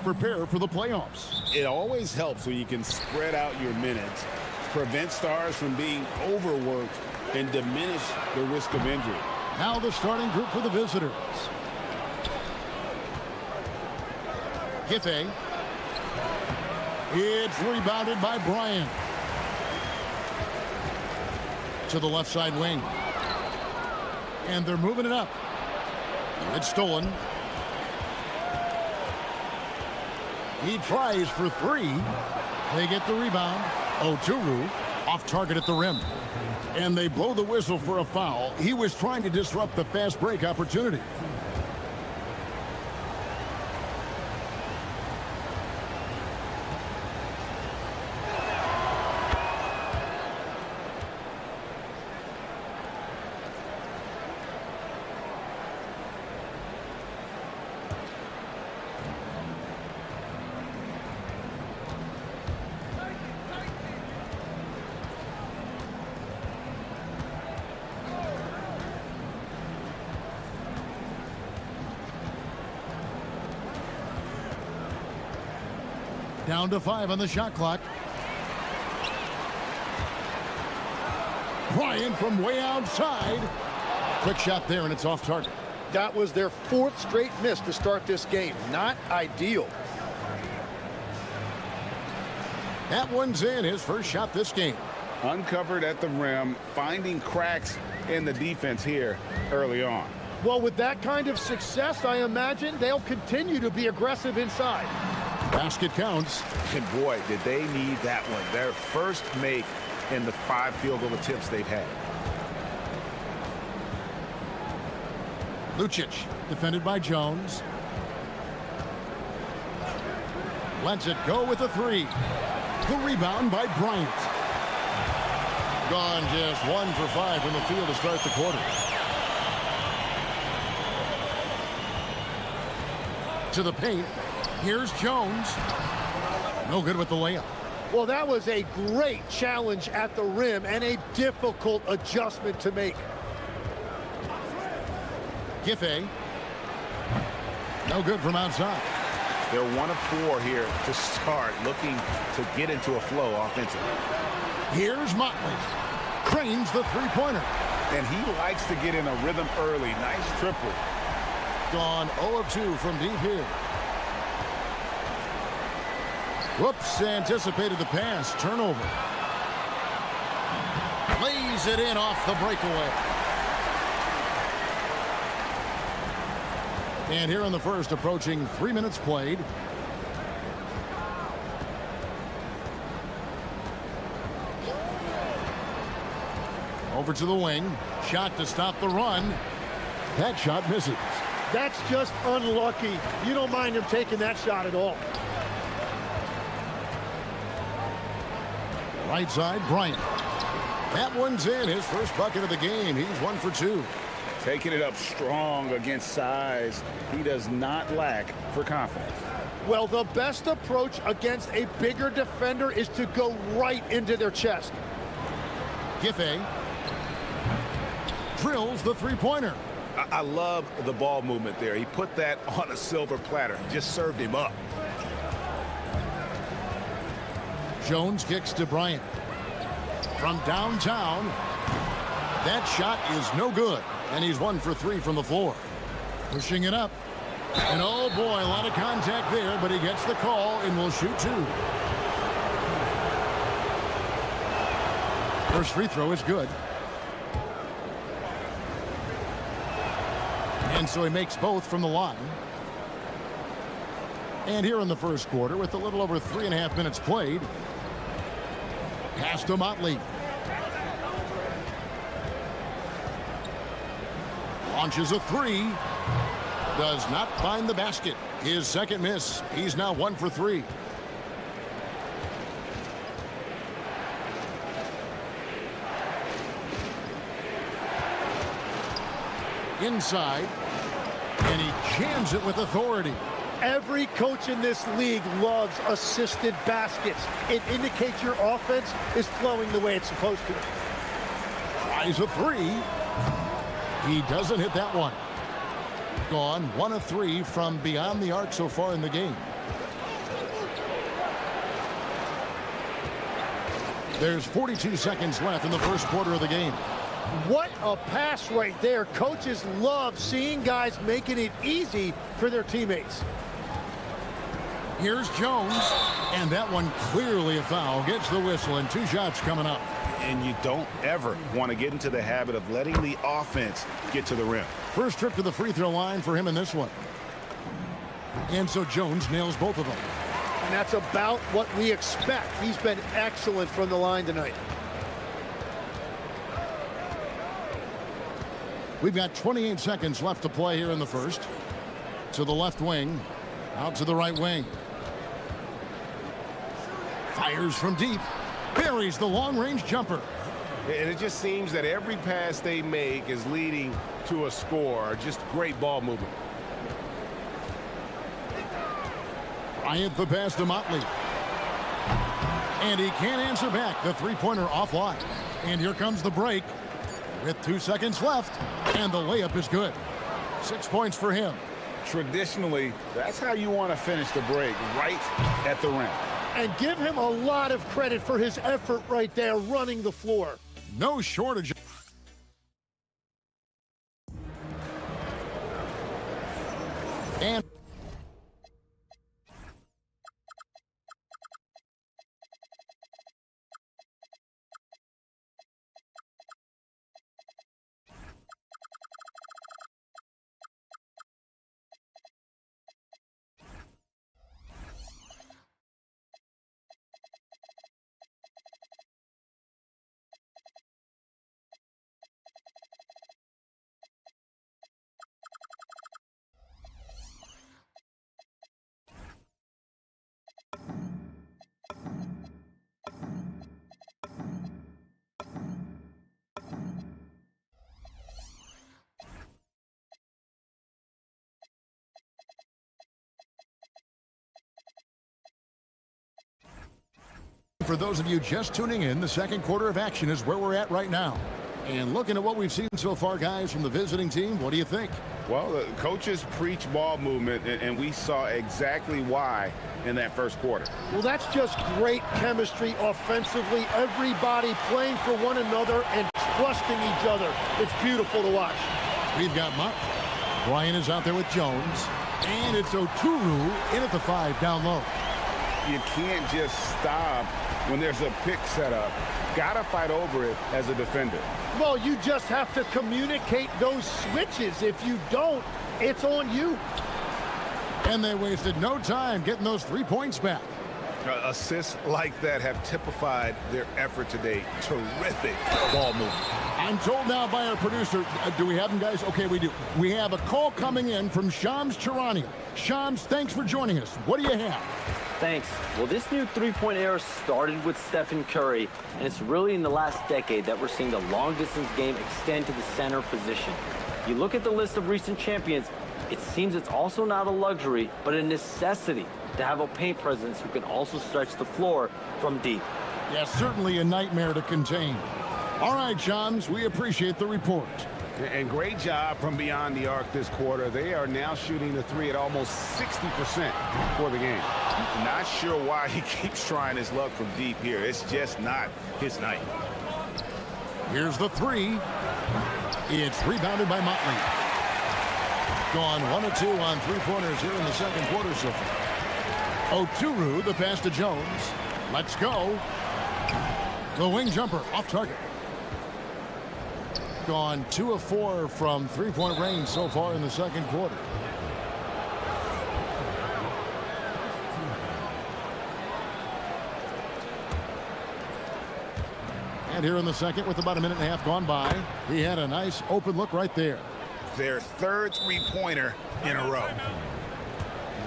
prepare for the playoffs. It always helps when you can spread out your minutes, prevent stars from being overworked, and diminish the risk of injury. Now the starting group for the visitors. Giffey. It's rebounded by Bryant. To the left side wing. And they're moving it up. It's stolen. He tries for three. They get the rebound. Oturu off target at the rim. And they blow the whistle for a foul. He was trying to disrupt the fast break opportunity. Down to 5 on the shot clock. Bryant from way outside. Quick shot there, and it's off target. That was their 4th straight miss to start this game. Not ideal. That one's in, his first shot this game. Uncovered at the rim, finding cracks in the defense here early on. Well, with that kind of success, I imagine they'll continue to be aggressive inside. Basket counts. And boy, did they need that one. Their first make in the 5 field goal attempts they've had. Lucic, defended by Jones. Lets it go with a 3. The rebound by Bryant. Gone just 1 for 5 from the field to start the quarter. To the paint. Here's Jones. No good with the layup. Well, that was a great challenge at the rim and a difficult adjustment to make. Giffey. No good from outside. They're 1 of 4 here to start, looking to get into a flow offensively. Here's Motley. Cranes the three-pointer. And he likes to get in a rhythm early. Nice triple. Gone 0 of 2 from deep here. Whoops, anticipated the pass. Turnover. Lays it in off the breakaway. And here in the first, approaching 3 minutes played. Over to the wing. Shot to stop the run. That shot misses. That's just unlucky. You don't mind him taking that shot at all. Right side, Bryant. That one's in, his first bucket of the game. He's 1 for 2. Taking it up strong against size. He does not lack for confidence. Well, the best approach against a bigger defender is to go right into their chest. Giffey drills the three-pointer. I love the ball movement there. He put that on a silver platter. Just served him up. Jones kicks to Bryant. From downtown, that shot is no good. And he's 1 for 3 from the floor. Pushing it up. And oh boy, a lot of contact there, but he gets the call and will shoot 2. First free throw is good. And so he makes both from the line. And here in the first quarter, with a little over 3.5 minutes played, pass to Motley. Launches a 3. Does not find the basket. His second miss. He's now 1 for 3. Inside. And he jams it with authority. Every coach in this league loves assisted baskets. It indicates your offense is flowing the way it's supposed to. Tries a 3. He doesn't hit that one. Gone 1 of 3 from beyond the arc so far in the game. There's 42 seconds left in the first quarter of the game. What a pass right there. Coaches love seeing guys making it easy for their teammates. Here's Jones, and that one clearly a foul. Gets the whistle, and 2 shots coming up. And you don't ever want to get into the habit of letting the offense get to the rim. First trip to the free throw line for him in this one. And so Jones nails both of them. And that's about what we expect. He's been excellent from the line tonight. We've got 28 seconds left to play here in the first. To the left wing, out to the right wing. Fires from deep, buries the long-range jumper. And it just seems that every pass they make is leading to a score. Just great ball movement. Bryant the pass to Motley. And he can't answer back. The three-pointer offline. And here comes the break with 2 seconds left. And the layup is good. 6 points for him. Traditionally, that's how you want to finish the break, right at the rim. And give him a lot of credit for his effort right there running the floor. No shortage. And for those of you just tuning in, the second quarter of action is where we're at right now. And looking at what we've seen so far, guys, from the visiting team, what do you think? Well, the coaches preach ball movement, and we saw exactly why in that first quarter. Well, that's just great chemistry offensively. Everybody playing for one another and trusting each other. It's beautiful to watch. We've got Mutt. Bryant is out there with Jones. And it's Oturu in at the 5 down low. You can't just stop when there's a pick set up. Gotta fight over it as a defender. Well, you just have to communicate those switches. If you don't, it's on you. And they wasted no time getting those 3 points back. Assists like that have typified their effort today. Terrific ball movement. I'm told now by our producer, do we have him, guys? Okay, we do. We have a call coming in from Shams Charania. Shams, thanks for joining us. What do you have? Thanks. Well, this new three-point era started with Stephen Curry, and it's really in the last decade that we're seeing the long-distance game extend to the center position. You look at the list of recent champions, it seems it's also not a luxury, but a necessity to have a paint presence who can also stretch the floor from deep. Yeah, certainly a nightmare to contain. All right, Shams, we appreciate the report. And great job from beyond the arc this quarter. They are now shooting the 3 at almost 60% for the game. Not sure why he keeps trying his luck from deep here. It's just not his night. Here's the 3. It's rebounded by Motley. Gone 1 of 2 on 3-pointers here in the second quarter so far. Oturu, the pass to Jones. Let's go. The wing jumper off target. Gone 2 of 4 from 3-point range so far in the second quarter. And here in the second, with about a minute and a half gone by, he had a nice open look right there. Their third three-pointer in a row.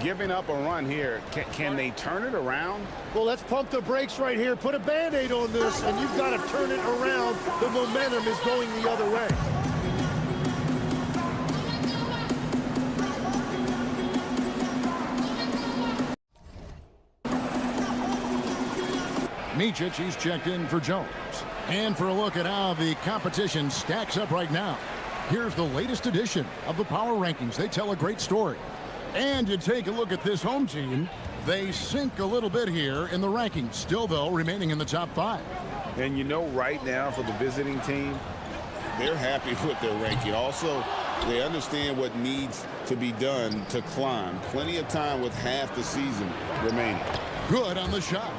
Giving up a run here. Can they turn it around? Well, let's pump the brakes right here. Put a Band-Aid on this, and you've got to turn it around. The momentum is going the other way. Micic, he's checked in for Jones. And for a look at how the competition stacks up right now, here's the latest edition of the Power Rankings. They tell a great story. And you take a look at this home team, they sink a little bit here in the rankings, still, though, remaining in the top 5. And you know, right now for the visiting team, they're happy with their ranking. Also, they understand what needs to be done to climb. Plenty of time with half the season remaining. Good on the shot.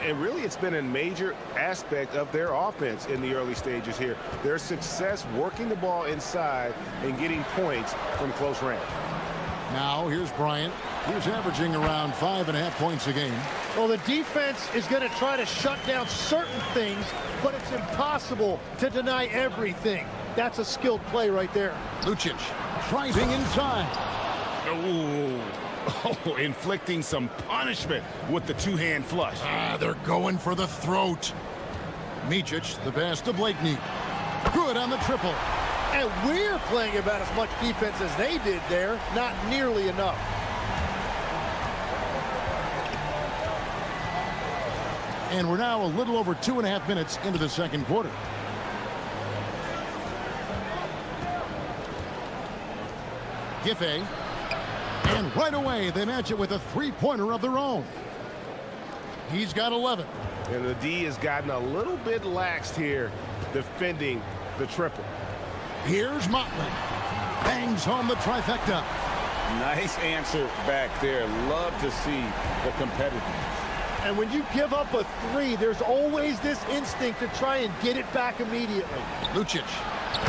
And really, it's been a major aspect of their offense in the early stages here. Their success working the ball inside and getting points from close range. Now, here's Bryant. He's averaging around 5.5 points a game. Well, the defense is going to try to shut down certain things, but it's impossible to deny everything. That's a skilled play right there. Lucic driving inside. Oh, inflicting some punishment with the two-hand flush. They're going for the throat. Micic, the pass to Blakeney. Good on the triple. And we're playing about as much defense as they did there. Not nearly enough. And we're now a little over 2.5 minutes into the second quarter. Giffey. And right away, they match it with a three-pointer of their own. He's got 11. And the D has gotten a little bit laxed here defending the triple. Here's Motley. Bangs home the trifecta. Nice answer back there. Love to see the competitiveness. And when you give up a three, there's always this instinct to try and get it back immediately. Lucic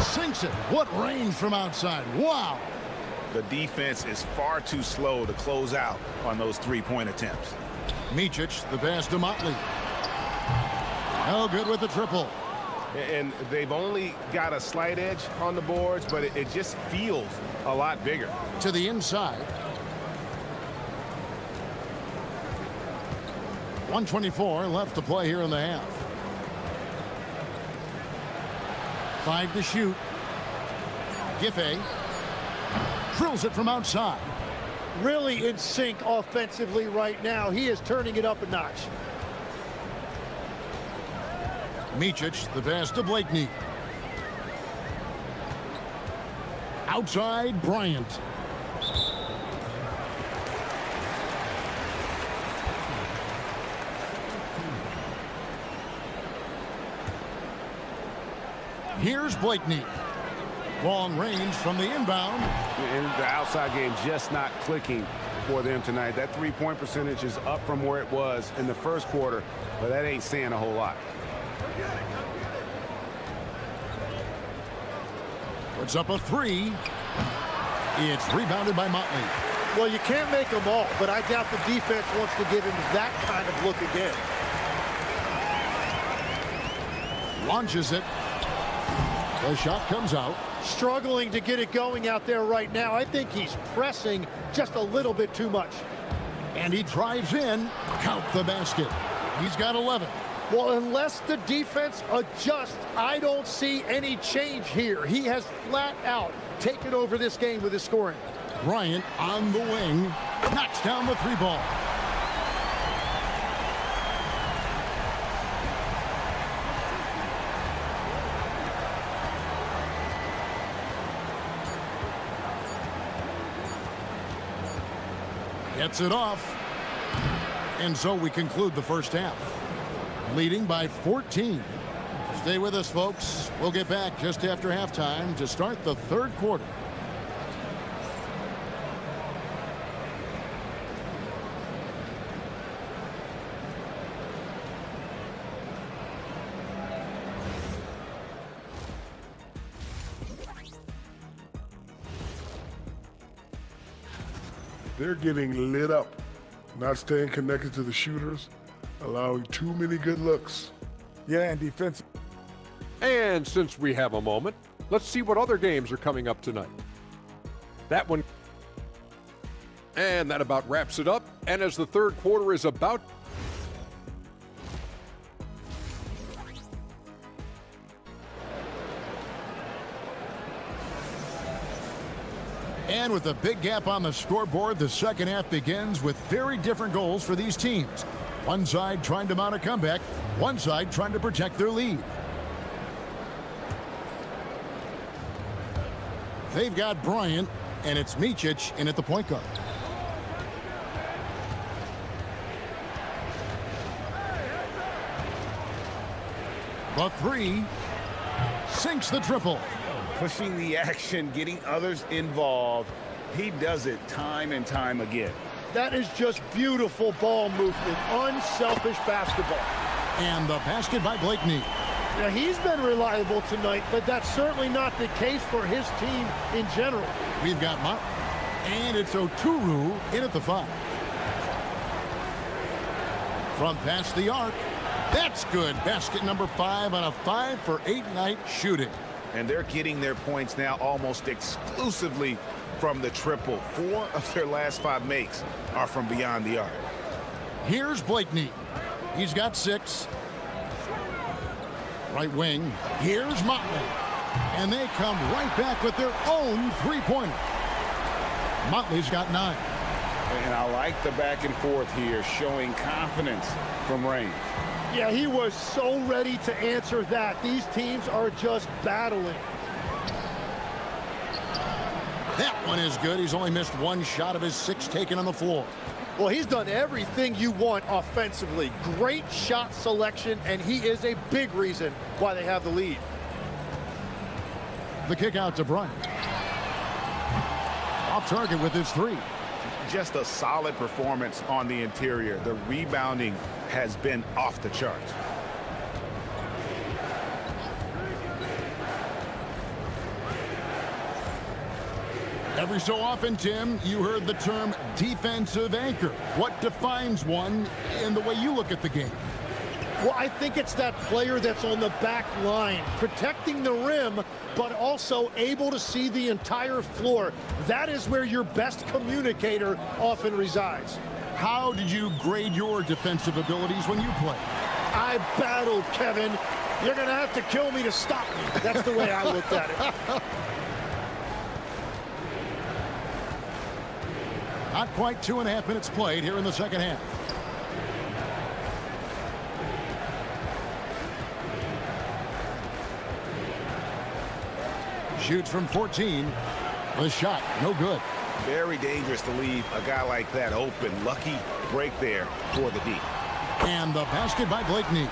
sinks it. What range from outside. Wow. The defense is far too slow to close out on those three-point attempts. Micic, the pass to Motley. No good with the triple. And they've only got a slight edge on the boards, but it just feels a lot bigger. To the inside. 1:24 left to play here in the half. 5 to shoot. Giffey drills it from outside. Really in sync offensively right now. He is turning it up a notch. Micic, the pass to Blakeney. Outside, Bryant. Here's Blakeney. Long range from the inbound. And the outside game just not clicking for them tonight. That three-point percentage is up from where it was in the first quarter, but that ain't saying a whole lot. Puts up a three. It's rebounded by Motley. Well, you can't make them all, but I doubt the defense wants to give him that kind of look again. Launches it. The shot comes out. Struggling to get it going out there right now. I think he's pressing just a little bit too much. And he drives in. Count the basket. He's got 11. Well, unless the defense adjusts, I don't see any change here. He has flat out taken over this game with his scoring. Bryant on the wing. Knocks down the three ball. Gets it off. And so we conclude the first half. Leading by 14. Stay with us, folks. We'll get back just after halftime to start the third quarter. They're getting lit up, not staying connected to the shooters, allowing too many good looks. Yeah, and defense. And since we have a moment, let's see what other games are coming up tonight. That one. And that about wraps it up. And as the third quarter is about. And with a big gap on the scoreboard, the second half begins with very different goals for these teams. One side trying to mount a comeback, one side trying to protect their lead. They've got Bryant, and it's Micic in at the point guard. The three. Sinks the triple. Pushing the action, getting others involved. He does it time and time again. That is just beautiful ball movement, unselfish basketball. And the basket by Blakeney. Now, he's been reliable tonight, but that's certainly not the case for his team in general. We've got Martin. And it's Oturu in at the 5. From past the arc. That's good. Basket number 5 on a 5-for-8 night shooting. And they're getting their points now almost exclusively from the triple. 4 of their last 5 makes are from beyond the arc. Here's Blakeney. He's got 6. Right wing. Here's Motley. And they come right back with their own three-pointer. Motley's got 9. And I like the back and forth here, showing confidence from range. Yeah, he was so ready to answer that. These teams are just battling. That one is good. He's only missed 1 shot of his 6 taken on the floor. Well, he's done everything you want offensively. Great shot selection, and he is a big reason why they have the lead. The kick out to Bryant. Off target with his 3. Just a solid performance on the interior. The rebounding has been off the charts. Every so often, Tim, you heard the term defensive anchor. What defines one in the way you look at the game? Well, I think it's that player that's on the back line, protecting the rim, but also able to see the entire floor. That is where your best communicator often resides. How did you grade your defensive abilities when you played? I battled, Kevin. You're going to have to kill me to stop me. That's the way I looked at it. Not quite 2.5 minutes played here in the second half. Shoots from 14. The shot, no good. Very dangerous to leave a guy like that open. Lucky break there for the D. And the basket by Blakeney.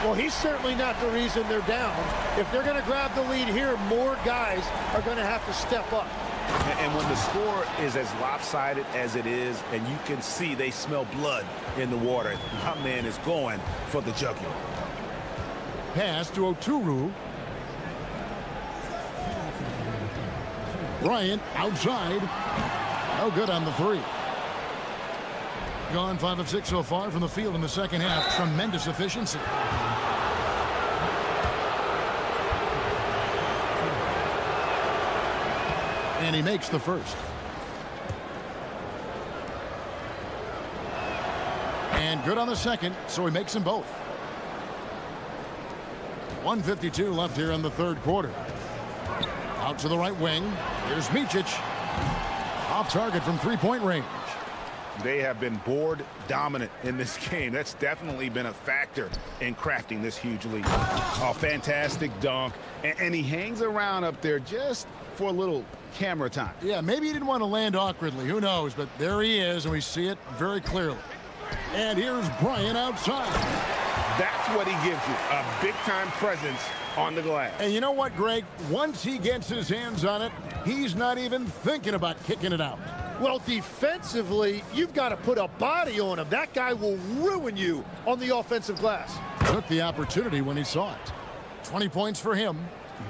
Well, he's certainly not the reason they're down. If they're going to grab the lead here, more guys are going to have to step up. And when the score is as lopsided as it is, and you can see they smell blood in the water, my man is going for the jugular. Pass to Oturu. Bryant outside. No good on the 3. Gone 5 of 6 so far from the field in the second half. Tremendous efficiency. And he makes the first. And good on the second, so he makes them both. 1:52 left here in the third quarter. Out to the right wing. Here's Micic. Off target from three-point range. They have been board dominant in this game. That's definitely been a factor in crafting this huge lead. Oh, fantastic dunk. And he hangs around up there just for a little camera time. Yeah, maybe he didn't want to land awkwardly. Who knows? But there he is, and we see it very clearly. And here's Bryant outside. That's what he gives you, a big-time presence on the glass. And you know what, Greg? Once he gets his hands on it, he's not even thinking about kicking it out. Well, defensively, you've got to put a body on him. That guy will ruin you on the offensive glass. Took the opportunity when he saw it. 20 points for him.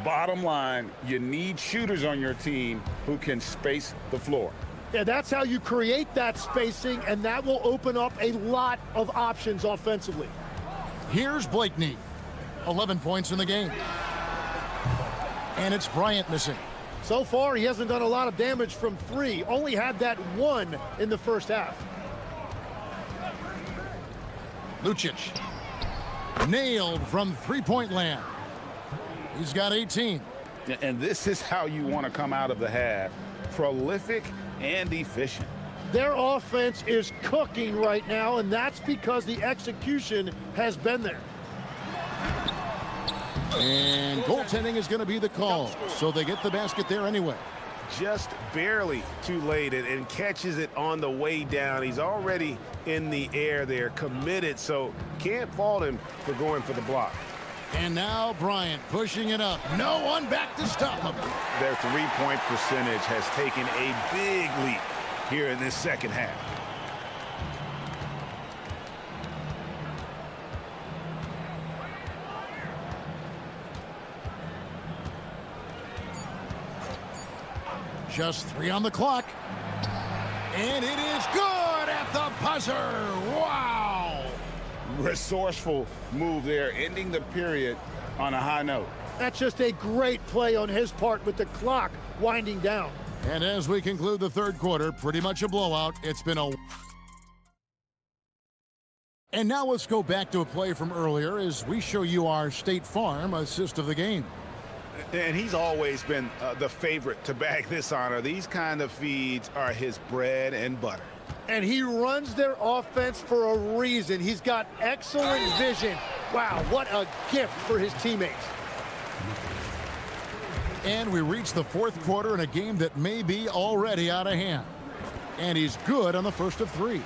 Bottom line, you need shooters on your team who can space the floor. Yeah, that's how you create that spacing, and that will open up a lot of options offensively. Here's Blakeney. 11 points in the game. And it's Bryant missing. So far, he hasn't done a lot of damage from 3. Only had that 1 in the first half. Lucic. Nailed from three-point land. He's got 18. And this is how you want to come out of the half. Prolific and efficient. Their offense is cooking right now, and that's because the execution has been there. And goaltending is going to be the call, so they get the basket there anyway. Just barely too late and catches it on the way down. He's already in the air there, committed, so can't fault him for going for the block. And now Bryant pushing it up. No one back to stop him. Their three-point percentage has taken a big leap here in this second half. Just 3 on the clock. And it is good at the buzzer. Wow. Resourceful move there, ending the period on a high note. That's just a great play on his part with the clock winding down. And as we conclude the third quarter, pretty much a blowout. It's been a... And now let's go back to a play from earlier as we show you our State Farm assist of the game. And he's always been the favorite to bag this honor. These kind of feeds are his bread and butter. And he runs their offense for a reason. He's got excellent vision. Wow, what a gift for his teammates. And we reach the fourth quarter in a game that may be already out of hand. And he's good on the first of 3.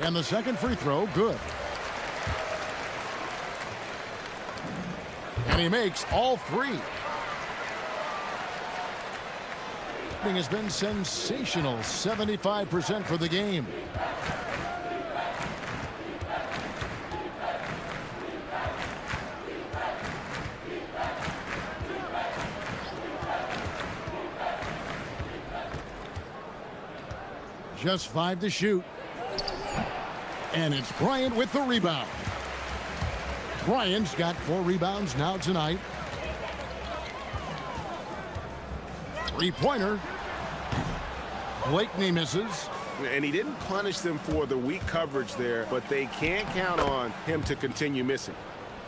And the second free throw, good. And he makes all 3. Has been sensational. 75% for the game. Just 5 to shoot. And it's Bryant with the rebound. Bryant's got 4 rebounds now tonight. Three-pointer. Blakeney misses. And he didn't punish them for the weak coverage there, but they can't count on him to continue missing.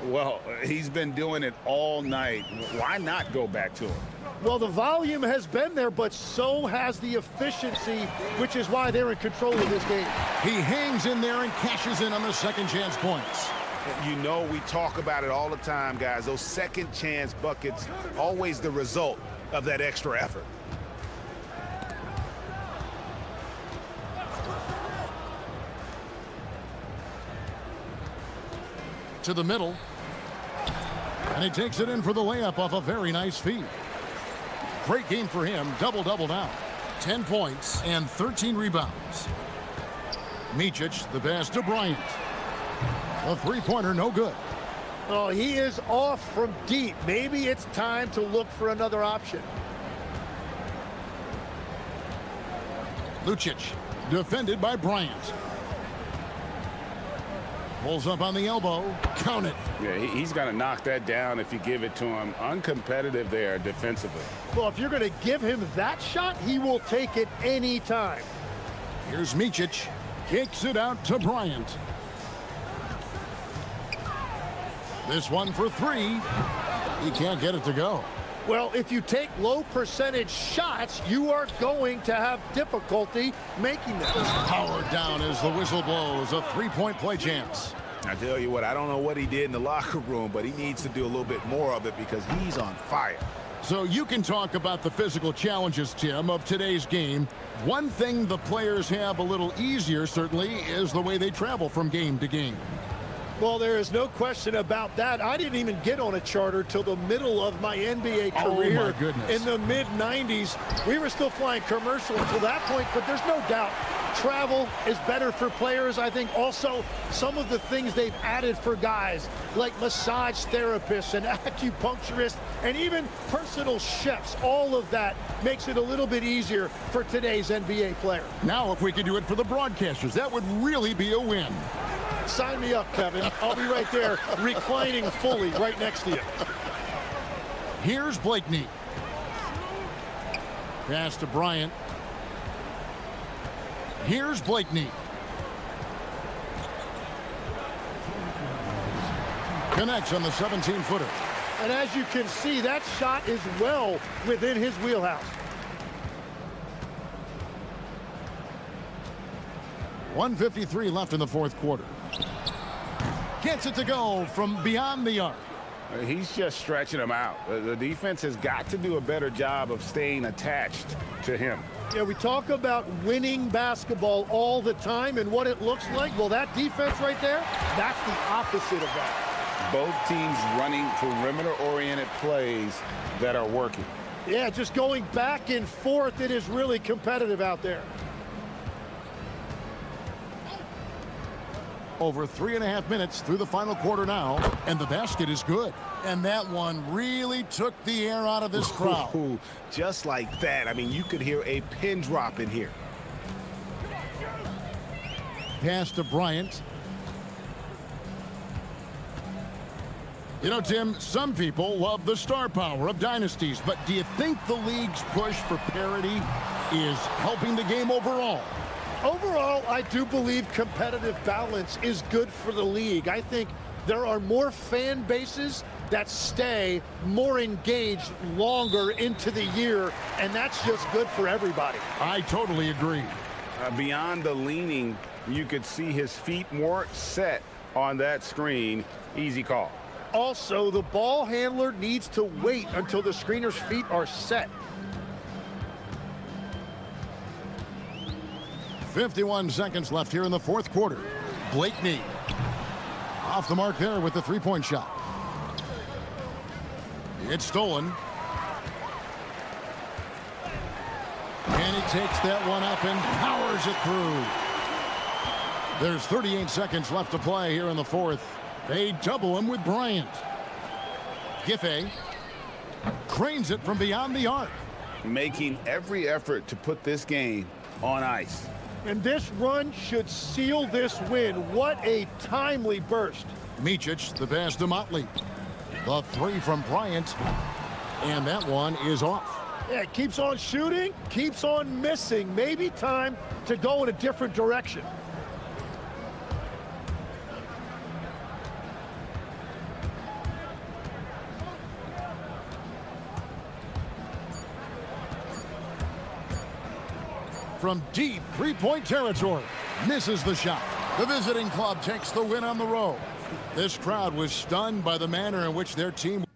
Well, he's been doing it all night. Why not go back to him? Well, the volume has been there, but so has the efficiency, which is why they're in control of this game. He hangs in there and cashes in on the second chance points. You know, we talk about it all the time, guys. Those second chance buckets, always the result of that extra effort. To the middle. And he takes it in for the layup off a very nice feed. Great game for him. Double-double now. 10 points and 13 rebounds. Micic, the pass to Bryant. A three-pointer, no good. Oh, he is off from deep. Maybe it's time to look for another option. Lucic, defended by Bryant. Pulls up on the elbow. Count it. Yeah, he's going to knock that down if you give it to him. Uncompetitive there defensively. Well, if you're going to give him that shot, he will take it any time. Here's Micic. Kicks it out to Bryant. This one for 3. He can't get it to go. Well, if you take low percentage shots, you are going to have difficulty making them. Powered down as the whistle blows. A three-point play chance. I tell you what, I don't know what he did in the locker room, but he needs to do a little bit more of it because he's on fire. So you can talk about the physical challenges, Tim, of today's game. One thing the players have a little easier, certainly, is the way they travel from game to game. Well, there is no question about that. I didn't even get on a charter till the middle of my NBA career. Oh, my goodness. In the mid-90s. We were still flying commercial until that point, but there's no doubt travel is better for players. I think also some of the things they've added for guys like massage therapists and acupuncturists and even personal chefs, all of that makes it a little bit easier for today's NBA player. Now, if we could do it for the broadcasters, that would really be a win. Sign me up, Kevin. I'll be right there, reclining fully right next to you. Here's Blakeney. Pass to Bryant. Here's Blakeney. Connects on the 17-footer. And as you can see, that shot is well within his wheelhouse. .153 left in the fourth quarter. Gets it to go from beyond the arc. He's just stretching him out. The defense has got to do a better job of staying attached to him. Yeah, we talk about winning basketball all the time and what it looks like. Well, that defense right there, that's the opposite of that. Both teams running perimeter-oriented plays that are working. Yeah, just going back and forth, it is really competitive out there. Over 3.5 minutes through the final quarter now, and the basket is good. And that one really took the air out of this crowd. Ooh, just like that. I mean, you could hear a pin drop in here. Pass to Bryant. You know, Tim, some people love the star power of dynasties, but do you think the league's push for parity is helping the game overall? Overall, I do believe competitive balance is good for the league. I think there are more fan bases that stay more engaged longer into the year, and that's just good for everybody. I totally agree. Beyond the leaning, you could see his feet more set on that screen. Easy call. Also, the ball handler needs to wait until the screener's feet are set. 51 seconds left here in the fourth quarter. Blakeney off the mark there with the three-point shot. It's stolen. And he takes that one up and powers it through. There's 38 seconds left to play here in the fourth. They double him with Bryant. Giffey cranes it from beyond the arc. Making every effort to put this game on ice. And this run should seal this win. What a timely burst. Micic, the pass to Motley. The three from Bryant. And that one is off. Yeah, keeps on shooting, keeps on missing. Maybe time to go in a different direction. From deep three-point territory, misses the shot. The visiting club takes the win on the road. This crowd was stunned by the manner in which their team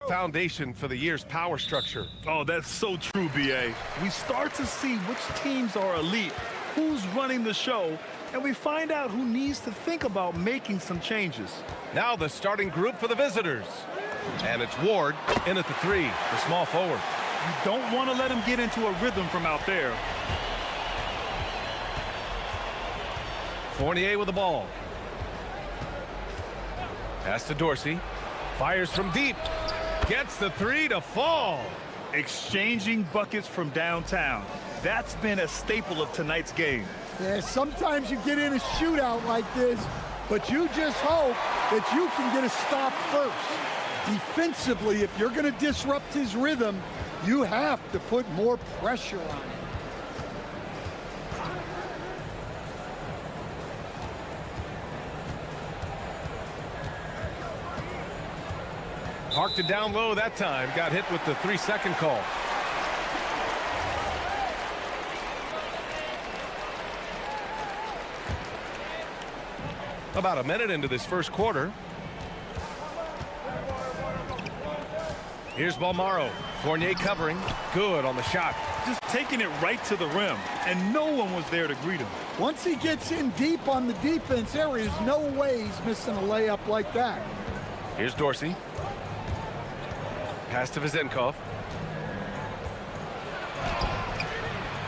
foundation for the year's power structure. Oh, that's so true, B.A. We start to see which teams are elite, who's running the show, and we find out who needs to think about making some changes. Now the starting group for the visitors. And it's Ward in at the 3, the small forward. You don't want to let him get into a rhythm from out there. Fournier with the ball. Pass to Dorsey. Fires from deep. Gets the 3 to fall. Exchanging buckets from downtown. That's been a staple of tonight's game. Yeah, sometimes you get in a shootout like this, but you just hope that you can get a stop first. Defensively, if you're going to disrupt his rhythm, you have to put more pressure on him. Parked it down low that time. Got hit with the 3-second call. About a minute into this first quarter. Here's Balmaro. Fournier covering. Good on the shot. Just taking it right to the rim, and no one was there to greet him. Once he gets in deep on the defense, there is no way he's missing a layup like that. Here's Dorsey. Pass to Vezenkov.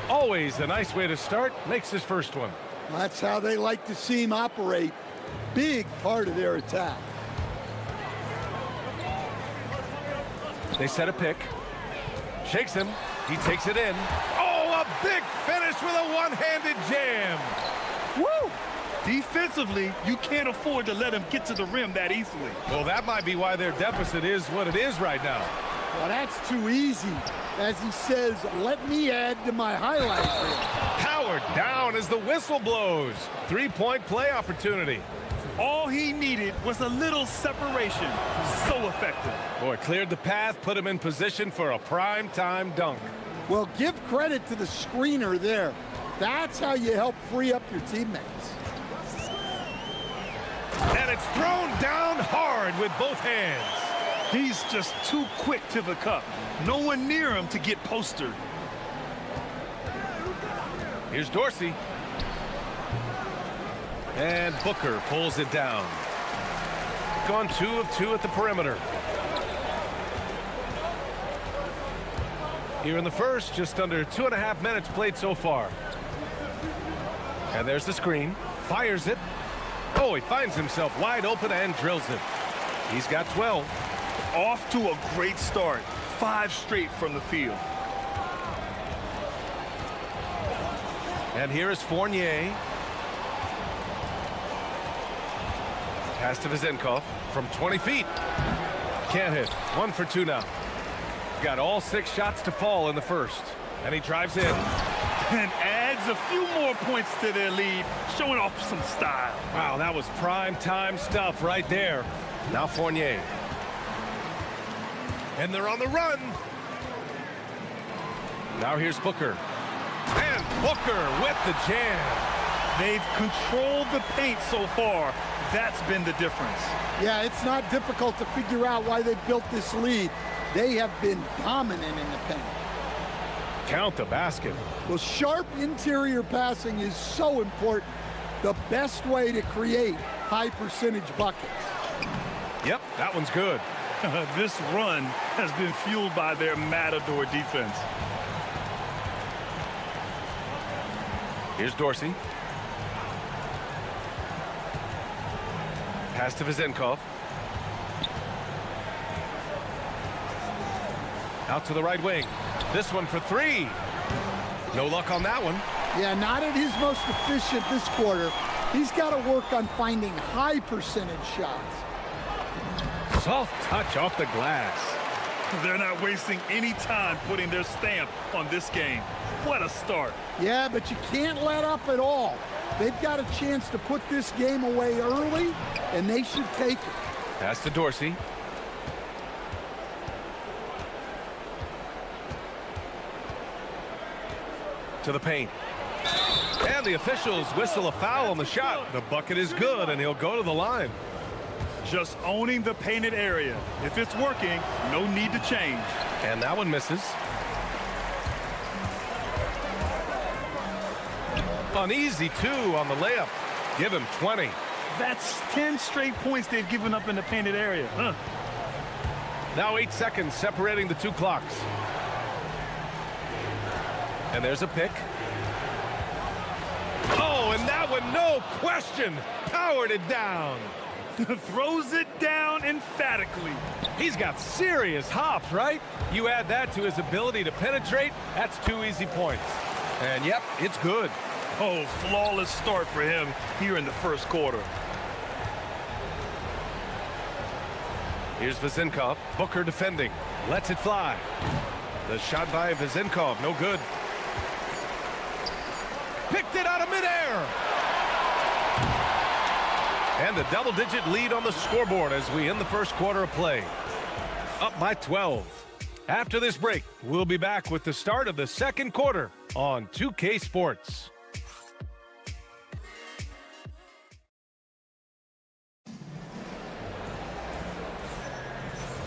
Always a nice way to start. Makes his first one. That's how they like to see him operate. Big part of their attack. They set a pick. Shakes him. He takes it in. Oh, a big finish with a one-handed jam. Woo! Defensively, you can't afford to let him get to the rim that easily. Well, that might be why their deficit is what it is right now. Well, that's too easy. As he says, let me add to my highlight reel. Powered down as the whistle blows. 3-point play opportunity. All he needed was a little separation. So effective. Boy, cleared the path, put him in position for a prime-time dunk. Well, give credit to the screener there. That's how you help free up your teammates. And it's thrown down hard with both hands. He's just too quick to the cup. No one near him to get postered. Here's Dorsey. And Booker pulls it down. Gone 2 of 2 at the perimeter. Here in the first, just under 2.5 minutes played so far. And there's the screen. Fires it. Oh, he finds himself wide open and drills it. He's got 12. Off to a great start. 5 straight from the field. And here is Fournier. Pass to Vezenkov from 20 feet. Can't hit. 1 for 2 now. Got all 6 shots to fall in the first. And he drives in. And adds a few more points to their lead, showing off some style. Wow, that was prime time stuff right there. Now Fournier. And they're on the run. Now here's Booker. And Booker with the jam. They've controlled the paint so far. That's been the difference. Yeah, it's not difficult to figure out why they built this lead. They have been dominant in the paint. Count the basket. Well, sharp interior passing is so important. The best way to create high percentage buckets. Yep, that one's good. This run has been fueled by their matador defense. Here's Dorsey. Pass to Vezenkov. Out to the right wing. This one for 3. No luck on that one. Yeah, not at his most efficient this quarter. He's got to work on finding high percentage shots. Soft touch off the glass. They're not wasting any time putting their stamp on this game. What a start. Yeah, but you can't let up at all. They've got a chance to put this game away early, and they should take it. Pass to Dorsey. To the paint. And the officials whistle a foul on the shot. The bucket is good, and he'll go to the line. Just owning the painted area. If it's working, no need to change. And that one misses. An easy 2 on the layup. Give him 20. That's 10 straight points they've given up in the painted area. Now 8 seconds separating the two clocks. And there's a pick. Oh, and that one, no question, powered it down. Throws it down emphatically. He's got serious hops, right? You add that to his ability to penetrate, that's 2 easy points. And yep, it's good. Oh, flawless start for him here in the first quarter. Here's Vezinkov. Booker defending. Lets it fly. The shot by Vezinkov, no good. Picked it out of midair. And a double-digit lead on the scoreboard as we end the first quarter of play. Up by 12. After this break, we'll be back with the start of the second quarter on 2K Sports.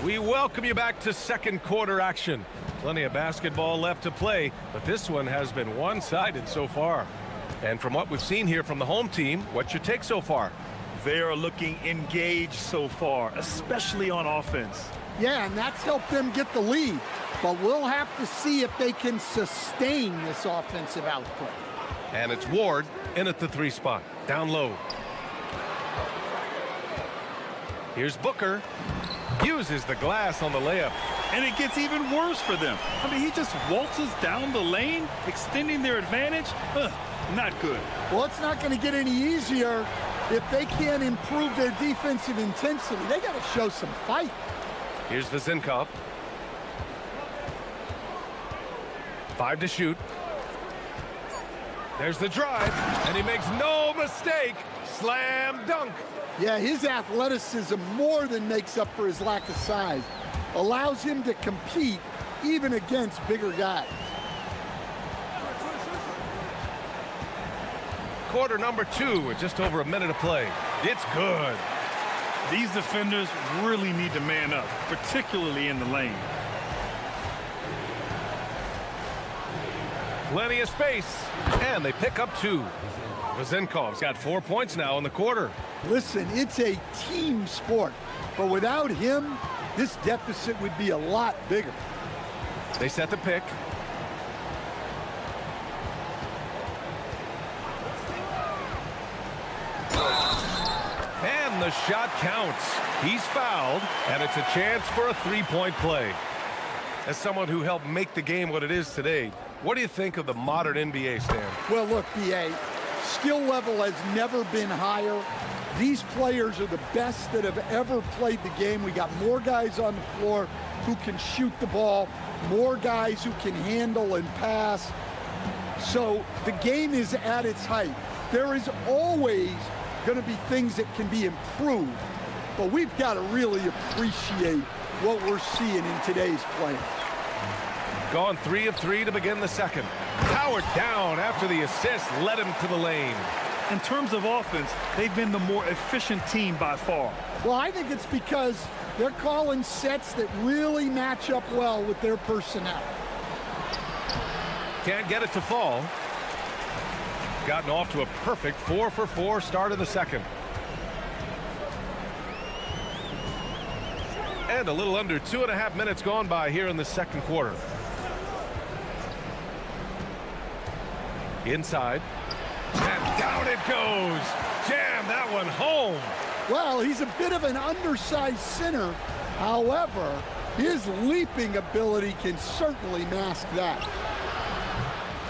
We welcome you back to second quarter action. Plenty of basketball left to play, but this one has been one-sided so far. And from what we've seen here from the home team, what's your take so far? They are looking engaged so far, especially on offense. Yeah, and that's helped them get the lead. But we'll have to see if they can sustain this offensive output. And it's Ward in at the 3 spot, down low. Here's Booker. Uses the glass on the layup. And it gets even worse for them. I mean, he just waltzes down the lane, extending their advantage. Not good. Well, it's not going to get any easier if they can't improve their defensive intensity. They got to show some fight. Here's Vezinkov. 5 to shoot. There's the drive, and he makes no mistake. Slam dunk. Yeah, his athleticism more than makes up for his lack of size. Allows him to compete even against bigger guys. Quarter number 2 with just over a minute of play. It's good. These defenders really need to man up, particularly in the lane. Plenty of space, and they pick up 2. Vezinkov's got 4 points now in the quarter. Listen, it's a team sport, but without him, this deficit would be a lot bigger. They set the pick. And the shot counts. He's fouled, and it's a chance for a 3-point play. As someone who helped make the game what it is today, what do you think of the modern NBA, Stan? Well, look, B.A., skill level has never been higher. These players are the best that have ever played the game. We got more guys on the floor who can shoot the ball, more guys who can handle and pass. So the game is at its height. There is always going to be things that can be improved, but we've got to really appreciate what we're seeing in today's players. Gone 3 of 3 to begin the second. Powered down after the assist led him to the lane. In terms of offense, they've been the more efficient team by far. Well, I think it's because they're calling sets that really match up well with their personnel. Can't get it to fall. Gotten off to a perfect 4-for-4 start of the second. And a little under 2.5 minutes gone by here in the second quarter. Inside. And down it goes. Jam that one home. Well, he's a bit of an undersized center. However, his leaping ability can certainly mask that.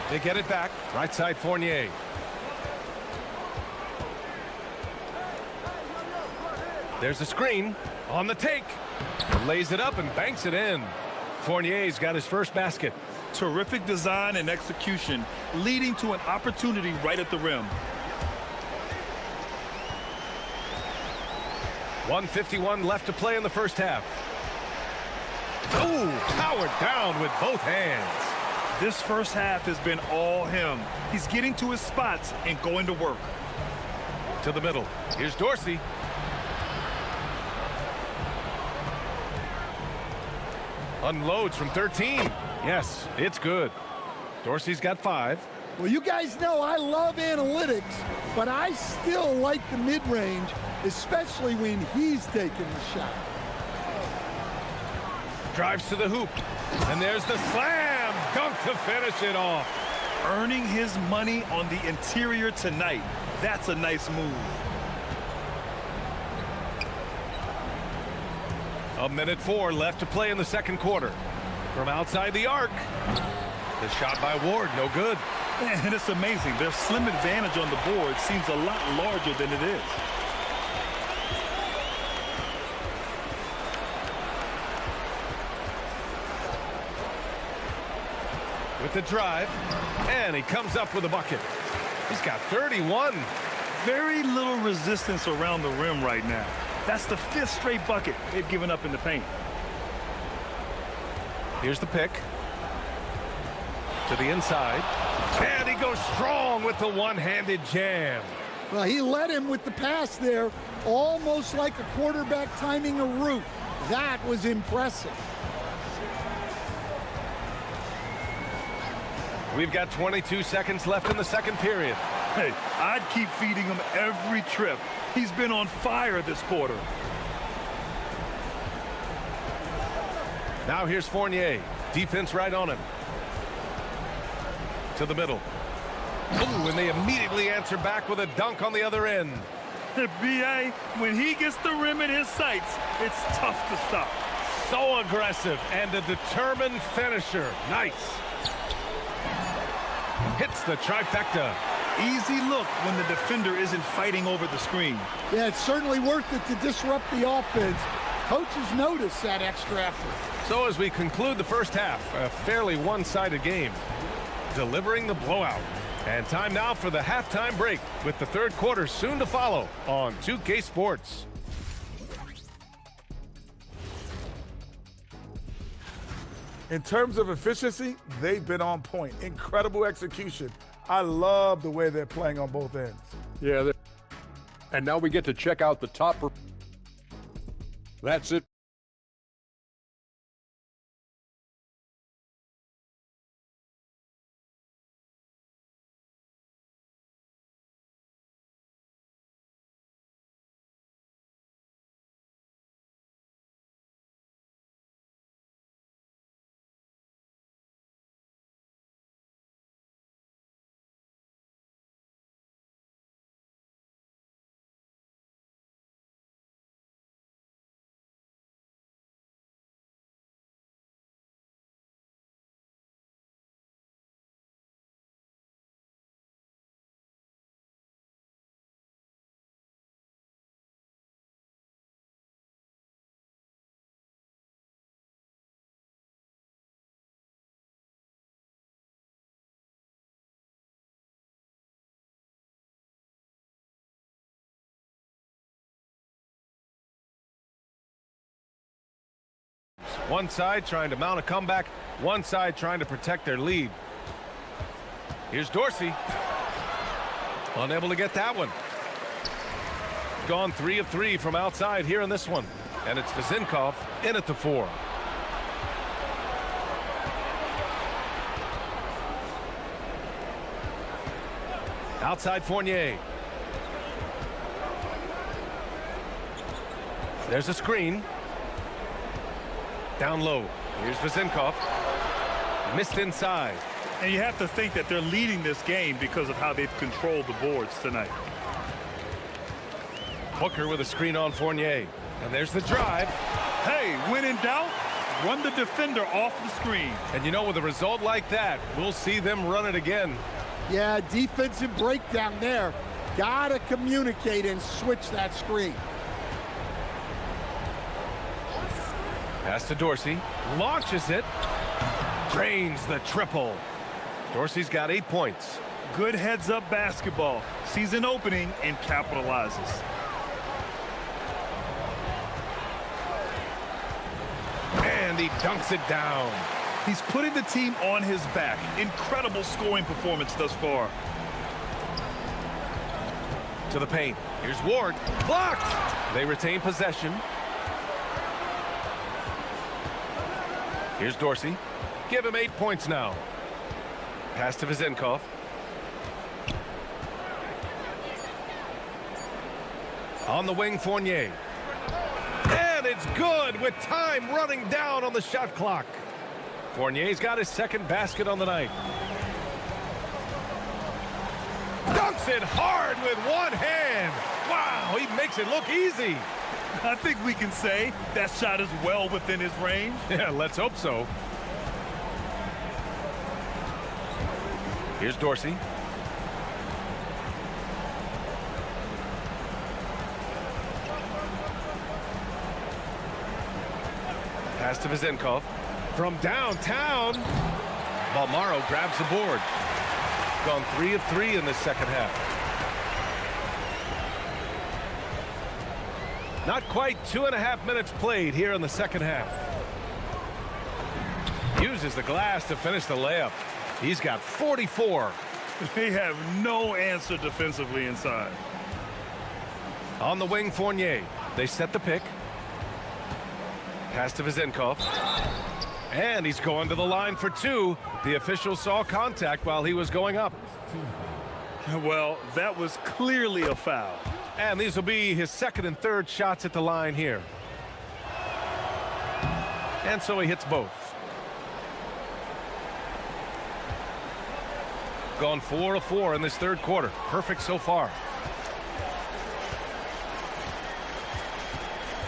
They get it back. Right side Fournier. There's a screen on the take. Lays it up and banks it in. Fournier's got his first basket. Terrific design and execution, leading to an opportunity right at the rim. 1:51 left to play in the first half. Oh, powered down with both hands. This first half has been all him. He's getting to his spots and going to work. To the middle. Here's Dorsey. Unloads from 13. Yes, it's good. Dorsey's got 5. Well, you guys know I love analytics, but I still like the mid-range, especially when he's taking the shot. Drives to the hoop. And there's the slam dunk to finish it off. Earning his money on the interior tonight. That's a nice move. A minute 4 left to play in the second quarter. From outside the arc. The shot by Ward, no good. And it's amazing. Their slim advantage on the board seems a lot larger than it is. With the drive, and he comes up with a bucket. He's got 31. Very little resistance around the rim right now. That's the 5th straight bucket they've given up in the paint. Here's the pick. To the inside. And he goes strong with the one-handed jam. Well, he led him with the pass there, almost like a quarterback timing a route. That was impressive. We've got 22 seconds left in the second period. Hey, I'd keep feeding him every trip. He's been on fire this quarter. Now here's Fournier. Defense right on him. To the middle. Ooh, and they immediately answer back with a dunk on the other end. B.A., when he gets the rim in his sights, it's tough to stop. So aggressive and a determined finisher. Nice. Hits the trifecta. Easy look when the defender isn't fighting over the screen. Yeah, it's certainly worth it to disrupt the offense. Coaches notice that extra effort. So as we conclude the first half, a fairly one-sided game. Delivering the blowout. And time now for the halftime break with the third quarter soon to follow on 2K Sports. In terms of efficiency, they've been on point. Incredible execution. I love the way they're playing on both ends. Yeah, and now we get to check out the top. That's it. One side trying to mount a comeback, one side trying to protect their lead. Here's Dorsey. Unable to get that one. Gone 3 of 3 from outside here in this one. And it's Vezinkov in at the 4. Outside Fournier. There's a screen. Down low. Here's Vezinkov. Missed inside. And you have to think that they're leading this game because of how they've controlled the boards tonight. Hooker with a screen on Fournier. And there's the drive. Hey, when in doubt, run the defender off the screen. And you know, with a result like that, we'll see them run it again. Yeah, defensive breakdown there. Gotta communicate and switch that screen. Pass to Dorsey. Launches it. Drains the triple. Dorsey's got 8 points. Good heads-up basketball. Sees an opening and capitalizes. And he dunks it down. He's putting the team on his back. Incredible scoring performance thus far. To the paint. Here's Ward. Blocked. They retain possession. Here's Dorsey. Give him 8 points now. Pass to Vizenkov. On the wing, Fournier. And it's good with time running down on the shot clock. Fournier's got his second basket on the night. Dunks it hard with one hand. Wow, he makes it look easy. I think we can say that shot is well within his range. Yeah, let's hope so. Here's Dorsey. Pass to Vizenkov. From downtown, Balmaro grabs the board. Gone 3 of 3 in the second half. Not quite 2.5 minutes played here in the second half. Uses the glass to finish the layup. He's got 44. They have no answer defensively inside. On the wing, Fournier. They set the pick. Pass to Vizenkov. And he's going to the line for 2. The official saw contact while he was going up. Well, that was clearly a foul. And these will be his second and third shots at the line here. And so he hits both. Gone 4 of 4 in this third quarter. Perfect so far.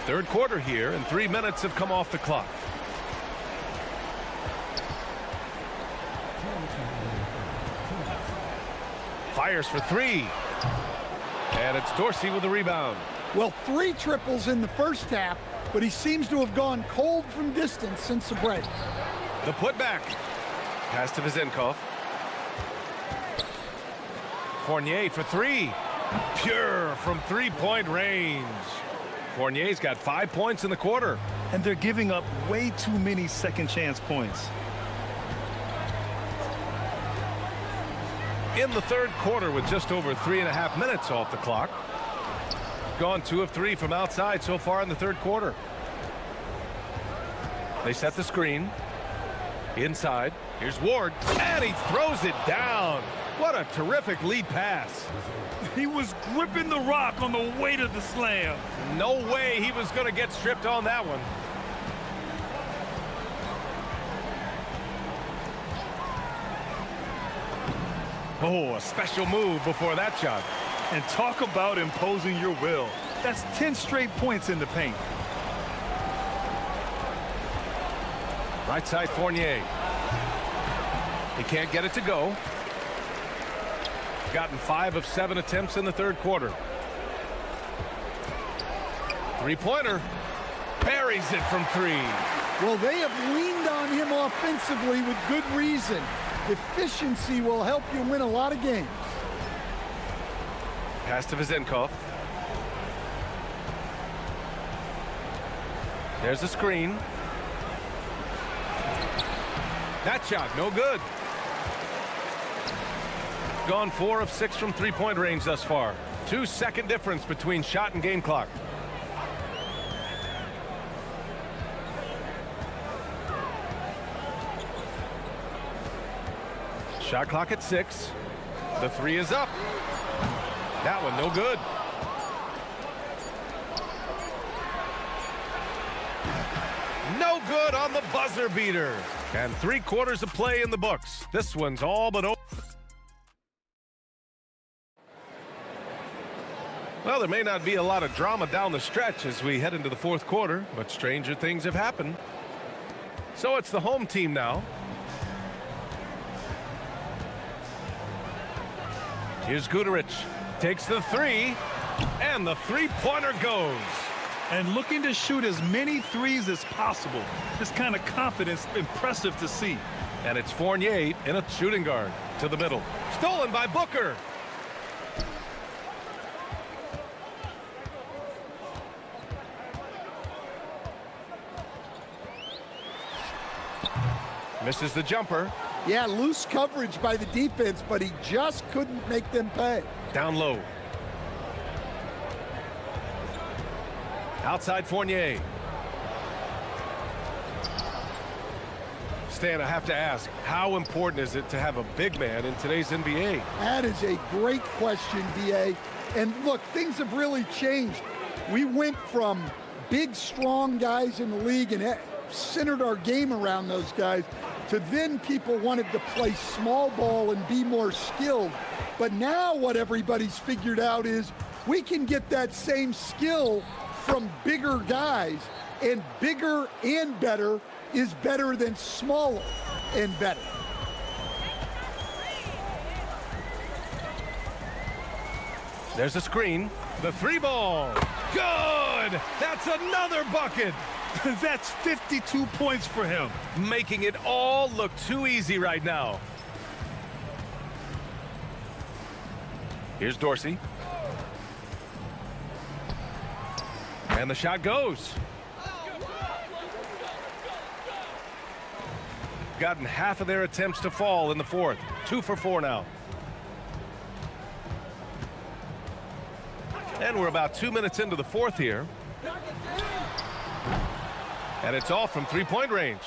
Third quarter here, and 3 minutes have come off the clock. Fires for 3. And it's Dorsey with the rebound. Well, 3 triples in the first half, but he seems to have gone cold from distance since the break. The putback. Pass to Vizenkov. Fournier for 3. Pure from three-point range. Fournier's got 5 points in the quarter. And they're giving up way too many second chance points. In the third quarter with just over 3.5 minutes off the clock. Gone 2 of 3 from outside so far in the third quarter. They set the screen. Inside. Here's Ward. And he throws it down. What a terrific lead pass. He was gripping the rock on the way to the slam. No way he was going to get stripped on that one. Oh, a special move before that shot. And talk about imposing your will. That's 10 straight points in the paint. Right side, Fournier. He can't get it to go. Gotten 5 of 7 attempts in the third quarter. Three-pointer. Buries it from 3. Well, they have leaned on him offensively with good reason. Efficiency will help you win a lot of games. Pass to Vizenkov. There's the screen. That shot, no good. Gone 4 of 6 from three-point range thus far. 2-second difference between shot and game clock. Shot clock at 6. The 3 is up. That one no good. No good on the buzzer beater. And 3 quarters of play in the books. This one's all but over. Well, there may not be a lot of drama down the stretch as we head into the fourth quarter, but stranger things have happened. So it's the home team now. Here's Guterich. Takes the 3, and the three-pointer goes. And looking to shoot as many threes as possible. This kind of confidence, impressive to see. And it's Fournier in a shooting guard to the middle. Stolen by Booker. Misses the jumper. Yeah, loose coverage by the defense, but he just couldn't make them pay. Down low. Outside Fournier. Stan, I have to ask, how important is it to have a big man in today's NBA? That is a great question, B.A. And look, things have really changed. We went from big, strong guys in the league and centered our game around those guys to then people wanted to play small ball and be more skilled. But now what everybody's figured out is we can get that same skill from bigger guys, and bigger and better is better than smaller and better. There's a screen. The three ball. Good! That's another bucket! That's 52 points for him. Making it all look too easy right now. Here's Dorsey. And the shot goes. Gotten half of their attempts to fall in the fourth. 2 for 4 now. And we're about 2 minutes into the fourth here. And it's all from three-point range.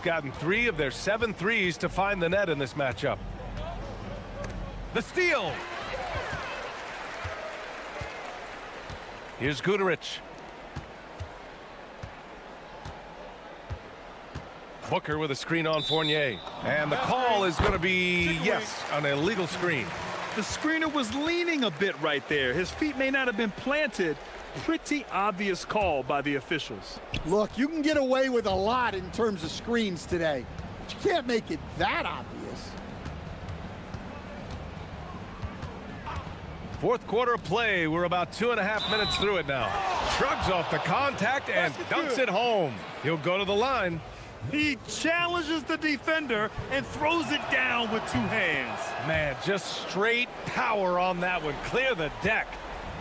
Gotten 3 of their 7 threes to find the net in this matchup. The steal. Here's Guterich. Booker with a screen on Fournier. And the call is going to be, yes, an illegal screen. The screener was leaning a bit right there. His feet may not have been planted. Pretty obvious call by the officials. Look, you can get away with a lot in terms of screens today, but you can't make it that obvious. Fourth quarter of play. We're about 2.5 minutes through it now. Shrugs off the contact and dunks it home. He'll go to the line. He challenges the defender and throws it down with 2 hands. Man, just straight power on that one. Clear the deck.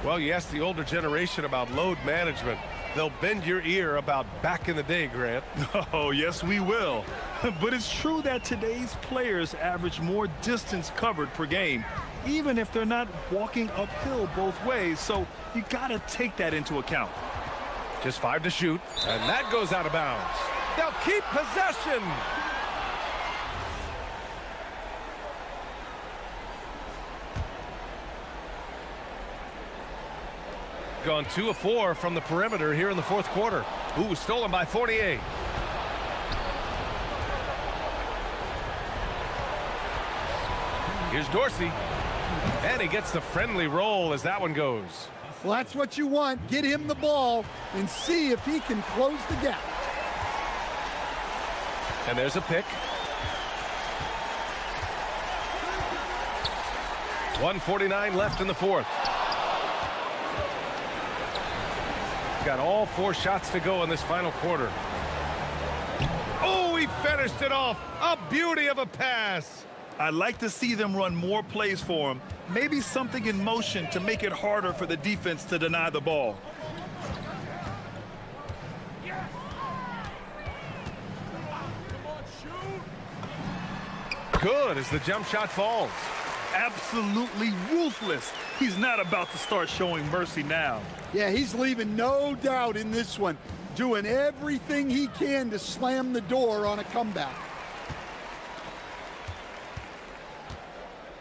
Well, you ask the older generation about load management. They'll bend your ear about back in the day, Grant. Oh, yes, we will. But it's true that today's players average more distance covered per game, even if they're not walking uphill both ways. So you got to take that into account. Just 5 to shoot, and that goes out of bounds. They'll keep possession. Gone 2 of 4 from the perimeter here in the fourth quarter. Ooh, stolen by Fournier. Here's Dorsey. And he gets the friendly roll as that one goes. Well, that's what you want. Get him the ball and see if he can close the gap. And there's a pick. 1:49 left in the fourth. Got all 4 shots to go in this final quarter. Oh, he finished it off. A beauty of a pass. I'd like to see them run more plays for him. Maybe something in motion to make it harder for the defense to deny the ball. Good as the jump shot falls. Absolutely ruthless. He's not about to start showing mercy now. Yeah, he's leaving no doubt in this one, doing everything he can to slam the door on a comeback.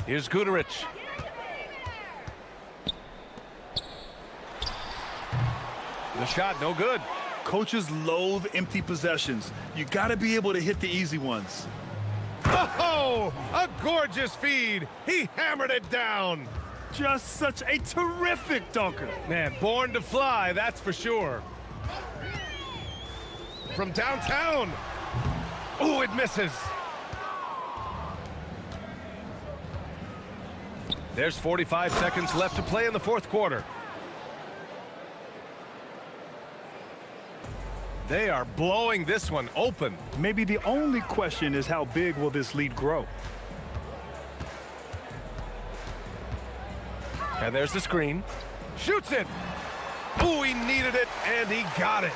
Here's Guterich. The shot, no good. Coaches loathe empty possessions. You got to be able to hit the easy ones. Oh, a gorgeous feed. He hammered it down. Just such a terrific dunker. Man, born to fly, that's for sure. From downtown. Oh, it misses. There's 45 seconds left to play in the fourth quarter. They are blowing this one open. Maybe the only question is how big will this lead grow? And there's the screen. Shoots it. Oh, he needed it, and he got it.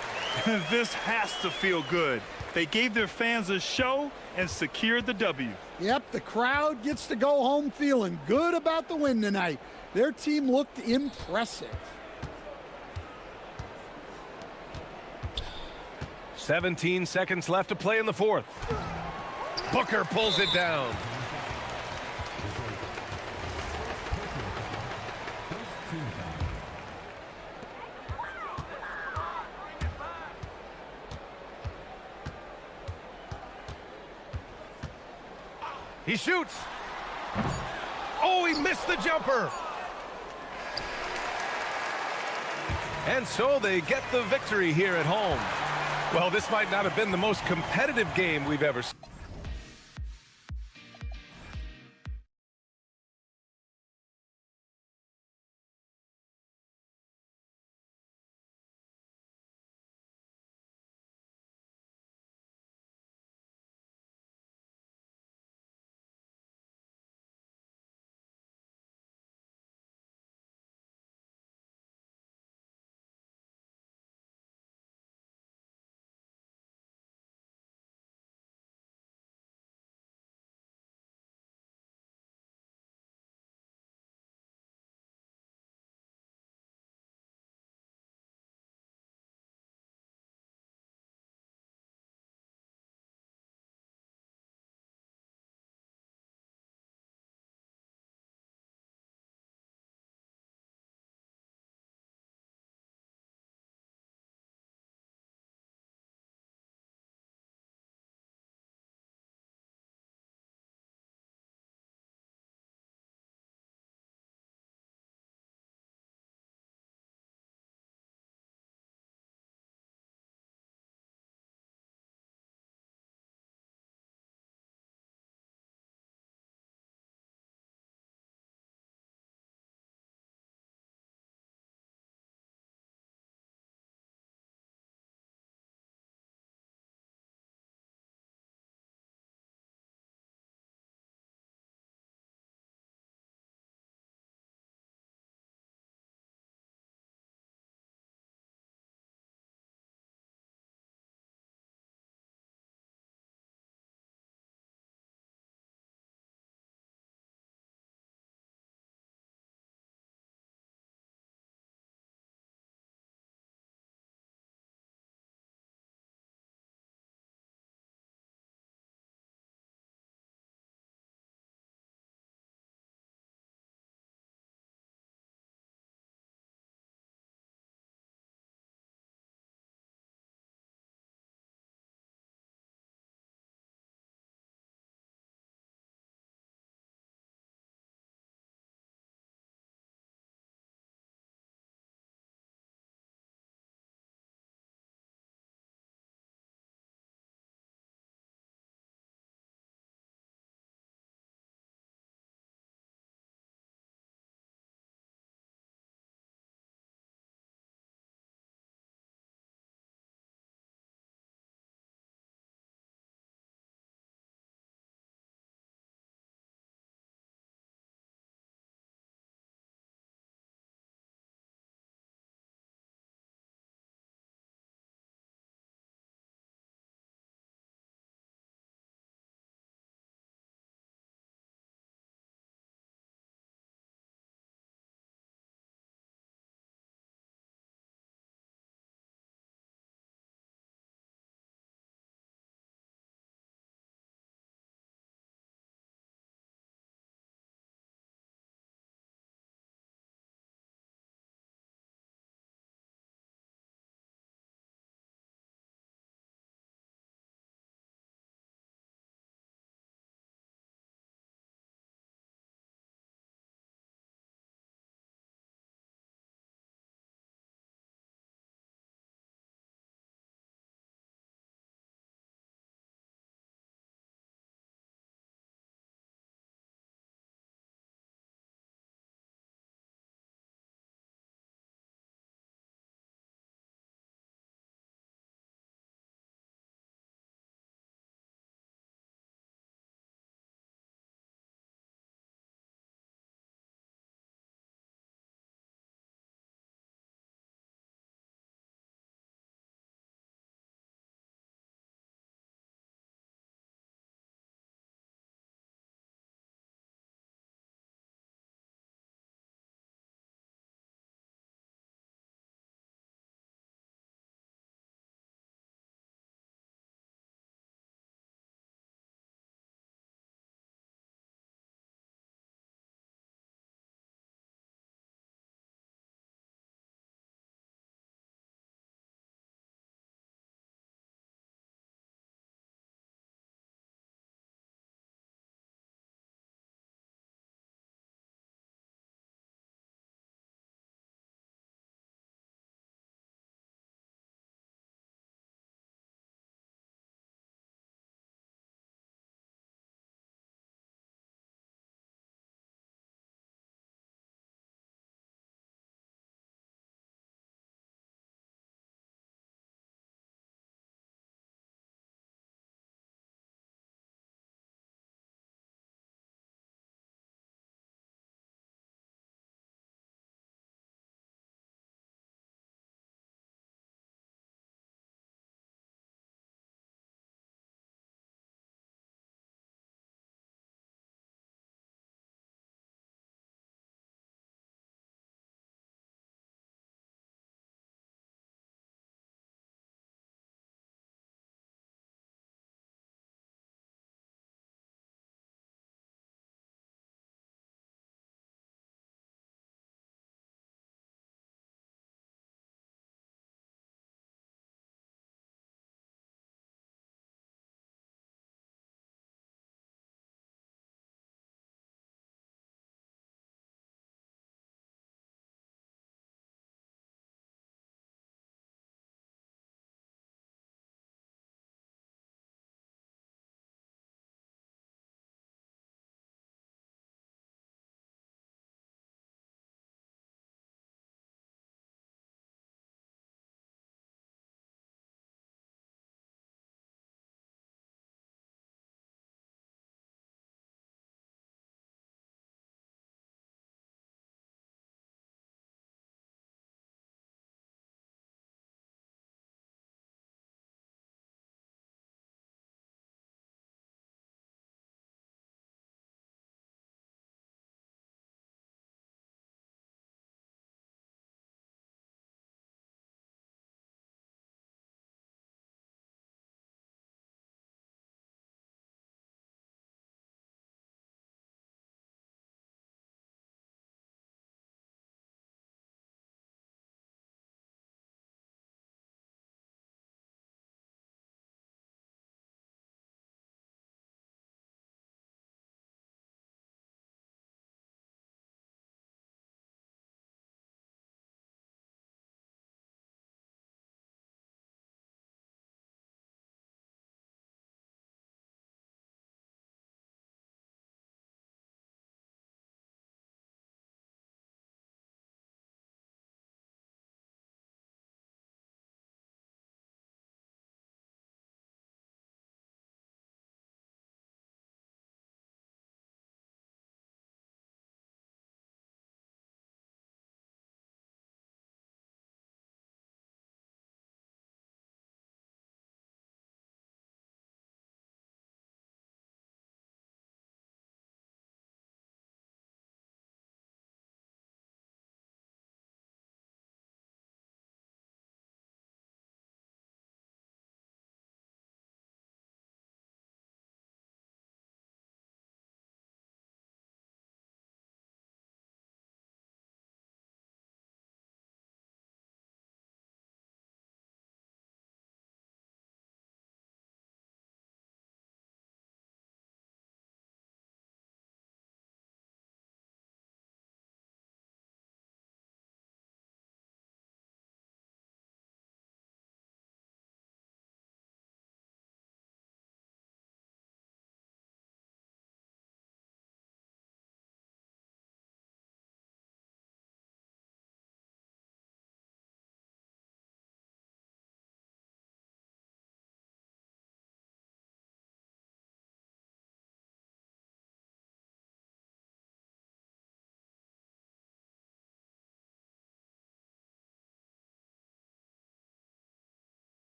This has to feel good. They gave their fans a show and secured the W. Yep, the crowd gets to go home feeling good about the win tonight. Their team looked impressive. 17 seconds left to play in the fourth. Booker pulls it down. He shoots. Oh, he missed the jumper. And so they get the victory here at home. Well, this might not have been the most competitive game we've ever seen.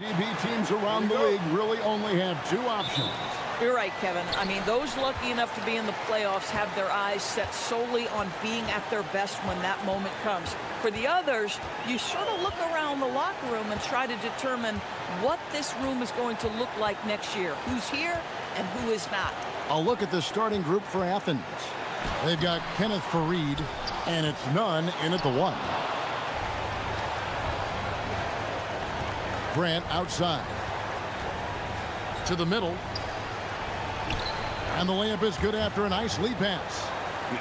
EB teams around the league really only have two options. You're right, Kevin. I mean, those lucky enough to be in the playoffs have their eyes set solely on being at their best when that moment comes. For the others, you sort of look around the locker room and try to determine what this room is going to look like next year. Who's here and who is not. A look at the starting group for Athens. They've got Kenneth Fareed, and it's none in at the 1. Grant outside. To the middle. And the layup is good after a nice lead pass.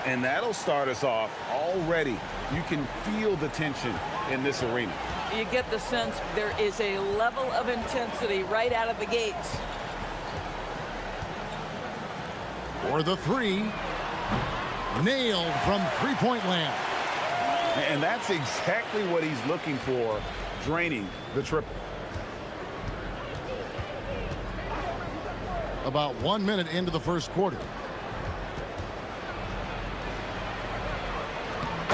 And that'll start us off already. You can feel the tension in this arena. You get the sense there is a level of intensity right out of the gates. For the 3. Nailed from three-point land. And that's exactly what he's looking for, draining the triple. About 1 minute into the first quarter.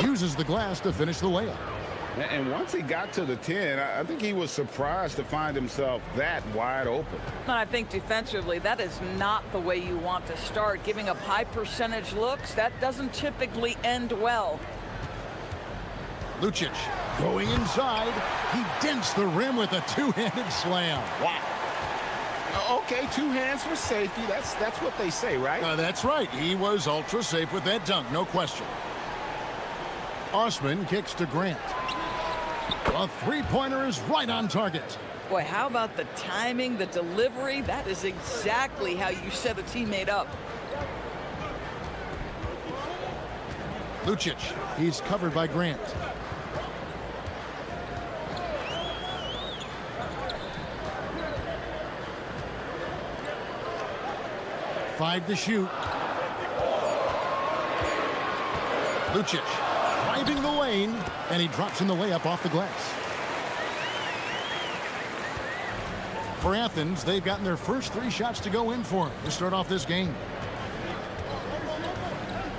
Uses the glass to finish the layup. And once he got to the 10, I think he was surprised to find himself that wide open. I think defensively, that is not the way you want to start. Giving up high percentage looks, that doesn't typically end well. Lucic going inside. He dents the rim with a two-handed slam. Wow. Okay, 2 hands for safety. That's what they say, right? That's right. He was ultra safe with that dunk, no question. Osman kicks to Grant. A three-pointer is right on target. Boy, how about the timing, the delivery? That is exactly how you set a teammate up. Lucic, he's covered by Grant. Five to shoot. Lucic driving the lane, and he drops in the layup off the glass. For Athens, they've gotten their first 3 shots to go in for him to start off this game.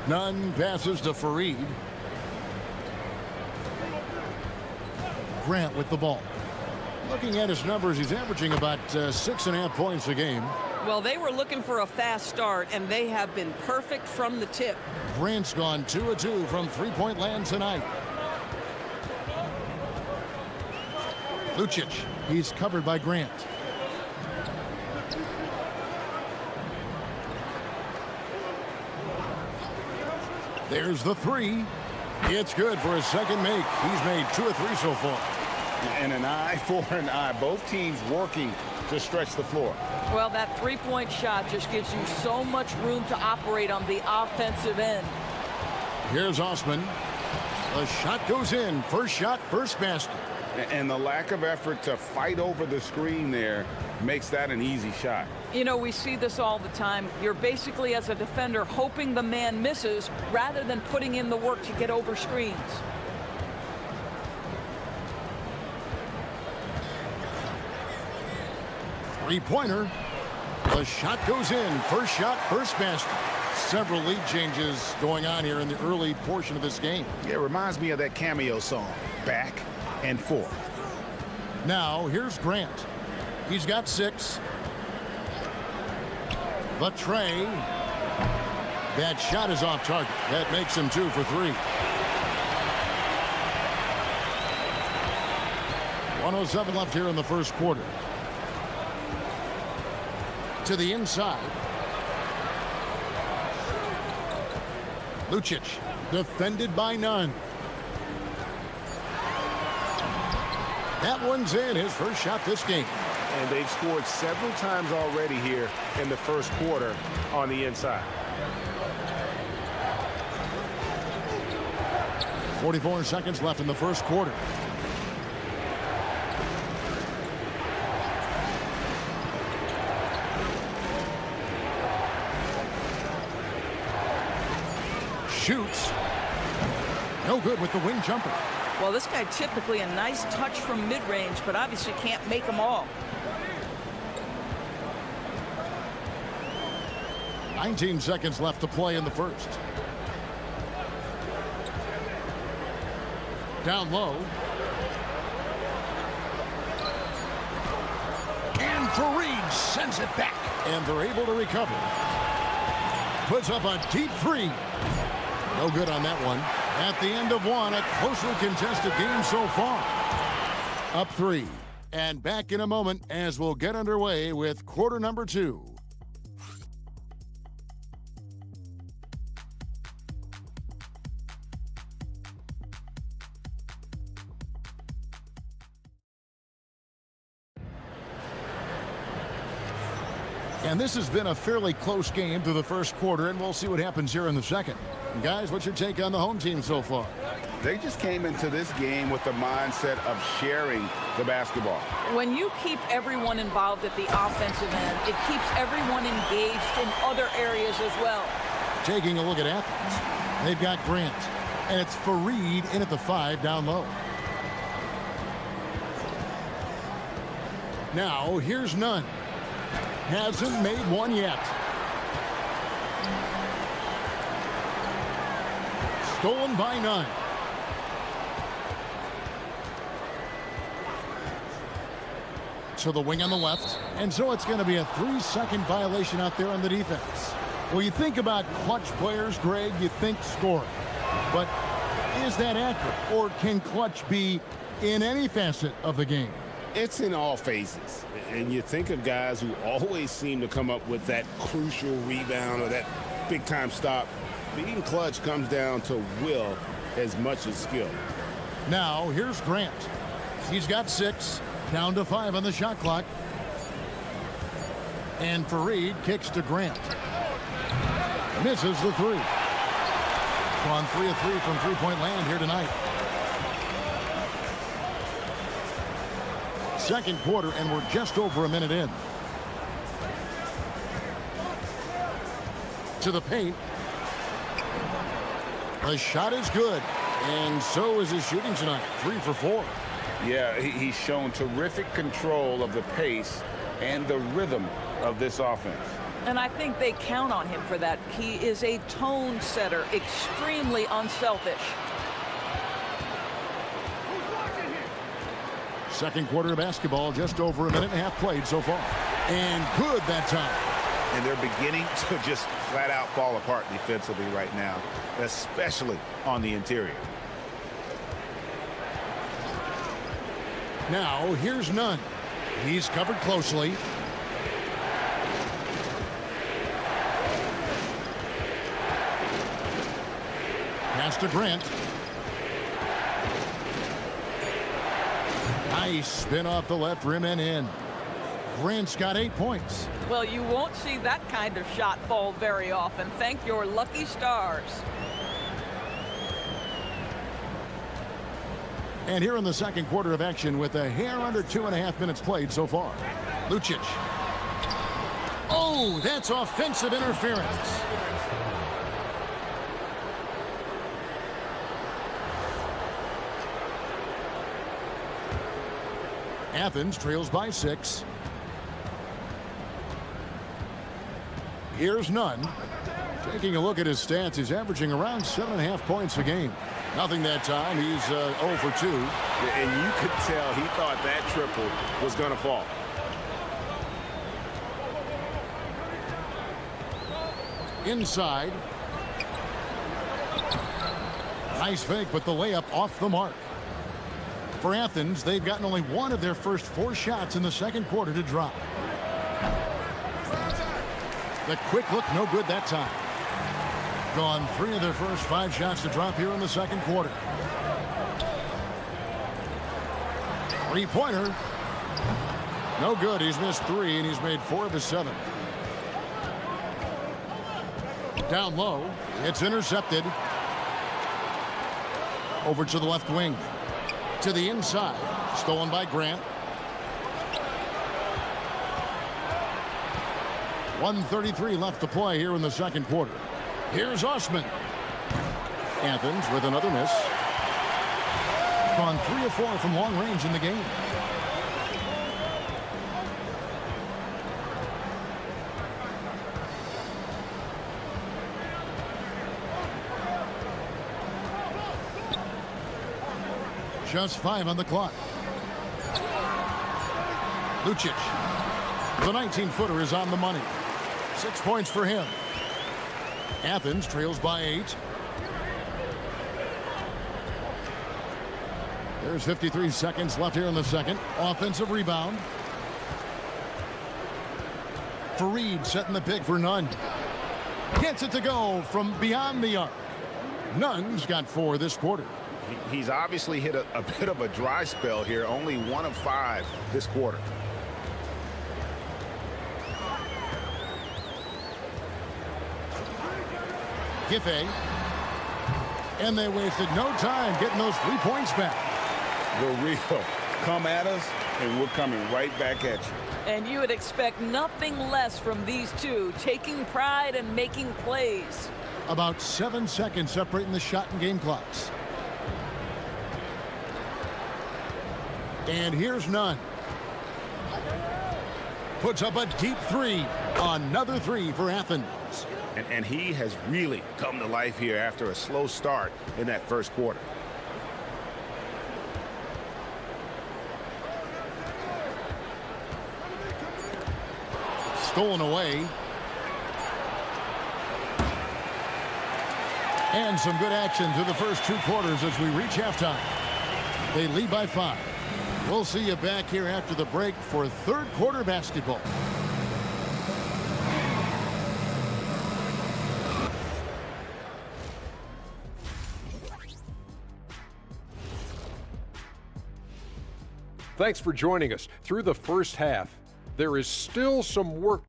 Nunn passes to Fareed. Grant with the ball. Looking at his numbers, he's averaging about 6.5 points a game. Well, they were looking for a fast start, and they have been perfect from the tip. Grant's gone 2 of 2 from three-point land tonight. Lucic, he's covered by Grant. There's the 3. It's good for his second make. He's made 2 of 3 so far. And an eye for an eye. Both teams working to stretch the floor. Well, that three-point shot just gives you so much room to operate on the offensive end. Here's Osman. The shot goes in. First shot, first basket. And the lack of effort to fight over the screen there makes that an easy shot. You know, we see this all the time. You're basically, as a defender, hoping the man misses rather than putting in the work to get over screens. Three-pointer. The shot goes in. First shot, first basket. Several lead changes going on here in the early portion of this game. Yeah, it reminds me of that Cameo song, Back and Forth. Now, here's Grant. He's got 6. The tray. That shot is off target. That makes him 2 for 3. 1:07 left here in the first quarter. To the inside. Lucic, defended by Nunn. That one's in, his first shot this game. And they've scored several times already here in the first quarter on the inside. 44 seconds left in the first quarter. Shoots. No good with the wing jumper. Well, this guy typically a nice touch from mid-range, but obviously can't make them all. 19 seconds left to play in the first. Down low. Fareed sends it back, and they're able to recover. Puts up a deep three. No good on that one. At the end of one, a closely contested game so far. Up 3. And back in a moment as we'll get underway with quarter number 2. And this has been a fairly close game through the first quarter, and we'll see what happens here in the second. Guys, what's your take on the home team so far? They just came into this game with the mindset of sharing the basketball. When you keep everyone involved at the offensive end, it keeps everyone engaged in other areas as well. Taking a look at Athens, they've got Grant, and it's Fareed in at the 5 down low. Now, here's Nunn. Hasn't made one yet. Stolen by Nunn. To the wing on the left. And so it's going to be a 3-second violation out there on the defense. Well, you think about clutch players, Greg, you think scoring. But is that accurate? Or can clutch be in any facet of the game? It's in all phases. And you think of guys who always seem to come up with that crucial rebound or that big-time stop. Being clutch comes down to will as much as skill. Now, here's Grant. He's got 6, down to 5 on the shot clock. And Fareed kicks to Grant. Misses the 3. On 3 of 3 from three-point land here tonight. Second quarter, and we're just over a minute in. To the paint. The shot is good, and so is his shooting tonight. 3 for 4. Yeah, he's shown terrific control of the pace and the rhythm of this offense. And I think they count on him for that. He is a tone setter, extremely unselfish. Second quarter of basketball, just over a minute and a half played so far. And good that time. And they're beginning to just flat out fall apart defensively right now, especially on the interior. Now, here's Nunn. He's covered closely. Pass to Grant. Nice spin off the left rim and in. Grant's got 8 points. Well, you won't see that kind of shot fall very often. Thank your lucky stars. And here in the second quarter of action with a hair under 2.5 minutes played so far. Lucic. Oh, that's offensive interference. Athens trails by 6. Here's Nunn. Taking a look at his stats, he's averaging around 7.5 points a game. Nothing that time. He's 0 for 2. And you could tell he thought that triple was going to fall. Inside. Nice fake, but the layup off the mark. For Athens, they've gotten only 1 of their first 4 shots in the second quarter to drop. The quick look, no good that time. Gone 3 of their first 5 shots to drop here in the second quarter. Three-pointer. No good. He's missed 3, and he's made 4 of his 7. Down low. It's intercepted. Over to the left wing. To the inside. Stolen by Grant. 1:33 left to play here in the second quarter. Here's Osman. Athens with another miss. Gone 3 of 4 from long range in the game. Just 5 on the clock. Lucic. The 19-footer is on the money. 6 points for him. Athens trails by 8. There's 53 seconds left here in the second. Offensive rebound. Fareed setting the pick for Nunn. Gets it to go from beyond the arc. Nunn's got 4 this quarter. He's obviously hit a bit of a dry spell here. Only 1 of 5 this quarter. Giffey. And they wasted no time getting those 3 points back. The real come at us, and we're coming right back at you. And you would expect nothing less from these two, taking pride and making plays. About 7 seconds separating the shot and game clocks. And here's Nunn. Puts up a deep 3. Another 3 for Athens. And he has really come to life here after a slow start in that first quarter. Stolen away. And some good action through the first 2 quarters as we reach halftime. They lead by 5. We'll see you back here after the break for third quarter basketball. Thanks for joining us. Through the first half, there is still some work.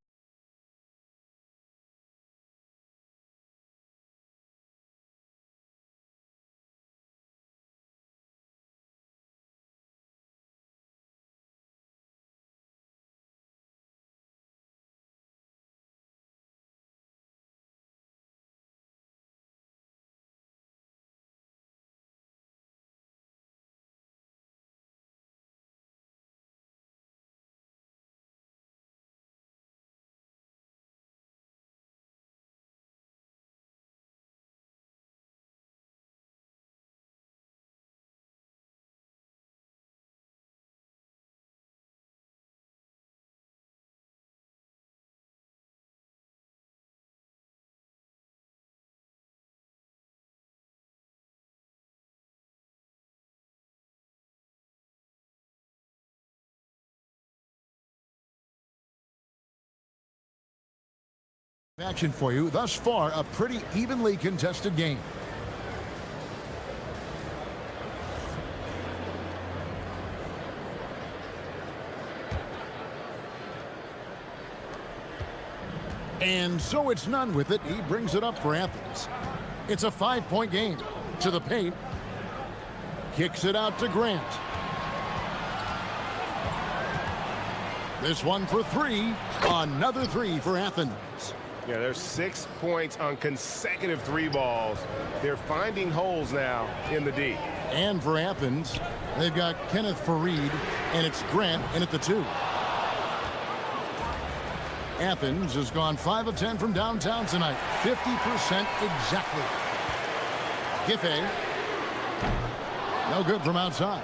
Action for you. Thus far, a pretty evenly contested game. And so it's Nunn with it. He brings it up for Athens. It's a 5-point game. To the paint. Kicks it out to Grant. This one for 3. Another 3 for Athens. Yeah, there's 6 points on consecutive 3 balls. They're finding holes now in the D. And for Athens, they've got Kenneth Fareed, and it's Grant in at the 2. Athens has gone 5 of 10 from downtown tonight. 50% exactly. Giffey. No good from outside.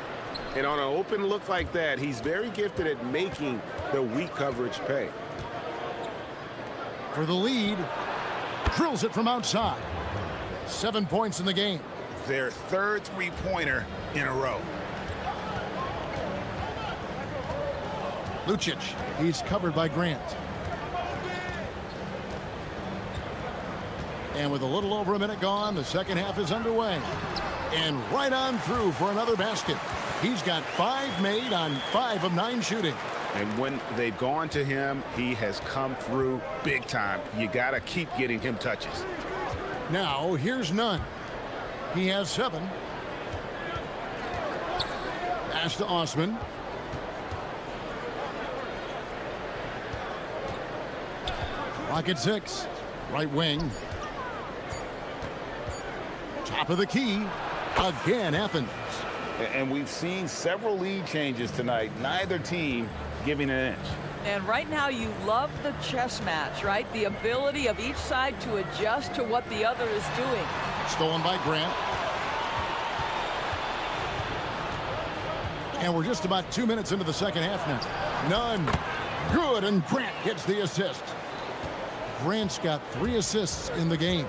And on an open look like that, he's very gifted at making the weak coverage pay. For the lead, drills it from outside. 7 points in the game. Their third 3-pointer in a row. Lucic, he's covered by Grant. And with a little over a minute gone, the second half is underway. And right on through for another basket. He's got 5 made on 5 of 9 shooting. And when they've gone to him, he has come through big time. You got to keep getting him touches. Now, here's Nunn. He has 7. Pass to Osman. Clock at 6. Right wing. Top of the key. Again, Athens. And we've seen several lead changes tonight. Neither team giving an inch. And right now you love the chess match, right? The ability of each side to adjust to what the other is doing. Stolen by Grant. And we're just about 2 minutes into the second half now. Nunn Good, and Grant gets the assist. Grant's got 3 assists in the game.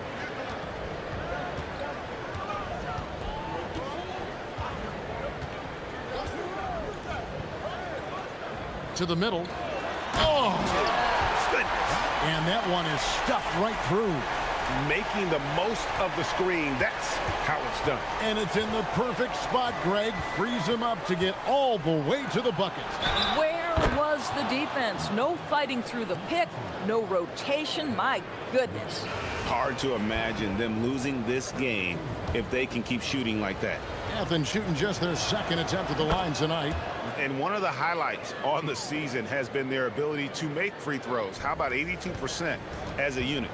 To the middle. Oh! And that one is stuffed right through. Making the most of the screen. That's how it's done. And it's in the perfect spot, Greg. Frees him up to get all the way to the bucket. Where was the defense? No fighting through the pick, no rotation. My goodness. Hard to imagine them losing this game if they can keep shooting like that. Athens shooting just their 2nd attempt at the line tonight. And one of the highlights on the season has been their ability to make free throws. How about 82% as a unit?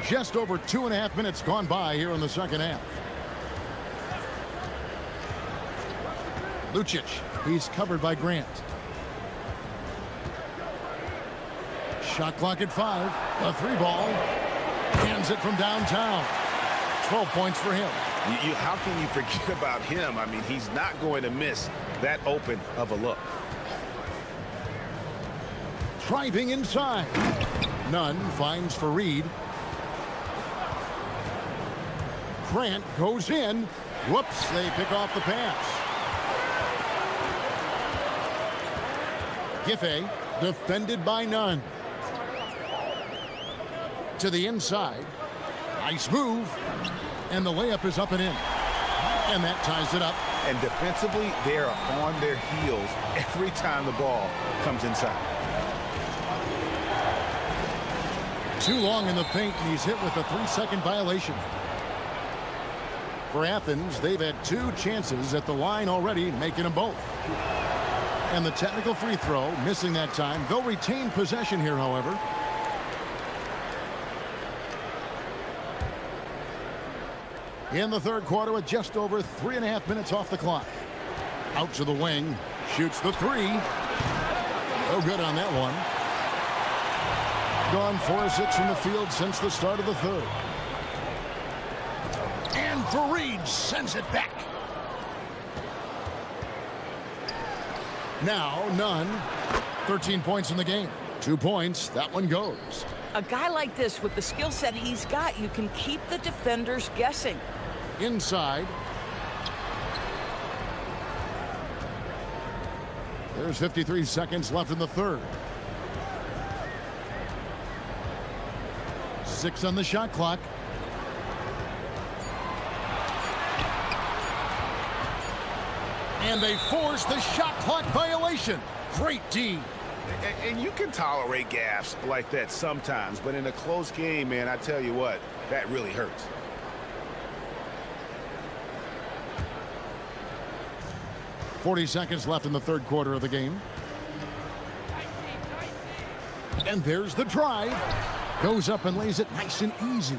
Just over 2.5 minutes gone by here in the 2nd half. Lucic, he's covered by Grant. Shot clock at 5. A 3-ball. Hands it from downtown. 12 points for him. How can you forget about him? I mean, he's not going to miss that open of a look. Driving inside. Nunn finds Fareed. Grant goes in. Whoops, they pick off the pass. Giffey defended by Nunn. To the inside. Nice move. And the layup is up and in. And that ties it up. And defensively, they are on their heels every time the ball comes inside. Too long in the paint, and he's hit with a 3-second violation. For Athens, they've had 2 chances at the line already, making them both. And the technical free throw, missing that time. They'll retain possession here, however. In the 3rd quarter with just over 3.5 minutes off the clock. Out to the wing. Shoots the 3. No good on that one. Gone 4-6 from the field since the start of the 3rd. And Fareed sends it back. Now Nunn. 13 points in the game. 2 points. That one goes. A guy like this, with the skill set he's got, you can keep the defenders guessing. Inside. There's 53 seconds left in the 3rd. 6 on the shot clock. And they force the shot clock violation. Great D. And you can tolerate gaffes like that sometimes, but in a close game, man, I tell you what, that really hurts. .40 seconds left in the 3rd quarter of the game. And there's the drive. Goes up and lays it nice and easy.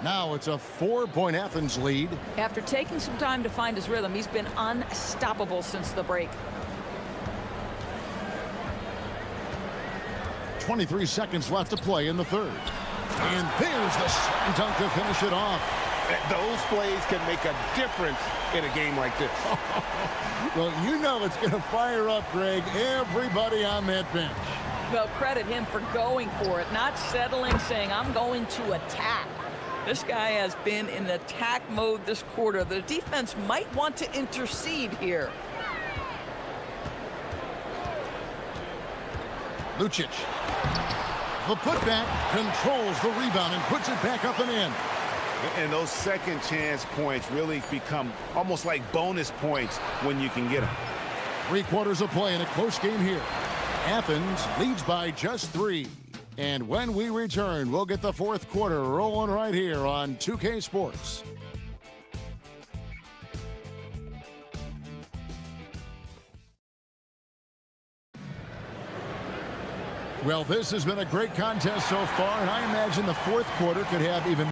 Now it's a 4-point Athens lead. After taking some time to find his rhythm, he's been unstoppable since the break. 23 seconds left to play in the 3rd. And there's the slam dunk to finish it off. Those plays can make a difference in a game like this. Well, you know it's going to fire up, Greg, everybody on that bench. Well, credit him for going for it, not settling, saying, I'm going to attack. This guy has been in attack mode this quarter. The defense might want to intercede here. Lucic. The putback controls the rebound and puts it back up and in. And those second chance points really become almost like bonus points when you can get them. 3 quarters of play in a close game here. Athens leads by just 3. And when we return, we'll get the 4th quarter rolling right here on 2K Sports. Well, this has been a great contest so far, and I imagine the 4th quarter could have even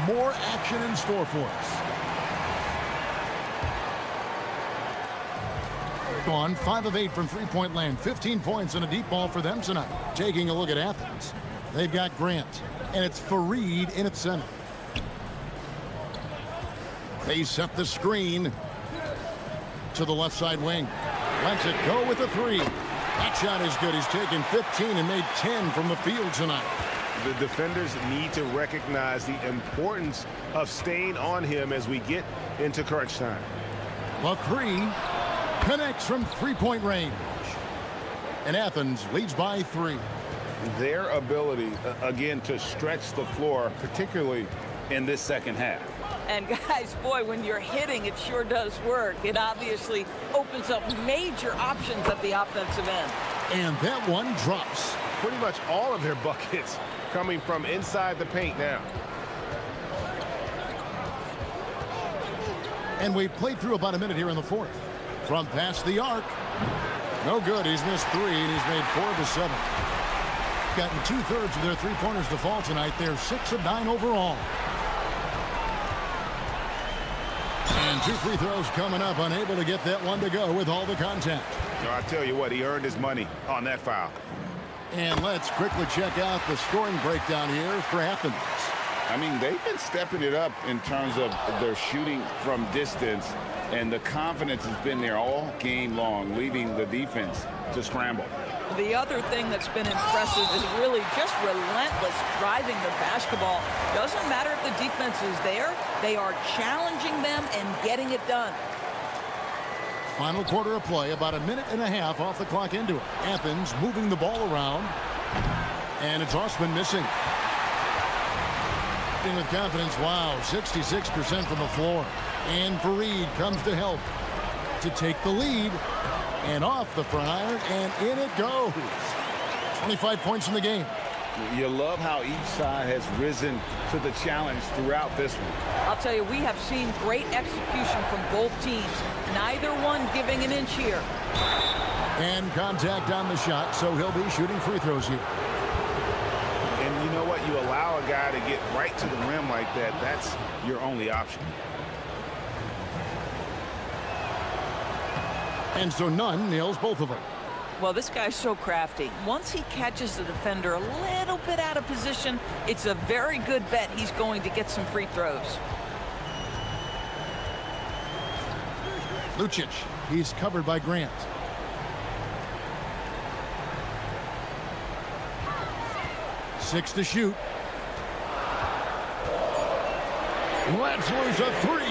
more action in store for us. Gone 5 of 8 from 3-point land, 15 points and a deep ball for them tonight. Taking a look at Athens, they've got Grant, and it's Fareed in its center. They set the screen to the left side wing. Lets it go with a three. That shot is good. He's taken 15 and made 10 from the field tonight. The defenders need to recognize the importance of staying on him as we get into crunch time. The three connects from three-point range. And Athens leads by 3. Their ability, again, to stretch the floor, particularly in this second half. And guys, boy, when you're hitting, it sure does work. It obviously opens up major options at the offensive end. And that one drops. Pretty much all of their buckets coming from inside the paint now. And we've played through about a minute here in the fourth. From past the arc. No good. He's missed 3, and he's made 4 of the 7. Gotten 2/3 of their three-pointers to fall tonight. They're 6 of 9 overall. And 2 free throws coming up. Unable to get that one to go with all the contact. No, I tell you what, he earned his money on that foul. And let's quickly check out the scoring breakdown here for Athens. I mean, they've been stepping it up in terms of their shooting from distance, and the confidence has been there all game long, leaving the defense to scramble. The other thing that's been impressive is really just relentless driving the basketball. Doesn't matter if the defense is there, they are challenging them and getting it done. Final quarter of play, about a minute and a half off the clock into it. Athens moving the ball around, and it's Osman missing. With confidence, wow, 66% from the floor. And Fareed comes to help to take the lead. And off the front iron, and in it goes. 25 points in the game. You love how each side has risen to the challenge throughout this one. I'll tell you, we have seen great execution from both teams. Neither one giving an inch here. And contact on the shot, so he'll be shooting free throws here. And you know what? You allow a guy to get right to the rim like that, that's your only option. And so none nails both of them. Well, this guy's so crafty. Once he catches the defender a little bit out of position, it's a very good bet he's going to get some free throws. Lucic, he's covered by Grant. Six to shoot. Let's lose a 3.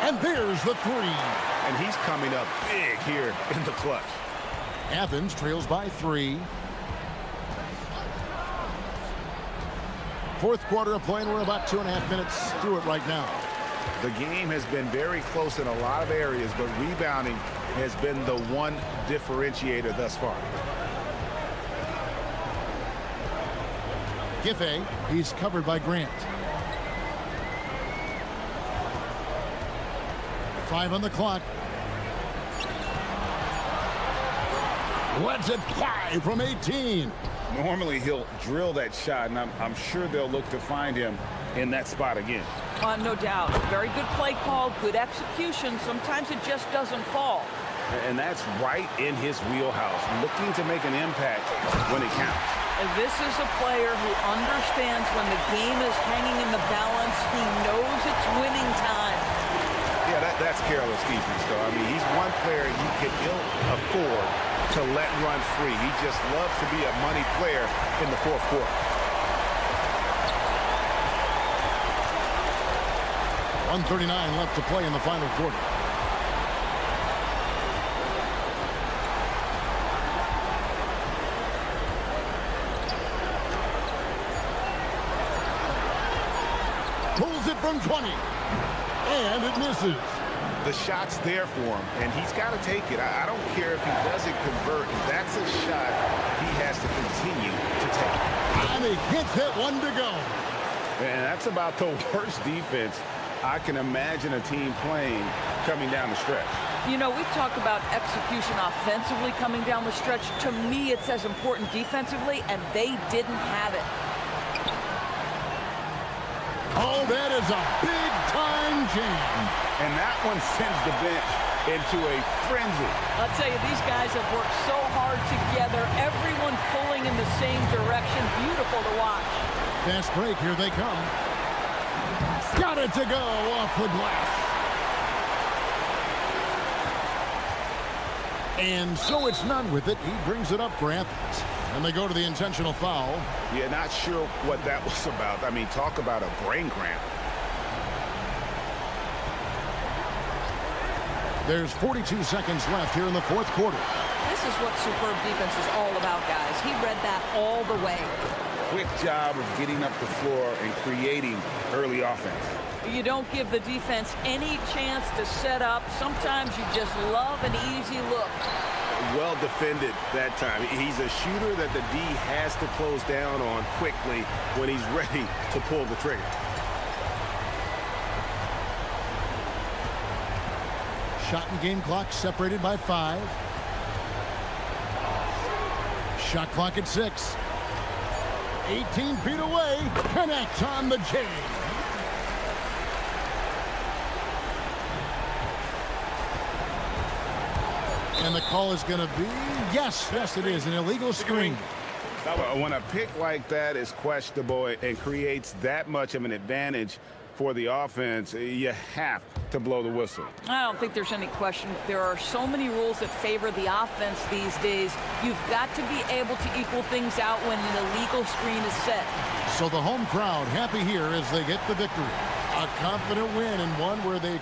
And there's the 3. And he's coming up big here in the clutch. Athens trails by 3. Fourth quarter of play, and we're about 2.5 minutes through it right now. The game has been very close in a lot of areas, but rebounding has been the one differentiator thus far. Giffey, he's covered by Grant. 5 on the clock. Lets it fly from 18. Normally he'll drill that shot, and I'm sure they'll look to find him in that spot again. No doubt. Very good play call, good execution. Sometimes it just doesn't fall. And that's right in his wheelhouse, looking to make an impact when it counts. And this is a player who understands when the game is hanging in the balance. He knows it's winning time. Yeah, that's careless defense, though. I mean, he's one player you can ill afford to let run free. He just loves to be a money player in the fourth quarter. 1:39 left to play in the final quarter. Pulls it from 20. And it misses. The shot's there for him, and he's got to take it. I don't care if he doesn't convert. That's a shot he has to continue to take. And he gets that one to go. And that's about the worst defense I can imagine a team playing coming down the stretch. You know, we talk about execution offensively coming down the stretch. To me, it's as important defensively, and they didn't have it. Oh, that is a big-time jam. And that one sends the bench into a frenzy. I'll tell you, these guys have worked so hard together, everyone pulling in the same direction. Beautiful to watch. Fast break, here they come. Got it to go off the glass. And so it's none with it. He brings it up for Athens. And they go to the intentional foul. Yeah, not sure what that was about. I mean, talk about a brain cramp. There's 42 seconds left here in the fourth quarter. This is what superb defense is all about, guys. He read that all the way. Quick job of getting up the floor and creating early offense. You don't give the defense any chance to set up. Sometimes you just love an easy look. Well defended that time. He's a shooter that the D has to close down on quickly when he's ready to pull the trigger. Shot and game clock separated by 5. Shot clock at 6. 18 feet away. Connect on the J. And the call is going to be, yes, it is, an illegal screen. When a pick like that is questionable and creates that much of an advantage for the offense, you have to blow the whistle. I don't think there's any question. There are so many rules that favor the offense these days. You've got to be able to equal things out when an illegal screen is set. So the home crowd happy here as they get the victory. A confident win and one where they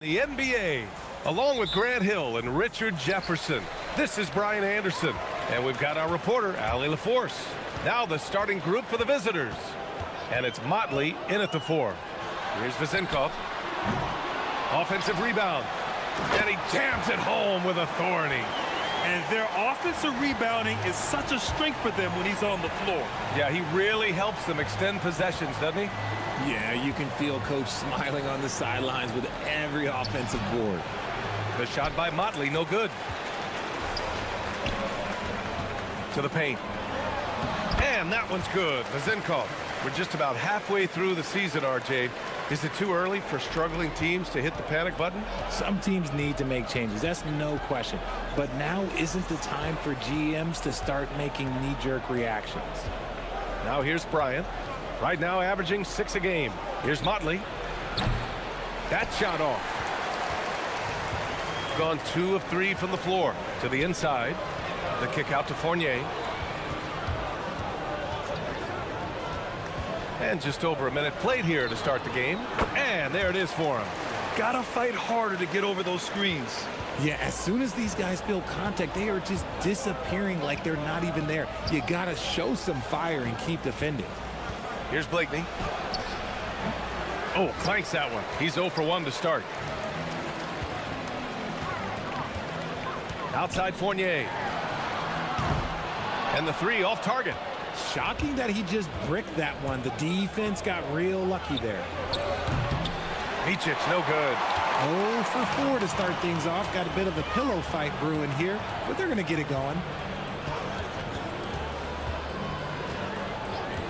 The NBA, along with Grant Hill and Richard Jefferson. This is Brian Anderson, and we've got our reporter, Allie LaForce. Now the starting group for the visitors. And it's Motley in at the 4. Here's Vezenkov. Offensive rebound. And he jams it home with authority. And their offensive rebounding is such a strength for them when he's on the floor. Yeah, he really helps them extend possessions, doesn't he? Yeah, you can feel Coach smiling on the sidelines with every offensive board. The shot by Motley, no good. To the paint. And that one's good. Vezenkov. We're just about halfway through the season, RJ. Is it too early for struggling teams to hit the panic button? Some teams need to make changes, that's no question. But now isn't the time for GMs to start making knee-jerk reactions. Now here's Bryant. Right now averaging 6 a game. Here's Motley. That shot off. Gone 2 of 3 from the floor. To the inside. The kick out to Fournier. And just over a minute played here to start the game. And there it is for him. Gotta fight harder to get over those screens. Yeah, as soon as these guys feel contact, they are just disappearing like they're not even there. You gotta show some fire and keep defending. Here's Blakeney. Oh, clanks that one. He's 0 for 1 to start. Outside Fournier. And the 3 off target. Shocking that he just bricked that one. The defense got real lucky there. Micic, no good. 0 for 4 to start things off. Got a bit of a pillow fight brewing here, but they're going to get it going.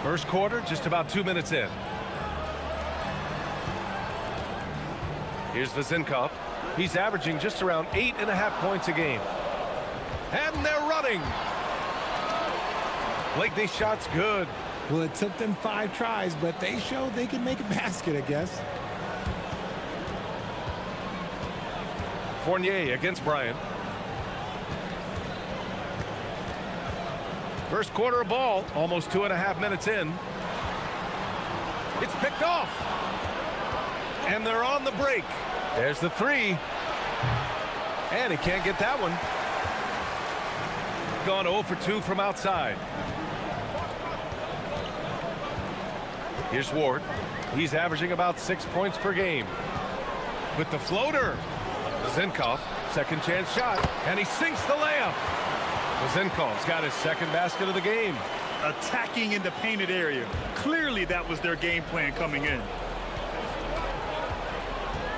First quarter, just about 2 minutes in. Here's Vezenkov. He's averaging just around 8.5 points a game. And they're running. Blakeney's shot's good. Well, it took them 5 tries, but they showed they can make a basket, I guess. Fournier against Bryant. First quarter of ball, almost 2.5 minutes in. It's picked off. And they're on the break. There's the 3. And he can't get that one. Gone 0 for 2 from outside. Here's Ward. He's averaging about 6 points per game. With the floater. Vezenkov, second chance shot, and he sinks the layup. Vezenkov's got his second basket of the game. Attacking in the painted area. Clearly that was their game plan coming in.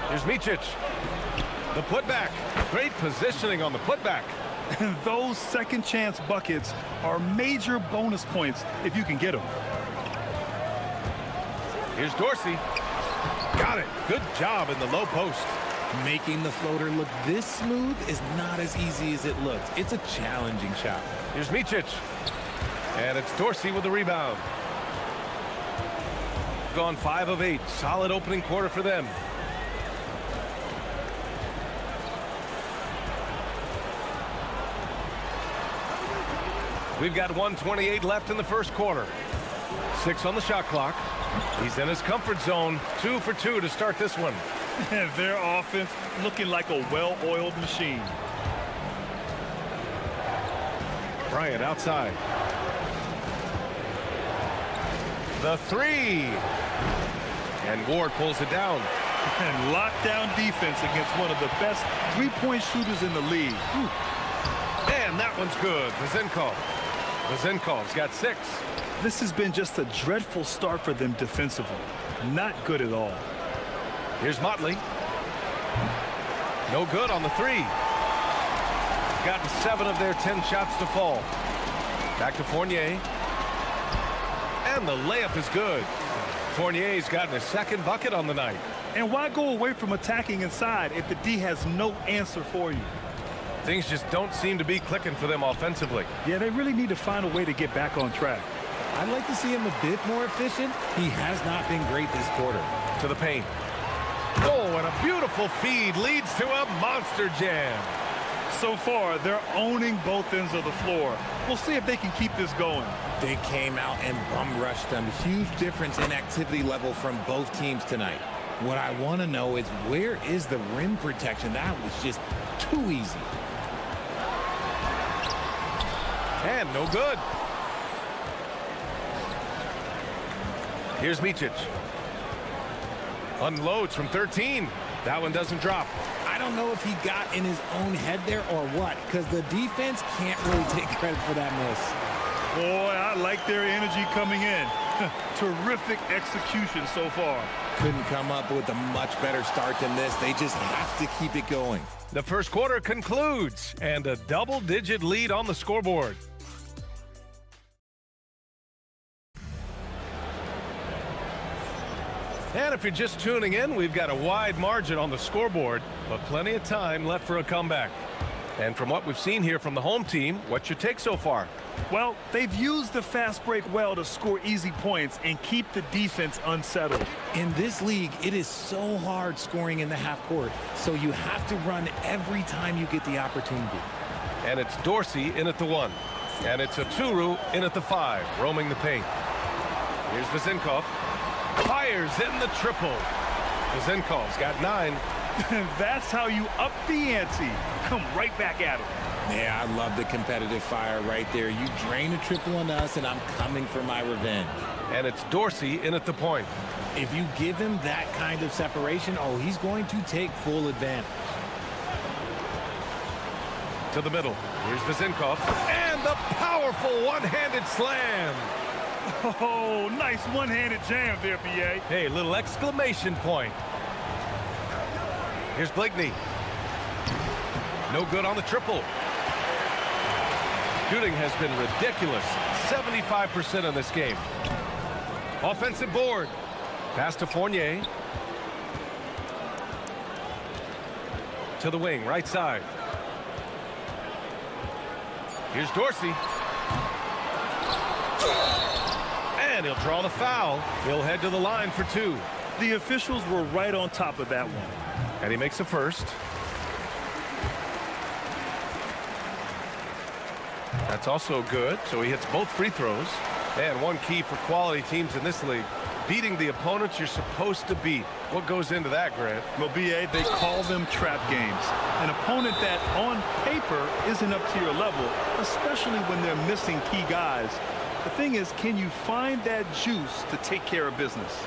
Here's Micic. The putback. Great positioning on the putback. And those second chance buckets are major bonus points if you can get them. Here's Dorsey. Got it. Good job in the low post. Making the floater look this smooth is not as easy as it looks. It's a challenging shot. Here's Micic. And it's Dorsey with the rebound. Gone 5 of 8. Solid opening quarter for them. We've got 1:28 left in the first quarter. 6 on the shot clock. He's in his comfort zone. 2 for 2 to start this one. Their offense looking like a well-oiled machine. Bryant outside. The 3. And Ward pulls it down. And lockdown defense against one of the best three-point shooters in the league. And that one's good. Vezenkov's got 6. This has been just a dreadful start for them defensively. Not good at all. Here's Motley. No good on the 3. Gotten 7 of their 10 shots to fall. Back to Fournier. And the layup is good. Fournier's gotten his second bucket on the night. And why go away from attacking inside if the D has no answer for you? Things just don't seem to be clicking for them offensively. Yeah, they really need to find a way to get back on track. I'd like to see him a bit more efficient. He has not been great this quarter. To the paint. Oh, and a beautiful feed leads to a monster jam. So far, they're owning both ends of the floor. We'll see if they can keep this going. They came out and bum rushed them. Huge difference in activity level from both teams tonight. What I want to know is, where is the rim protection? That was just too easy. And no good. Here's Micic. Unloads from 13. That one doesn't drop. I don't know if he got in his own head there or what, because the defense can't really take credit for that miss. Boy, I like their energy coming in. Terrific execution so far. Couldn't come up with a much better start than this. They just have to keep it going. The first quarter concludes, and a double-digit lead on the scoreboard. And if you're just tuning in, we've got a wide margin on the scoreboard, but plenty of time left for a comeback. And from what we've seen here from the home team, what's your take so far? Well, they've used the fast break well to score easy points and keep the defense unsettled. In this league, it is so hard scoring in the half court, so you have to run every time you get the opportunity. And it's Dorsey in at the 1. And it's Aturu in at the 5, roaming the paint. Here's Vezinkov. Fires in the triple. Vezinkov's got 9. That's how you up the ante. Come right back at him. Yeah, I love the competitive fire right there. You drain a triple on us, and I'm coming for my revenge. And it's Dorsey in at the point. If you give him that kind of separation, oh, he's going to take full advantage. To the middle. Here's Vezinkov. And the powerful one-handed slam. Oh, nice one-handed jam there, B.A. Hey, little exclamation point. Here's Blakeney. No good on the triple. Shooting has been ridiculous. 75% in this game. Offensive board. Pass to Fournier. To the wing, right side. Here's Dorsey. And he'll draw the foul. He'll head to the line for 2. The officials were right on top of that one. And he makes a first. That's also good, so he hits both free throws. And one key for quality teams in this league, beating the opponents you're supposed to beat. What goes into that, Grant? Well, B.A., they call them trap games. An opponent that, on paper, isn't up to your level, especially when they're missing key guys. The thing is, can you find that juice to take care of business?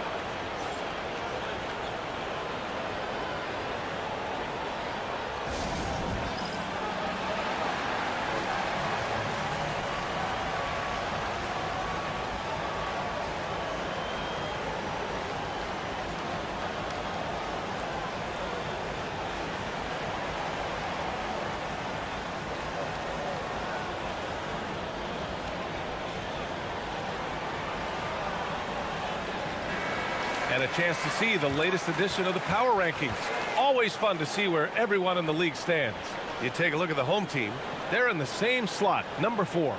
And a chance to see the latest edition of the power rankings. Always fun to see where everyone in the league stands. You take a look at the home team. They're in the same slot, number 4.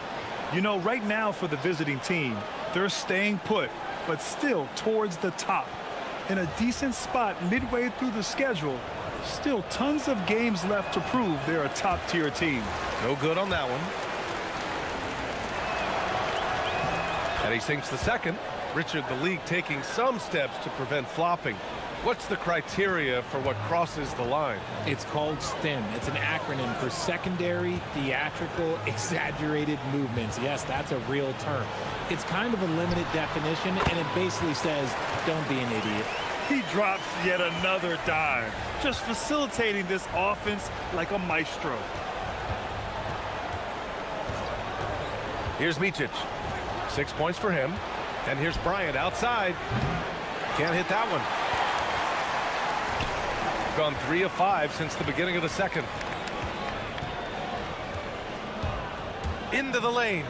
You know, right now for the visiting team, they're staying put, but still towards the top. In a decent spot midway through the schedule, still tons of games left to prove they're a top-tier team. No good on that one. And he sinks the second. Richard, the league taking some steps to prevent flopping. What's the criteria for what crosses the line? It's called STEM. It's an acronym for secondary, theatrical, exaggerated movements. Yes, that's a real term. It's kind of a limited definition, and it basically says, don't be an idiot. He drops yet another dime, just facilitating this offense like a maestro. Here's Micic. 6 points for him. And here's Bryant outside. Can't hit that one. Gone 3 of 5 since the beginning of the second. Into the lane.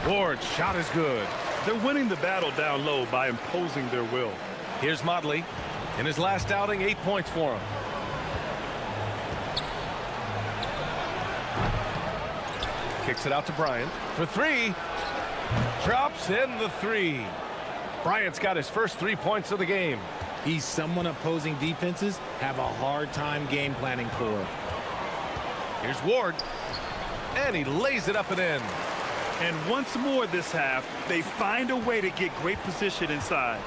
Ward's shot is good. They're winning the battle down low by imposing their will. Here's Motley. In his last outing, 8 points for him. Kicks it out to Bryant for 3. Drops in the 3. Bryant's got his first 3 points of the game. He's someone opposing defenses have a hard time game planning for. Here's Ward. And he lays it up and in. And once more this half, they find a way to get great position inside.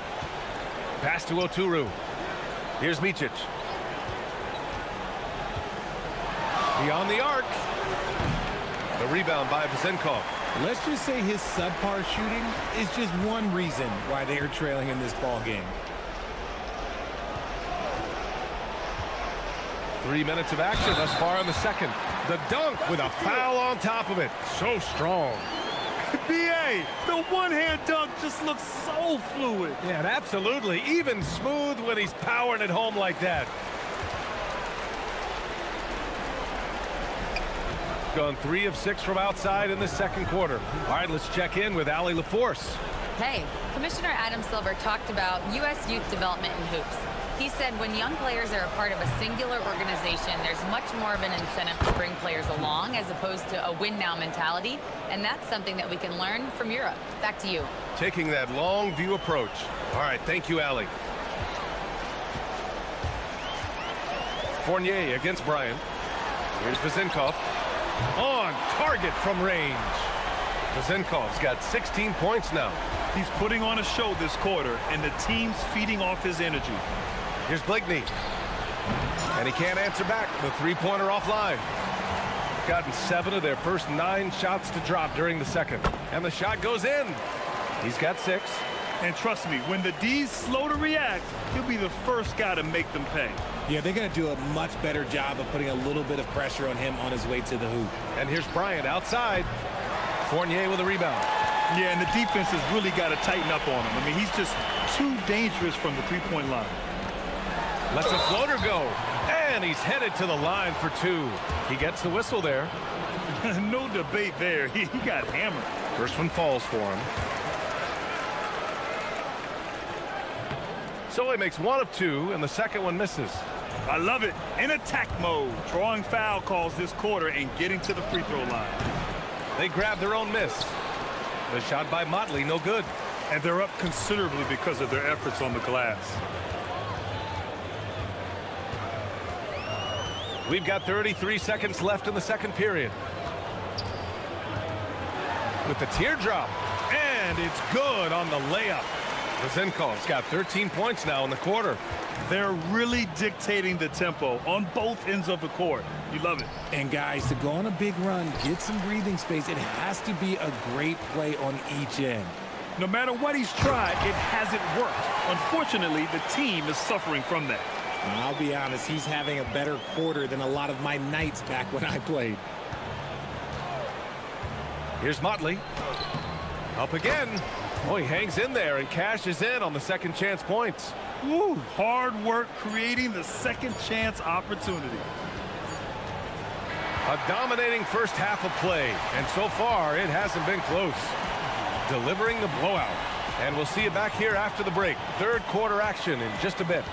Pass to Oturu. Here's Micic. Beyond the arc. The rebound by Vezenkov. Let's just say his subpar shooting is just one reason why they are trailing in this ball game. 3 minutes of action thus far in the second. The dunk with a foul on top of it. So strong. B.A., the one-hand dunk just looks so fluid. Yeah, absolutely. Even smooth when he's powering it home like that. Gone 3 of 6 from outside in the second quarter. All right, let's check in with Allie LaForce. Hey, Commissioner Adam Silver talked about U.S. youth development in hoops. He said when young players are a part of a singular organization, there's much more of an incentive to bring players along as opposed to a win-now mentality, and that's something that we can learn from Europe. Back to you. Taking that long view approach. All right, thank you, Allie. Fournier against Bryant. Here's Vezenkov. On target from range. Vezenkov's got 16 points now. He's putting on a show this quarter, and the team's feeding off his energy. Here's Blakeney. And he can't answer back. The three-pointer offline. Gotten 7 of their first 9 shots to drop during the second. And the shot goes in. He's got 6. And trust me, when the D's slow to react, he'll be the first guy to make them pay. Yeah, they're going to do a much better job of putting a little bit of pressure on him on his way to the hoop. And here's Bryant outside. Fournier with a rebound. Yeah, and the defense has really got to tighten up on him. I mean, he's just too dangerous from the three-point line. Lets a floater go. And he's headed to the line for 2. He gets the whistle there. No debate there. He got hammered. First one falls for him. So he makes 1 of 2, and the second one misses. I love it. In attack mode. Drawing foul calls this quarter and getting to the free throw line. They grab their own miss. The shot by Motley, no good. And they're up considerably because of their efforts on the glass. We've got 33 seconds left in the second period. With the teardrop. And it's good on the layup. Vezenkov's got 13 points now in the quarter. They're really dictating the tempo on both ends of the court. You love it. And guys, to go on a big run, get some breathing space, it has to be a great play on each end. No matter what he's tried, it hasn't worked. Unfortunately, the team is suffering from that. And I'll be honest, he's having a better quarter than a lot of my nights back when I played. Here's Motley. Up again. Oh, he hangs in there and cashes in on the second chance points. Woo, hard work creating the second chance opportunity. A dominating first half of play, and so far it hasn't been close. Delivering the blowout. And we'll see you back here after the break. Third quarter action in just a bit.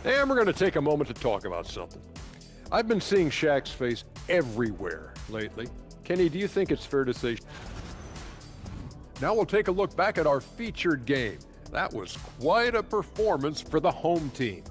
And we're going to take a moment to talk about something. I've been seeing Shaq's face everywhere lately. Kenny, do you think it's fair to say? Now we'll take a look back at our featured game. That was quite a performance for the home team.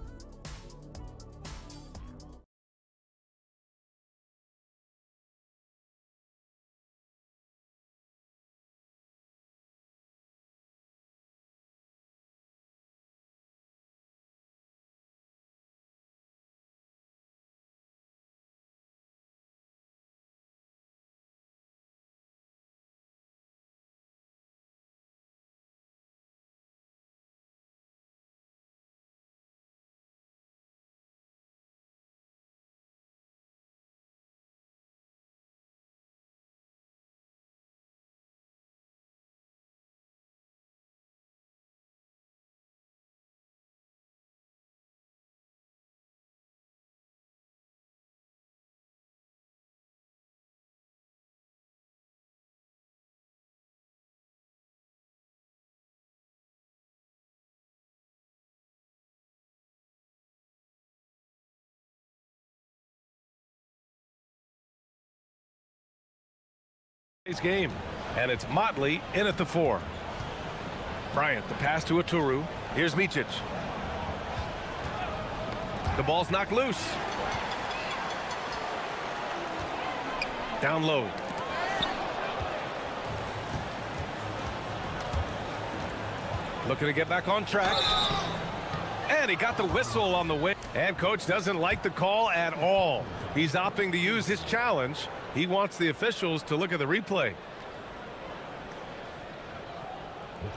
Game, and it's Motley in at the 4. Bryant, the pass to Aturu. Here's Micic. The ball's knocked loose. Down low. Looking to get back on track. And he got the whistle on the way. And coach doesn't like the call at all. He's opting to use his challenge. He wants the officials to look at the replay.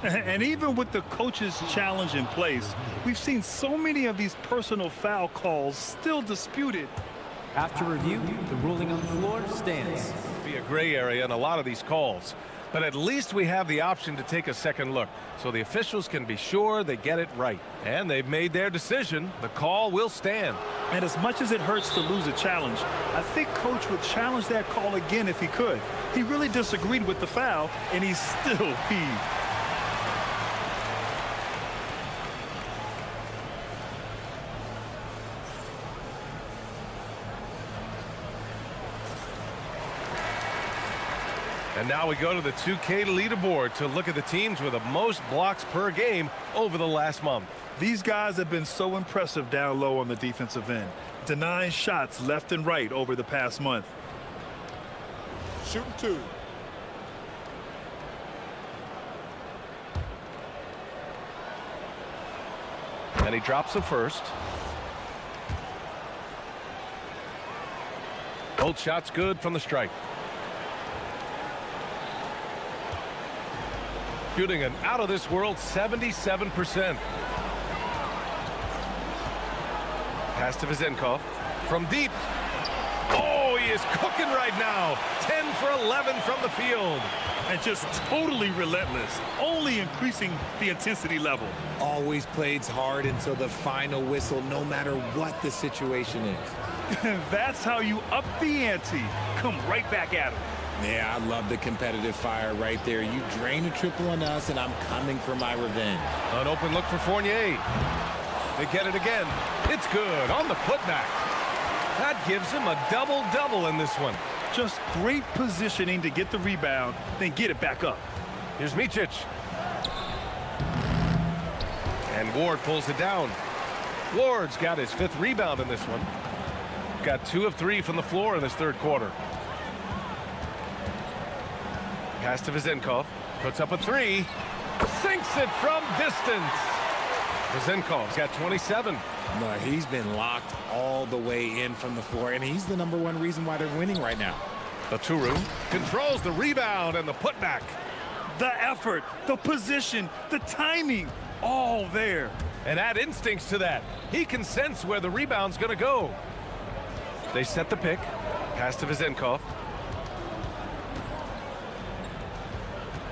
And even with the coach's challenge in place, we've seen so many of these personal foul calls still disputed. After review, the ruling on the floor stands. Be a gray area in a lot of these calls. But at least we have the option to take a second look, so the officials can be sure they get it right. And they've made their decision. The call will stand. And as much as it hurts to lose a challenge, I think coach would challenge that call again if he could. He really disagreed with the foul, and he's still peeved. And now we go to the 2K leaderboard to look at the teams with the most blocks per game over the last month. These guys have been so impressive down low on the defensive end, denying shots left and right over the past month. Shooting two. And he drops the first. Both shots good from the strike. Shooting an out-of-this-world 77%. Pass to Vezenkov from deep. Oh, he is cooking right now. 10 for 11 from the field. And just totally relentless, only increasing the intensity level. Always plays hard until the final whistle, no matter what the situation is. That's how you up the ante. Come right back at him. Yeah, I love the competitive fire right there. You drain a triple on us, and I'm coming for my revenge. An open look for Fournier. They get it again. It's good on the putback. That gives him a double-double in this one. Just great positioning to get the rebound, then get it back up. Here's Micic. And Ward pulls it down. Ward's got his 5th rebound in this one. Got 2 of 3 from the floor in this third quarter. Pass to Vezenkov. Puts up a 3. Sinks it from distance. Vezenkov's got 27. No, he's been locked all the way in from the floor, and he's the #1 reason why they're winning right now. Baturu controls the rebound and the putback. The effort, the position, the timing, all there. And add instincts to that. He can sense where the rebound's going to go. They set the pick. Pass to Vezenkov.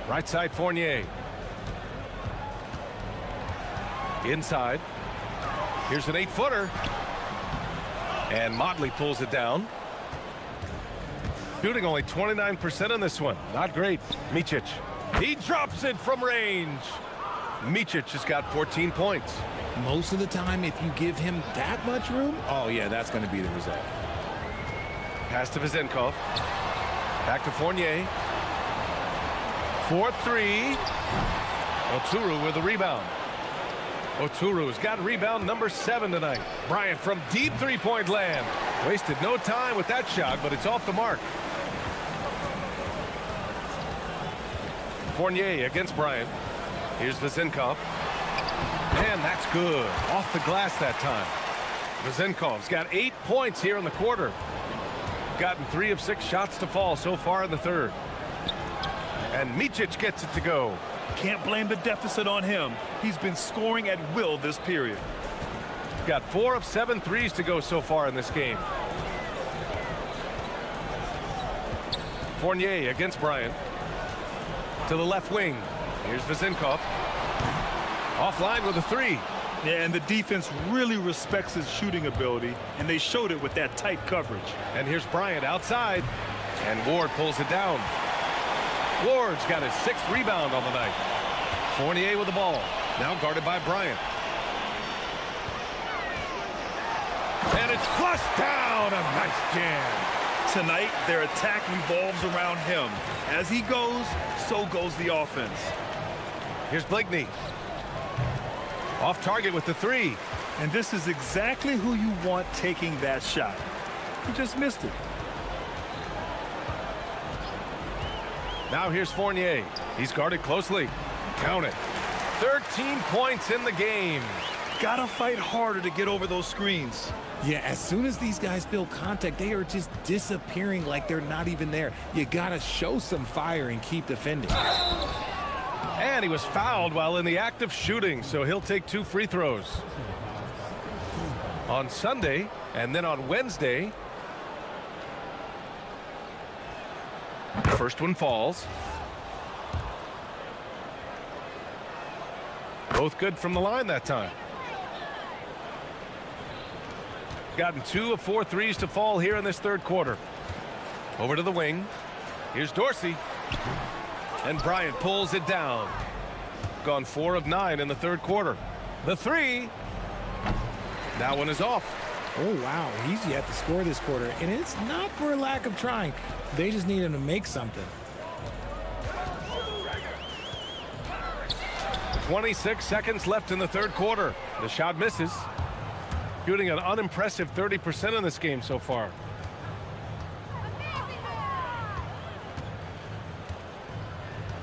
Right side Fournier. Inside. Here's an 8-footer. And Motley pulls it down. Shooting only 29% in this one. Not great. Micic. He drops it from range. Micic has got 14 points. Most of the time, if you give him that much room, oh, yeah, that's going to be the result. Pass to Vezenkov. Back to Fournier. 4-3. Oturu with the rebound. Oturu's got rebound number 7 tonight. Bryant from deep three-point land. Wasted no time with that shot, but it's off the mark. Fournier against Bryant. Here's Vezenkov. And that's good. Off the glass that time. Vezenkov's got 8 points here in the quarter. Gotten 3 of 6 shots to fall so far in the third. And Micic gets it to go. Can't blame the deficit on him. He's been scoring at will this period. Got 4 of 7 threes to go so far in this game. Fournier against Bryant. To the left wing. Here's Vezenkov. Offline with a 3. Yeah, and the defense really respects his shooting ability, and they showed it with that tight coverage. And here's Bryant outside. And Ward pulls it down. Ward's got his 6th rebound on the night. Fournier with the ball. Now guarded by Bryant. And it's flushed down. A nice jam. Tonight, their attack revolves around him. As he goes, so goes the offense. Here's Blakeney. Off target with the 3. And this is exactly who you want taking that shot. He just missed it. Now here's Fournier. He's guarded closely. Count it. 13 points in the game. Gotta fight harder to get over those screens. Yeah, as soon as these guys feel contact, they are just disappearing like they're not even there. You gotta show some fire and keep defending. And he was fouled while in the act of shooting, so he'll take 2 free throws. On Sunday, and then on Wednesday, first one falls. Both good from the line that time. Gotten 2 of 4 threes to fall here in this third quarter. Over to the wing. Here's Dorsey. And Bryant pulls it down. Gone 4 of 9 in the third quarter. The 3. That one is off. Oh, wow. He's yet to score this quarter. And it's not for a lack of trying. They just need him to make something. 26 seconds left in the third quarter. The shot misses. Shooting an unimpressive 30% in this game so far.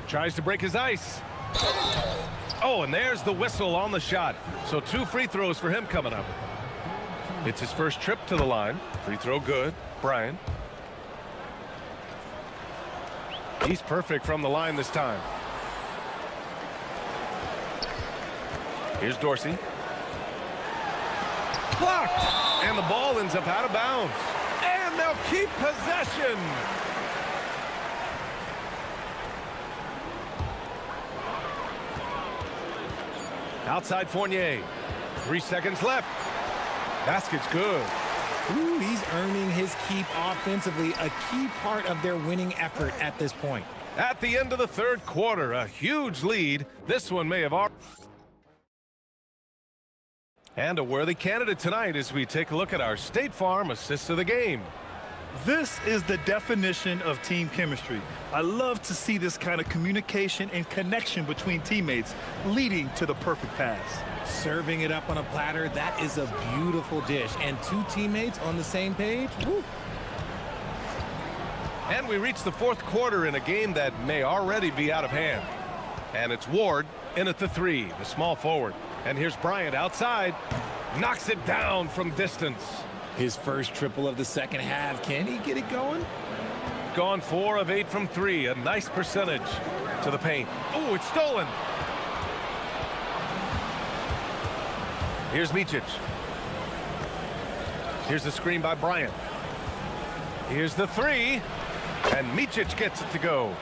Tries to break his ice. Oh, and there's the whistle on the shot. So 2 free throws for him coming up. It's his first trip to the line. Free throw good. Bryant. He's perfect from the line this time. Here's Dorsey. Blocked! And the ball ends up out of bounds. And they'll keep possession. Outside Fournier. 3 seconds left. Basket's good. Ooh, he's earning his keep offensively, a key part of their winning effort at this point. At the end of the third quarter, a huge lead. This one may have already... And a worthy candidate tonight as we take a look at our State Farm assists of the game. This is the definition of team chemistry. I love to see this kind of communication and connection between teammates leading to the perfect pass. Serving it up on a platter, that is a beautiful dish. And 2 teammates on the same page. Woo. And we reach the fourth quarter in a game that may already be out of hand. And it's Ward in at the 3, the small forward. And here's Bryant outside. Knocks it down from distance. His first triple of the second half. Can he get it going? Gone 4 of 8 from 3. A nice percentage to the paint. Oh, it's stolen. Here's Micic. Here's the screen by Bryant. Here's the 3. And Micic gets it to go.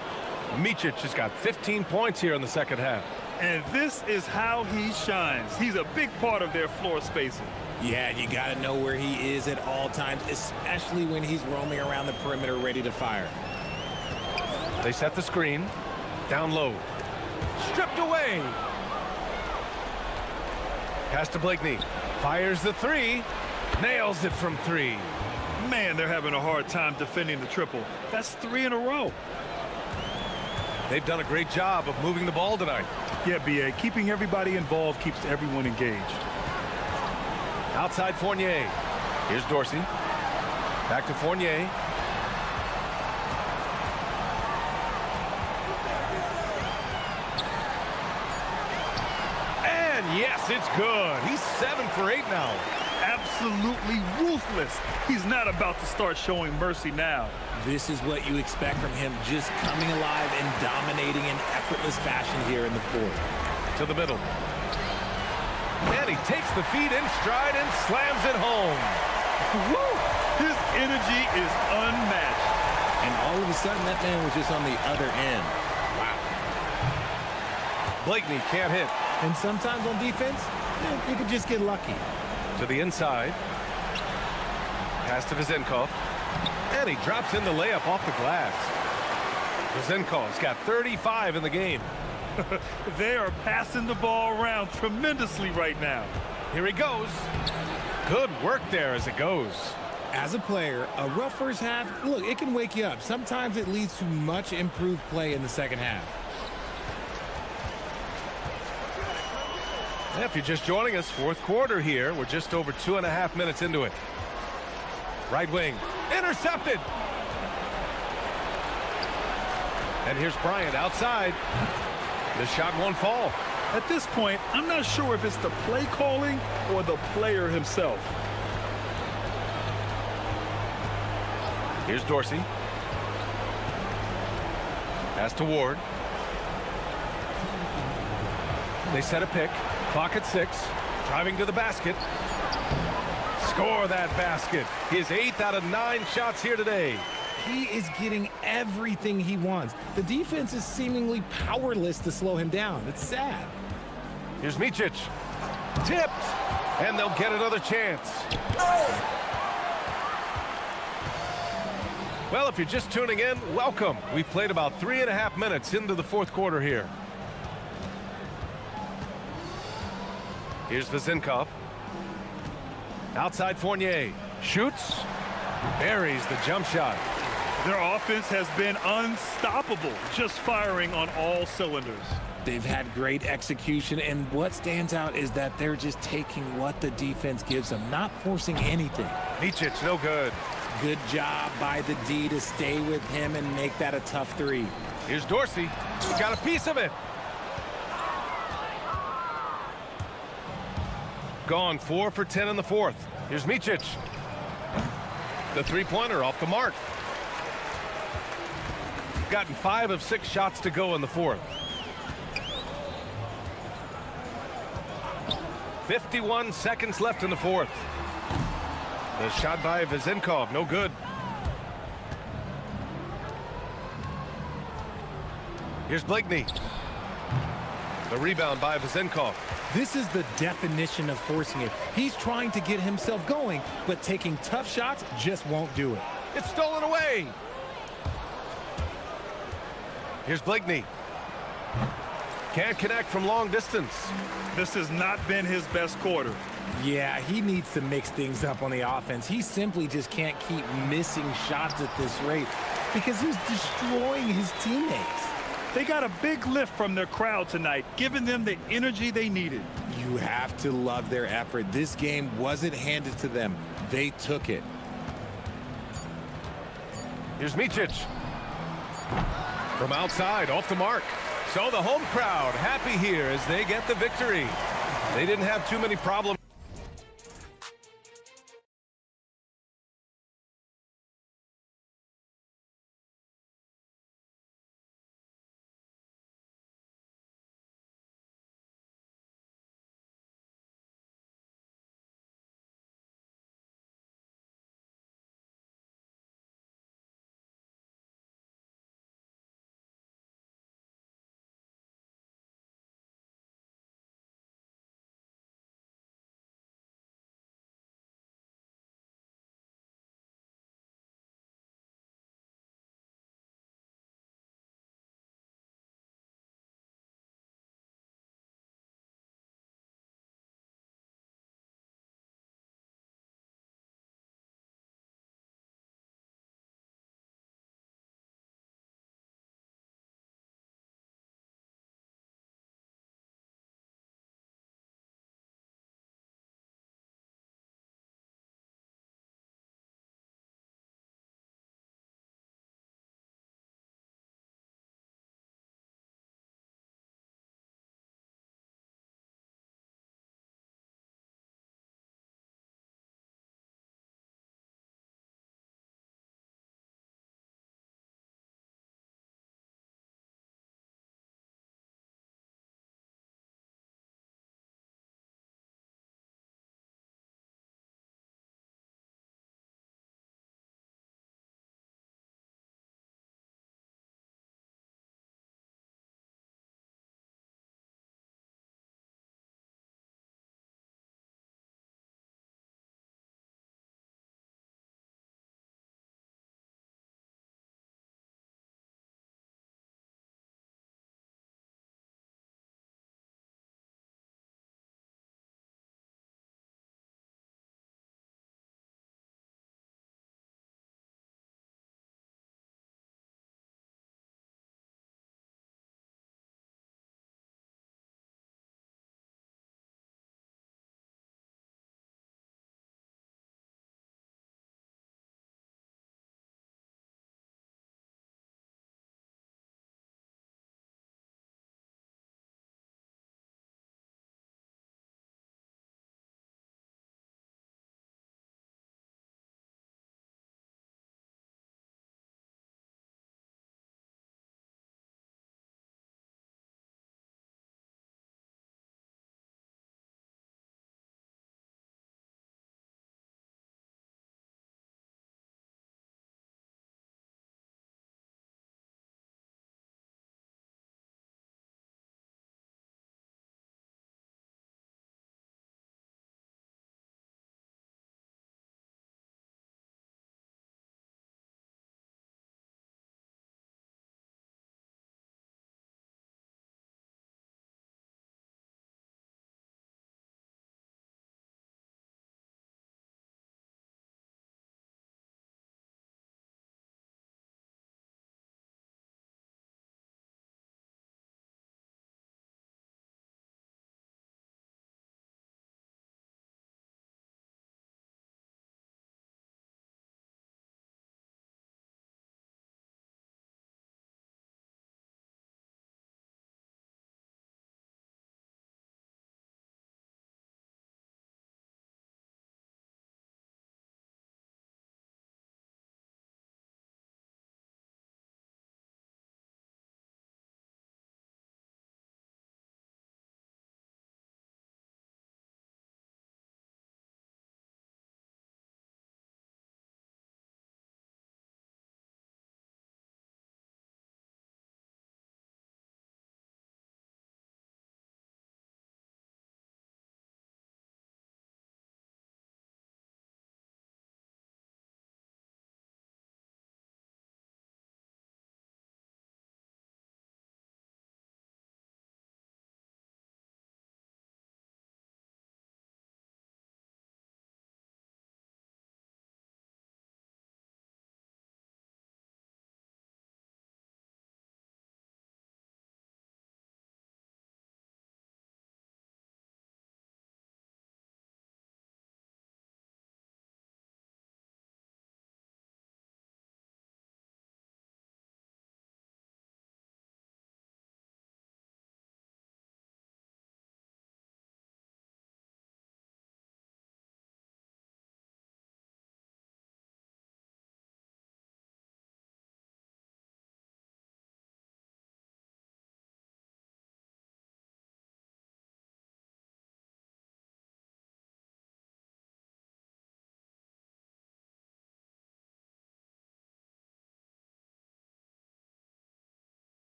Micic has got 15 points here in the second half. And this is how he shines. He's a big part of their floor spacing. Yeah, you got to know where he is at all times, especially when he's roaming around the perimeter ready to fire. They set the screen. Down low. Stripped away. Pass to Blakeney. Fires the 3. Nails it from 3. Man, they're having a hard time defending the triple. That's 3 in a row. They've done a great job of moving the ball tonight. Yeah, B.A. Keeping everybody involved keeps everyone engaged. Outside Fournier. Here's Dorsey. Back to Fournier. And yes, it's good. He's 7 for 8 now. Absolutely ruthless. He's not about to start showing mercy now. This is what you expect from him, just coming alive and dominating in effortless fashion here in the fourth. To the middle. And he takes the feet in stride and slams it home. Woo! His energy is unmatched. And all of a sudden, that man was just on the other end. Wow. Blakeney can't hit. And sometimes on defense, you could just get lucky. To the inside. Pass to Vezenkov. And he drops in the layup off the glass. Vezenkov's got 35 in the game. They are passing the ball around tremendously right now. Here he goes. Good work there as it goes. As a player, a rough first half, look, it can wake you up. Sometimes it leads to much improved play in the second half. If you're just joining us, fourth quarter here. We're just over 2.5 minutes into it. Right wing. Intercepted. And here's Bryant outside. The shot won't fall. At this point, I'm not sure if it's the play calling or the player himself. Here's Dorsey. Pass to Ward. They set a pick. Clock at 6. Driving to the basket. Score that basket. His 8th out of 9 shots here today. He is getting everything he wants. The defense is seemingly powerless to slow him down. It's sad. Here's Micic. Tipped. And they'll get another chance. Well, if you're just tuning in, welcome. We've played about 3.5 minutes into the fourth quarter here. Here's Vezinkov. Outside Fournier. Shoots. Buries the jump shot. Their offense has been unstoppable, just firing on all cylinders. They've had great execution, and what stands out is that they're just taking what the defense gives them, not forcing anything. Micic, no good. Good job by the D to stay with him and make that a tough 3. Here's Dorsey. He got a piece of it. Gone 4 for 10 in the fourth. Here's Micic. The three-pointer off the mark. Gotten 5 of 6 shots to go in the fourth. 51 seconds left in the fourth. The shot by Vezinkov, no good. Here's Blakeney. The rebound by Vezinkov. This is the definition of forcing it. He's trying to get himself going, but taking tough shots just won't do it. It's stolen away. Here's Blakeney. Can't connect from long distance. This has not been his best quarter. Yeah, he needs to mix things up on the offense. He simply just can't keep missing shots at this rate because he's destroying his teammates. They got a big lift from their crowd tonight, giving them the energy they needed. You have to love their effort. This game wasn't handed to them. They took it. Here's Micic. From outside, off the mark. So the home crowd happy here as they get the victory. They didn't have too many problems.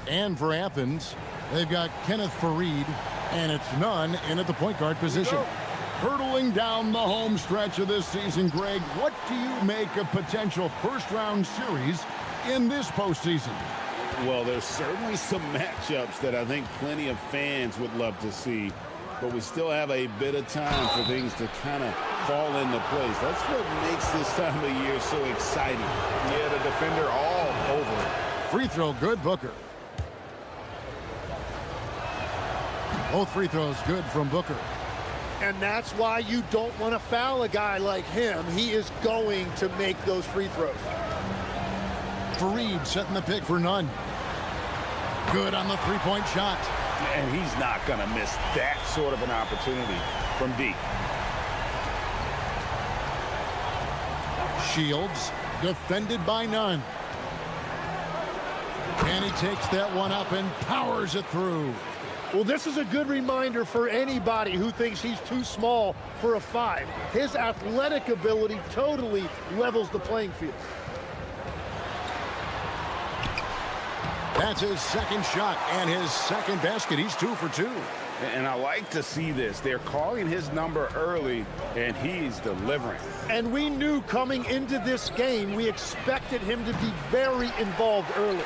And for Athens, they've got Kenneth Farid, and it's none in at the point guard position. Hurtling down the home stretch of this season, Greg, what do you make of potential first-round series in this postseason? Well, there's certainly some matchups that I think plenty of fans would love to see, but we still have a bit of time for things to kind of fall into place. That's what makes this time of year so exciting. Yeah, the defender all over it. Free throw good, Booker. Both free throws good from Booker. And that's why you don't want to foul a guy like him. He is going to make those free throws. Farid setting the pick for none. Good on the three-point shot. And he's not going to miss that sort of an opportunity from deep. Shields defended by none. And he takes that one up and powers it through. Well, this is a good reminder for anybody who thinks he's too small for a 5. His athletic ability totally levels the playing field. That's his second shot and his second basket. He's 2 for 2. And I like to see this. They're calling his number early, and he's delivering. And we knew coming into this game, we expected him to be very involved early.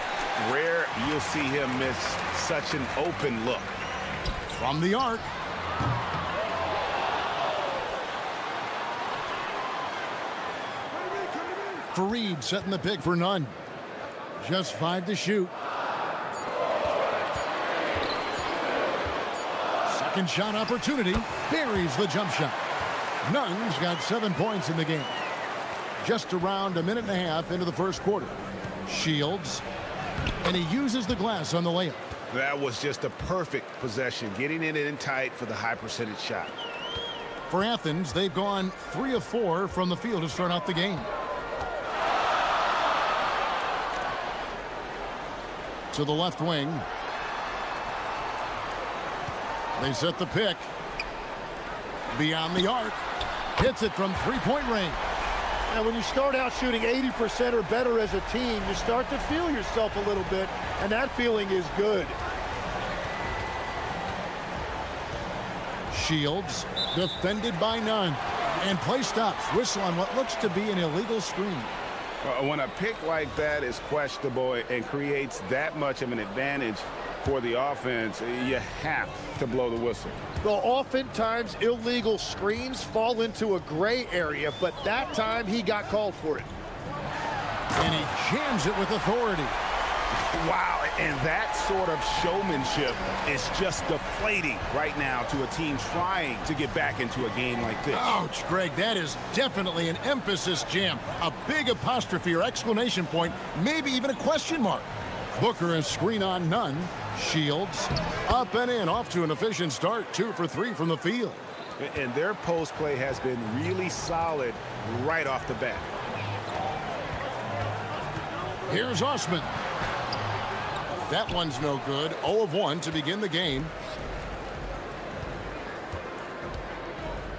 Rare you'll see him miss such an open look. From the arc. Farid setting the pick for none. Just 5 to shoot. Second shot opportunity. Buries the jump shot. Nunn's got 7 points in the game. Just around a minute and a half into the first quarter. Shields. And he uses the glass on the layup. That was just a perfect possession, getting it in tight for the high percentage shot. For Athens, they've gone 3 of 4 from the field to start out the game. To the left wing. They set the pick. Beyond the arc. Hits it from three-point range. Now, when you start out shooting 80% or better as a team, you start to feel yourself a little bit, and that feeling is good. Shields defended by none. And play stops. Whistle on what looks to be an illegal screen. When a pick like that is questionable and creates that much of an advantage for the offense, you have to blow the whistle. Well, oftentimes illegal screens fall into a gray area, but that time he got called for it. And he jams it with authority. Wow, and that sort of showmanship is just deflating right now to a team trying to get back into a game like this. Ouch, Greg, that is definitely an emphasis jam. A big apostrophe or exclamation point, maybe even a question mark. Booker is screen on none. Shields up and in, off to an efficient start. 2 for 3 from the field. And their post play has been really solid right off the bat. Here's Osman. That one's no good. 0 of 1 to begin the game.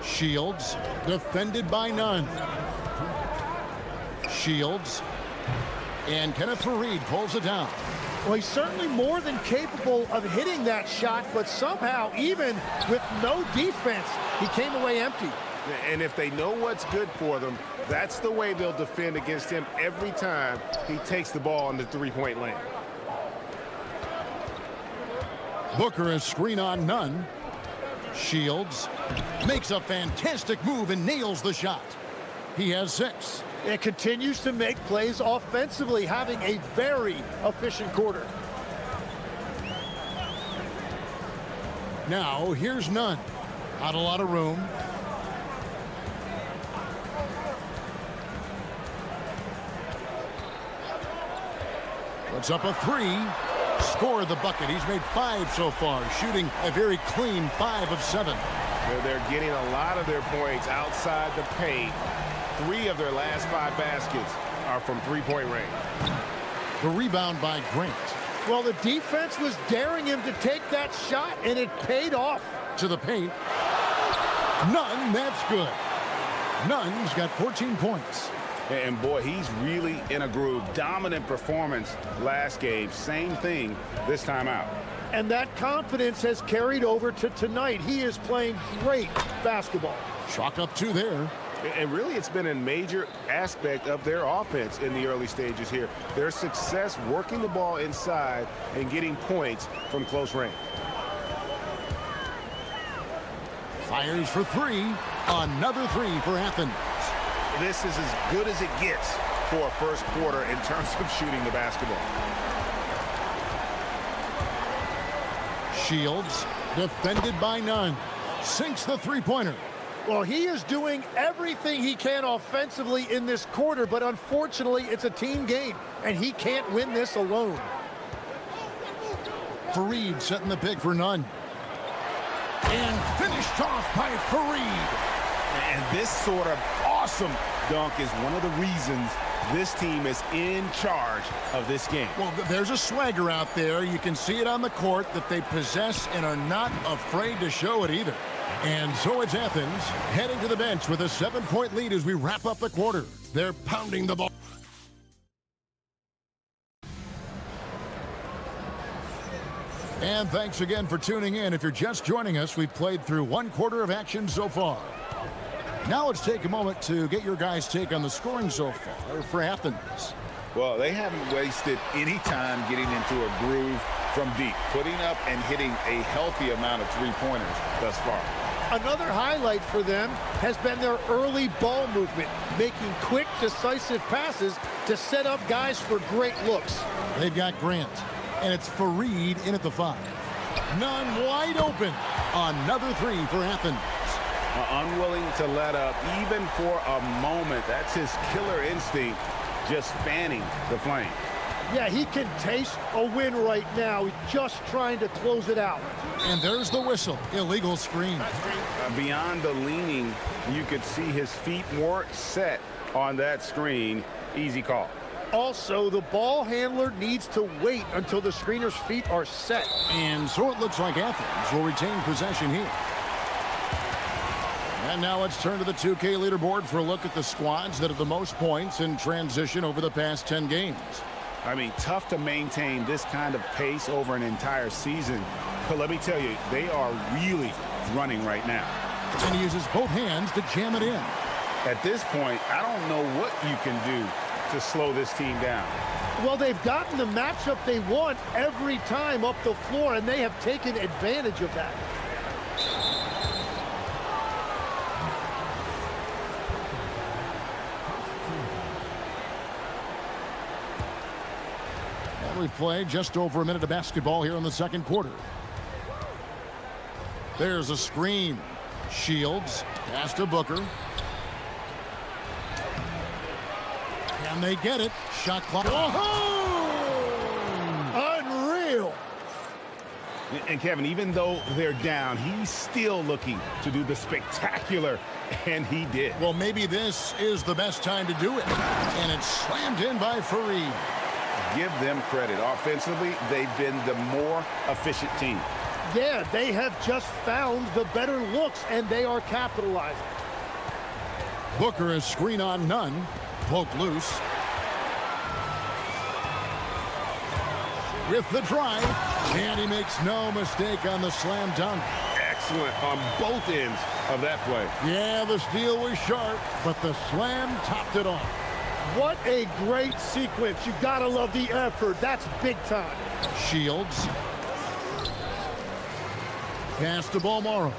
Shields defended by none. Shields. And Kenneth Farid pulls it down. Well, he's certainly more than capable of hitting that shot, but somehow, even with no defense, he came away empty. And if they know what's good for them, that's the way they'll defend against him every time he takes the ball in the three-point lane. Booker is screen on none. Shields makes a fantastic move and nails the shot. He has 6. It continues to make plays offensively, having a very efficient quarter. Now, here's none. Not a lot of room. Puts up a 3. Score the bucket. He's made 5 so far, shooting a very clean 5 of 7. They're getting a lot of their points outside the paint. 3 of their last 5 baskets are from three-point range. The rebound by Grant. Well, the defense was daring him to take that shot, and it paid off. To the paint. Nunn, that's good. Nunn's got 14 points. And boy, he's really in a groove. Dominant performance last game. Same thing this time out. And that confidence has carried over to tonight. He is playing great basketball. Chalk up 2 there. And really, it's been a major aspect of their offense in the early stages here. Their success working the ball inside and getting points from close range. Fires for 3. Another 3 for Athens. This is as good as it gets for a first quarter in terms of shooting the basketball. Shields, defended by none. Sinks the three-pointer. Well, he is doing everything he can offensively in this quarter, but unfortunately, it's a team game, and he can't win this alone. Fareed setting the pick for none. And finished off by Fareed. And this sort of awesome dunk is one of the reasons this team is in charge of this game. Well, there's a swagger out there. You can see it on the court that they possess and are not afraid to show it either. And so it's Athens heading to the bench with a 7-point lead as we wrap up the quarter. They're pounding the ball. And thanks again for tuning in. If you're just joining us, we've played through 1 quarter of action so far. Now let's take a moment to get your guys' take on the scoring so far for Athens. Well, they haven't wasted any time getting into a groove from deep, putting up and hitting a healthy amount of three-pointers thus far. Another highlight for them has been their early ball movement, making quick, decisive passes to set up guys for great looks. They've got Grant, and it's Fareed in at the 5. None wide open. Another 3 for Athens. Unwilling to let up even for a moment. That's his killer instinct, just fanning the flame. Yeah, he can taste a win right now. He's just trying to close it out. And there's the whistle. Illegal screen. Beyond the leaning, you could see his feet weren't set on that screen. Easy call. Also, the ball handler needs to wait until the screener's feet are set. And so it looks like Athens will retain possession here. And now let's turn to the 2K leaderboard for a look at the squads that have the most points in transition over the past 10 games. I mean, tough to maintain this kind of pace over an entire season. But let me tell you, they are really running right now. And he uses both hands to jam it in. At this point, I don't know what you can do to slow this team down. Well, they've gotten the matchup they want every time up the floor, and they have taken advantage of that. We've played just over a minute of basketball here in the second quarter. There's a screen. Shields, pass to Booker. Can they get it? Shot clock. Oh! Unreal. And Kevin, even though they're down, he's still looking to do the spectacular, and he did. Well, maybe this is the best time to do it. And it's slammed in by Fareed. Give them credit. Offensively, they've been the more efficient team. Yeah, they have just found the better looks, and they are capitalizing. Booker is screen on none. Poke loose. With the drive, and he makes no mistake on the slam dunk. Excellent on both ends of that play. Yeah, the steal was sharp, but the slam topped it off. What a great sequence. You gotta love the effort. That's big time. Shields. Pass to Balmoro.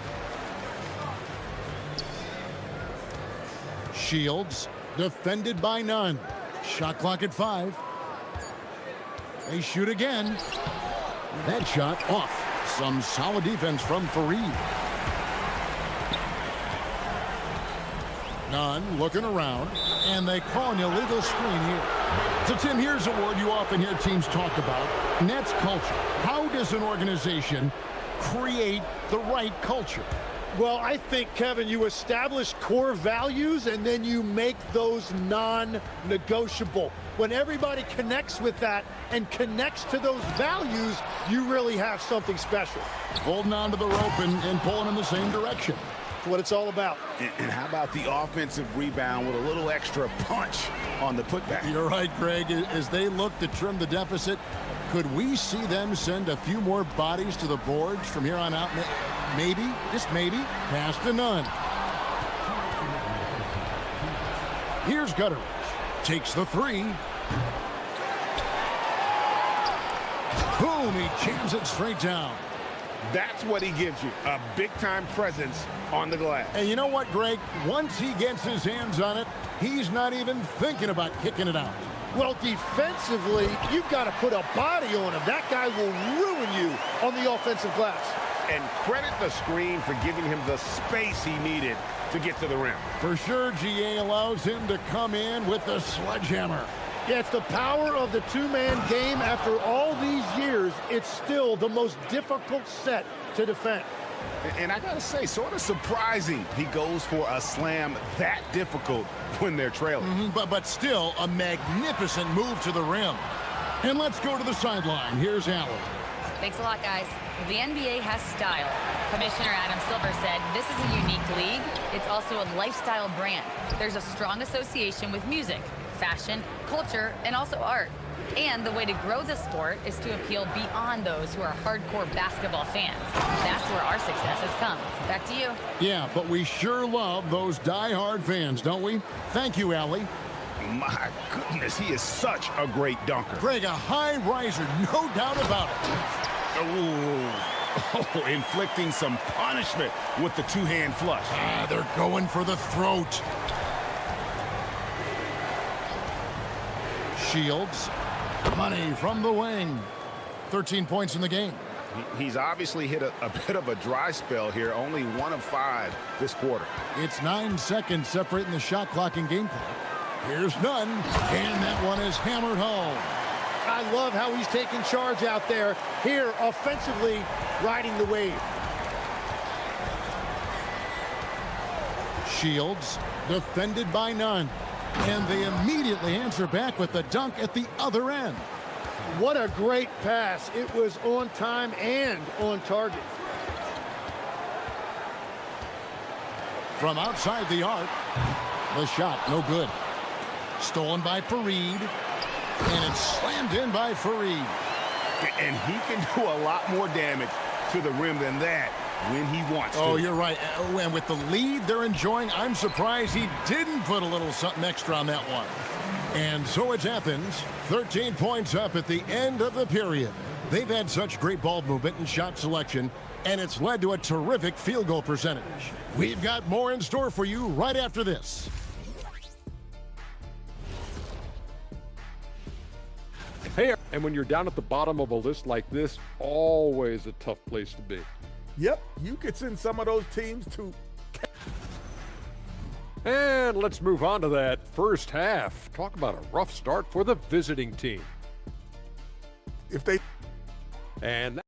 Shields defended by none. Shot clock at 5. They shoot again. That shot off. Some solid defense from Fareed. None looking around, and they call an illegal screen here. So, Tim, here's a word you often hear teams talk about, and that's culture. How does an organization create the right culture? Well, I think, Kevin, you establish core values, and then you make those non-negotiable. When everybody connects with that and connects to those values, you really have something special. Holding on to the rope and pulling in the same direction. That's what it's all about. And how about the offensive rebound with a little extra punch on the putback? You're right, Greg. As they look to trim the deficit, could we see them send a few more bodies to the boards from here on out? Maybe, just maybe, pass to none. Here's Gutteridge. Takes the three. Boom, he jams it straight down. That's what he gives you, a big-time presence on the glass. And you know what, Greg? Once he gets his hands on it, he's not even thinking about kicking it out. Well, defensively, you've got to put a body on him. That guy will ruin you on the offensive glass. And credit the screen for giving him the space he needed to get to the rim. For sure, GA allows him to come in with the sledgehammer. Yeah, it's the power of the two-man game. After all these years, it's still the most difficult set to defend. And I gotta say, sort of surprising he goes for a slam that difficult when they're trailing. But still, a magnificent move to the rim. And let's go to the sideline. Here's Allie. Thanks a lot, guys. The NBA has style. Commissioner Adam Silver said this is a unique league. It's also a lifestyle brand. There's a strong association with music, fashion, culture, and also art. And the way to grow the sport is to appeal beyond those who are hardcore basketball fans. That's where our success has come. Back to you. Yeah, but we sure love those die-hard fans, don't we? Thank you, Allie. My goodness, he is such a great dunker. Greg, a high riser, no doubt about it. Oh, inflicting some punishment with the two-hand flush. They're going for the throat. Shields. Money from the wing. 13 points in the game. He's obviously hit a bit of a dry spell here. Only 1 of 5 this quarter. It's 9 seconds separating the shot clock and game clock. Here's none. And that one is hammered home. I love how he's taking charge out there. Here, offensively, riding the wave. Shields defended by none. And they immediately answer back with the dunk at the other end. What a great pass. It was on time and on target. From outside the arc, the shot no good. Stolen by Fareed. And it's slammed in by Fareed. And he can do a lot more damage to the rim than that when he wants to. Oh, you're right. And with the lead they're enjoying, I'm surprised he didn't put a little something extra on that one. And so it's Athens, 13 points up at the end of the period. They've had such great ball movement and shot selection, and it's led to a terrific field goal percentage. We've got more in store for you right after this. Hey, and when you're down at the bottom of a list like this, always a tough place to be. Yep, you could send some of those teams to... And let's move on to that first half. Talk about a rough start for the visiting team. If they... And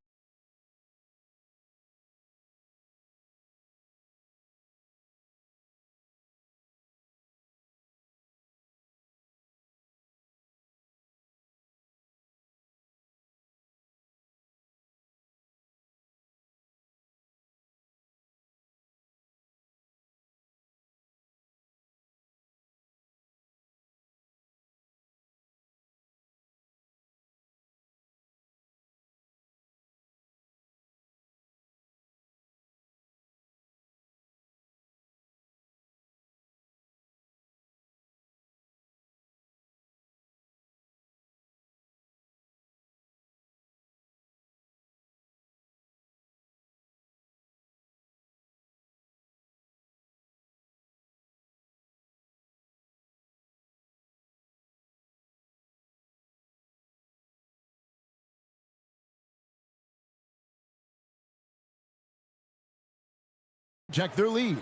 check their lead.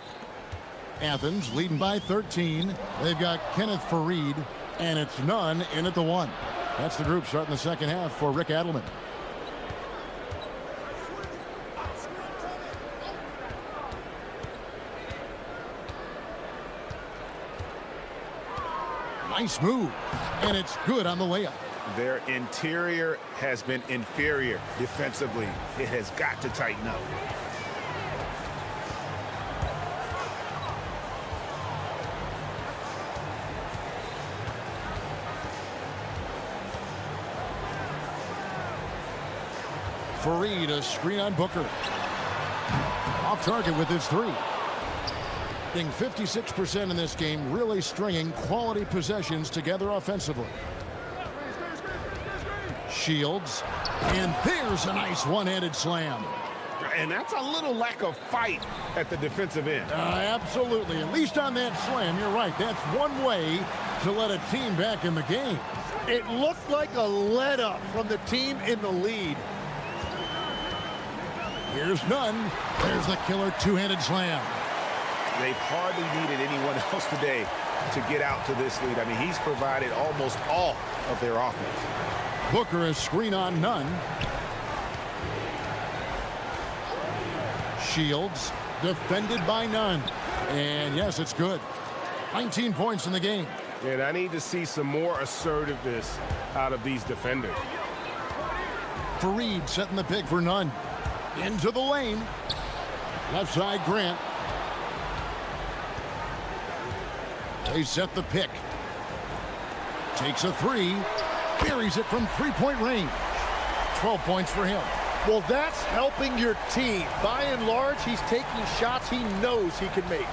Athens leading by 13. They've got Kenneth Fareed, and it's none in at the 1. That's the group starting the second half for Rick Adelman. Nice move, and it's good on the layup. Their interior has been inferior defensively. It has got to tighten up. Fareed, a screen on Booker. Off target with his three. Being 56% in this game, really stringing quality possessions together offensively. Shields, and there's a nice one-handed slam. And that's a little lack of fight at the defensive end. Absolutely. At least on that slam, you're right. That's one way to let a team back in the game. It looked like a let-up from the team in the lead. Here's Nunn. There's the killer two-handed slam. They've hardly needed anyone else today to get out to this lead. I mean, he's provided almost all of their offense. Booker is screen on Nunn. Shields defended by Nunn. And yes, it's good. 19 points in the game. And I need to see some more assertiveness out of these defenders. Fareed setting the pick for Nunn. Into the lane. Left side, Grant. They set the pick. Takes a three. Buries it from three-point range. 12 points for him. Well, that's helping your team. By and large, he's taking shots he knows he can make.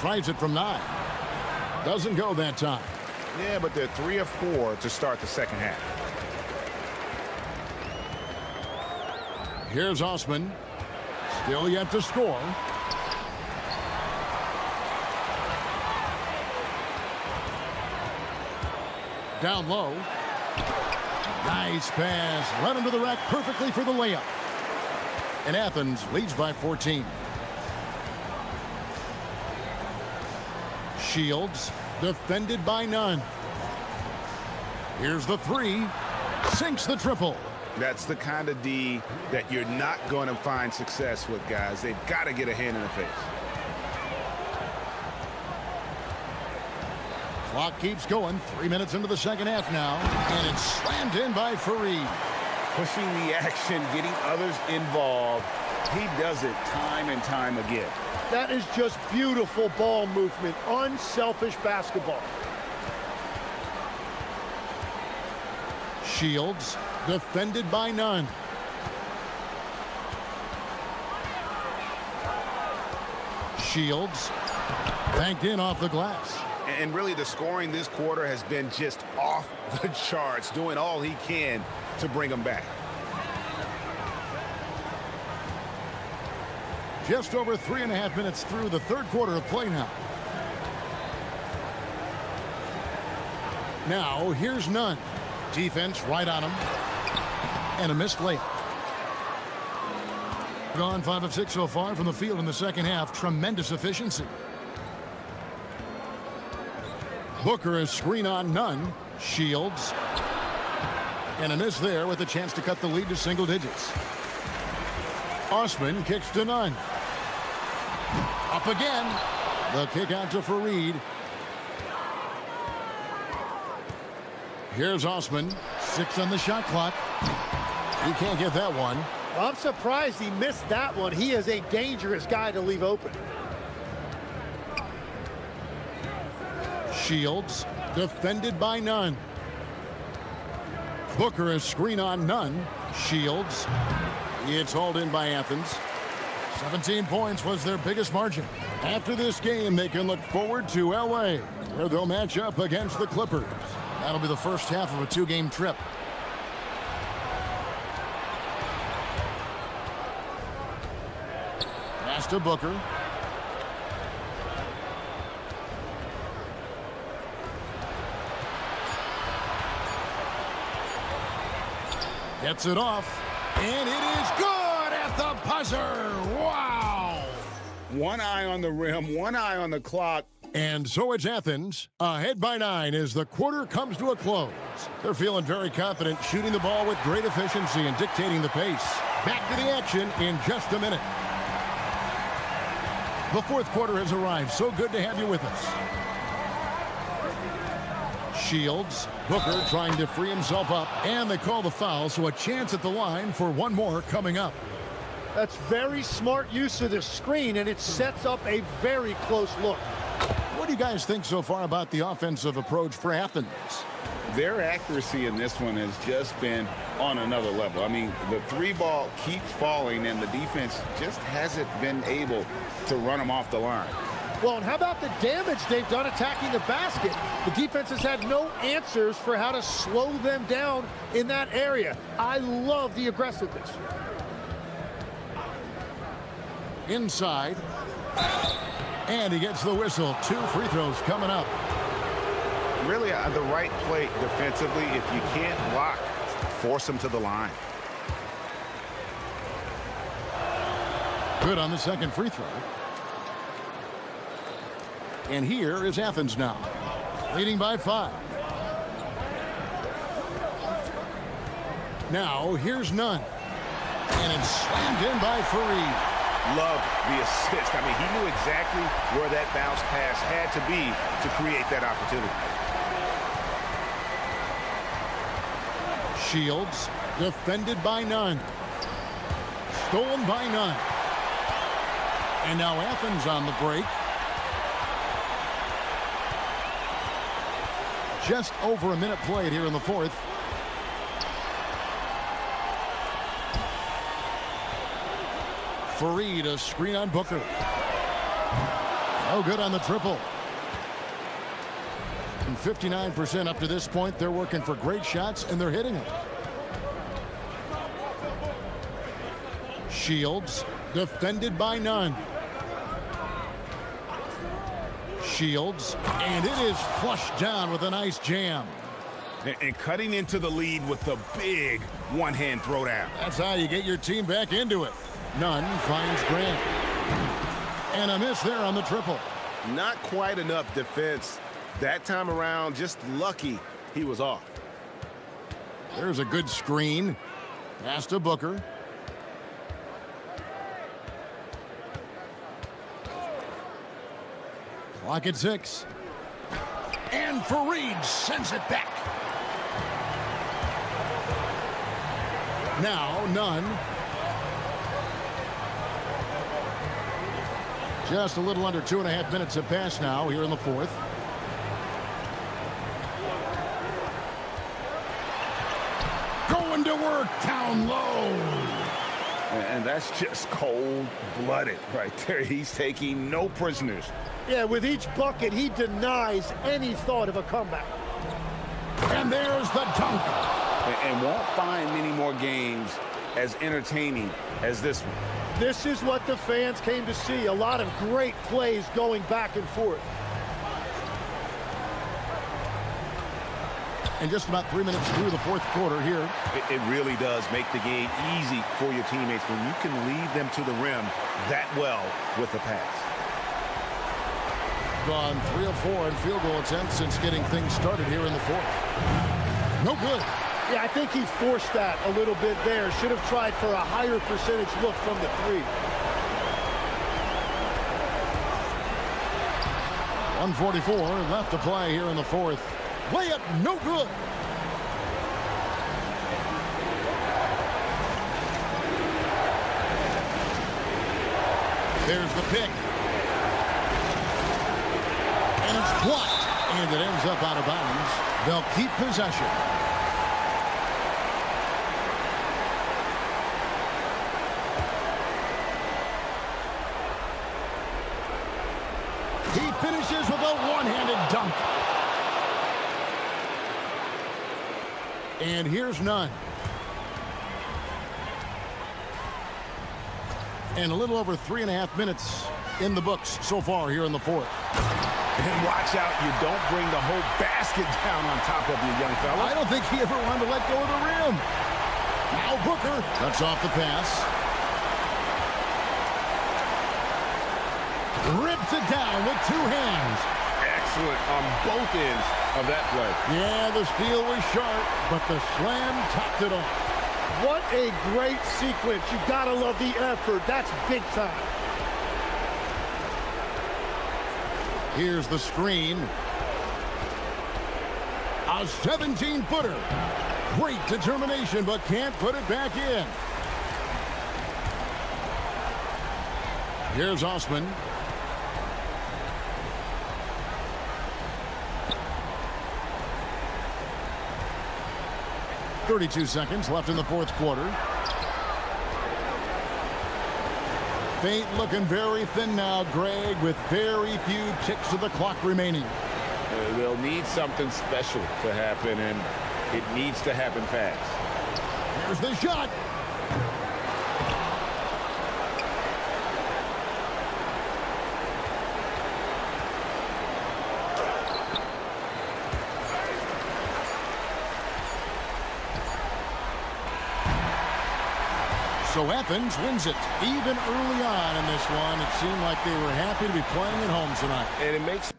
Tries it from 9. Doesn't go that time. Yeah, but they're 3 of 4 to start the second half. Here's Osman. Still yet to score. Down low. Nice pass. Run into the rack perfectly for the layup. And Athens leads by 14. Shields defended by Nunn. Here's the three. Sinks the triple. That's the kind of D that you're not going to find success with, guys. They've got to get a hand in the face. Clock keeps going. 3 minutes into the second half now. And it's slammed in by Fareed. Pushing the action, getting others involved. He does it time and time again. That is just beautiful ball movement. Unselfish basketball. Shields defended by Nunn. Shields banked in off the glass. And really the scoring this quarter has been just off the charts, doing all he can to bring them back. Just over 3.5 minutes through the third quarter of play now. Now here's Nunn. Defense right on him. And a missed layup. Gone 5 of 6 so far from the field in the second half. Tremendous efficiency. Booker is screen on Nunn. Shields. And a miss there with a chance to cut the lead to single digits. Osman kicks to Nunn. Up again. The kick out to Fareed. Here's Osman. 6 on the shot clock. He can't get that one. I'm surprised he missed that one. He is a dangerous guy to leave open. Shields defended by Nunn. Booker is screen on Nunn. Shields. It's hauled in by Athens. 17 points was their biggest margin. After this game, they can look forward to LA, where they'll match up against the Clippers. That'll be the first half of a 2-game trip. Pass to Booker. Gets it off. And it is good at the buzzer. Wow. One eye on the rim, one eye on the clock. And so it's Athens, ahead by 9 as the quarter comes to a close. They're feeling very confident, shooting the ball with great efficiency and dictating the pace. Back to the action in just a minute. The fourth quarter has arrived. So good to have you with us. Shields. Booker trying to free himself up. And they call the foul, so a chance at the line for one more coming up. That's very smart use of the screen, and it sets up a very close look. What do you guys think so far about the offensive approach for Athens? Their accuracy in this one has just been on another level. I mean, the three ball keeps falling, and the defense just hasn't been able to run them off the line. Well, and how about the damage they've done attacking the basket? The defense has had no answers for how to slow them down in that area. I love the aggressiveness. Inside. And he gets the whistle. 2 free throws coming up. Really, the right play defensively. If you can't block, force them to the line. Good on the second free throw. And here is Athens now, leading by 5. Now, here's Nunn. And it's slammed in by Fareed. Love the assist. I mean, he knew exactly where that bounce pass had to be to create that opportunity. Shields, defended by Nunn. Stolen by Nunn. And now Athens on the break. Just over a minute played here in the fourth. Fareed, a screen on Booker. No good on the triple. And 59% up to this point. They're working for great shots, and they're hitting them. Shields, defended by Nunn. Shields, and it is flushed down with a nice jam. And cutting into the lead with the big one-hand throwdown. That's how you get your team back into it. Nunn finds Grant. And a miss there on the triple. Not quite enough defense that time around. Just lucky he was off. There's a good screen. Pass to Booker. Clock at 6. And Fareed sends it back. Now Nunn. Just a little under 2.5 minutes have passed now here in the fourth. Going to work down low. And that's just cold-blooded right there. He's taking no prisoners. Yeah, with each bucket, he denies any thought of a comeback. And there's the dunk. And won't find many more games as entertaining as this one. This is what the fans came to see. A lot of great plays going back and forth. And just about 3 minutes through the fourth quarter here. It really does make the game easy for your teammates when you can lead them to the rim that well with the pass. Gone 3 of 4 in field goal attempts since getting things started here in the fourth. No good. Yeah, I think he forced that a little bit there. Should have tried for a higher percentage look from the 3. 1:44 left to play here in the fourth. Layup, no good. There's the pick. And it's blocked. And it ends up out of bounds. They'll keep possession. He finishes with a one-handed dunk. And here's Nunn. And a little over 3.5 minutes in the books so far here in the fourth. And watch out, you don't bring the whole basket down on top of you, young fella. I don't think he ever wanted to let go of the rim. Now Booker cuts off the pass. Rips it down with 2 hands. Excellent on both ends of that play. Yeah, the steal was sharp, but the slam topped it off. What a great sequence. You gotta love the effort. That's big time. Here's the screen. A 17-footer. Great determination, but can't put it back in. Here's Osman. 32 seconds left in the fourth quarter. Fate looking very thin now, Greg, with very few ticks of the clock remaining. They'll need something special to happen, and it needs to happen fast. Here's the shot. So Athens wins it. Even early on in this one, it seemed like they were happy to be playing at home tonight. And it makes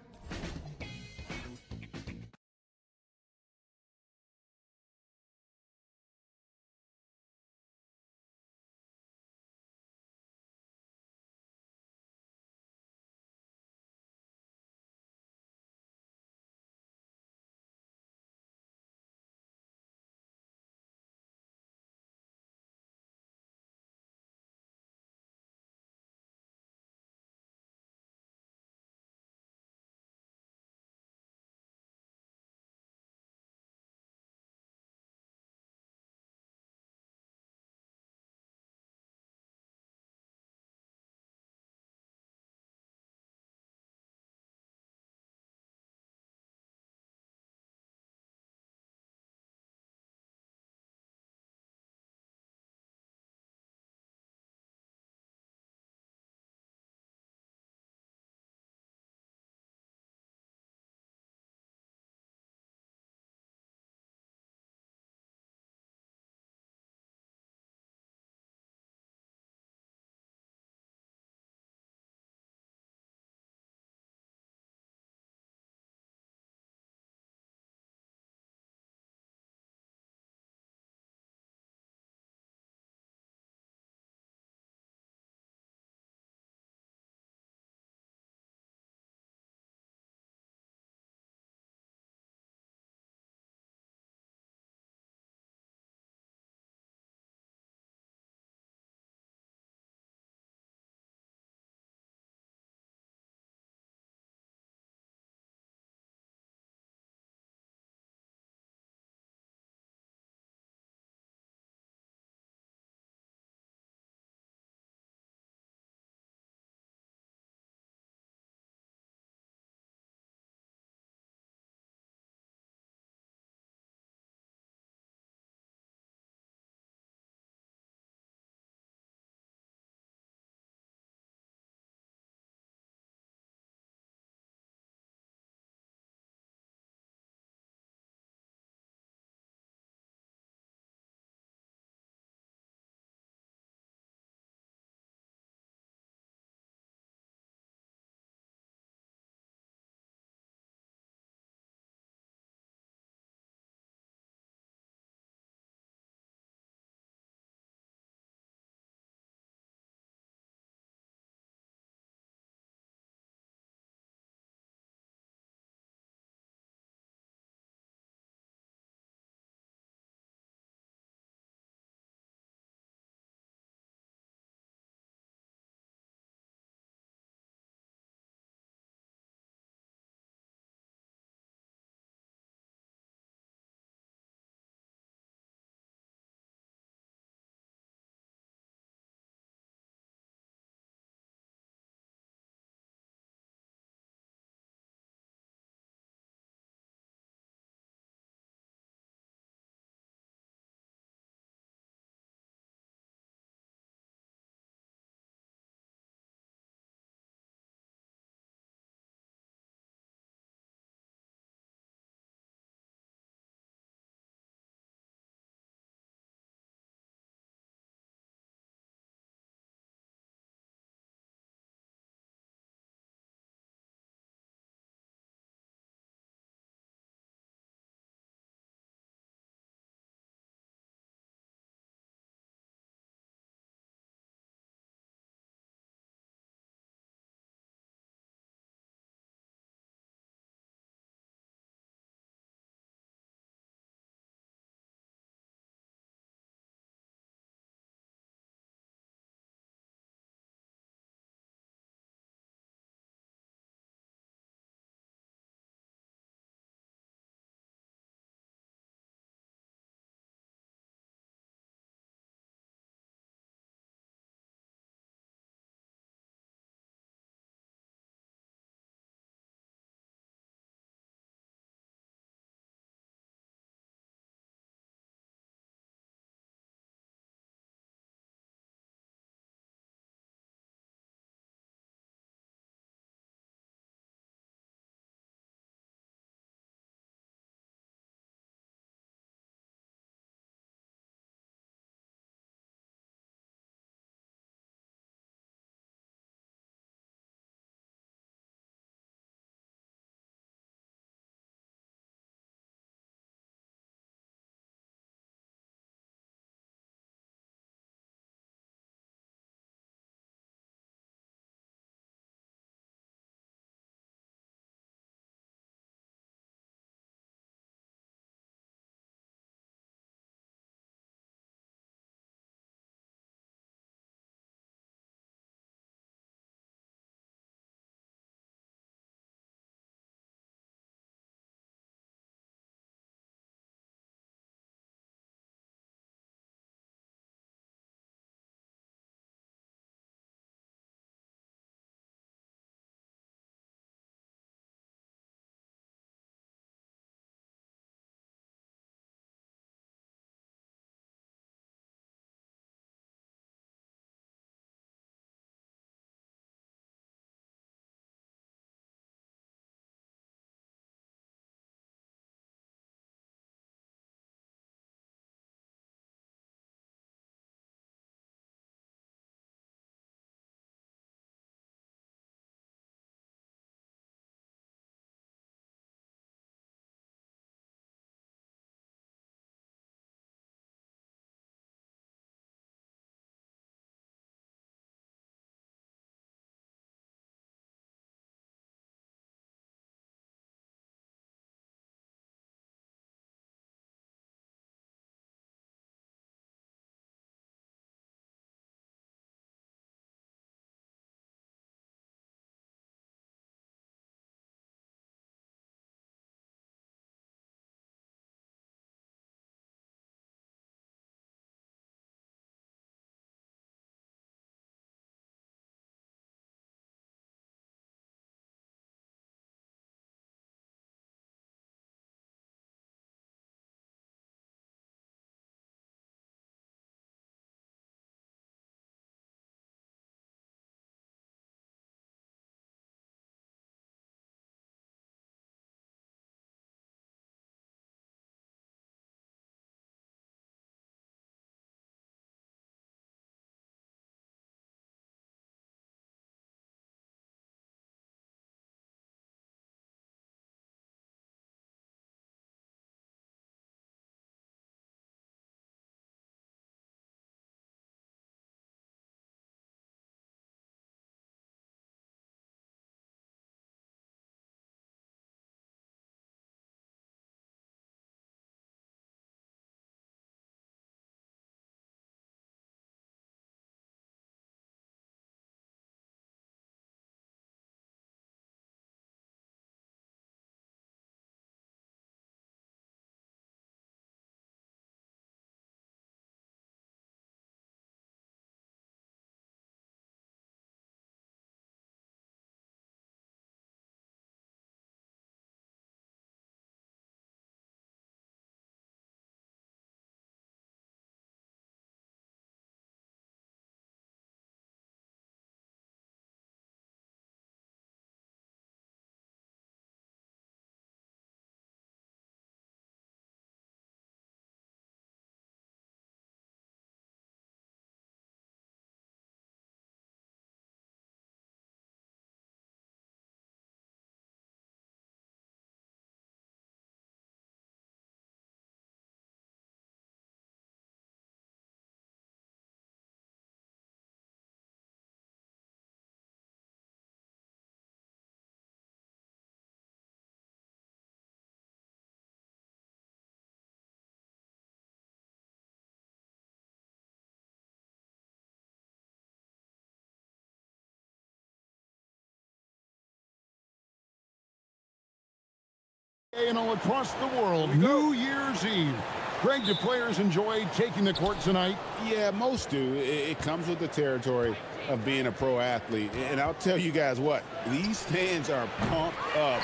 You know, across the world, New Year's Eve. Greg, do players enjoy taking the court tonight? Yeah, most do. It comes with the territory of being a pro athlete. And I'll tell you guys what, these fans are pumped up.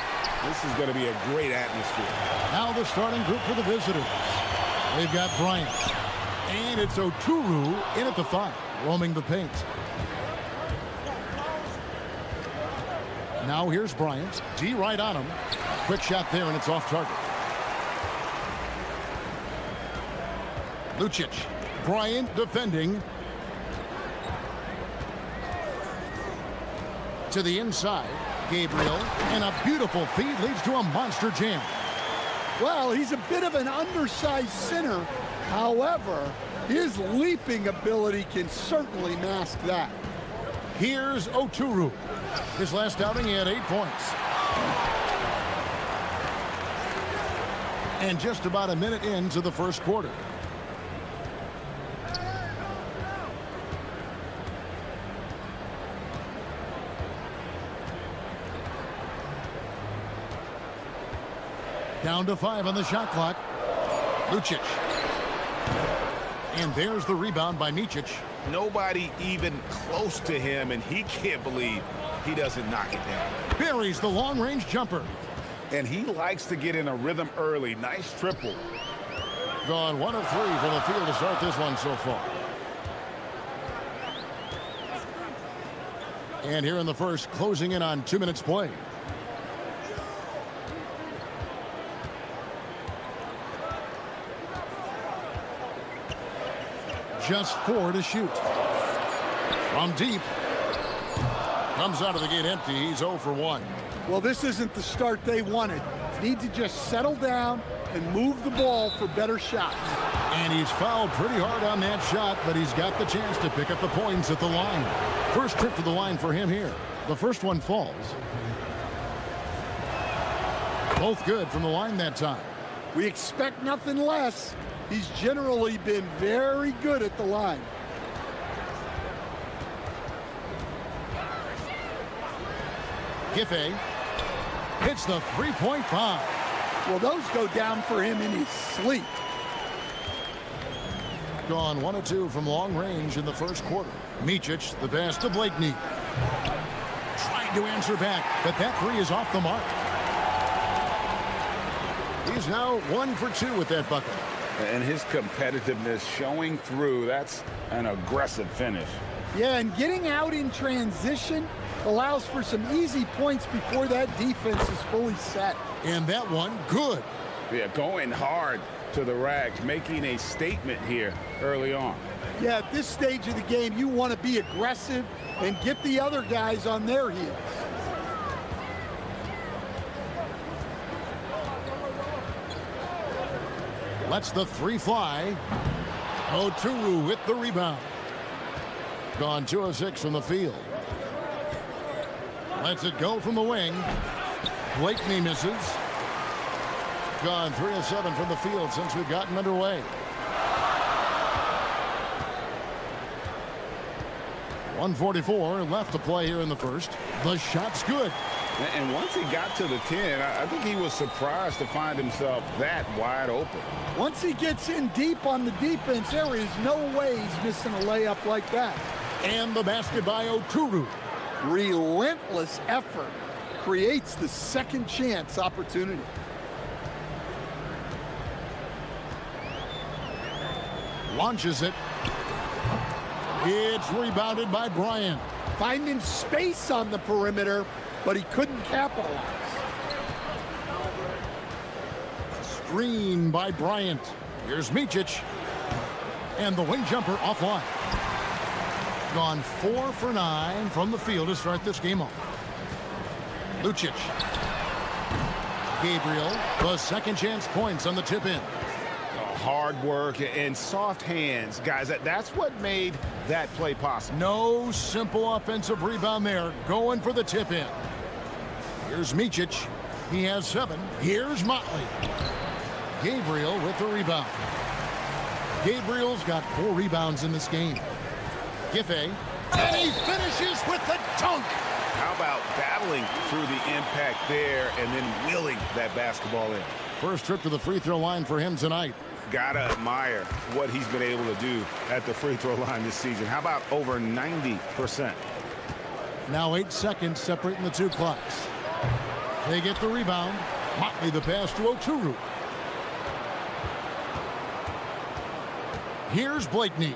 This is going to be a great atmosphere. Now the starting group for the visitors. They've got Bryant. And it's Oturu in at the 5, roaming the paint. Now here's Bryant. D right on him. Quick shot there, and it's off target. Lucic. Bryant defending. To the inside. Gabriel. And a beautiful feed leads to a monster jam. Well, he's a bit of an undersized center. However, his leaping ability can certainly mask that. Here's Oturu. His last outing, he had 8 points. And just about a minute into the first quarter. Down to 5 on the shot clock. Lucic. And there's the rebound by Micic. Nobody even close to him, and he can't believe he doesn't knock it down. Buries the long-range jumper. And he likes to get in a rhythm early. Nice triple. Gone 1 of 3 from the field to start this one so far. And here in the first, closing in on 2 minutes played. Just 4 to shoot. From deep. Comes out of the gate empty. He's 0 for 1. Well, this isn't the start they wanted. Need to just settle down and move the ball for better shots. And he's fouled pretty hard on that shot, but he's got the chance to pick up the points at the line. First trip to the line for him here. The first one falls. Both good from the line that time. We expect nothing less. He's generally been very good at the line. Giffey hits the three-point bomb. Well, those go down for him in his sleep. Gone 1 of 2 from long range in the first quarter. Micic, the pass to Blakeney. Trying to answer back, but that 3 is off the mark. He's now 1 for 2 with that bucket. And his competitiveness showing through. That's an aggressive finish. Yeah, and getting out in transition allows for some easy points before that defense is fully set. And that one, good. Yeah, going hard to the rack, making a statement here early on. Yeah, at this stage of the game, you want to be aggressive and get the other guys on their heels. Lets the 3 fly. Oturu with the rebound. Gone 2 of 6 from the field. Lets it go from the wing. Blakeney misses. Gone 3 of 7 from the field since we've gotten underway. .144 left to play here in the first. The shot's good. And once he got to the 10, I think he was surprised to find himself that wide open. Once he gets in deep on the defense, there is no way he's missing a layup like that. And the basket by Oturu. Relentless effort creates the second chance opportunity. Launches it. It's rebounded by Bryant. Finding space on the perimeter, but he couldn't capitalize. Screen by Bryant. Here's Micic. And the wing jumper offline. Gone 4 for 9 from the field to start this game off. Lucic. Gabriel, the second chance points on the tip in. Hard work and soft hands, guys. That's what made that play possible. No simple offensive rebound there. Going for the tip in. Here's Micic. He has 7. Here's Motley. Gabriel with the rebound. Gabriel's got 4 rebounds in this game. Giffey. And he finishes with the dunk. How How about battling through the impact there and then wheeling that basketball in? First trip to the free throw line for him tonight. Gotta admire what he's been able to do at the free throw line this season. How about over 90%? Now 8 seconds separating the two clocks. They get the rebound. Motley the pass to Oturu. Here's Blakeney.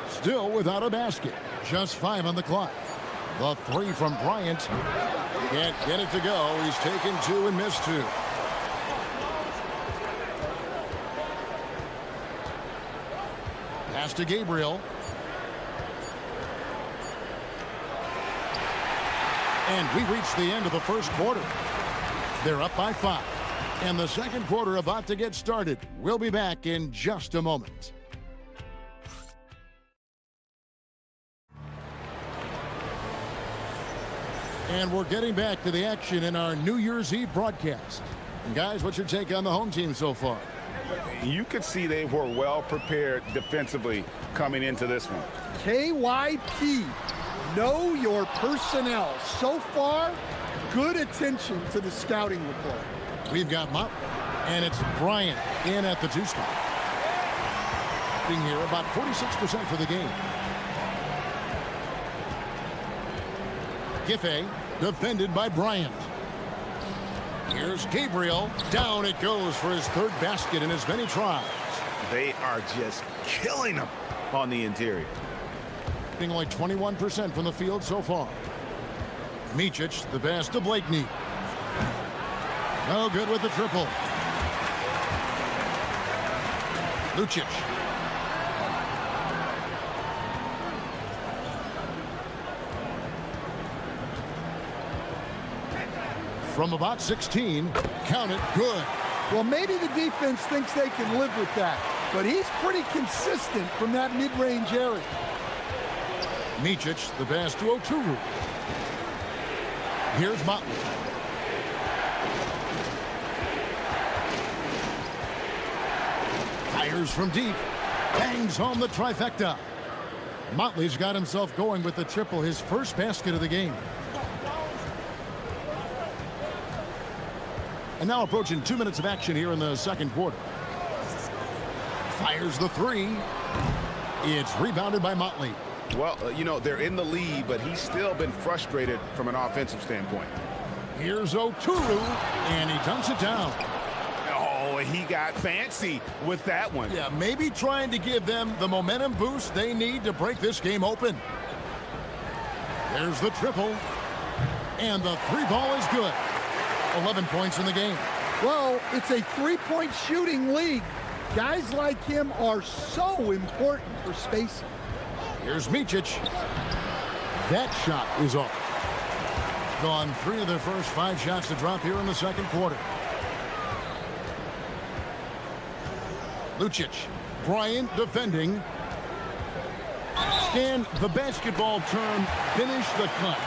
Still without a basket. Just 5 on the clock. The three from Bryant. Can't get it to go. He's taken 2 and missed 2. Pass to Gabriel. And we reach the end of the first quarter. They're up by 5. And the second quarter about to get started. We'll be back in just a moment. And we're getting back to the action in our New Year's Eve broadcast. And guys, what's your take on the home team so far? You could see they were well prepared defensively coming into this one. KYP, know your personnel. So far, good attention to the scouting report. We've got Mott, and it's Bryant in at the 2 spot. Being here about 46% for the game. Giffey, defended by Bryant. Here's Gabriel. Down it goes for his 3rd basket in as many tries. They are just killing them on the interior. Being only 21% from the field so far. Micic, the pass to Blakeney. No good with the triple. Lucic. From about 16, count it, good. Well, maybe the defense thinks they can live with that, but he's pretty consistent from that mid-range area. Micic, the pass to Oturu. Here's Motley. Fires from deep. Bangs home the trifecta. Motley's got himself going with the triple, his first basket of the game. And now approaching 2 minutes of action here in the second quarter. Fires the 3. It's rebounded by Motley. Well, you know, they're in the lead, but he's still been frustrated from an offensive standpoint. Here's Oturu, and he dunks it down. Oh, he got fancy with that one. Yeah, maybe trying to give them the momentum boost they need to break this game open. There's the triple, and the 3 ball is good. 11 points in the game. Well, it's a 3-point shooting league. Guys like him are so important for spacing. Here's Micic. That shot is off. Gone 3 of their first 5 shots to drop here in the second quarter. Lucic. Bryant defending. Stan, the basketball term, finish the cut.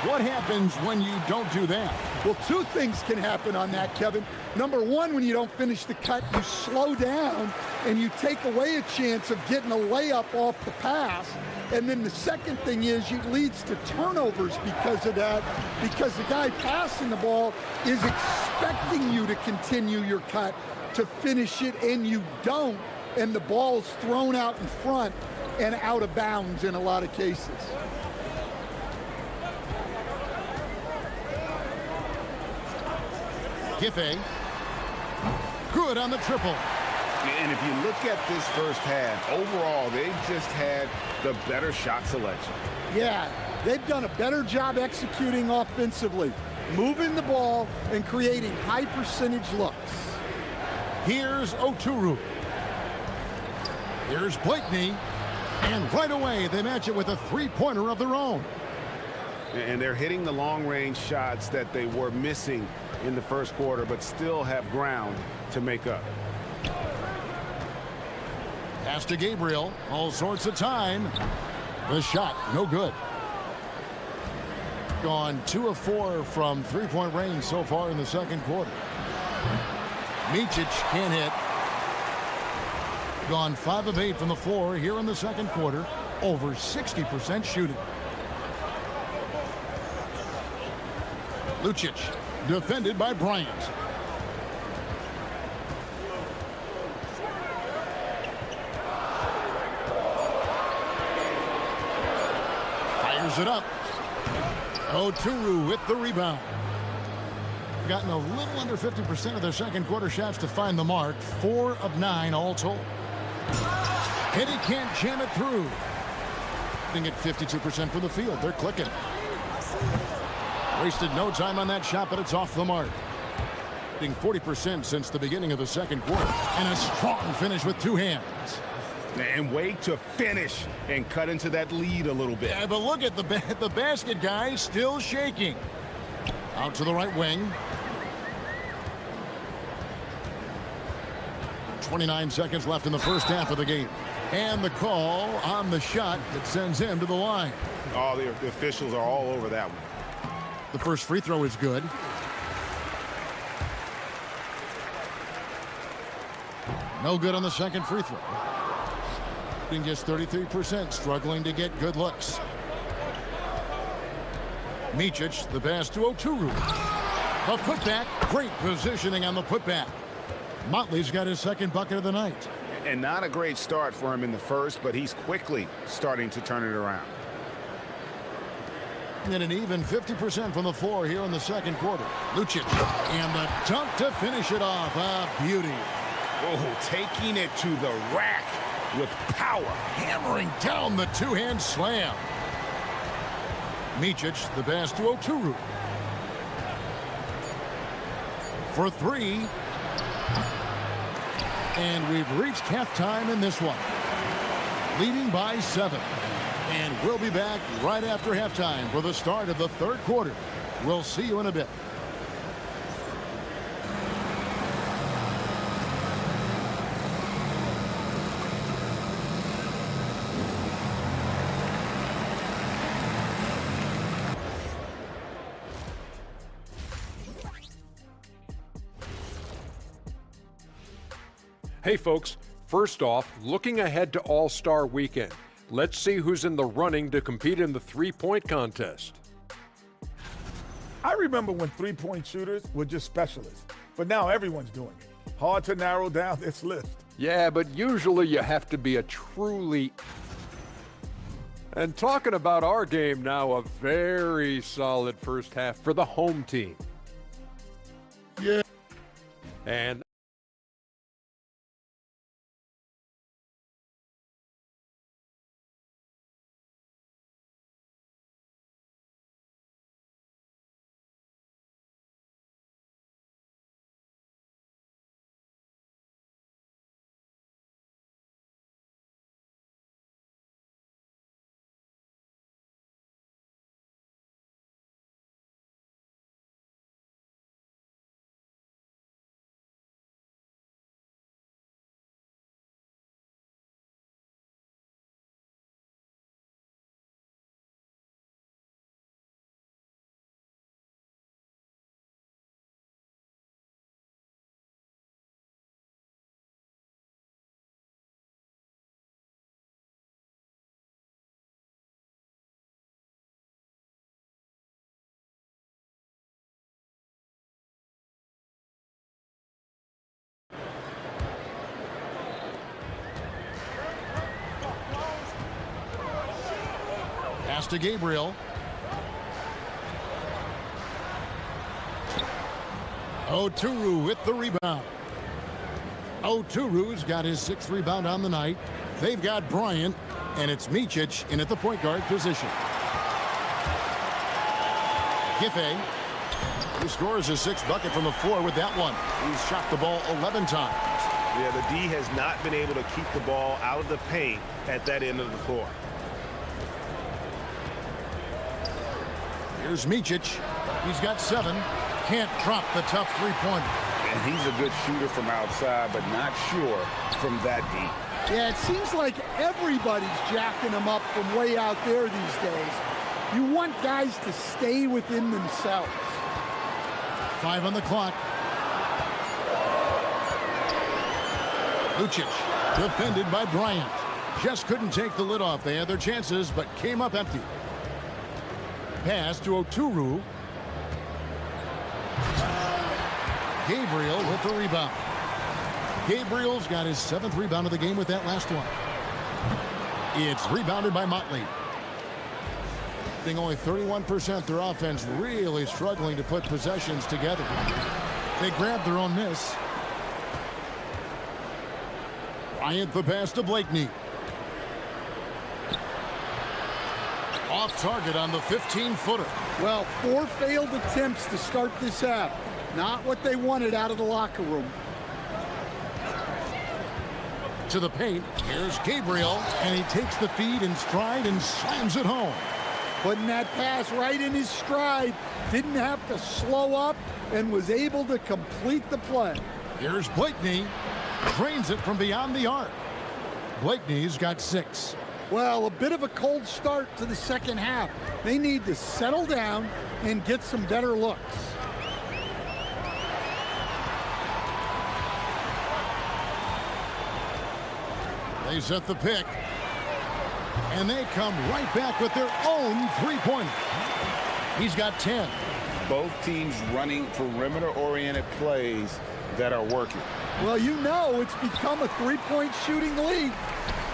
What happens when you don't do that? Well, 2 things can happen on that, Kevin. Number 1, when you don't finish the cut, you slow down and you take away a chance of getting a layup off the pass. And then the second thing is it leads to turnovers because of that, because the guy passing the ball is expecting you to continue your cut, to finish it, and you don't, and the ball's thrown out in front and out of bounds in a lot of cases. Giffey. Good on the triple. And if you look at this first half, overall, they've just had the better shot selection. Yeah, they've done a better job executing offensively, moving the ball and creating high percentage looks. Here's Oturu. Here's Blakeney. And right away, they match it with a 3-pointer of their own. And they're hitting the long-range shots that they were missing in the first quarter, but still have ground to make up. Pass to Gabriel. All sorts of time. The shot, no good. Gone 2 of 4 from 3-point range so far in the second quarter. Micic can't hit. Gone 5 of 8 from the floor here in the second quarter. Over 60% shooting. Lucic, defended by Bryant. Fires it up. Oturu with the rebound. Gotten a little under 50% of their second quarter shots to find the mark. 4 of 9 all told. And he can't jam it through. Getting at 52% from the field. They're clicking. Wasted no time on that shot, but it's off the mark. Hitting 40% since the beginning of the second quarter. And a strong finish with 2 hands. And wait to finish and cut into that lead a little bit. Yeah, but look at the basket guy still shaking. Out to the right wing. 29 seconds left in the first half of the game. And the call on the shot that sends him to the line. Oh, the officials are all over that one. The first free throw is good. No good on the second free throw. Gets 33%, struggling to get good looks. Micic, the pass to Oturu. A putback, great positioning on the putback. Motley's got his second bucket of the night. And not a great start for him in the first, but he's quickly starting to turn it around. And an even 50% from the floor here in the second quarter. Lucic, and the dunk to finish it off. A beauty. Oh, taking it to the rack with power. Hammering down the two-hand slam. Micic, the pass to Oturu. For 3. And we've reached halftime in this one. Leading by 7. And we'll be back right after halftime for the start of the third quarter. We'll see you in a bit. Hey folks, first off, looking ahead to All-Star Weekend. Let's see who's in the running to compete in the three-point contest. I remember when three-point shooters were just specialists, but now everyone's doing it. Hard to narrow down this list. Yeah, but usually you have to be a truly... And talking about our game now, a very solid first half for the home team. Yeah. And pass to Gabriel. Oturu with the rebound. Oturu's got his 6th rebound on the night. They've got Bryant, and it's Micic in at the point guard position. Giffey, who scores his 6th bucket from the floor with that one. He's shot the ball 11 times. Yeah, the D has not been able to keep the ball out of the paint at that end of the floor. Here's Micic. He's got 7. Can't drop the tough three-pointer. And he's a good shooter from outside, but not sure from that deep. Yeah, it seems like everybody's jacking him up from way out there these days. You want guys to stay within themselves. 5 on the clock. Lucic, defended by Bryant. Just couldn't take the lid off. They had their chances, but came up empty. Pass to Oturu. Gabriel with the rebound. Gabriel's got his 7th rebound of the game with that last one. It's rebounded by Motley. Being only 31%, their offense really struggling to put possessions together. They grabbed their own miss. Bryant the pass to Blakeney. Off target on the 15-footer. Well, 4 failed attempts to start this half. Not what they wanted out of the locker room. To the paint, here's Gabriel, and he takes the feed in stride and slams it home. Putting that pass right in his stride, didn't have to slow up, and was able to complete the play. Here's Blakeney, drains it from beyond the arc. Blakeney's got 6. Well, a bit of a cold start to the second half. They need to settle down and get some better looks. They set the pick, and they come right back with their own three-pointer. He's got 10. Both teams running perimeter-oriented plays that are working. Well, you know it's become a three-point shooting league.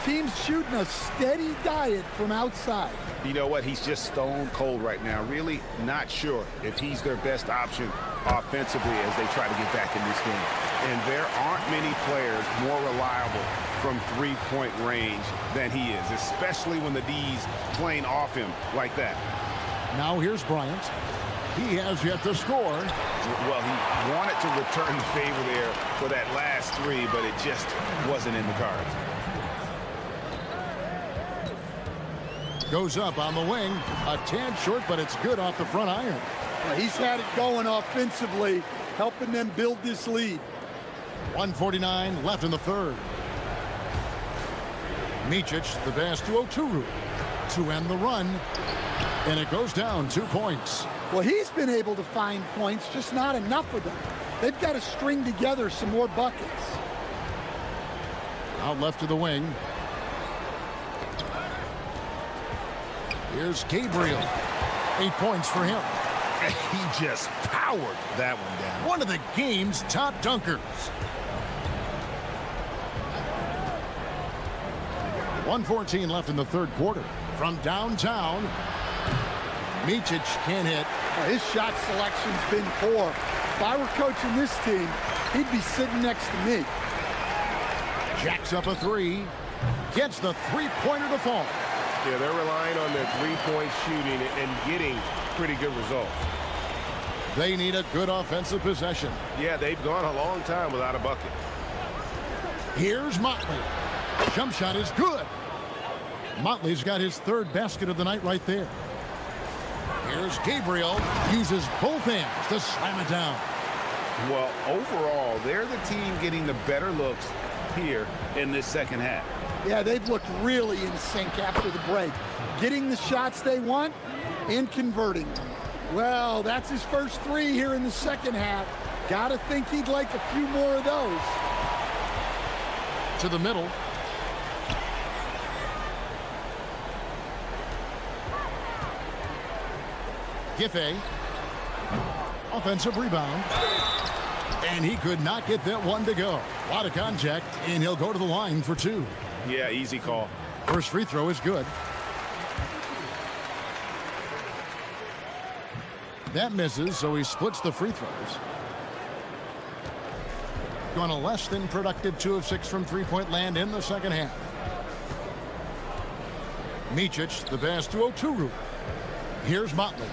Teams shooting a steady diet from outside. You know what? He's just stone cold right now. Really not sure if he's their best option offensively as they try to get back in this game. And there aren't many players more reliable from three-point range than he is, especially when the D's playing off him like that. Now here's Bryant. He has yet to score. Well, he wanted to return the favor there for that last 3, but it just wasn't in the cards. Goes up on the wing. A tad short, but it's good off the front iron. Well, he's had it going offensively, helping them build this lead. 1:49 left in the third. Micic, the pass to Oturu to end the run. And it goes down 2 points. Well, he's been able to find points, just not enough of them. They've got to string together some more buckets. Out left to the wing. Here's Gabriel. 8 points for him. He just powered that one down. One of the game's top dunkers. 1:14 left in the third quarter. From downtown, Micic can't hit. Well, his shot selection's been poor. If I were coaching this team, he'd be sitting next to me. Jacks up a 3. Gets the three-pointer to fall. Yeah, they're relying on their three-point shooting and getting pretty good results. They need a good offensive possession. Yeah, they've gone a long time without a bucket. Here's Motley. Jump shot is good. Motley's got his 3rd basket of the night right there. Here's Gabriel. Uses both hands to slam it down. Well, overall, they're the team getting the better looks here in this second half. Yeah, they've looked really in sync after the break. Getting the shots they want and converting them. Well, that's his first 3 here in the second half. Gotta think he'd like a few more of those. To the middle. Giffey. Offensive rebound. And he could not get that one to go. A lot of contact, and he'll go to the line for 2. Yeah, easy call. First free throw is good. That misses, so he splits the free throws. Going a less than productive 2 of 6 from three-point land in the second half. Micic, the pass to Oturu. Here's Motley.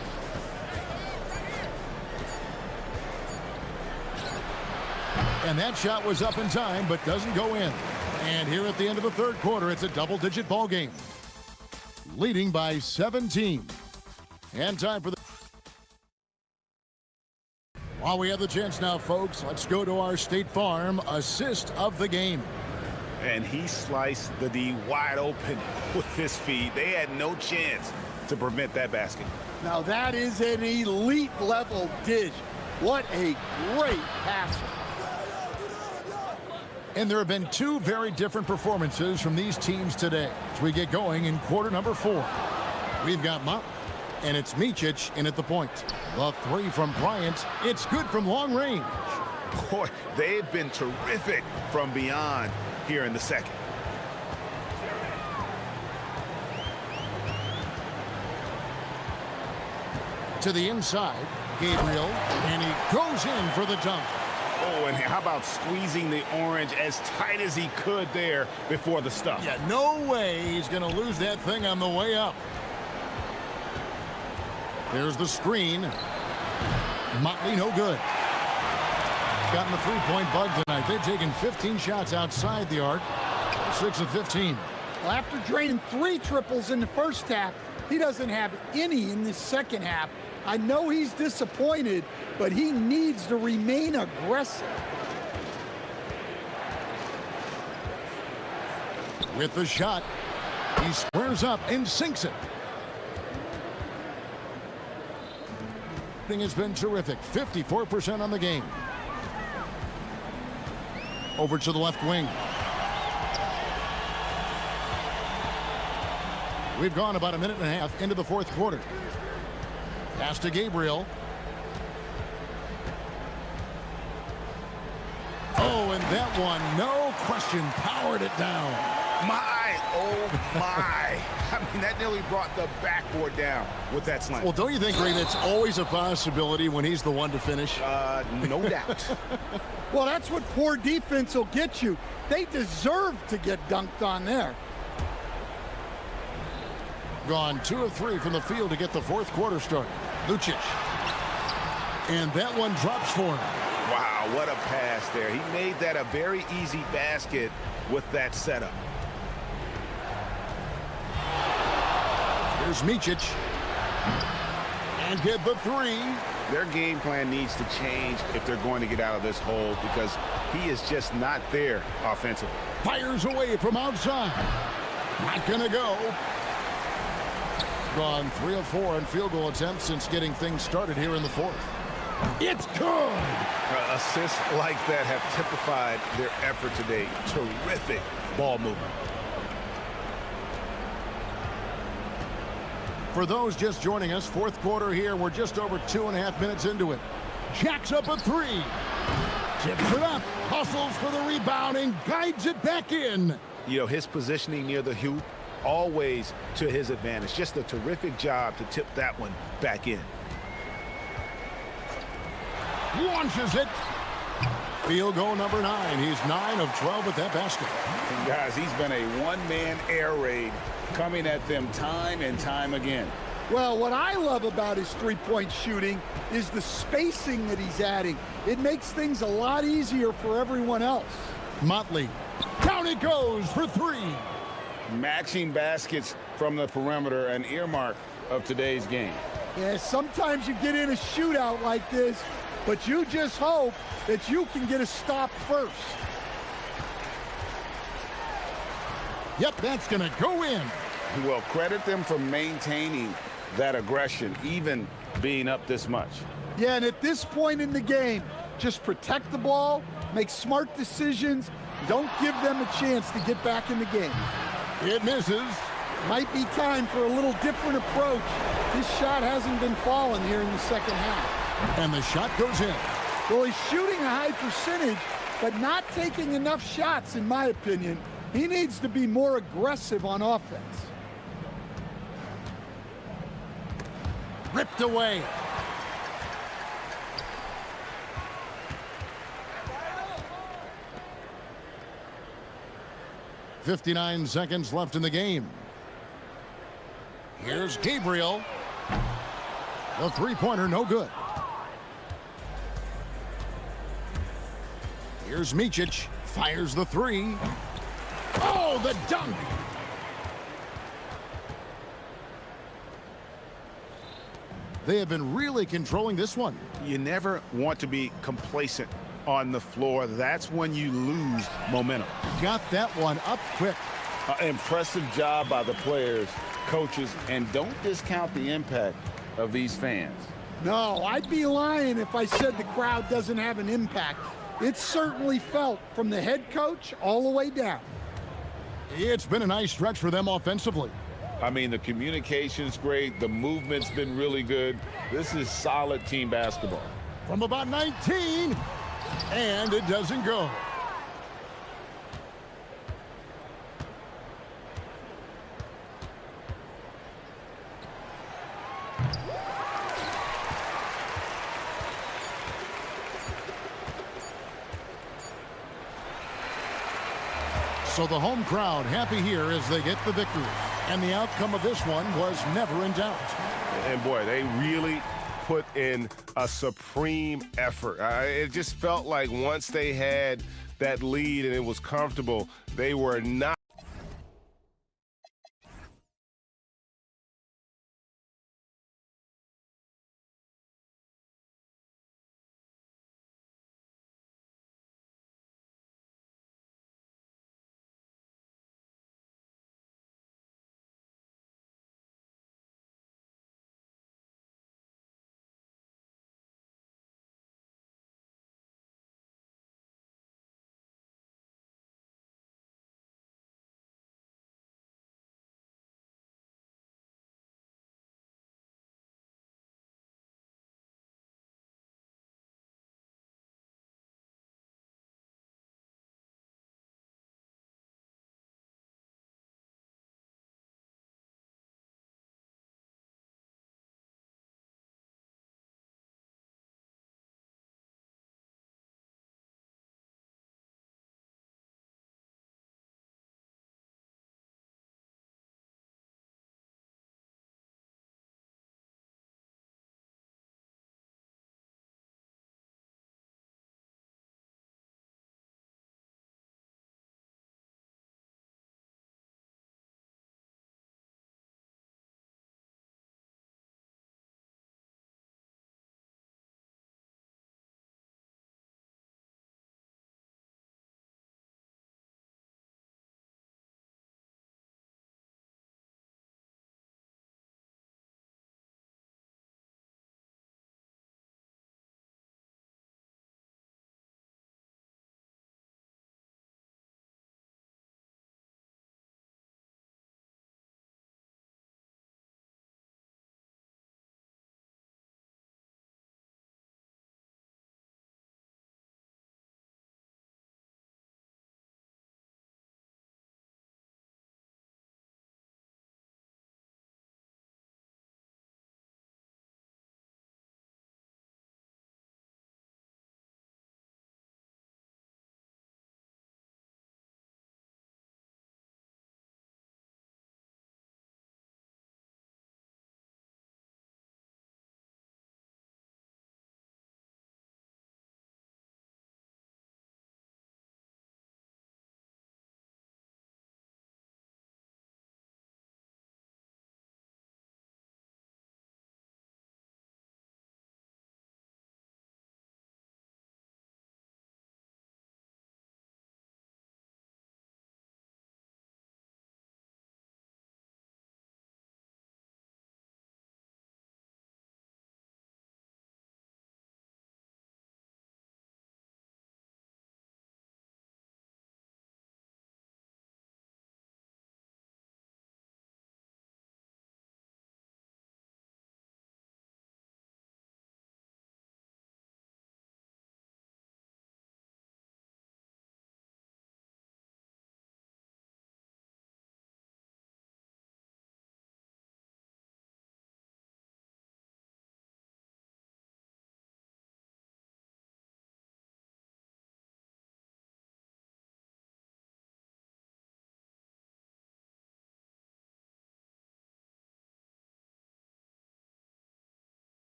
And that shot was up in time, but doesn't go in. And here at the end of the third quarter, it's a double-digit ball game. Leading by 17. And time for the... While we have the chance now, folks, let's go to our State Farm assist of the game. And he sliced the D wide open with his feed. They had no chance to prevent that basket. Now that is an elite level dish. What a great passer. And there have been 2 very different performances from these teams today as we get going in quarter number 4. We've got Motley And it's Micic in at the point. The three from Bryant. It's good from long range. Boy, they've been terrific from beyond here in the second. To the inside, Gabriel, and he goes in for the dunk. Oh, and how about squeezing the orange as tight as he could there before the stuff? Yeah, no way he's going to lose that thing on the way up. There's the screen. Motley, no good. Gotten the three-point bug tonight. They've taken 15 shots outside the arc. 6 of 15. Well, after draining 3 triples in the first half, he doesn't have any in the second half. I know he's disappointed, but he needs to remain aggressive. With the shot, he squares up and sinks it. Shooting has been terrific. 54% on the game. Over to the left wing. We've gone about a minute and a half into the fourth quarter. Pass to Gabriel. Oh, and that one, no question, powered it down. My, oh my. I mean, that nearly brought the backboard down with that slam. Well, don't you think, Ray, that's always a possibility when he's the one to finish? No doubt. Well, that's what poor defense will get you. They deserve to get dunked on there. Gone 2 of 3 from the field to get the fourth quarter started. Lucic. And that one drops for him. Wow, what a pass there. He made that a very easy basket with that setup. Here's Micic. And get the 3. Their game plan needs to change if they're going to get out of this hole because he is just not there offensively. Fires away from outside. Not gonna go. Gone 3 of 4 on field goal attempts since getting things started here in the fourth. It's good. Assists like that have typified their effort today. Terrific ball movement. For those just joining us, fourth quarter here. We're just over 2.5 minutes into it. Jacks up a 3. Tips it up. Hustles for the rebound and guides it back in. You know, his positioning near the hoop, always to his advantage. Just a terrific job to tip that one back in. Launches it. Field goal number 9. He's 9 of 12 with that basket. And guys, he's been a one-man air raid coming at them time and time again. Well, what I love about his three-point shooting is the spacing that he's adding. It makes things a lot easier for everyone else. Motley. Down it goes for 3. Matching baskets from the perimeter, an earmark of today's game. Yeah, sometimes you get in a shootout like this, but you just hope that you can get a stop first. Yep, that's going to go in. Well, credit them for maintaining that aggression, even being up this much. Yeah, and at this point in the game, just protect the ball, make smart decisions, don't give them a chance to get back in the game. It misses. Might be time for a little different approach. This shot hasn't been falling here in the second half. And the shot goes in. Well, he's shooting a high percentage, but not taking enough shots, in my opinion. He needs to be more aggressive on offense. Ripped away. .59 seconds left in the game. Here's Gabriel. The three-pointer, no good. Here's Micic. Fires the 3. Oh, the dunk! They have been really controlling this one. You never want to be complacent on the floor. That's when you lose momentum. Got that one up quick. Impressive job by the players, coaches, and don't discount the impact of these fans. No, I'd be lying if I said the crowd doesn't have an impact. It's certainly felt from the head coach all the way down. It's been a nice stretch for them offensively. I mean, the communication's great. The movement's been really good. This is solid team basketball. From about 19, and it doesn't go. So the home crowd happy here as they get the victory. And the outcome of this one was never in doubt. And boy, they really put in a supreme effort. It just felt like once they had that lead and it was comfortable, they were not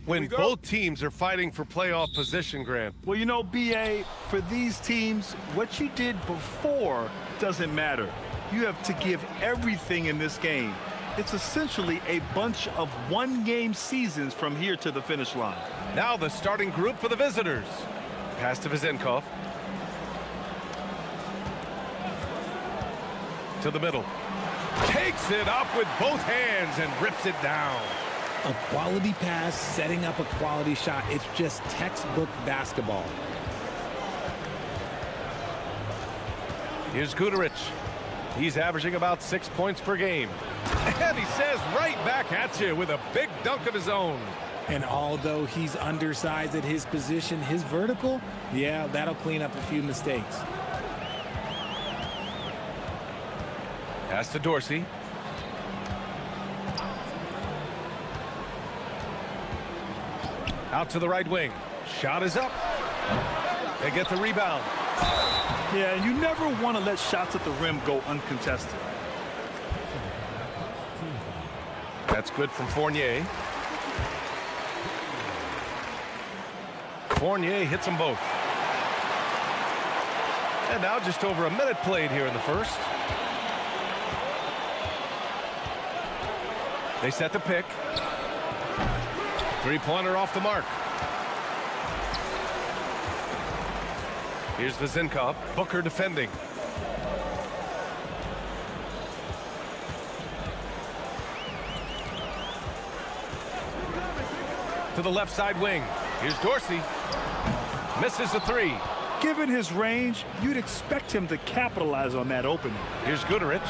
when both teams are fighting for playoff position, Grant? Well, you know, B.A., for these teams, what you did before doesn't matter. You have to give everything in this game. It's essentially a bunch of one-game seasons from here to the finish line. Now the starting group for the visitors. Pass to Vezenkov. To the middle. Takes it up with both hands and rips it down. A quality pass, setting up a quality shot. It's just textbook basketball. Here's Guduric. He's averaging about 6 points per game. And he says right back at you with a big dunk of his own. And although he's undersized at his position, his vertical, yeah, that'll clean up a few mistakes. Pass to Dorsey. Out to the right wing. Shot is up. They get the rebound. Yeah, you never want to let shots at the rim go uncontested. That's good from Fournier. Fournier hits them both. And now just over a minute played here in the first. They set the pick. Three-pointer off the mark. Here's Vezenkov. Booker defending. To the left side wing. Here's Dorsey. Misses the three. Given his range, you'd expect him to capitalize on that opening. Here's Guduric.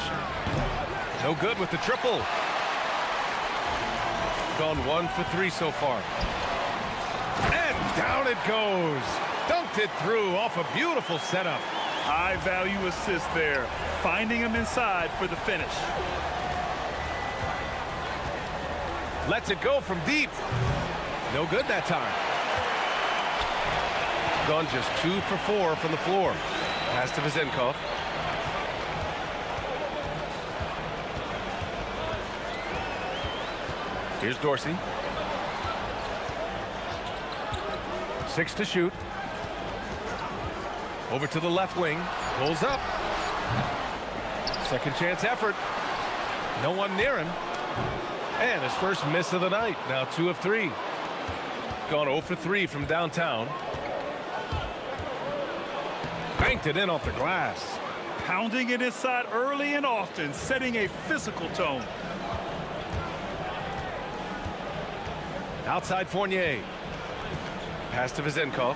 No good with the triple. Gone 1 for 3 so far. And down it goes. Dunked it through off a beautiful setup. High-value assist there. Finding him inside for the finish. Lets it go from deep. No good that time. Gone just 2 for 4 from the floor. Pass to Vezenkov. Here's Dorsey. 6 to shoot. Over to the left wing. Pulls up. Second chance effort. No one near him. And his first miss of the night. Now 2 of 3. Gone 0 for 3 from downtown. Banked it in off the glass. Pounding it inside early and often, setting a physical tone. Outside Fournier. Pass to Vezenkov.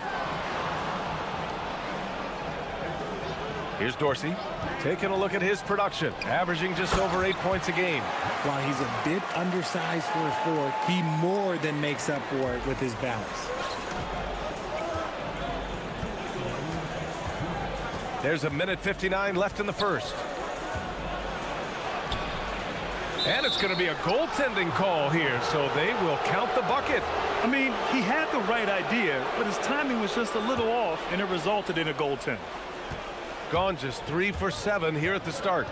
Here's Dorsey. Taking a look at his production. Averaging just over 8 points a game. While he's a bit undersized for a forward, he more than makes up for it with his balance. There's a minute 59 left in the first. And it's going to be a goaltending call here, so they will count the bucket. I mean, he had the right idea, but his timing was just a little off, and it resulted in a goaltend. Gone just 3 for 7 here at the start.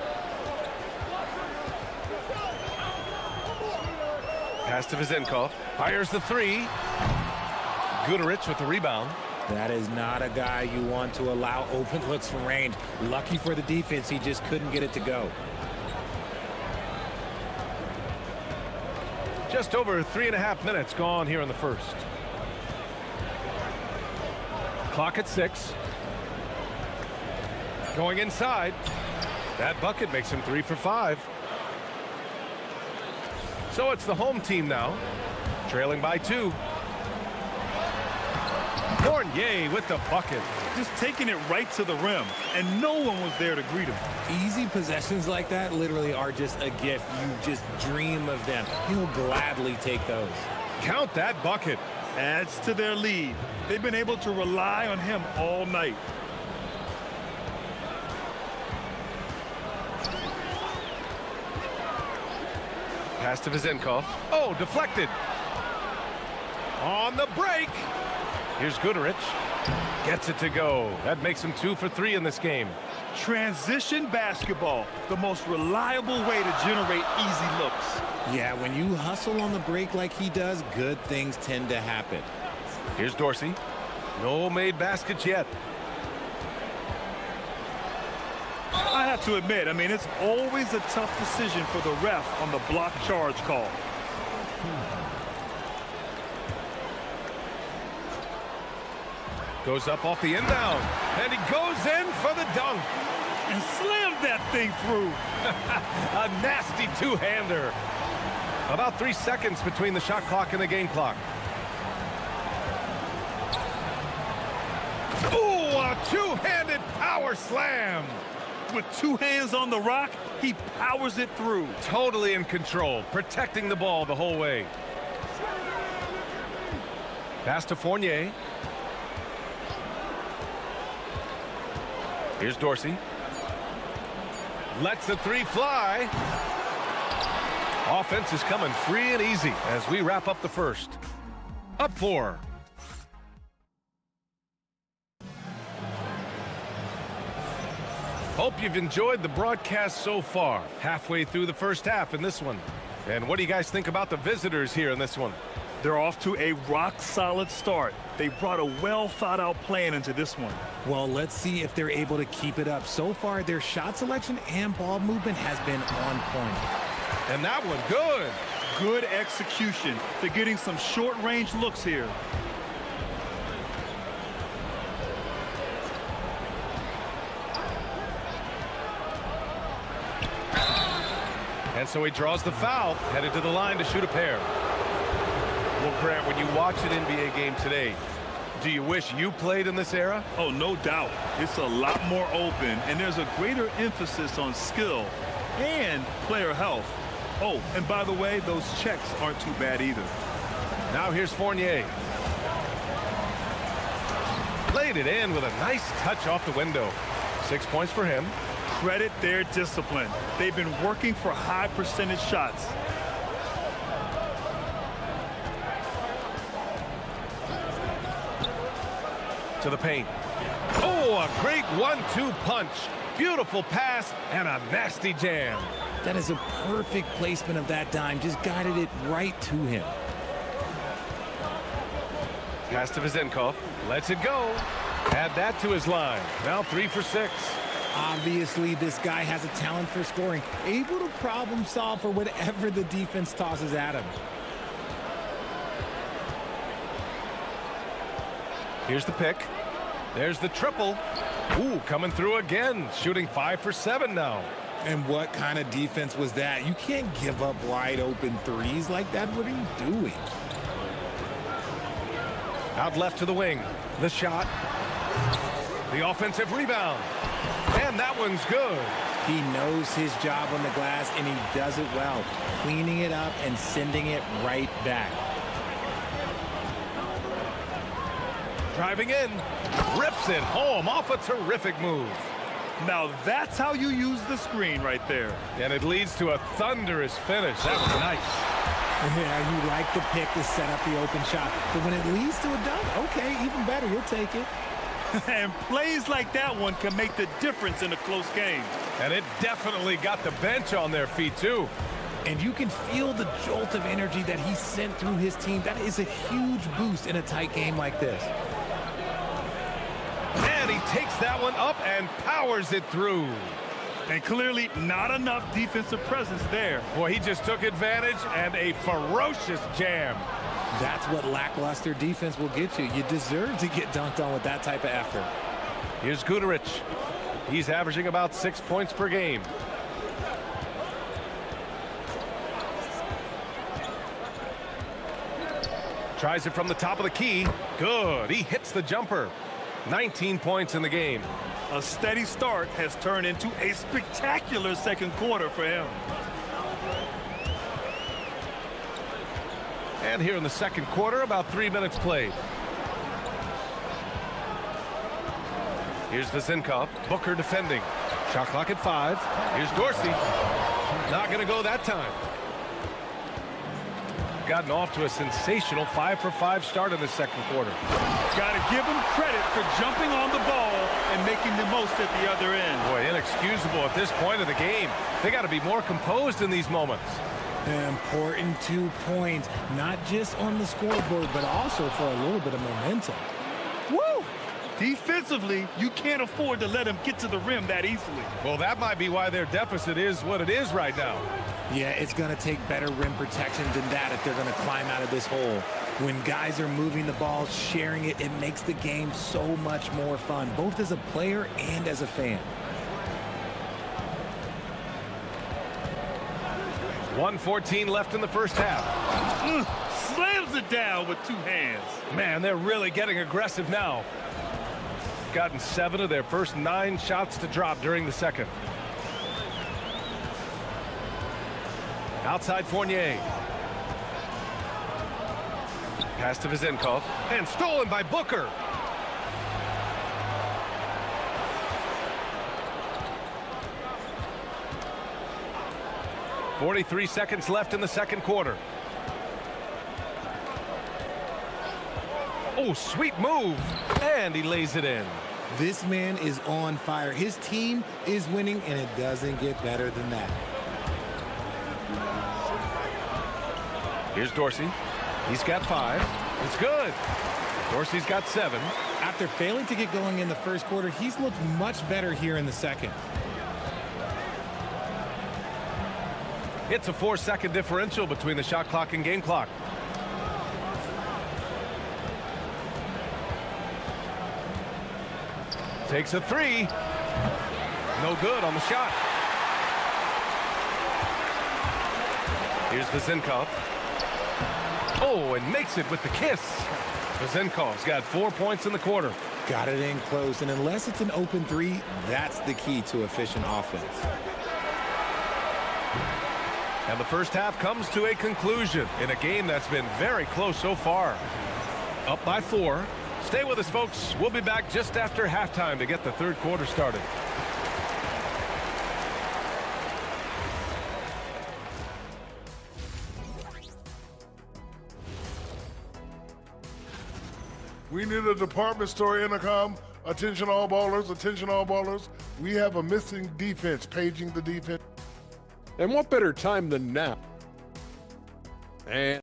Pass to Vezenkov. Fires the 3. Guduric with the rebound. That is not a guy you want to allow open looks from range. Lucky for the defense, he just couldn't get it to go. Just over 3.5 minutes gone here in the first. Clock at 6. Going inside. That bucket makes him 3 for 5. So it's the home team now, trailing by 2. Fournier with the bucket. Just taking it right to the rim, and no one was there to greet him. Easy possessions like that literally are just a gift. You just dream of them. He'll gladly take those. Count that bucket. Adds to their lead. They've been able to rely on him all night. Pass to Vezenkov. Oh, deflected. On the break. Here's Guduric. Gets it to go. That makes him 2 for 3 in this game. Transition basketball, the most reliable way to generate easy looks. Yeah, when you hustle on the break like he does, good things tend to happen. Here's Dorsey. No made baskets yet. I have to admit, I mean, it's always a tough decision for the ref on the block charge call. Goes up off the inbound, and he goes in for the dunk. And slammed that thing through. A nasty two-hander. About 3 seconds between the shot clock and the game clock. Oh, a two-handed power slam. With two hands on the rock, he powers it through. Totally in control, protecting the ball the whole way. Pass to Fournier. Here's Dorsey. Lets the three fly. Offense is coming free and easy as we wrap up the first. Up 4. Hope you've enjoyed the broadcast so far. Halfway through the first half in this one. And what do you guys think about the visitors here in this one? They're off to a rock-solid start. They brought a well-thought-out plan into this one. Well, let's see if they're able to keep it up. So far, their shot selection and ball movement has been on point. And that one, good. Good execution. They're getting some short-range looks here. And so he draws the foul, headed to the line to shoot a pair. Well, Grant, when you watch an NBA game today, do you wish you played in this era? Oh, no doubt. It's a lot more open, and there's a greater emphasis on skill and player health. Oh, and by the way, those checks aren't too bad either. Now here's Fournier. Laid it in with a nice touch off the window. 6 points for him. Credit their discipline. They've been working for high percentage shots. To the paint. Oh, a great 1-2 punch. Beautiful pass and a nasty jam. That is a perfect placement of that dime. Just guided it right to him. Pass to Vezenkov. Lets it go. Add that to his line. Now 3 for 6. Obviously, this guy has a talent for scoring. Able to problem solve for whatever the defense tosses at him. Here's the pick. There's the triple. Ooh, coming through again. Shooting 5 for 7 now. And what kind of defense was that? You can't give up wide open threes like that. What are you doing? Out left to the wing. The shot. The offensive rebound. And that one's good. He knows his job on the glass, and he does it well. Cleaning it up and sending it right back. Driving in. Rips it home off a terrific move. Now that's how you use the screen right there. And it leads to a thunderous finish. That was nice. Yeah, you like the pick to set up the open shot. But when it leads to a dunk, okay, even better. You'll take it. And plays like that one can make the difference in a close game. And it definitely got the bench on their feet, too. And you can feel the jolt of energy that he sent through his team. That is a huge boost in a tight game like this. And he takes that one up and powers it through. And clearly not enough defensive presence there. Boy, he just took advantage and a ferocious jam. That's what lackluster defense will get you. You deserve to get dunked on with that type of effort. Here's Guterich. He's averaging about 6 points per game. Tries it from the top of the key. Good. He hits the jumper. 19 points in the game. A steady start has turned into a spectacular second quarter for him. And here in the second quarter, about 3 minutes played. Here's Vezenkov. Booker defending. Shot clock at 5. Here's Dorsey. Not going to go that time. Gotten off to a sensational 5 for 5 start in the second quarter. Got to give him credit for jumping on the ball and making the most at the other end. Boy, inexcusable at this point of the game. They got to be more composed in these moments. Important 2 points, not just on the scoreboard, but also for a little bit of momentum. Woo! Defensively, you can't afford to let them get to the rim that easily. Well, that might be why their deficit is what it is right now. Yeah, it's going to take better rim protection than that if they're going to climb out of this hole. When guys are moving the ball, sharing it, it makes the game so much more fun, both as a player and as a fan. 1:14 left in the first half. Slams it down with 2 hands. Man, they're really getting aggressive now. Gotten 7 of their first 9 shots to drop during the second. Outside Fournier. Pass to Vezenkov. And stolen by Booker. .43 seconds left in the second quarter. Oh, sweet move. And he lays it in. This man is on fire. His team is winning, and it doesn't get better than that. Here's Dorsey. He's got 5. It's good. Dorsey's got 7. After failing to get going in the first quarter, he's looked much better here in the second. It's a 4-second differential between the shot clock and game clock. Takes a 3. No good on the shot. Here's Vezenkov. Oh, and makes it with the kiss. Vezenkov's got 4 points in the quarter. Got it in close, and unless it's an open 3, that's the key to efficient offense. And the first half comes to a conclusion in a game that's been very close so far. Up by 4. Stay with us, folks. We'll be back just after halftime to get the third quarter started. We need a department store intercom. Attention all ballers, attention all ballers. We have a missing defense, paging the defense. And what better time than now? And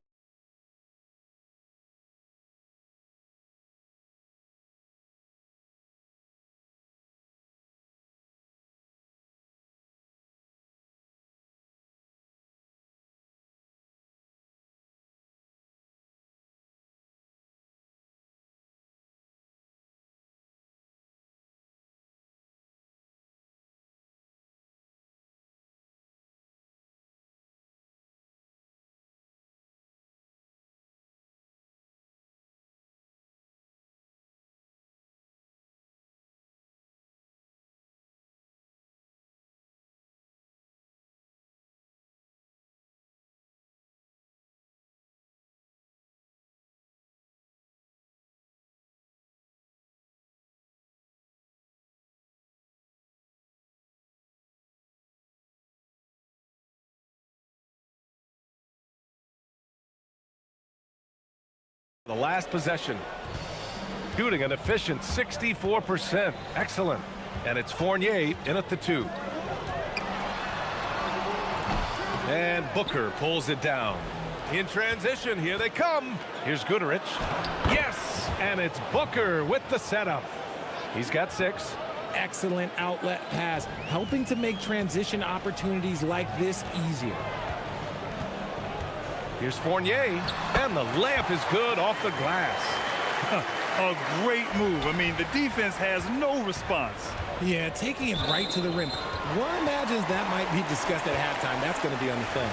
the last possession. Shooting an efficient 64%. Excellent. And it's Fournier in at the 2. And Booker pulls it down. In transition, here they come. Here's Goodrich. Yes! And it's Booker with the setup. He's got 6. Excellent outlet pass, helping to make transition opportunities like this easier. Here's Fournier, and the layup is good off the glass. A great move. I mean, the defense has no response. Yeah, taking it right to the rim. One imagines that might be discussed at halftime. That's going to be on the film.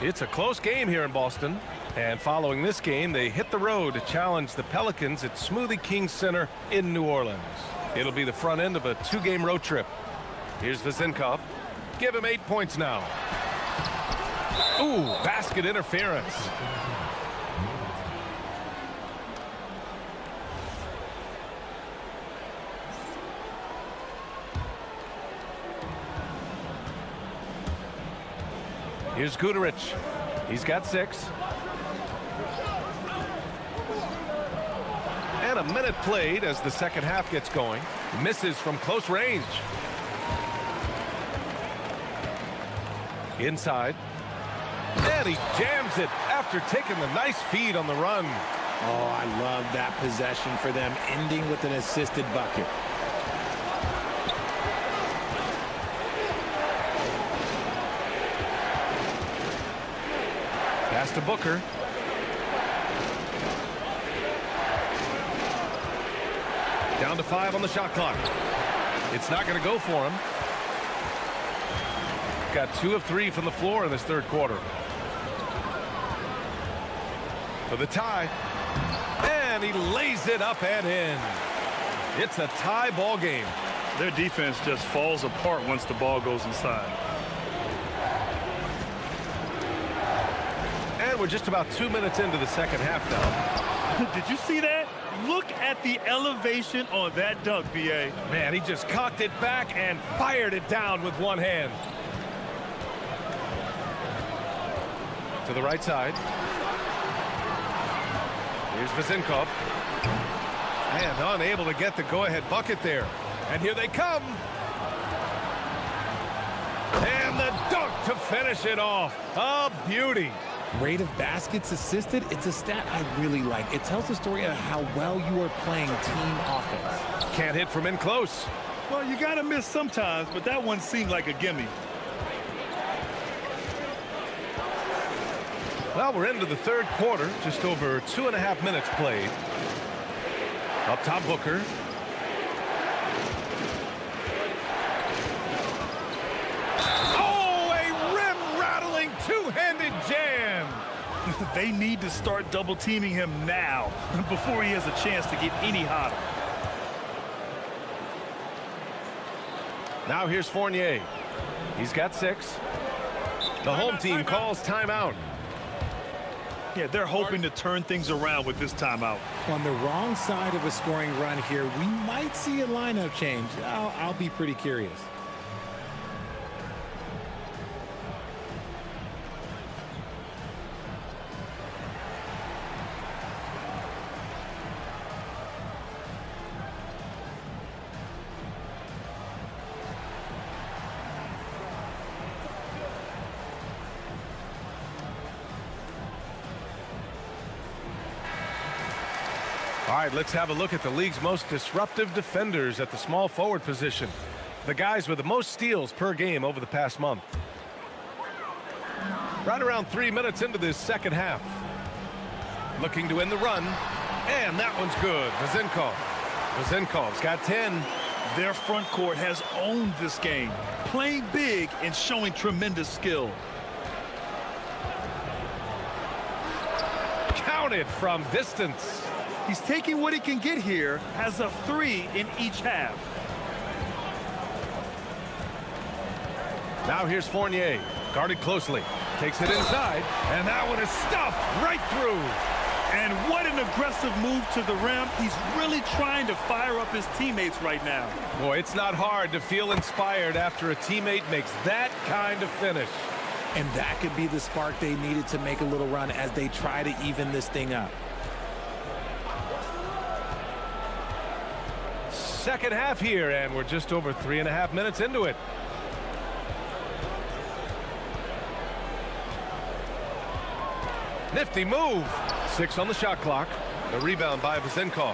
It's a close game here in Boston. And following this game, they hit the road to challenge the Pelicans at Smoothie King Center in New Orleans. It'll be the front end of a 2-game road trip. Here's Vezenkov. Give him 8 points now. Ooh, basket interference. Here's Goodrich. He's got 6. a minute played as the second half gets going. Misses from close range. Inside. And he jams it after taking the nice feed on the run. Oh, I love that possession for them, ending with an assisted bucket. Pass to Booker. Down to 5 on the shot clock. It's not going to go for him. Got 2 of 3 from the floor in this third quarter. For the tie. And he lays it up and in. It's a tie ball game. Their defense just falls apart once the ball goes inside. And we're just about 2 minutes into the second half now. Did you see that? Look at the elevation on that dunk, B.A. Man, he just cocked it back and fired it down with one hand. To the right side. Here's Vezinkov. And unable to get the go-ahead bucket there. And here they come. And the dunk to finish it off. A beauty. Rate of baskets assisted, it's a stat I really like. It tells the story of how well you are playing team offense. Can't hit from in close. Well, you got to miss sometimes, but that one seemed like a gimme. Well, we're into the third quarter, just over 2.5 minutes played. Up top, Booker. Oh, a rim-rattling two-handed jam. They need to start double-teaming him now before he has a chance to get any hotter. Now here's Fournier. He's got 6. The home team calls timeout. Yeah, they're hoping to turn things around with this timeout. On the wrong side of a scoring run here, we might see a lineup change. I'll be pretty curious. All right, let's have a look at the league's most disruptive defenders at the small forward position. The guys with the most steals per game over the past month. Right around 3 minutes into this second half. Looking to end the run. And that one's good. Vezinkov. Vezinkov's got 10. Their front court has owned this game, playing big and showing tremendous skill. Counted from distance. He's taking what he can get here, has a 3 in each half. Now here's Fournier, guarded closely, takes it inside, and that one is stuffed right through. And what an aggressive move to the rim. He's really trying to fire up his teammates right now. Boy, it's not hard to feel inspired after a teammate makes that kind of finish. And that could be the spark they needed to make a little run as they try to even this thing up. Second half here, and we're just over 3.5 minutes into it. Nifty move. 6 on the shot clock. The rebound by Vezinkov.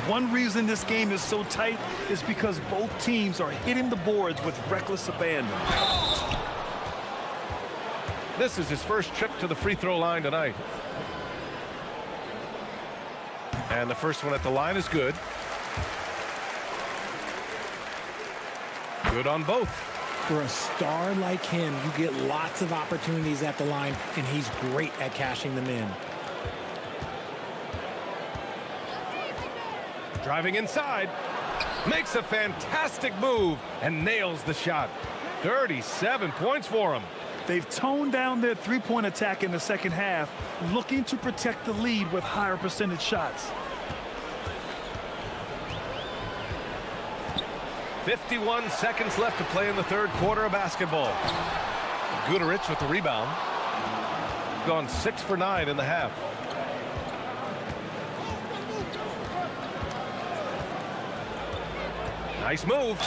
One reason this game is so tight is because both teams are hitting the boards with reckless abandon. This is his first trip to the free throw line tonight. And the first one at the line is good. Good on both. For a star like him, you get lots of opportunities at the line, and he's great at cashing them in. Driving inside, makes a fantastic move and nails the shot. 37 points for him. They've toned down their three-point attack in the second half, looking to protect the lead with higher percentage shots. 51 seconds left to play in the third quarter of basketball. Guterich with the rebound. Gone 6 for 9 in the half. Nice move.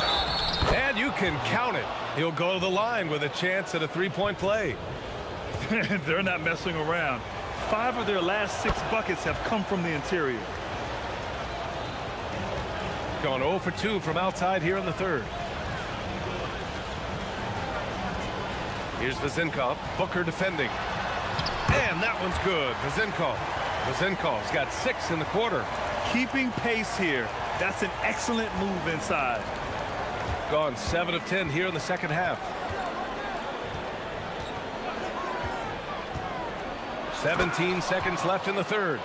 And you can count it. He'll go to the line with a chance at a three-point play. They're not messing around. 5 of their last 6 buckets have come from the interior. Gone 0 for 2 from outside here in the third. Here's Vezenkov. Booker defending. And that one's good. Vezenkov's got 6 in the quarter. Keeping pace here. That's an excellent move inside. Gone 7 of 10 here in the second half. 17 seconds left in the third.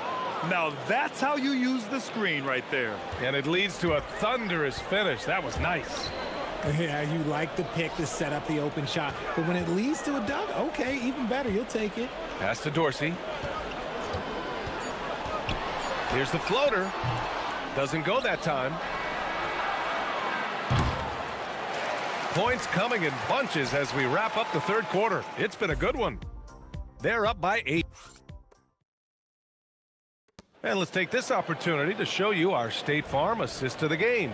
Now that's how you use the screen right there. And it leads to a thunderous finish. That was nice. Yeah, you like the pick to set up the open shot. But when it leads to a dunk, okay, even better. You'll take it. Pass to Dorsey. Here's the floater. Doesn't go that time. Points coming in bunches as we wrap up the third quarter. It's been a good one. They're up by 8. And let's take this opportunity to show you our State Farm assist of the game.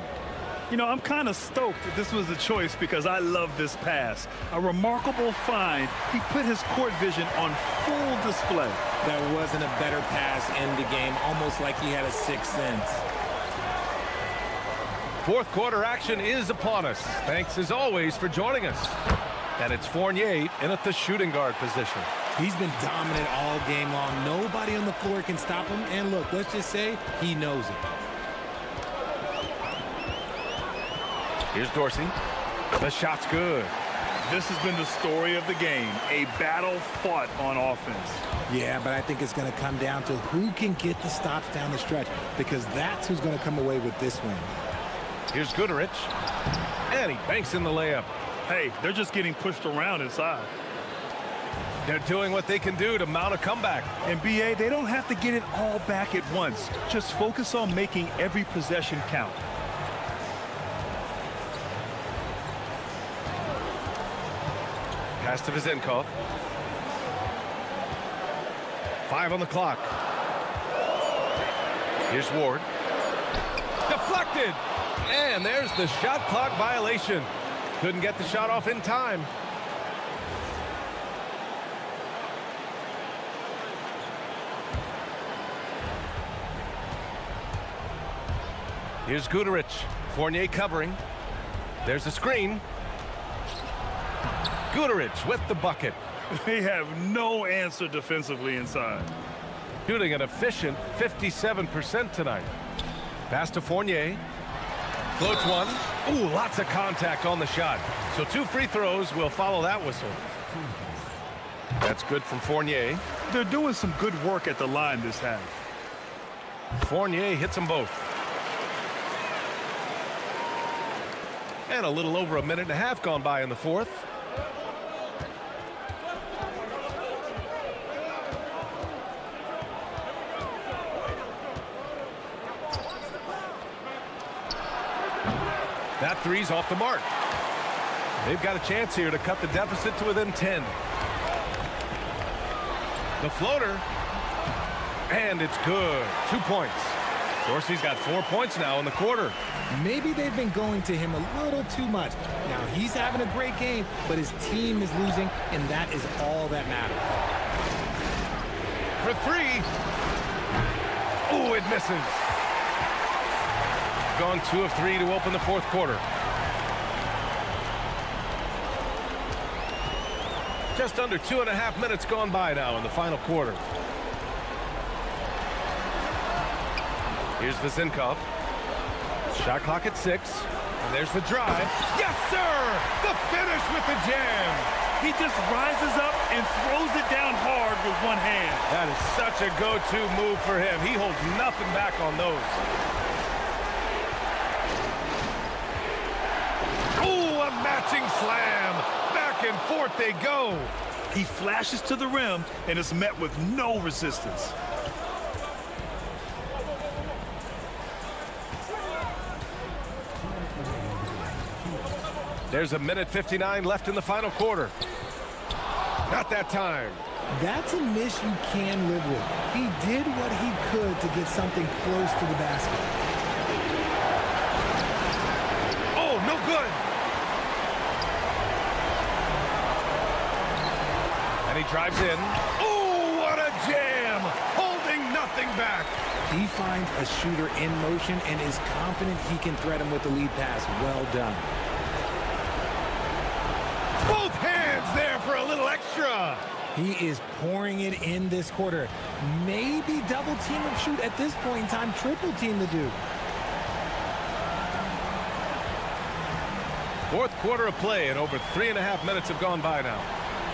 You know, I'm kind of stoked that this was a choice because I love this pass. A remarkable find. He put his court vision on full display. That wasn't a better pass in the game, almost like he had a sixth sense. Fourth quarter action is upon us. Thanks as always for joining us. And it's Fournier in at the shooting guard position. He's been dominant all game long. Nobody on the floor can stop him. And look, let's just say he knows it. Here's Dorsey. The shot's good. This has been the story of the game. A battle fought on offense. Yeah, but I think it's going to come down to who can get the stops down the stretch, because that's who's going to come away with this win. Here's Goodrich. And he banks in the layup. Hey, they're just getting pushed around inside. They're doing what they can do to mount a comeback. And BA, they don't have to get it all back at once. Just focus on making every possession count. Pass to Vezenkov. 5 on the clock. Here's Ward. Deflected! And there's the shot clock violation. Couldn't get the shot off in time. Here's Goodrich. Fournier covering. There's a screen. Goodrich with the bucket. They have no answer defensively inside. Shooting an efficient 57% tonight. Pass to Fournier. Floats one. Ooh, lots of contact on the shot. So 2 free throws will follow that whistle. That's good from Fournier. They're doing some good work at the line this half. Fournier hits them both. And a little over a minute and a half gone by in the fourth. That three's off the mark. They've got a chance here to cut the deficit to within 10. The floater. And it's good. 2 points. Dorsey's got 4 points now in the quarter. Maybe they've been going to him a little too much. Now, he's having a great game, but his team is losing, and that is all that matters. For 3. Oh, it misses. Gone 2 of 3 to open the fourth quarter. Just under 2.5 minutes gone by now in the final quarter. Here's Vezenkov. Shot clock at 6. And there's the drive. Yes, sir! The finish with the jam. He just rises up and throws it down hard with one hand. That is such a go-to move for him. He holds nothing back on those. Ooh, a matching slam. Back and forth they go. He flashes to the rim and is met with no resistance. There's a minute 59 left in the final quarter. Not that time. That's a miss you can live with. He did what he could to get something close to the basket. And he drives in. Oh, what a jam! Holding nothing back. He finds a shooter in motion and is confident he can thread him with the lead pass. Well done. Both hands there for a little extra. He is pouring it in this quarter. Maybe double team him shoot at this point in time. Triple team the dude. Fourth quarter of play, and over 3.5 minutes have gone by now.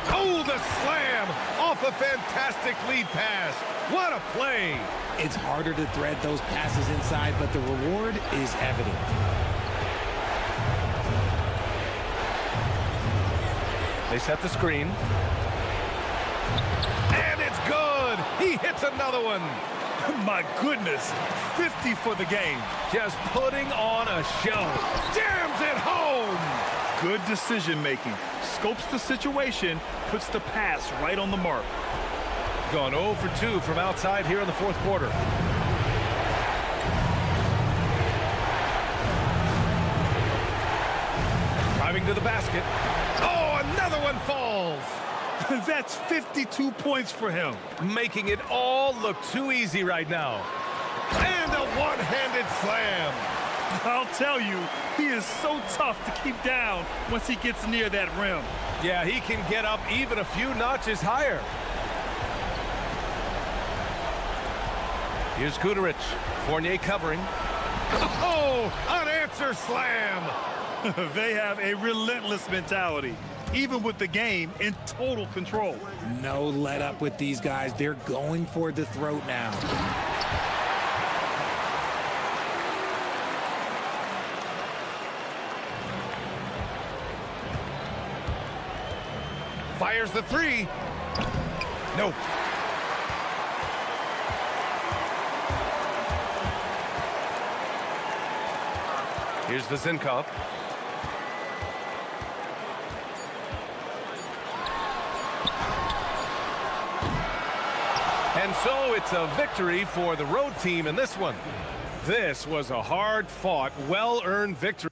Oh, the slam off a fantastic lead pass. What a play. It's harder to thread those passes inside, but the reward is evident. They set the screen. And it's good. He hits another one. My goodness, 50 for the game. Just putting on a show. Jams it home. Good decision making. Scopes the situation, puts the pass right on the mark. Gone 0 for 2 from outside here in the fourth quarter. Driving to the basket. Oh, another one falls. That's 52 points for him. Making it all look too easy right now. And a one-handed slam. I'll tell you, he is so tough to keep down once he gets near that rim. Yeah, he can get up even a few notches higher. Here's Guterich. Fournier covering. Oh, an answer slam. They have a relentless mentality, even with the game in total control. No let up with these guys. They're going for the throat now. Fires the three. No. Here's Vazinkov. And so it's a victory for the road team in this one. This was a hard-fought, well-earned victory.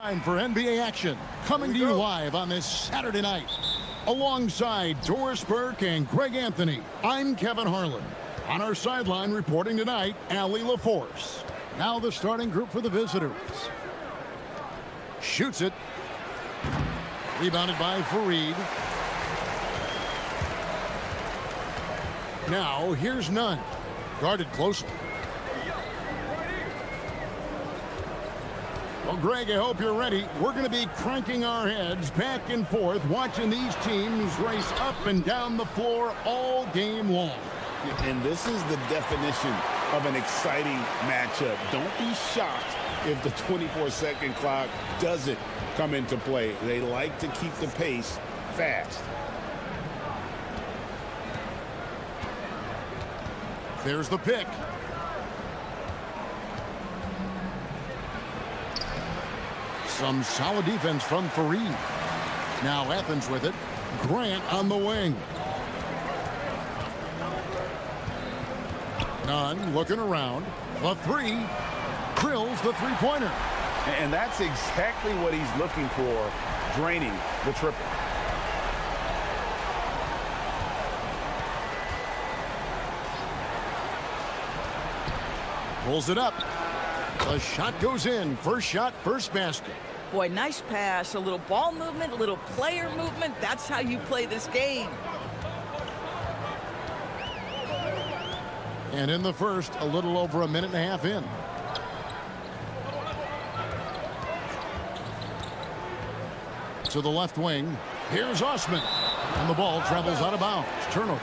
Time for NBA action, coming to you live on this Saturday night. Alongside Doris Burke and Greg Anthony, I'm Kevin Harlan. On our sideline reporting tonight, Allie LaForce. Now the starting group for the visitors. Shoots it. Rebounded by Fareed. Now here's Nunn. Guarded closely. Well, Greg, I hope you're ready. We're going to be cranking our heads back and forth, watching these teams race up and down the floor all game long. And this is the definition of an exciting matchup. Don't be shocked if the 24-second clock doesn't come into play. They like to keep the pace fast. There's the pick. Some solid defense from Fareed. Now Athens with it. Grant on the wing. Nunn looking around. The three. Drills the three-pointer. And that's exactly what he's looking for, draining the triple. Pulls it up. The shot goes in. First shot, first basket. Boy, nice pass. A little ball movement, a little player movement. That's how you play this game. And in the first, a little over a minute and a half in. To the left wing. Here's Osman. And the ball travels out of bounds. Turnover.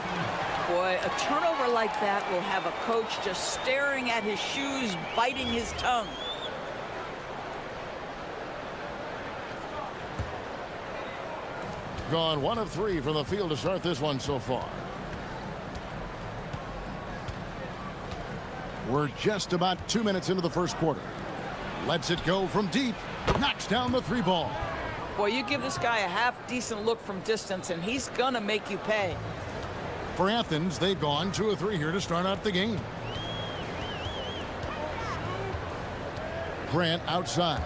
Boy, a turnover like that will have a coach just staring at his shoes, biting his tongue. Gone 1 of 3 from the field to start this one so far. We're just about 2 minutes into the first quarter. Lets it go from deep. Knocks down the three ball. Boy, you give this guy a half-decent look from distance, and he's going to make you pay. For Athens, they've gone 2 of 3 here to start out the game. Grant outside.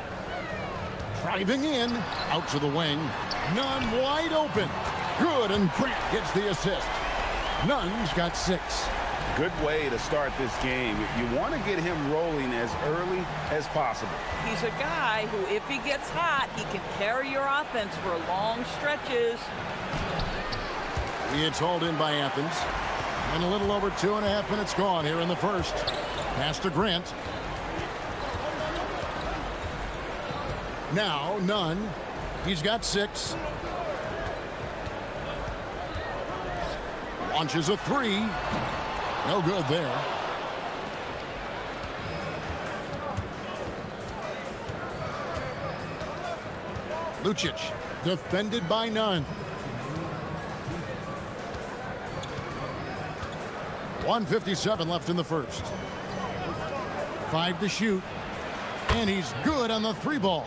Driving in. Out to the wing. Nunn wide open. Good, and Grant gets the assist. Nunn's got 6. Good way to start this game. You want to get him rolling as early as possible. He's a guy who, if he gets hot, he can carry your offense for long stretches. It's hauled in by Athens. And a little over 2.5 minutes gone here in the first. Pass to Grant. Now Nunn. He's got 6. Launches a 3. No good there. Lucic, defended by Nunn. 1:57 left in the first. 5 to shoot. And he's good on the three ball.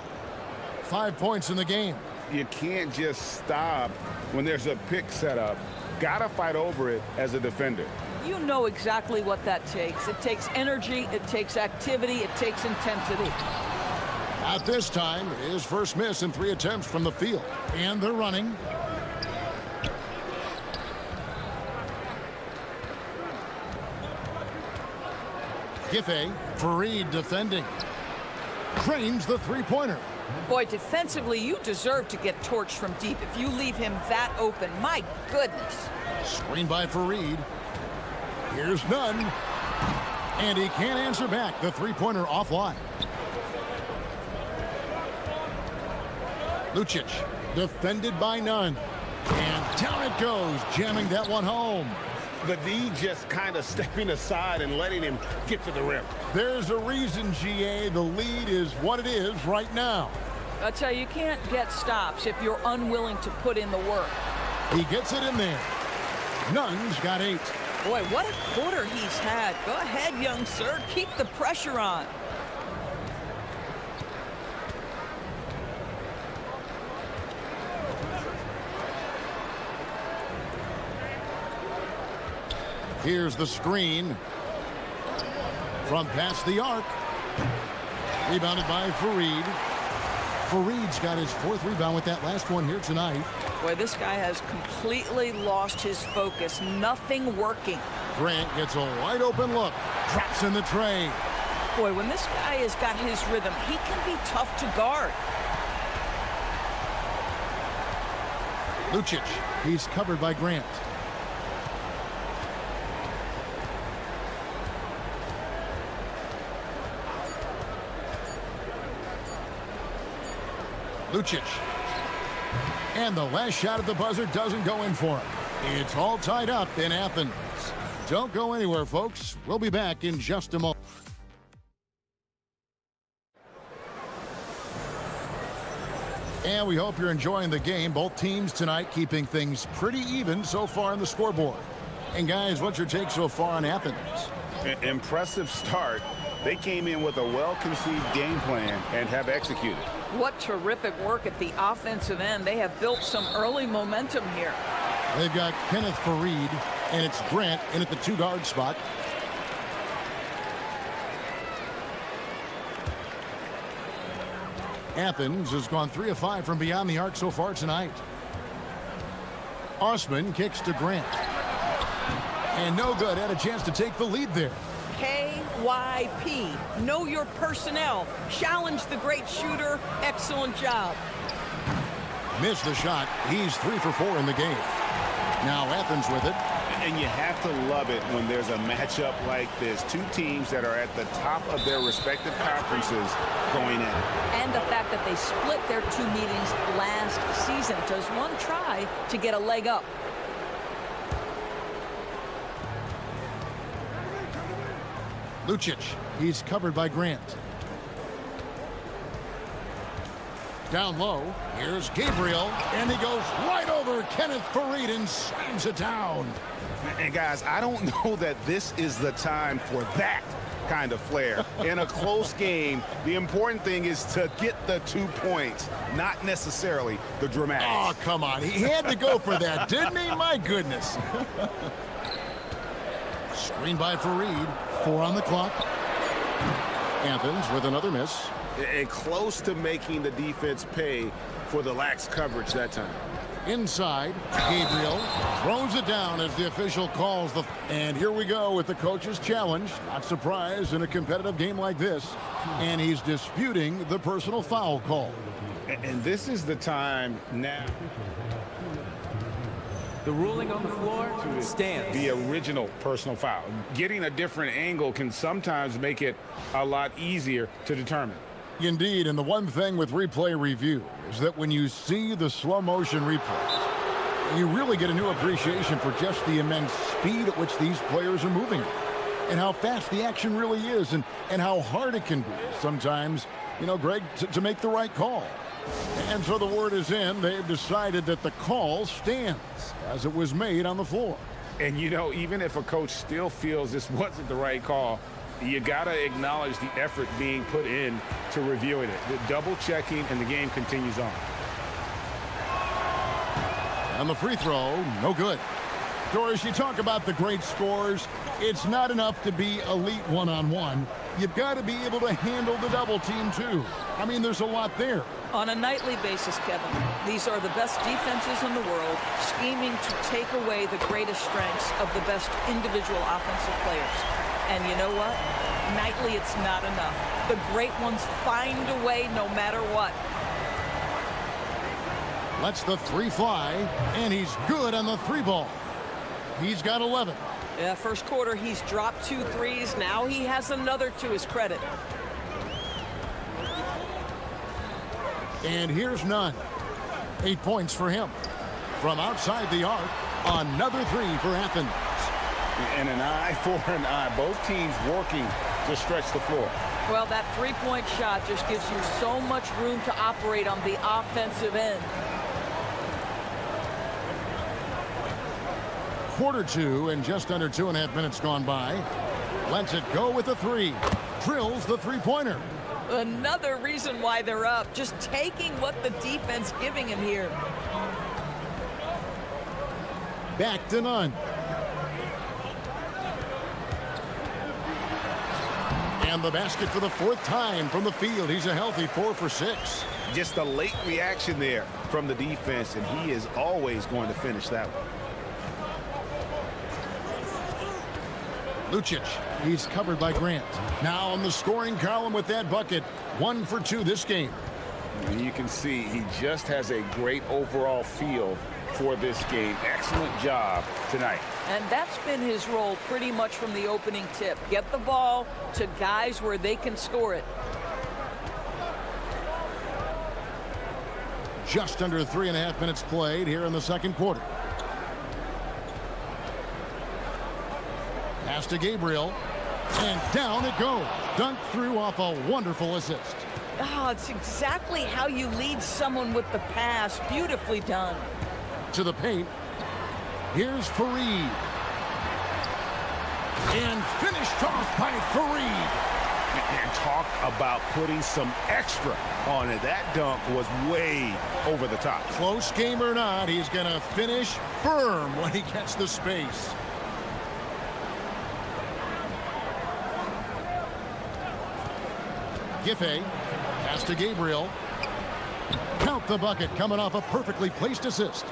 5 points in the game. You can't just stop when there's a pick set up. Gotta fight over it as a defender. You know exactly what that takes. It takes energy, it takes activity, it takes intensity. Not this time. His first miss in 3 attempts from the field. And they're running. Giffey, Fareed defending. Cranes the three-pointer. Boy, defensively, you deserve to get torched from deep if you leave him that open. My goodness. Screen by Fareed. Here's Nunn. And he can't answer back. The three-pointer offline. Lucic, defended by Nunn. And down it goes, jamming that one home. The D just kind of stepping aside and letting him get to the rim. There's a reason, GA, the lead is what it is right now. I tell you, you can't get stops if you're unwilling to put in the work. He gets it in there. Nunn's got 8. Boy, what a quarter he's had. Go ahead, young sir. Keep the pressure on. Here's the screen from past the arc. Rebounded by Fareed. Fareed's got his 4th rebound with that last one here tonight. Boy, this guy has completely lost his focus. Nothing working. Grant gets a wide open look. Drops in the tray. Boy, when this guy has got his rhythm, he can be tough to guard. Lucic, he's covered by Grant. Lucic. And the last shot at the buzzer doesn't go in for him. It's all tied up in Athens. Don't go anywhere, folks. We'll be back in just a moment. And we hope you're enjoying the game. Both teams tonight keeping things pretty even so far on the scoreboard. And guys, what's your take so far on Athens? Impressive start. They came in with a well-conceived game plan and have executed. What terrific work at the offensive end. They have built some early momentum here. They've got Kenneth Fareed, and it's Grant in at the 2-guard spot. Athens has gone 3 of 5 from beyond the arc so far tonight. Osman kicks to Grant. And no good. Had a chance to take the lead there. KYP. Know your personnel. Challenge the great shooter. Excellent job. Missed the shot. He's 3 for 4 in the game. Now Athens with it. And you have to love it when there's a matchup like this. Two teams that are at the top of their respective conferences going in. And the fact that they split their 2 meetings last season. Does one try to get a leg up? Lucic, he's covered by Grant. Down low, here's Gabriel, and he goes right over Kenneth Fareed and slams it down. And guys, I don't know that this is the time for that kind of flair. In a close game, the important thing is to get the 2 points, not necessarily the dramatics. Oh, come on. He had to go for that, didn't he? My goodness. Screen by Fareed. 4 on the clock. Athens with another miss. And close to making the defense pay for the lax coverage that time. Inside, Gabriel throws it down as the official calls the... And here we go with the coach's challenge. Not surprised in a competitive game like this. And he's disputing the personal foul call. And this is the time now. The ruling on the floor stands. The original personal foul. Getting a different angle can sometimes make it a lot easier to determine. Indeed, and the one thing with replay review is that when you see the slow motion replays, you really get a new appreciation for just the immense speed at which these players are moving and how fast the action really is and how hard it can be sometimes, you know, Greg, to make the right call. And so the word is in. They've decided that the call stands as it was made on the floor. And, you know, even if a coach still feels this wasn't the right call, you got to acknowledge the effort being put in to reviewing it. The double checking, and the game continues on. And the free throw, no good. Doris, you talk about the great scores. It's not enough to be elite one-on-one. You've got to be able to handle the double team, too. I mean, there's a lot there. On a nightly basis, Kevin, these are the best defenses in the world, scheming to take away the greatest strengths of the best individual offensive players. And you know what? Nightly, it's not enough. The great ones find a way no matter what. Lets the 3 fly, and he's good on the 3 ball. He's got 11. Yeah, first quarter, he's dropped 2 threes. Now he has another to his credit. And here's none. 8 points for him. From outside the arc, another 3 for Athens. And an eye for an eye. Both teams working to stretch the floor. Well, that 3-point shot just gives you so much room to operate on the offensive end. Quarter 2 and just under 2.5 minutes gone by. Lets it go with a 3. Drills the 3-pointer. Another reason why they're up. Just taking what the defense giving him here. Back to none. And And the basket for the fourth time from the field. He's a healthy 4 for 6. Just a late reaction there from the defense, and he is always going to finish that one. Lucic, he's covered by Grant. Now on the scoring column with that bucket. 1 for 2 this game. And you can see he just has a great overall feel for this game. Excellent job tonight. And that's been his role pretty much from the opening tip. Get the ball to guys where they can score it. Just under 3.5 minutes played here in the second quarter. Pass to Gabriel. And down it goes. Dunked through off a wonderful assist. Oh, it's exactly how you lead someone with the pass. Beautifully done. To the paint. Here's Fareed. And finished off by Fareed. And talk about putting some extra on it. That dunk was way over the top. Close game or not, he's going to finish firm when he gets the space. Giffey. Pass to Gabriel. Count the bucket coming off a perfectly placed assist.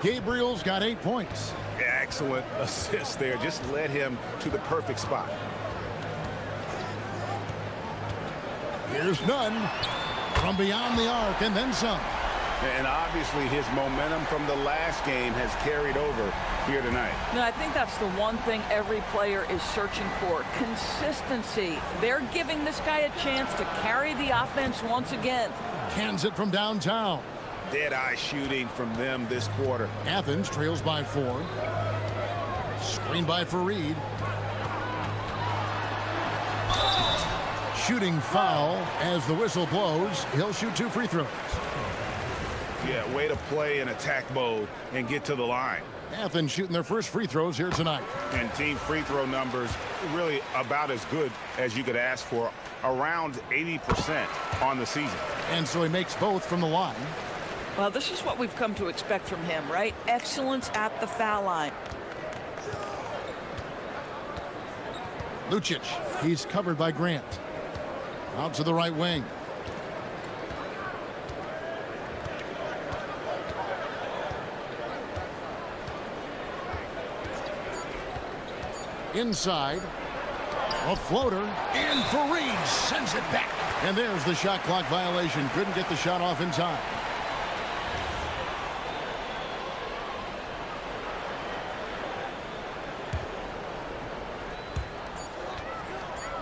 Gabriel's got 8 points. Excellent assist there. Just led him to the perfect spot. Here's Nunn from beyond the arc and then some. And obviously his momentum from the last game has carried over here tonight. No, I think that's the one thing every player is searching for. Consistency. They're giving this guy a chance to carry the offense once again. Cans it from downtown. Dead-eye shooting from them this quarter. Athens trails by 4. Screen by Fareed. Shooting foul as the whistle blows. He'll shoot 2 free throws. Yeah, way to play in attack mode and get to the line. Athens shooting their first free throws here tonight. And team free throw numbers really about as good as you could ask for. Around 80% on the season. And so he makes both from the line. Well, this is what we've come to expect from him, right? Excellence at the foul line. Lucic, he's covered by Grant. Out to the right wing. Inside. A floater. And Fareed sends it back. And there's the shot clock violation. Couldn't get the shot off in time.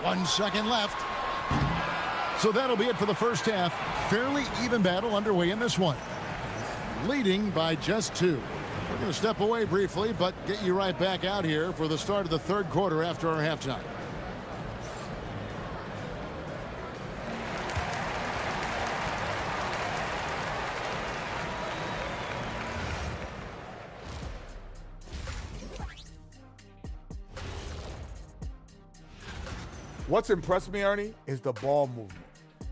One second left. So that'll be it for the first half. Fairly even battle underway in this one. Leading by just 2. We're going to step away briefly, but get you right back out here for the start of the third quarter after our halftime. What's impressed me, Ernie, is the ball movement.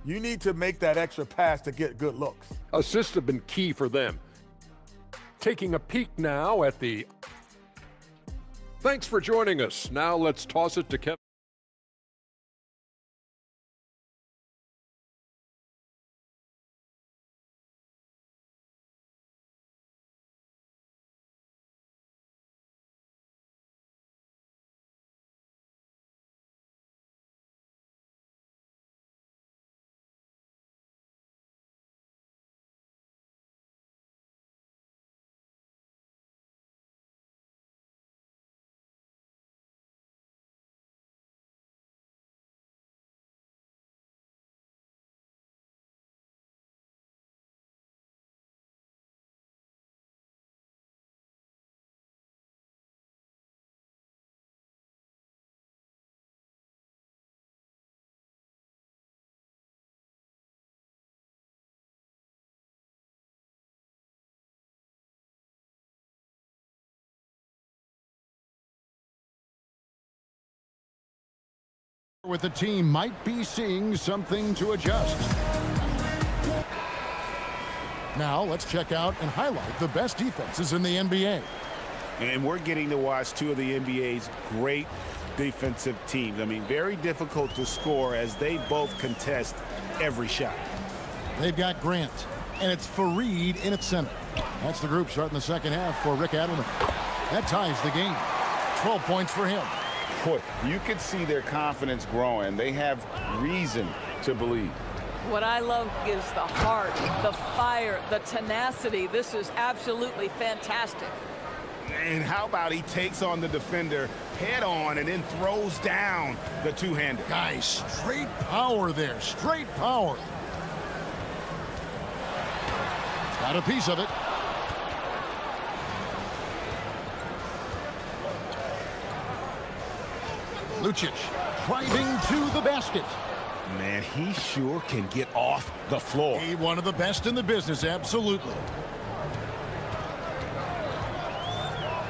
You need to make that extra pass to get good looks. Assists have been key for them. Taking a peek now at the... Thanks for joining us. Now let's toss it to Kevin. With the team might be seeing something to adjust. Now let's check out and highlight the best defenses in the NBA. And we're getting to watch 2 of the NBA's great defensive teams. I mean, very difficult to score as they both contest every shot. They've got Grant, and it's Fareed in its center. That's the group starting the second half for Rick Adelman. That ties the game. 12 points for him. Boy, you can see their confidence growing. They have reason to believe. What I love is the heart, the fire, the tenacity. This is absolutely fantastic. And how about he takes on the defender head on and then throws down the two-hander. Guys, straight power there, straight power. Got a piece of it. Lucic driving to the basket. Man, he sure can get off the floor. He one of the best in the business, absolutely.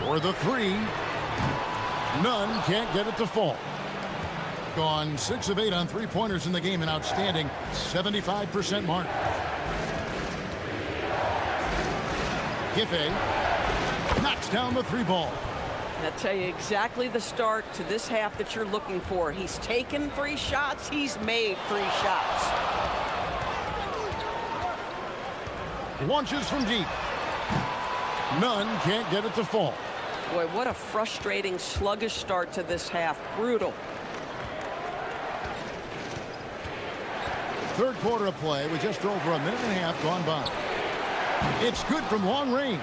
For the three. None can't get it to fall. Gone 6 of 8 on three-pointers in the game, an outstanding 75% mark. Giffey knocks down the three ball. I'll tell you exactly the start to this half that you're looking for. He's taken 3 shots. He's made 3 shots. Launches from deep. None can't get it to fall. Boy, what a frustrating, sluggish start to this half. Brutal. Third quarter of play with just over a minute and a half gone by. It's good from long range.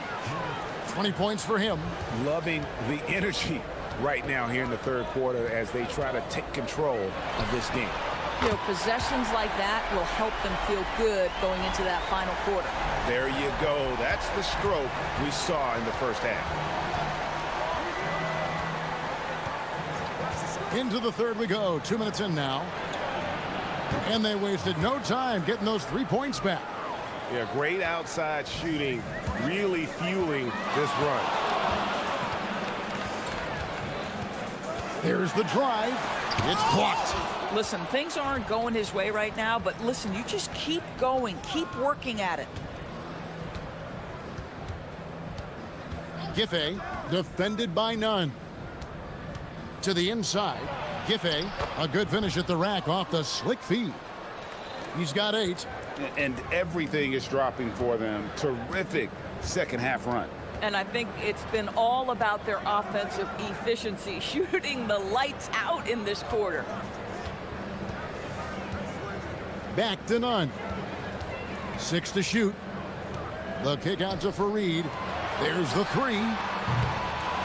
20 points for him. Loving the energy right now here in the third quarter as they try to take control of this game. You know, possessions like that will help them feel good going into that final quarter. There you go. That's the stroke we saw in the first half. Into the third we go. 2 minutes in now. And they wasted no time getting those 3 points back. Yeah, great outside shooting, really fueling this run. There's the drive. It's blocked. Listen, things aren't going his way right now, but listen, you just keep going, keep working at it. Giffey defended by Nunn. To the inside. Giffey, a good finish at the rack off the slick feed. He's got 8. And everything is dropping for them. Terrific second half run. And I think it's been all about their offensive efficiency, shooting the lights out in this quarter. Back to Nunn. 6 to shoot. The kick out to Fareed. There's the 3.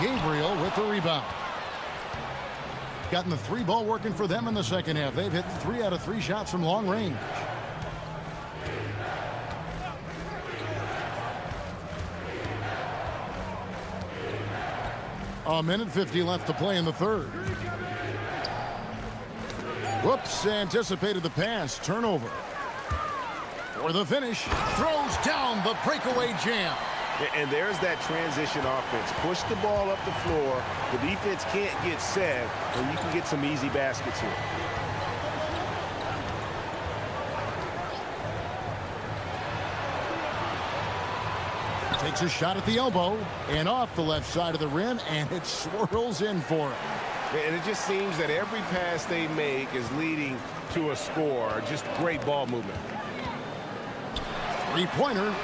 Gabriel with the rebound. Gotten the 3 ball working for them in the second half. They've hit 3 out of 3 shots from long range. A minute 50 left to play in the third. Whoops, anticipated the pass. Turnover. For the finish, throws down the breakaway jam. And there's that transition offense. Push the ball up the floor. The defense can't get set, and you can get some easy baskets here. Takes a shot at the elbow and off the left side of the rim, and it swirls in for him. And it just seems that every pass they make is leading to a score. Just great ball movement. Three-pointer.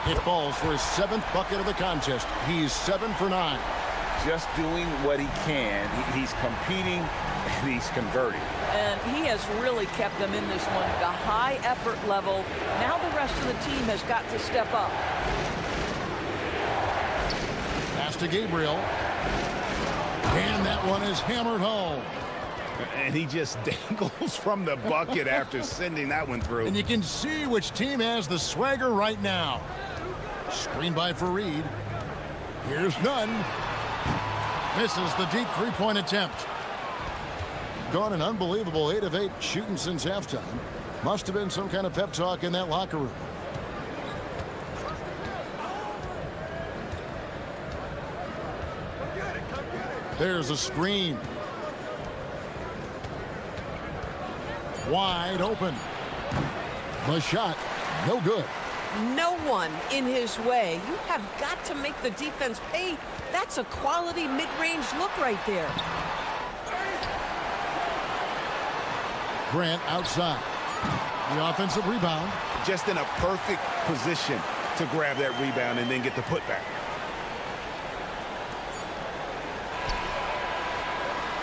It falls for his 7th bucket of the contest. He's 7 for 9. Just doing what he can. He's competing, and he's converting. And he has really kept them in this one. The high effort level. Now the rest of the team has got to step up. Pass to Gabriel. And that one is hammered home. And he just dangles from the bucket after sending that one through. And you can see which team has the swagger right now. Screen by Fareed. Here's Nunn. Misses the deep three-point attempt. Gone an unbelievable 8 of 8 shooting since halftime. Must have been some kind of pep talk in that locker room. There's a screen. Wide open. The shot, no good. No one in his way. You have got to make the defense pay. That's a quality mid-range look right there. Grant outside. The offensive rebound. Just in a perfect position to grab that rebound and then get the putback.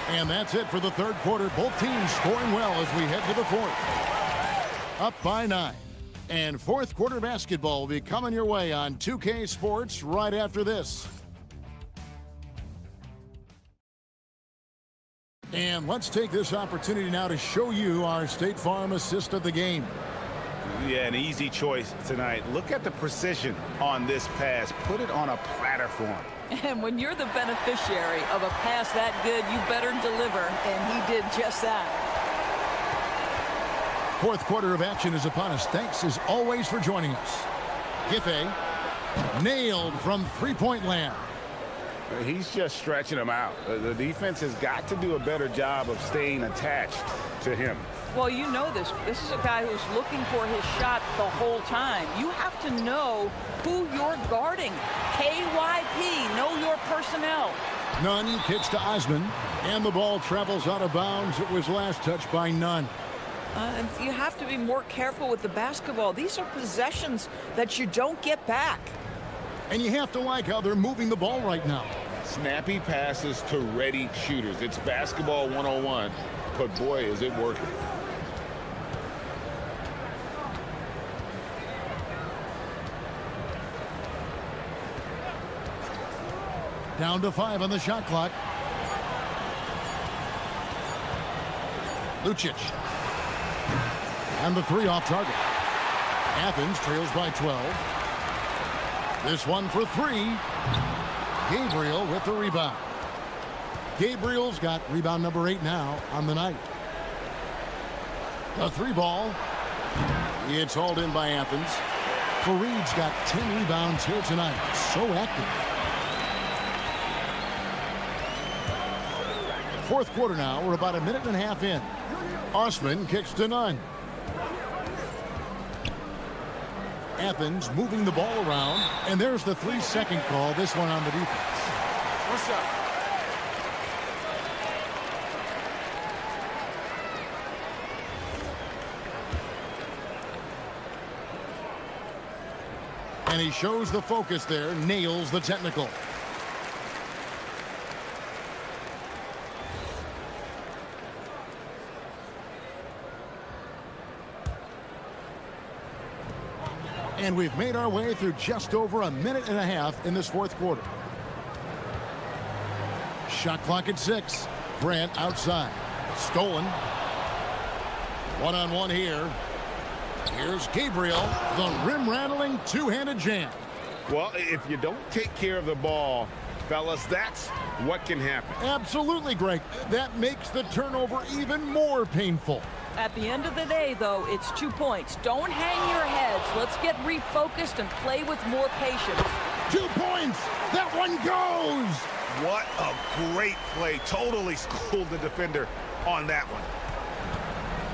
And that's it for the third quarter. Both teams scoring well as we head to the fourth. Up by 9. And fourth quarter basketball will be coming your way on 2K Sports right after this. And let's take this opportunity now to show you our State Farm assist of the game. Yeah, an easy choice tonight. Look at the precision on this pass. Put it on a platter for him. And when you're the beneficiary of a pass that good, you better deliver, and he did just that. Fourth quarter of action is upon us. Thanks as always for joining us. Giffey nailed from three-point land. He's just stretching him out. The defense has got to do a better job of staying attached to him. Well, you know this. This is a guy who's looking for his shot the whole time. You have to know who you're guarding. KYP, know your personnel. Nunn kicks to Osman, and the ball travels out of bounds. It was last touched by Nunn. And you have to be more careful with the basketball. These are possessions that you don't get back. And you have to like how they're moving the ball right now. Snappy passes to ready shooters. It's basketball 101, but boy, is it working. Down to 5 on the shot clock. Lucic. And the 3 off target. Athens trails by 12. This one for 3. Gabriel with the rebound. Gabriel's got rebound number 8 now on the night. The 3 ball. It's hauled in by Athens. Fareed's got 10 rebounds here tonight. So active. Fourth quarter now. We're about a minute and a half in. Osman kicks to Nunn. Athens moving the ball around, and there's the 3-second call, this one on the defense. What's up? And he shows the focus there, nails the technical. And we've made our way through just over a minute and a half in this fourth quarter. Shot clock at 6. Grant outside. Stolen. One-on-one here. Here's Gabriel, the rim-rattling two-handed jam. Well, if you don't take care of the ball, fellas, that's what can happen. Absolutely, Greg. That makes the turnover even more painful. At the end of the day, though, it's 2 points. Don't hang your heads. Let's get refocused and play with more patience. 2 points. That one goes. What a great play. Totally schooled the defender on that one.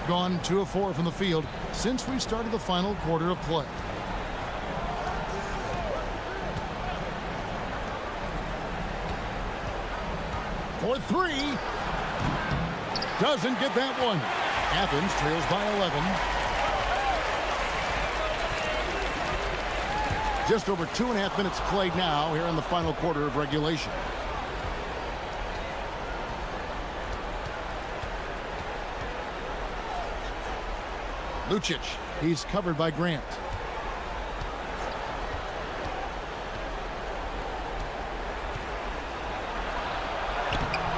Gone 2 of 4 from the field since we started the final quarter of play. For 3. Doesn't get that one. Athens trails by 11. Just over 2.5 minutes played now here in the final quarter of regulation. Lucic, he's covered by Grant.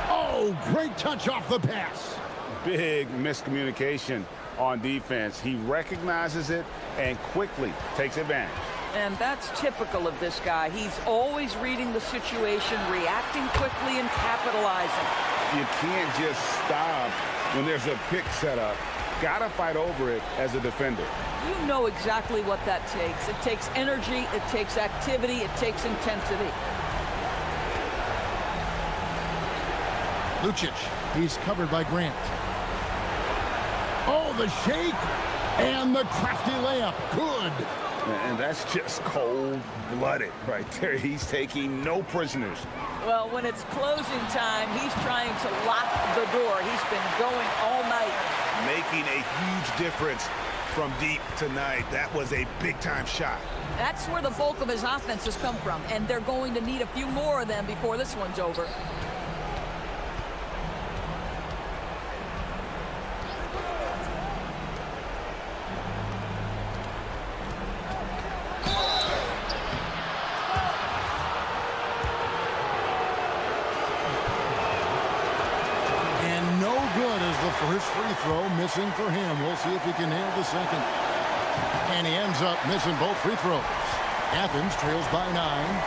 Oh, great touch off the pass. Big miscommunication on defense. He recognizes it and quickly takes advantage. And that's typical of this guy. He's always reading the situation, reacting quickly, and capitalizing. You can't just stop when there's a pick set up. Gotta fight over it as a defender. You know exactly what that takes. It takes energy, it takes activity, it takes intensity. Lucic, he's covered by Grant. Oh, the shake and the crafty layup. Good. And that's just cold-blooded right there. He's taking no prisoners Well, when it's closing time, he's trying to lock the door. He's been going all night. Making a huge difference from deep tonight. That was a big-time shot. That's where the bulk of his offense has come from, and they're going to need a few more of them before this one's over. First free throw missing for him. We'll see if he can nail the second. And he ends up missing both free throws. Athens trails by 9.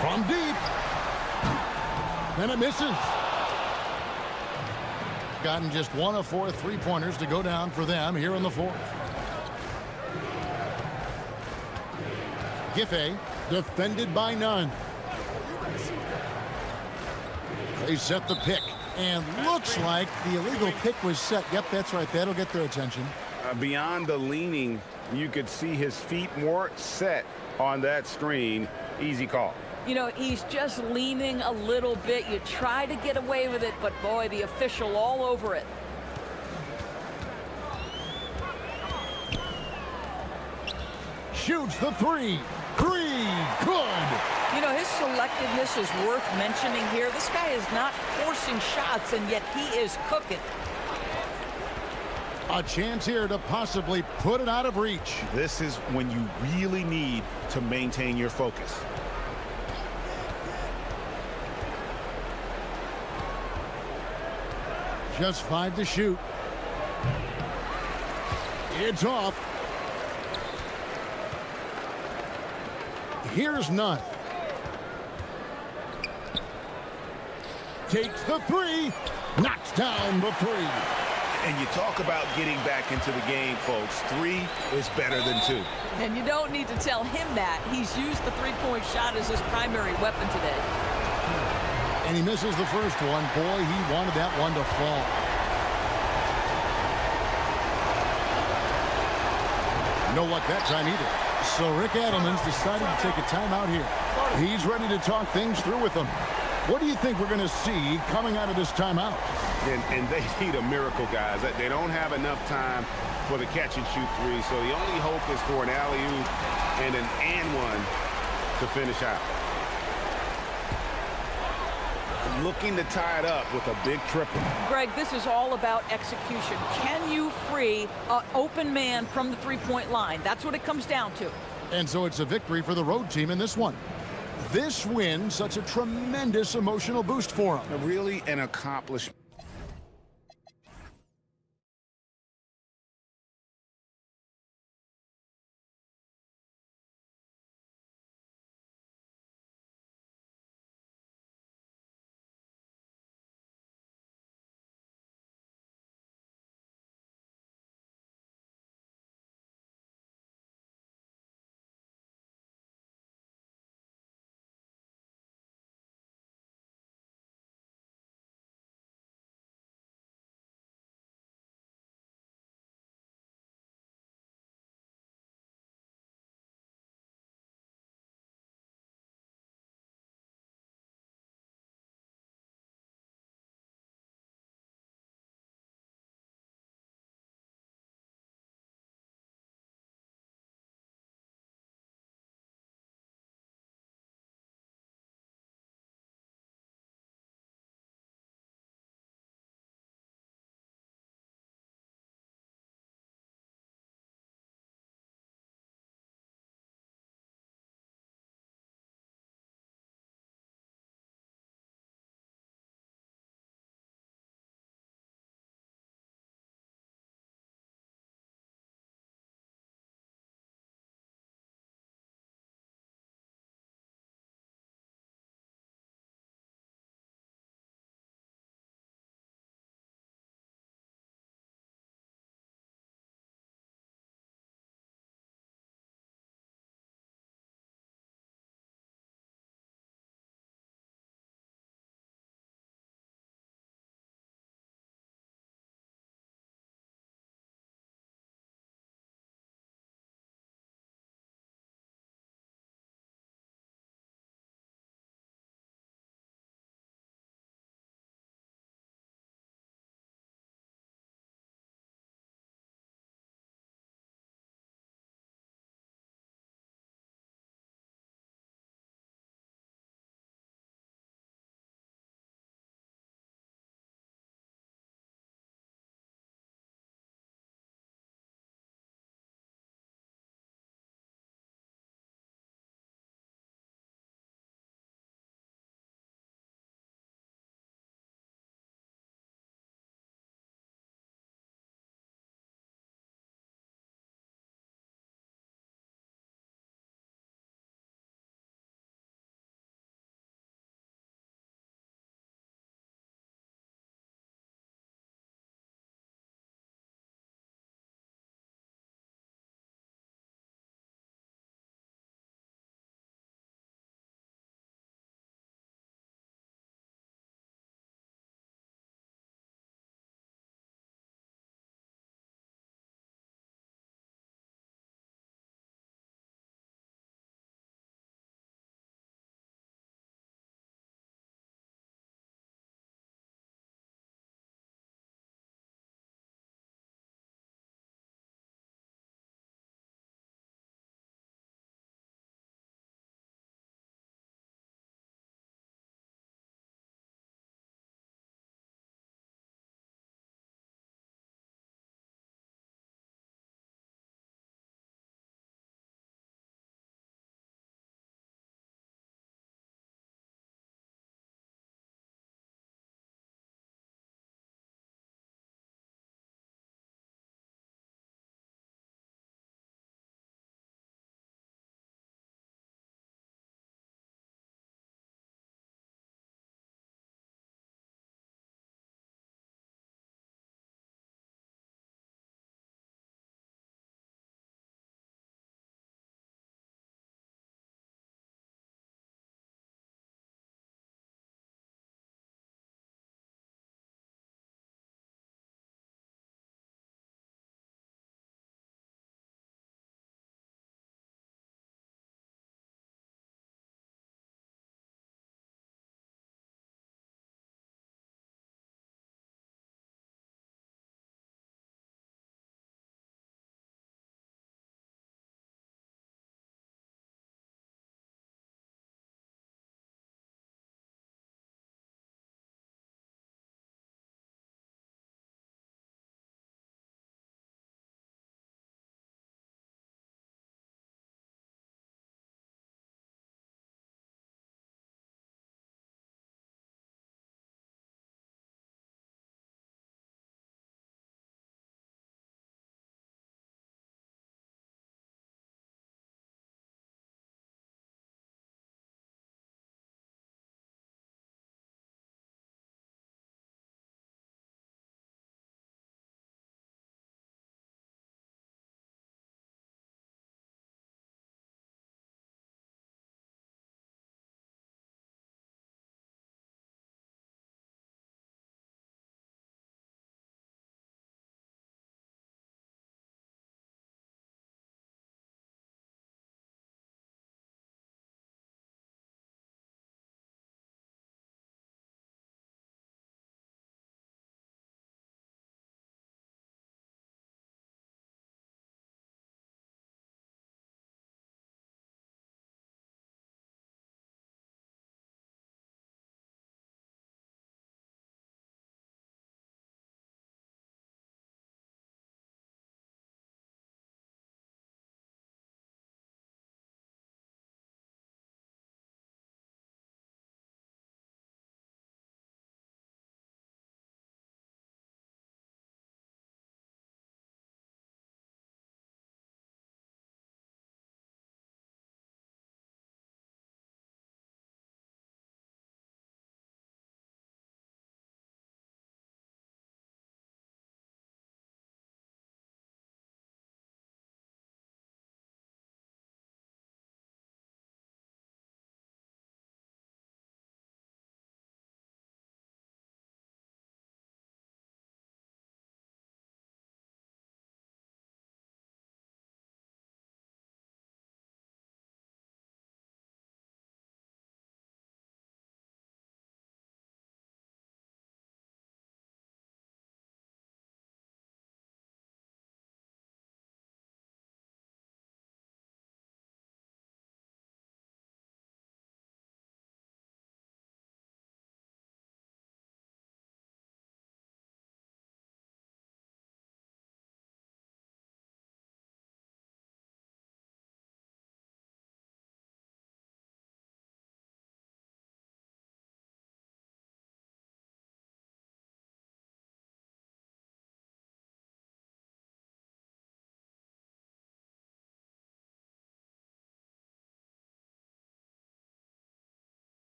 From deep. And it misses. Gotten just 1 of 4 3-pointers to go down for them here in the fourth. Giffey defended by none. They set the pick. And looks like the illegal pick was set. Yep, that's right. That'll get their attention. Beyond the leaning, you could see his feet weren't set on that screen. Easy call. You know, he's just leaning a little bit. You try to get away with it, but boy, the official all over it. Shoots the three. Good. You know, his selectiveness is worth mentioning here. This guy is not forcing shots, and yet he is cooking. A chance here to possibly put it out of reach. This is when you really need to maintain your focus. Just 5 to shoot. It's off. Here's none. Takes the 3. Knocks down the 3. And you talk about getting back into the game, folks. 3 is better than 2. And you don't need to tell him that. He's used the three-point shot as his primary weapon today. And he misses the first one. Boy, he wanted that one to fall. No luck that time either. So Rick Adelman's decided to take a timeout here. He's ready to talk things through with them. What do you think we're going to see coming out of this timeout? And they need a miracle, guys. They don't have enough time for the catch-and-shoot 3, so the only hope is for an alley-oop and an and-one to finish out. Looking to tie it up with a big triple. Greg, this is all about execution. Can you free an open man from the three-point line? That's what it comes down to. And so it's a victory for the road team in this one. This win, such a tremendous emotional boost for them. Really an accomplishment.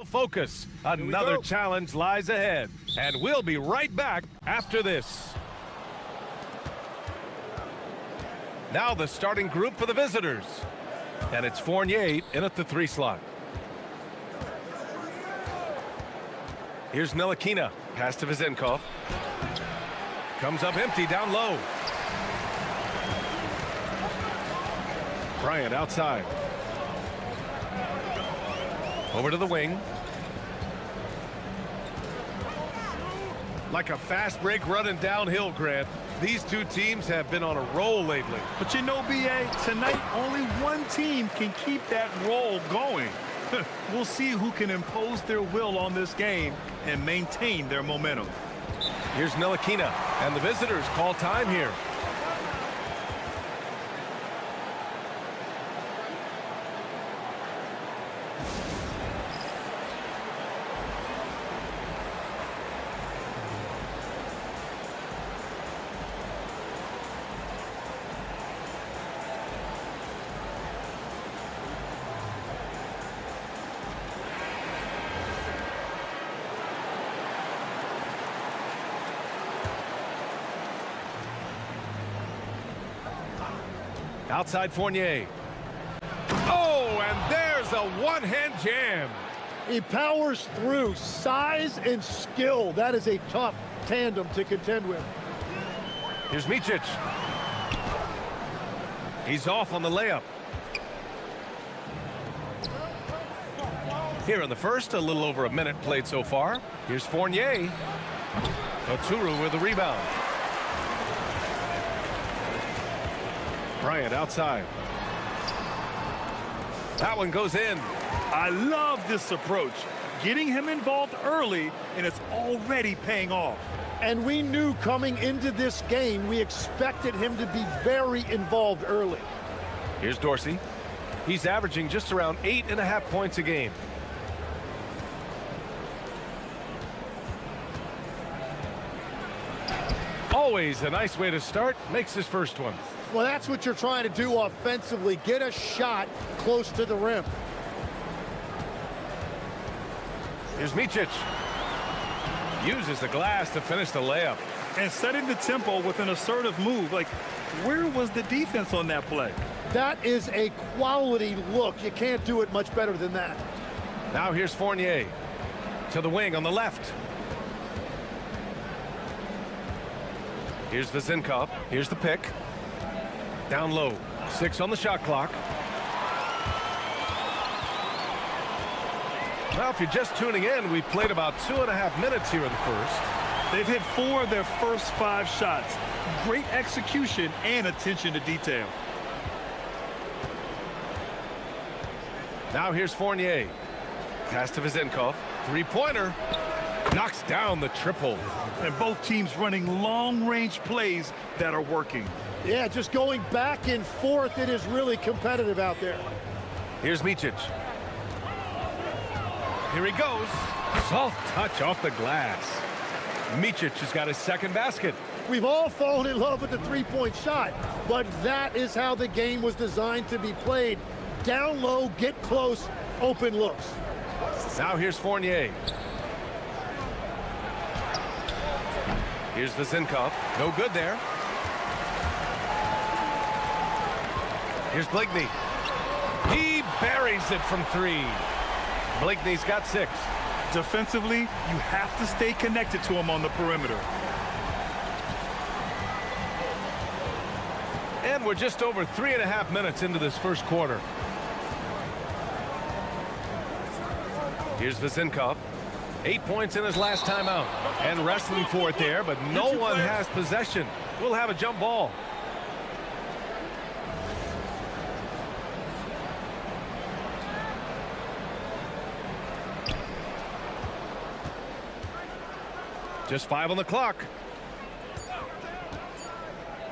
Focus. Another challenge lies ahead. And we'll be right back after this. Now the starting group for the visitors. And it's Fournier in at the 3 slot. Here's Ntilikina. Pass to Vezenkov. Comes up empty down low. Bryant outside. Over to the wing. Like a fast break running downhill, Grant. These two teams have been on a roll lately. But you know, B.A., tonight only one team can keep that roll going. We'll see who can impose their will on this game and maintain their momentum. Here's Ntilikina, and the visitors call time here. Outside Fournier. Oh, and there's a one-hand jam. He powers through. Size and skill. That is a tough tandem to contend with. Here's Micic. He's off on the layup. Here in the first, a little over a minute played so far. Here's Fournier. Oturu with the rebound. Bryant outside. That one goes in. I love this approach. Getting him involved early, and it's already paying off. And we knew coming into this game, we expected him to be very involved early. Here's Dorsey. He's averaging just around 8.5 points a game. Always a nice way to start. Makes his first one. Well, that's what you're trying to do offensively. Get a shot close to the rim. Here's Micic. Uses the glass to finish the layup. And setting the tempo with an assertive move. Like, where was the defense on that play? That is a quality look. You can't do it much better than that. Now here's Fournier. To the wing on the left. Here's Vezenkov. Here's the pick. Down low. 6 on the shot clock. Well, if you're just tuning in, we played about 2.5 minutes here in the first. They've hit 4 of their first 5 shots. Great execution and attention to detail. Now here's Fournier. Pass to Vezenkov. 3-pointer. Knocks down the triple. And both teams running long-range plays that are working. Yeah, just going back and forth. It is really competitive out there. Here's Micic. Here he goes. Soft touch off the glass. Micic has got his second basket. We've all fallen in love with the three-point shot, but that is how the game was designed to be played. Down low, get close, open looks. Now here's Fournier. Here's Vezenkov. No good there. Here's Blakeney. He buries it from 3. Blakeney's got 6. Defensively, you have to stay connected to him on the perimeter. And we're just over 3.5 minutes into this first quarter. Here's Vezenkov. 8 points in his last timeout. And wrestling for it there, but no one has possession. We'll have a jump ball. Just 5 on the clock.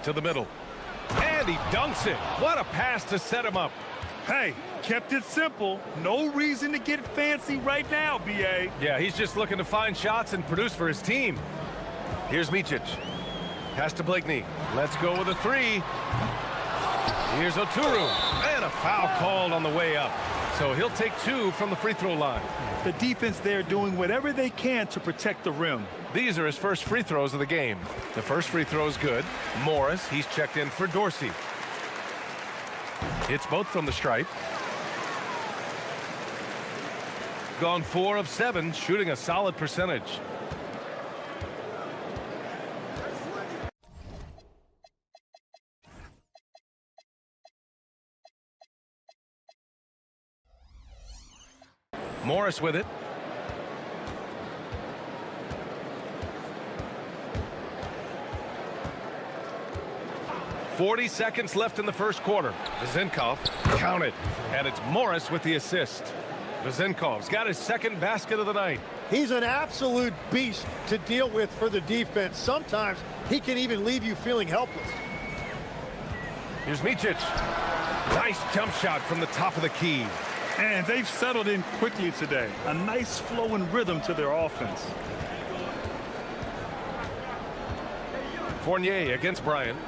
To the middle. And he dunks it. What a pass to set him up. Hey, kept it simple. No reason to get fancy right now, B.A. Yeah, he's just looking to find shots and produce for his team. Here's Micic. Pass to Blakeney. Let's go with a 3. Here's Oturu. And a foul called on the way up. So he'll take 2 from the free throw line. The defense there doing whatever they can to protect the rim. These are his first free throws of the game. The first free throw is good. Morris, he's checked in for Dorsey. It's both from the stripe. Gone 4 of 7, shooting a solid percentage. Morris with it. .40 seconds left in the first quarter. Vezenkov counted, and it's Morris with the assist. Vezenkov's got his second basket of the night. He's an absolute beast to deal with for the defense. Sometimes he can even leave you feeling helpless. Here's Micic. Nice jump shot from the top of the key. And they've settled in quickly today. A nice flow and rhythm to their offense. Fournier against Bryant.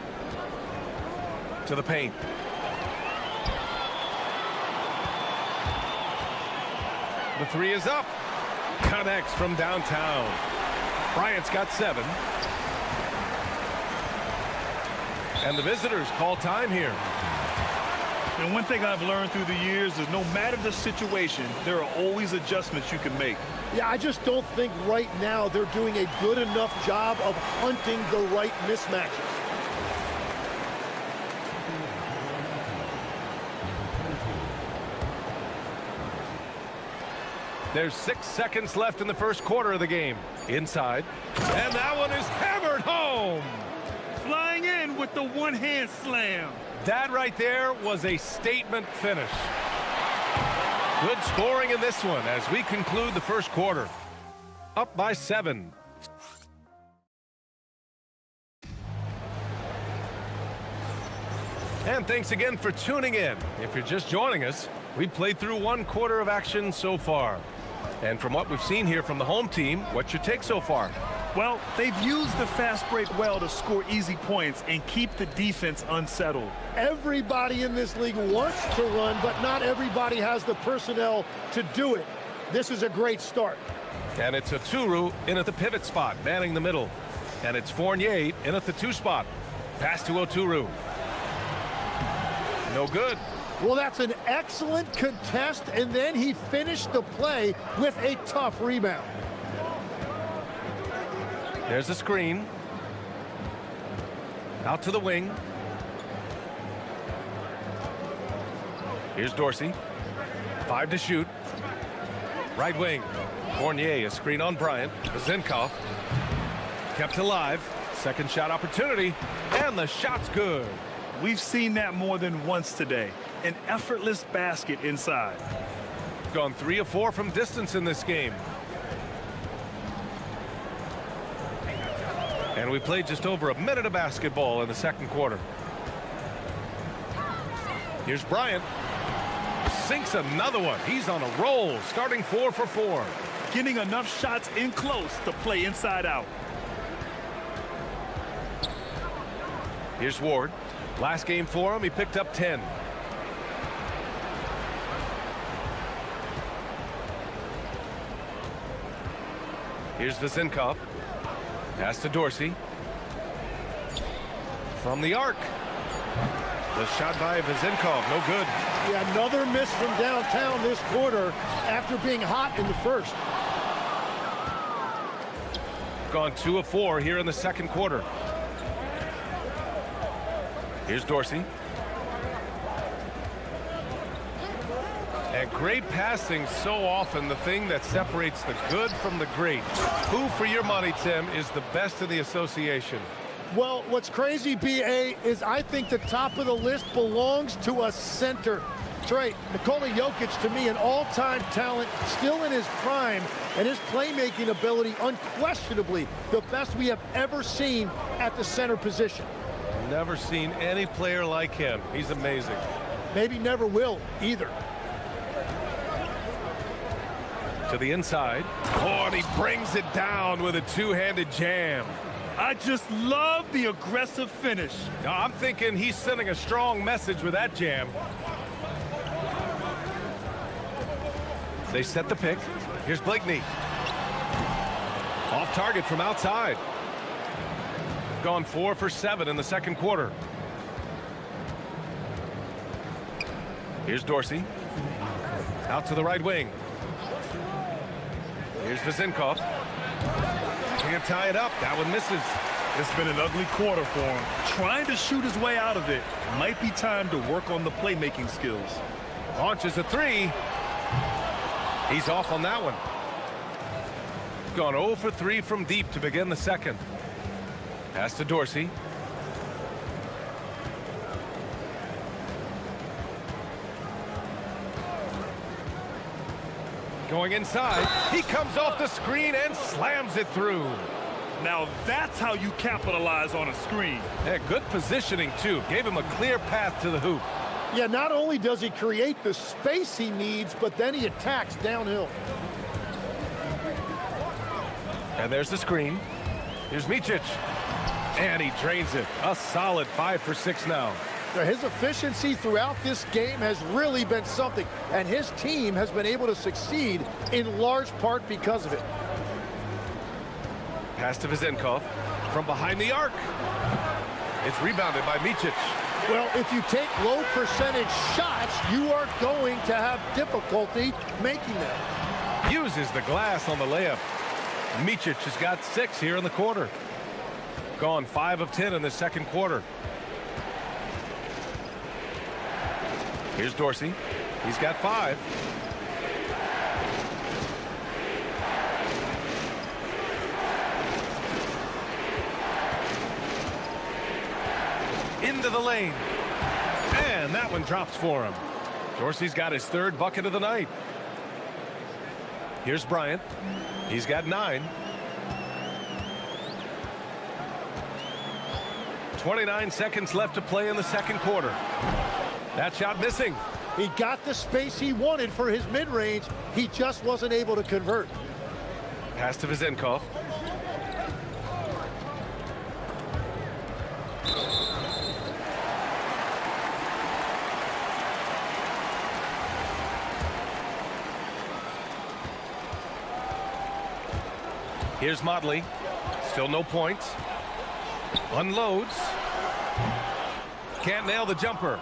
To the paint. The 3 is up. Connects from downtown. Bryant's got 7. And the visitors call time here. And one thing I've learned through the years is no matter the situation, there are always adjustments you can make. Yeah, I just don't think right now they're doing a good enough job of hunting the right mismatches. There's 6 seconds left in the first quarter of the game. Inside. And that one is hammered home. Flying in with the one-hand slam. That right there was a statement finish. Good scoring in this one as we conclude the first quarter. Up by 7. And thanks again for tuning in. If you're just joining us, we played through 1 quarter of action so far. And from what we've seen here from the home team, what's your take so far? Well, they've used the fast break well to score easy points and keep the defense unsettled. Everybody in this league wants to run, but not everybody has the personnel to do it. This is a great start. And it's Aturu in at the pivot spot, manning the middle. And it's Fournier in at the 2 spot. Pass to Aturu. No good. Well, that's an excellent contest, and then he finished the play with a tough rebound. There's a screen. Out to the wing. Here's Dorsey. 5 to shoot. Right wing. Fournier, a screen on Bryant. Vezenkov. Kept alive. Second shot opportunity. And the shot's good. We've seen that more than once today. An effortless basket inside. Gone 3 of 4 from distance in this game. And we played just over a minute of basketball in the second quarter. Here's Bryant. Sinks another one. He's on a roll, starting 4 for 4. Getting enough shots in close to play inside out. Here's Ward. Last game for him, he picked up 10. Here's Vezenkov. Pass to Dorsey. From the arc. The shot by Vezenkov, no good. Yeah, another miss from downtown this quarter after being hot in the first. Gone 2 of 4 here in the second quarter. Here's Dorsey. And great passing, so often the thing that separates the good from the great. Who, for your money, Tim, is the best in the association? Well, what's crazy, B.A., is I think the top of the list belongs to a center. Trey, Nikola Jokic, to me, an all-time talent, still in his prime, and his playmaking ability, unquestionably, the best we have ever seen at the center position. Never seen any player like him. He's amazing. Maybe never will, either. To the inside. Oh, and he brings it down with a two-handed jam. I just love the aggressive finish. I'm thinking he's sending a strong message with that jam. They set the pick. Here's Blakeney. Off target from outside. Gone 4 for 7 in the second quarter. Here's Dorsey. Out to the right wing. Here's Vezinkov. Can't tie it up. That one misses. It's been an ugly quarter for him. Trying to shoot his way out of it. Might be time to work on the playmaking skills. Launches a 3. He's off on that one. Gone 0 for 3 from deep to begin the second. Pass to Dorsey. Going inside. He comes off the screen and slams it through. Now that's how you capitalize on a screen. Yeah, good positioning, too. Gave him a clear path to the hoop. Yeah, not only does he create the space he needs, but then he attacks downhill. And there's the screen. Here's Micic. And he drains it. A solid 5 for 6 now. His efficiency throughout this game has really been something, and his team has been able to succeed in large part because of it. Pass to Vezinkov from behind the arc. It's rebounded by Micic. Well, if you take low percentage shots, you are going to have difficulty making them. Uses the glass on the layup. Micic has got 6 here in the quarter. Gone 5 of 10 in the second quarter. Here's Dorsey. He's got 5. Into the lane. And that one drops for him. Dorsey's got his 3rd bucket of the night. Here's Bryant. He's got 9. 29 seconds left to play in the second quarter. That shot missing. He got the space he wanted for his mid-range. He just wasn't able to convert. Pass to Vezinkov. Here's Motley. Still no points. Unloads. Can't nail the jumper.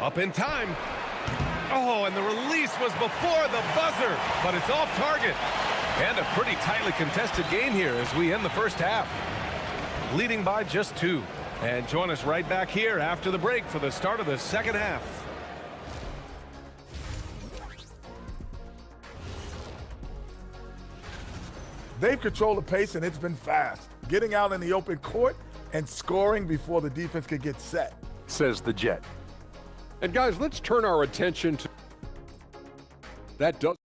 Up in time. Oh, and the release was before the buzzer, but it's off target. And a pretty tightly contested game here as we end the first half. Leading by just 2. And join us right back here after the break for the start of the second half. They've controlled the pace, and it's been fast. Getting out in the open court and scoring before the defense could get set. Says the Jet. And guys, let's turn our attention to that. Does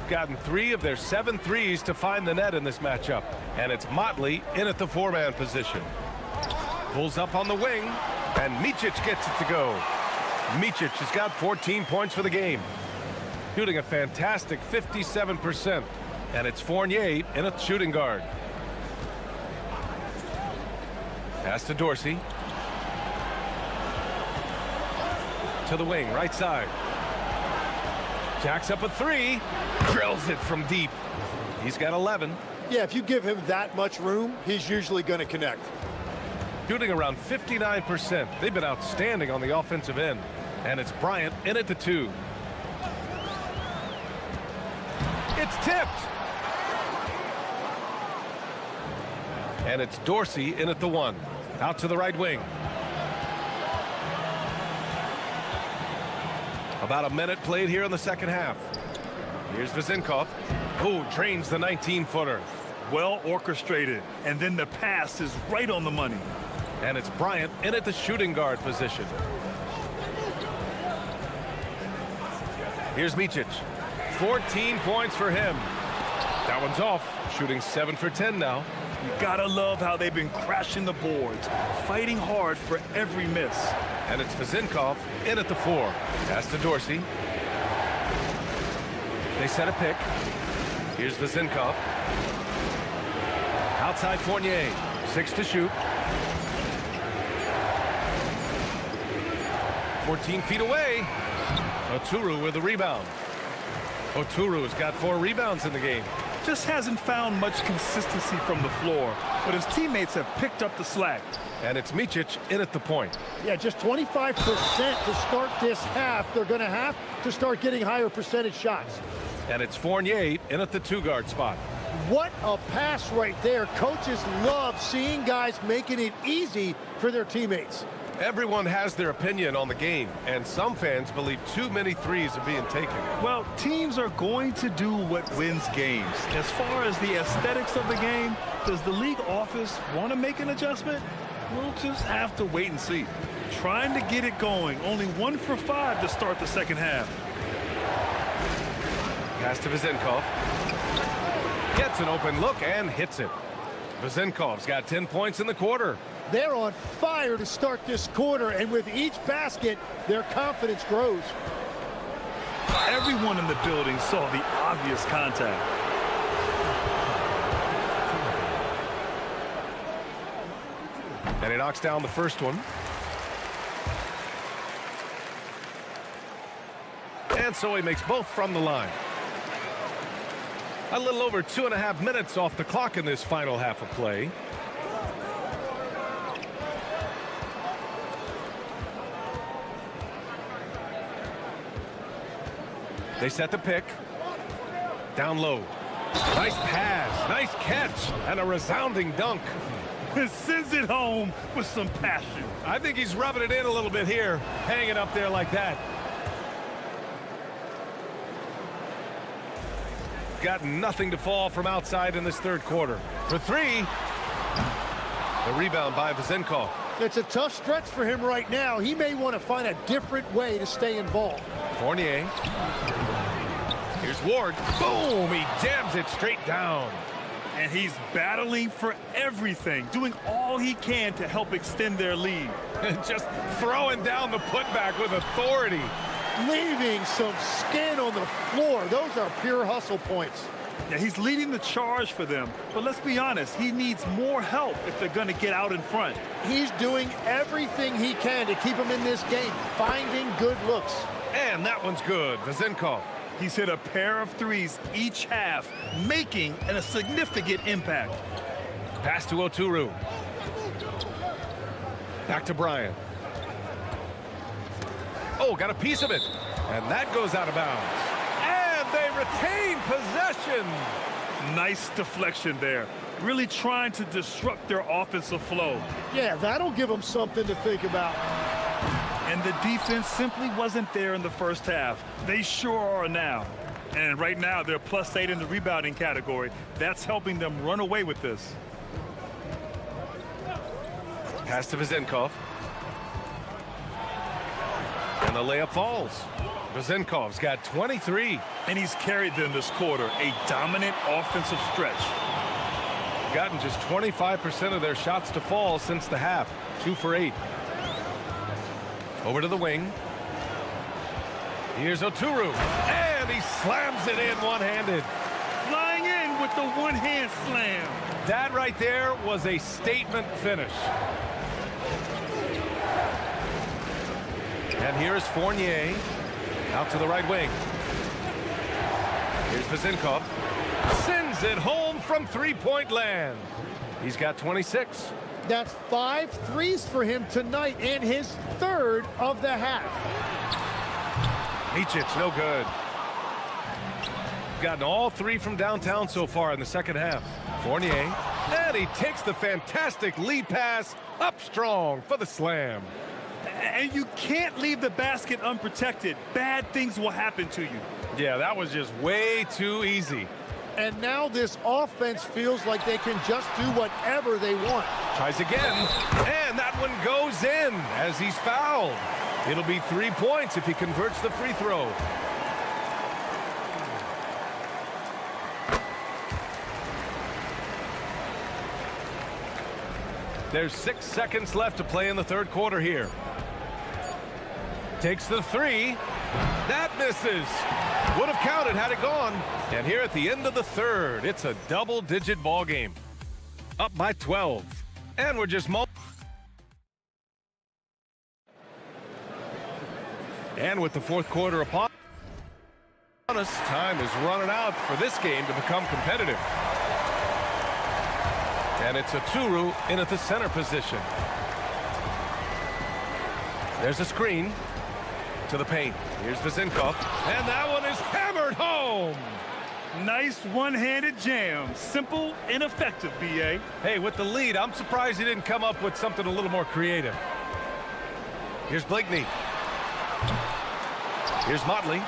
gotten 3 of their 7 threes to find the net in this matchup. And it's Motley in at the 4-man position. Pulls up on the wing, and Micic gets it to go. Micic has got 14 points for the game. Shooting a fantastic 57%. And it's Fournier in a shooting guard. Pass to Dorsey. To the wing, right side. Jacks up a 3. Drills it from deep. He's got 11. Yeah, if you give him that much room, he's usually going to connect. shooting around 59%. They've been outstanding on the offensive end. And it's Bryant in at the 2. It's tipped. And it's Dorsey in at the 1. Out to the right wing. About a minute played here in the second half. Here's Vezinkov. Oh, drains the 19-footer. Well orchestrated, and then the pass is right on the money. And it's Bryant in at the shooting guard position. Here's Micic. 14 points for him. That one's off. Shooting 7 for 10 now. You gotta love how they've been crashing the boards, fighting hard for every miss. And it's Vezinkov in at the 4. Pass to Dorsey. They set a pick. Here's Vezinkov. Outside Fournier. 6 to shoot. 14 feet away. Oturu with the rebound. Oturu's got 4 rebounds in the game. Just hasn't found much consistency from the floor, but his teammates have picked up the slack. And it's Micic in at the point. Yeah, just 25% to start this half. They're going to have to start getting higher percentage shots. And it's Fournier in at the 2-guard spot. What a pass right there. Coaches love seeing guys making it easy for their teammates. Everyone has their opinion on the game, and some fans believe too many threes are being taken. Well, teams are going to do what wins games. As far as the aesthetics of the game, does the league office want to make an adjustment? We'll just have to wait and see. Trying to get it going. Only 1 for 5 to start the second half. Pass to Vezinkov. Gets an open look and hits it. Vezinkov's got 10 points in the quarter. They're on fire to start this quarter, and with each basket, their confidence grows. Everyone in the building saw the obvious contact. And he knocks down the first one. And so he makes both from the line. A little over 2.5 minutes off the clock in this final half of play. They set the pick. Down low. Nice pass. Nice catch. And a resounding dunk. Sends it home with some passion. I think he's rubbing it in a little bit here. Hanging up there like that. Got nothing to fall from outside in this third quarter. For 3. The rebound by Vezinkov. It's a tough stretch for him right now. He may want to find a different way to stay involved. Fournier. Here's Ward. Boom! He jams it straight down. And he's battling for everything, doing all he can to help extend their lead. Just throwing down the putback with authority. Leaving some skin on the floor. Those are pure hustle points. Yeah, he's leading the charge for them. But let's be honest, he needs more help if they're going to get out in front. He's doing everything he can to keep them in this game, finding good looks. And that one's good. Vezinkov. He's hit a pair of threes each half, making a significant impact. Pass to Oturu. Back to Bryant. Oh, got a piece of it. And that goes out of bounds. And they retain possession. Nice deflection there. Really trying to disrupt their offensive flow. Yeah, that'll give them something to think about. And the defense simply wasn't there in the first half. They sure are now. And right now, they're +8 in the rebounding category. That's helping them run away with this. Pass to Vezinkov. And the layup falls. Vezinkov's got 23. And he's carried them this quarter. A dominant offensive stretch. Gotten just 25% of their shots to fall since the half. 2 for 8. Over to the wing. Here's Oturu. And he slams it in one-handed. Flying in with the one-hand slam. That right there was a statement finish. And here's Fournier. Out to the right wing. Here's Vezinkov. Sends it home from three-point land. He's got 26. That's 5 threes for him tonight and his third of the half. Micic, no good. Gotten all 3 from downtown so far in the second half. Fournier, and he takes the fantastic lead pass up strong for the slam. And you can't leave the basket unprotected. Bad things will happen to you. Yeah, that was just way too easy. And now this offense feels like they can just do whatever they want. Tries again, and that one goes in as he's fouled. It'll be 3 points if he converts the free throw. There's 6 seconds left to play in the third quarter here. Takes the 3. That misses. Would have counted had it gone. And here at the end of the third, it's a double-digit ball game. Up by 12. And we're just And with the fourth quarter upon us, time is running out for this game to become competitive. And it's a Turu in at the center position. There's a screen to the paint. Here's Vizinkov, and that one is hammered home. Nice one-handed jam. Simple and effective, B.A. Hey, with the lead, I'm surprised he didn't come up with something a little more creative. Here's Blakeney. Here's Motley.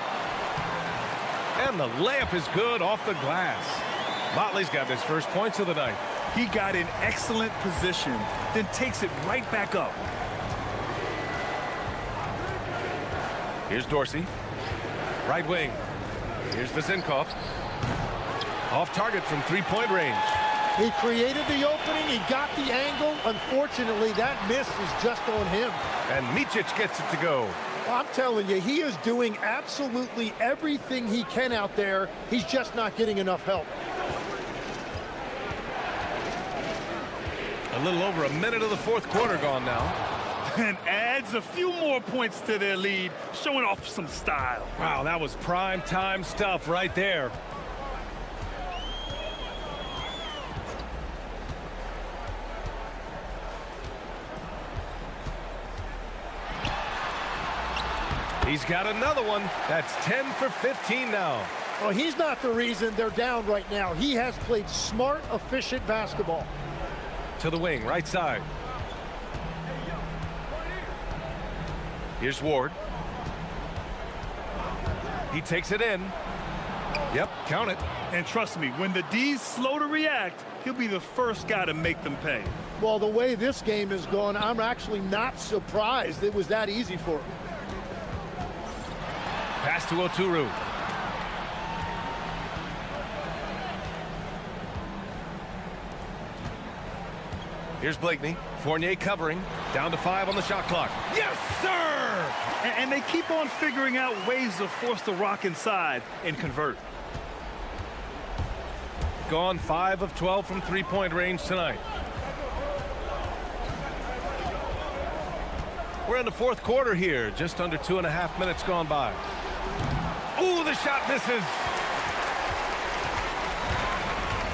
And the layup is good off the glass. Motley's got his first points of the night. He got in excellent position, then takes it right back up. Here's Dorsey. Right wing. Here's Vizinkov. Off target from three-point range. He created the opening. He got the angle. Unfortunately, that miss is just on him. And Micic gets it to go. Well, I'm telling you, he is doing absolutely everything he can out there. He's just not getting enough help. A little over a minute of the fourth quarter gone now. And adds a few more points to their lead, showing off some style. Wow, that was prime time stuff right there. He's got another one. That's 10 for 15 now. Well, he's not the reason they're down right now. He has played smart, efficient basketball. To the wing, right side. Here's Ward. He takes it in. Yep, count it. And trust me, when the D's slow to react, he'll be the first guy to make them pay. Well, the way this game is going, I'm actually not surprised it was that easy for him. Pass to Oturu. Here's Blakeney. Fournier covering. Down to 5 on the shot clock. Yes, sir! And they keep on figuring out ways to force the rock inside and convert. Gone 5 of 12 from three-point range tonight. We're in the fourth quarter here. Just under 2.5 minutes gone by. Ooh, the shot misses.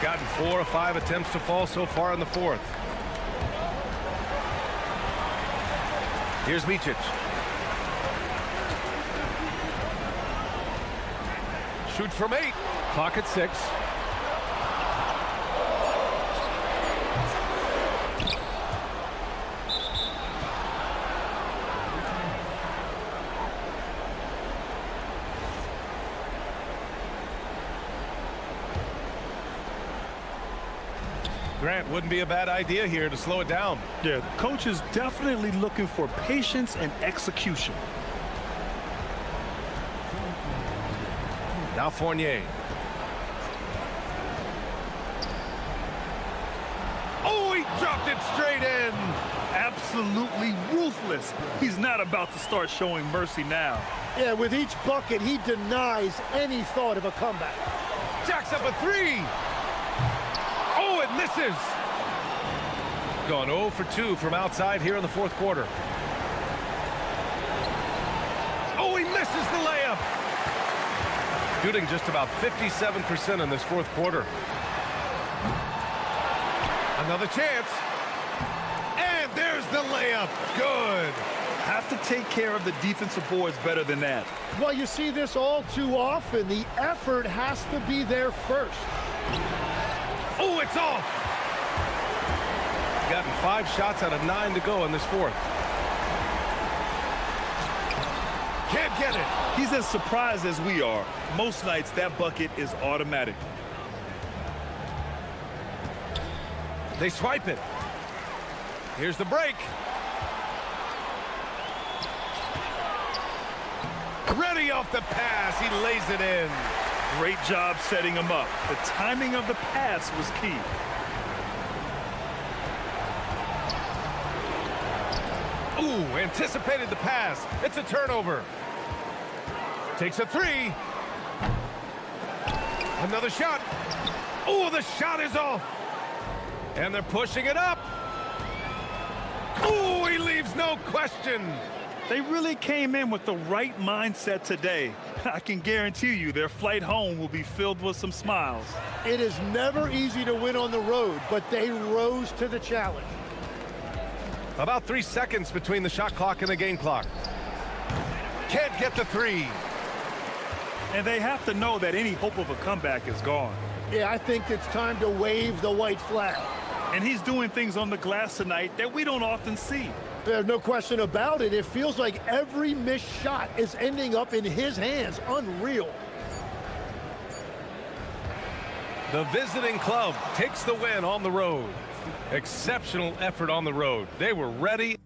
Gotten 4 of 5 attempts to fall so far in the fourth. Here's Micic. Shoot from 8. Clock at 6. Grant, wouldn't be a bad idea here to slow it down. Yeah, the coach is definitely looking for patience and execution. Now Fournier. Oh, he dropped it straight in. Absolutely ruthless. He's not about to start showing mercy now. Yeah, with each bucket, he denies any thought of a comeback. Jacks up a 3. Oh, it misses. Gone 0 for 2 from outside here in the fourth quarter. Oh, he misses the layup. Shooting just about 57% in this fourth quarter. Another chance. the layup. Good. Have to take care of the defensive boards better than that. Well, you see this all too often. The effort has to be there first. Oh, it's off. Gotten 5 shots out of 9 to go in this fourth. Can't get it. He's as surprised as we are. Most nights, that bucket is automatic. They swipe it. Here's the break. Ready off the pass. He lays it in. Great job setting him up. The timing of the pass was key. Ooh, anticipated the pass. It's a turnover. Takes a 3. Another shot. Oh, the shot is off. And they're pushing it up. Oh, he leaves no question. They really came in with the right mindset today. I can guarantee you their flight home will be filled with some smiles. It is never easy to win on the road, but they rose to the challenge. About 3 seconds between the shot clock and the game clock. Can't get the 3. And they have to know that any hope of a comeback is gone. Yeah, I think it's time to wave the white flag. And he's doing things on the glass tonight that we don't often see. There's no question about it. It feels like every missed shot is ending up in his hands. Unreal. The visiting club takes the win on the road. Exceptional effort on the road. They were ready.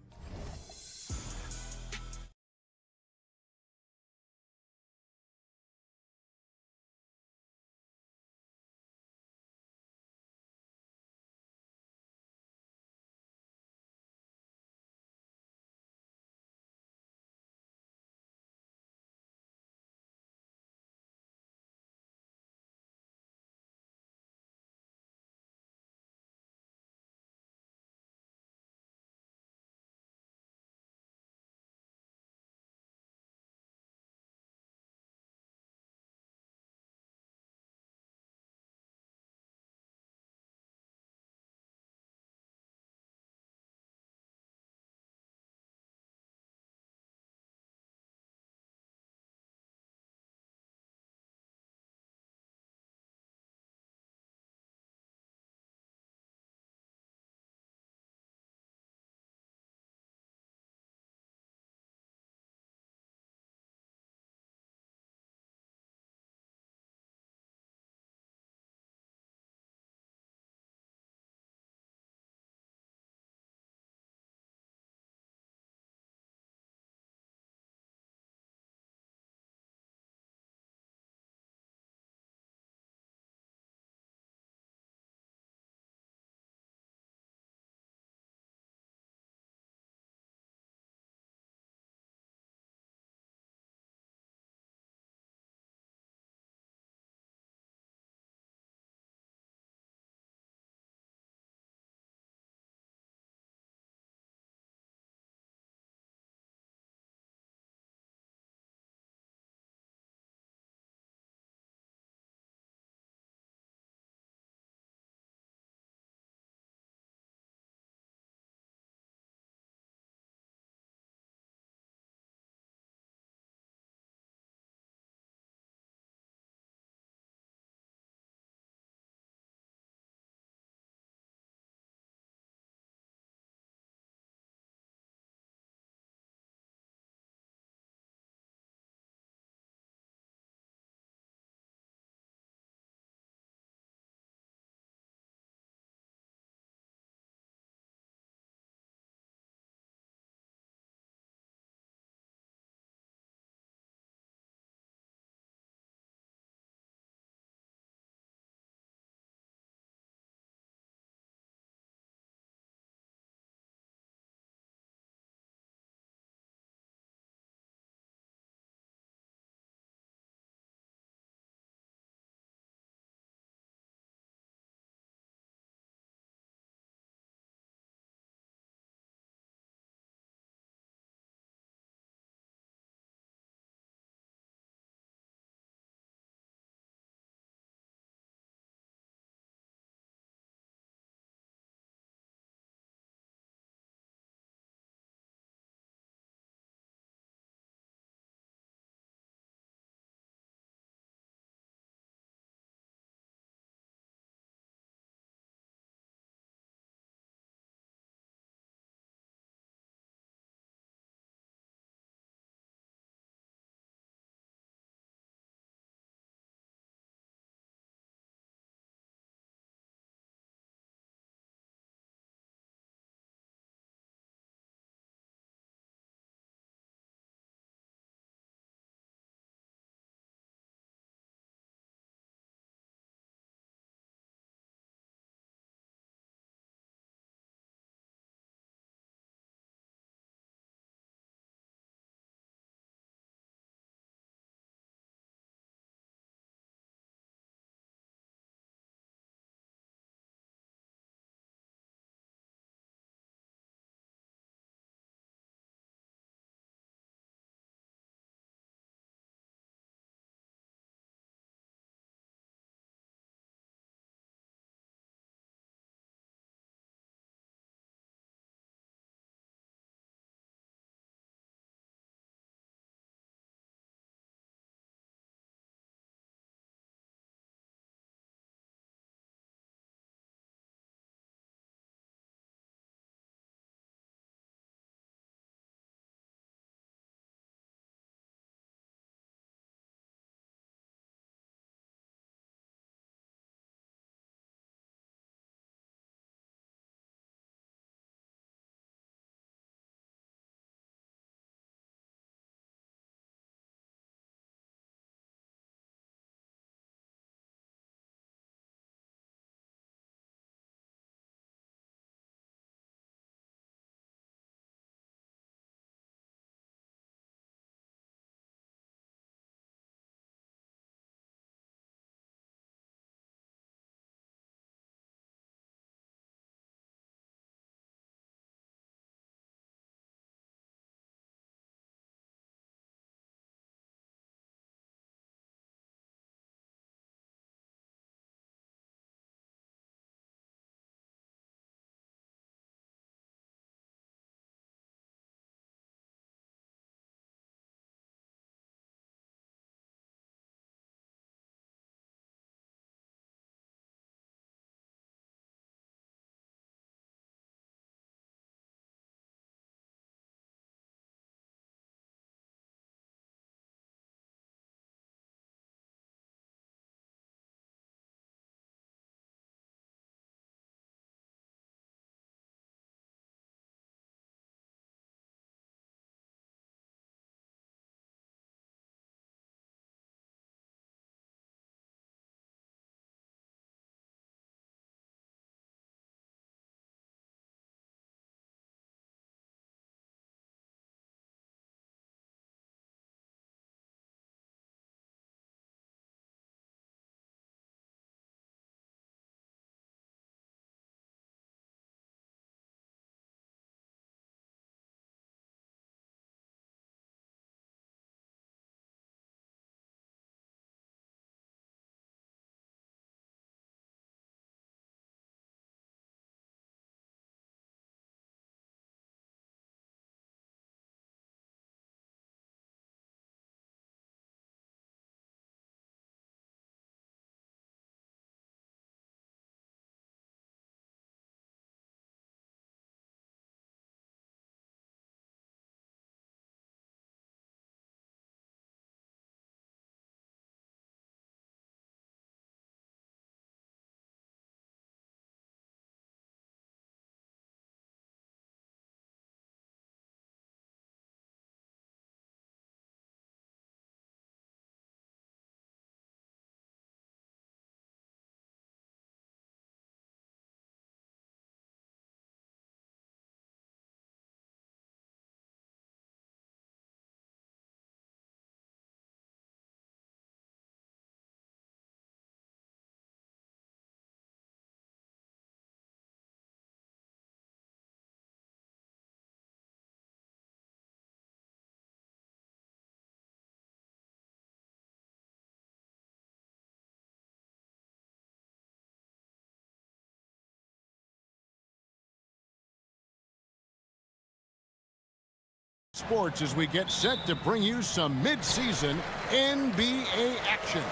Sports as we get set to bring you some mid-season NBA action.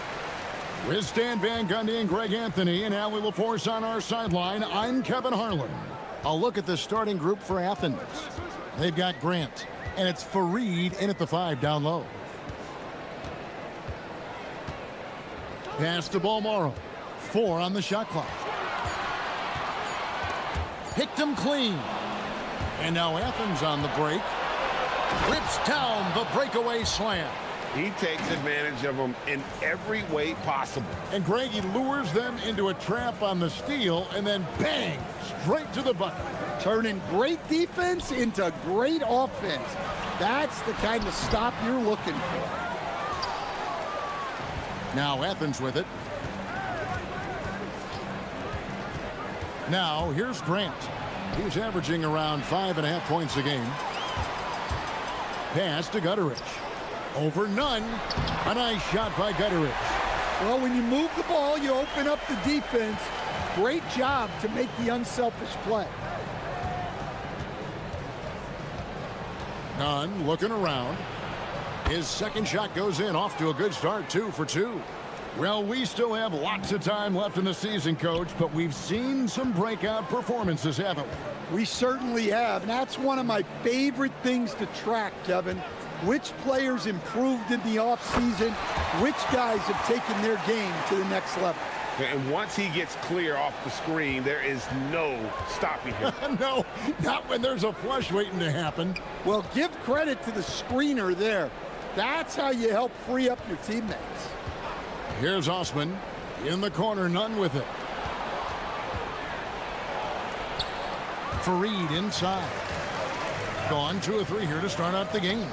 With Stan Van Gundy and Greg Anthony and Allie LaForce on our sideline, I'm Kevin Harlan. A look at the starting group for Athens. They've got Grant, and it's Fareed in at the 5 down low. Pass to Balmaro. 4 on the shot clock. Picked him clean. And now Athens on the break. Rips down the breakaway slam. He takes advantage of them in every way possible. And Greg, he lures them into a trap on the steal and then bang, straight to the bucket. Turning great defense into great offense. That's the kind of stop you're looking for. Now Athens with it. Now here's Grant. He's averaging around 5.5 points a game. Pass to Gutteridge. Over none. A nice shot by Gutteridge. Well, when you move the ball, you open up the defense. Great job to make the unselfish play. Nunn looking around. His second shot goes in, off to a good start, 2 for 2. Well, we still have lots of time left in the season, Coach, but we've seen some breakout performances, haven't we? We certainly have, and that's one of my favorite things to track, Kevin. Which players improved in the offseason, which guys have taken their game to the next level. And once he gets clear off the screen, there is no stopping him. No, not when there's a flush waiting to happen. Well, give credit to the screener there. That's how you help free up your teammates. Here's Osman in the corner, Nunn with it. Fareed inside. Gone 2 of 3 here to start out the game.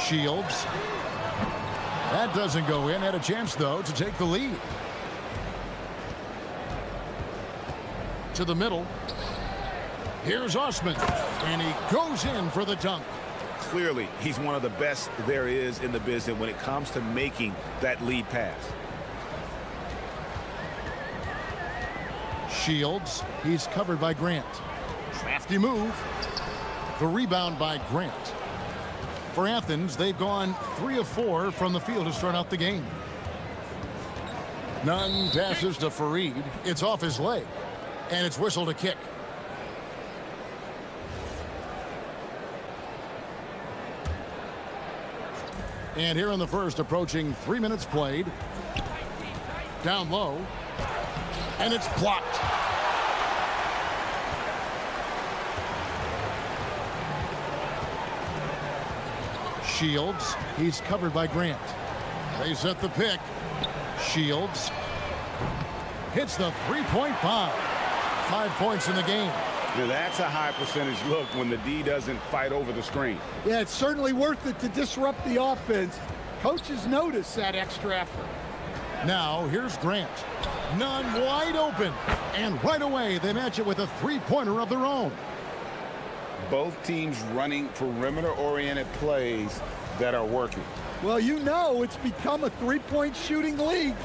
Shields. That doesn't go in. Had a chance, though, to take the lead. To the middle. Here's Osman. And he goes in for the dunk. Clearly, he's one of the best there is in the business when it comes to making that lead pass. Shields. He's covered by Grant. Crafty move. The rebound by Grant. For Athens, they've gone 3 of 4 from the field to start out the game. Nunn passes to Fareed. It's off his leg. And it's whistled a kick. And here in the first, approaching 3 minutes played. Down low. And it's blocked. Shields. He's covered by Grant. They set the pick. Shields hits the three-point bomb. 5 points in the game. Now that's a high percentage look when the D doesn't fight over the screen. Yeah, it's certainly worth it to disrupt the offense. Coaches notice that extra effort. Now here's Grant. Nunn wide open. And right away they match it with a three-pointer of their own. Both teams running perimeter-oriented plays that are working. Well, you know it's become a three-point shooting league.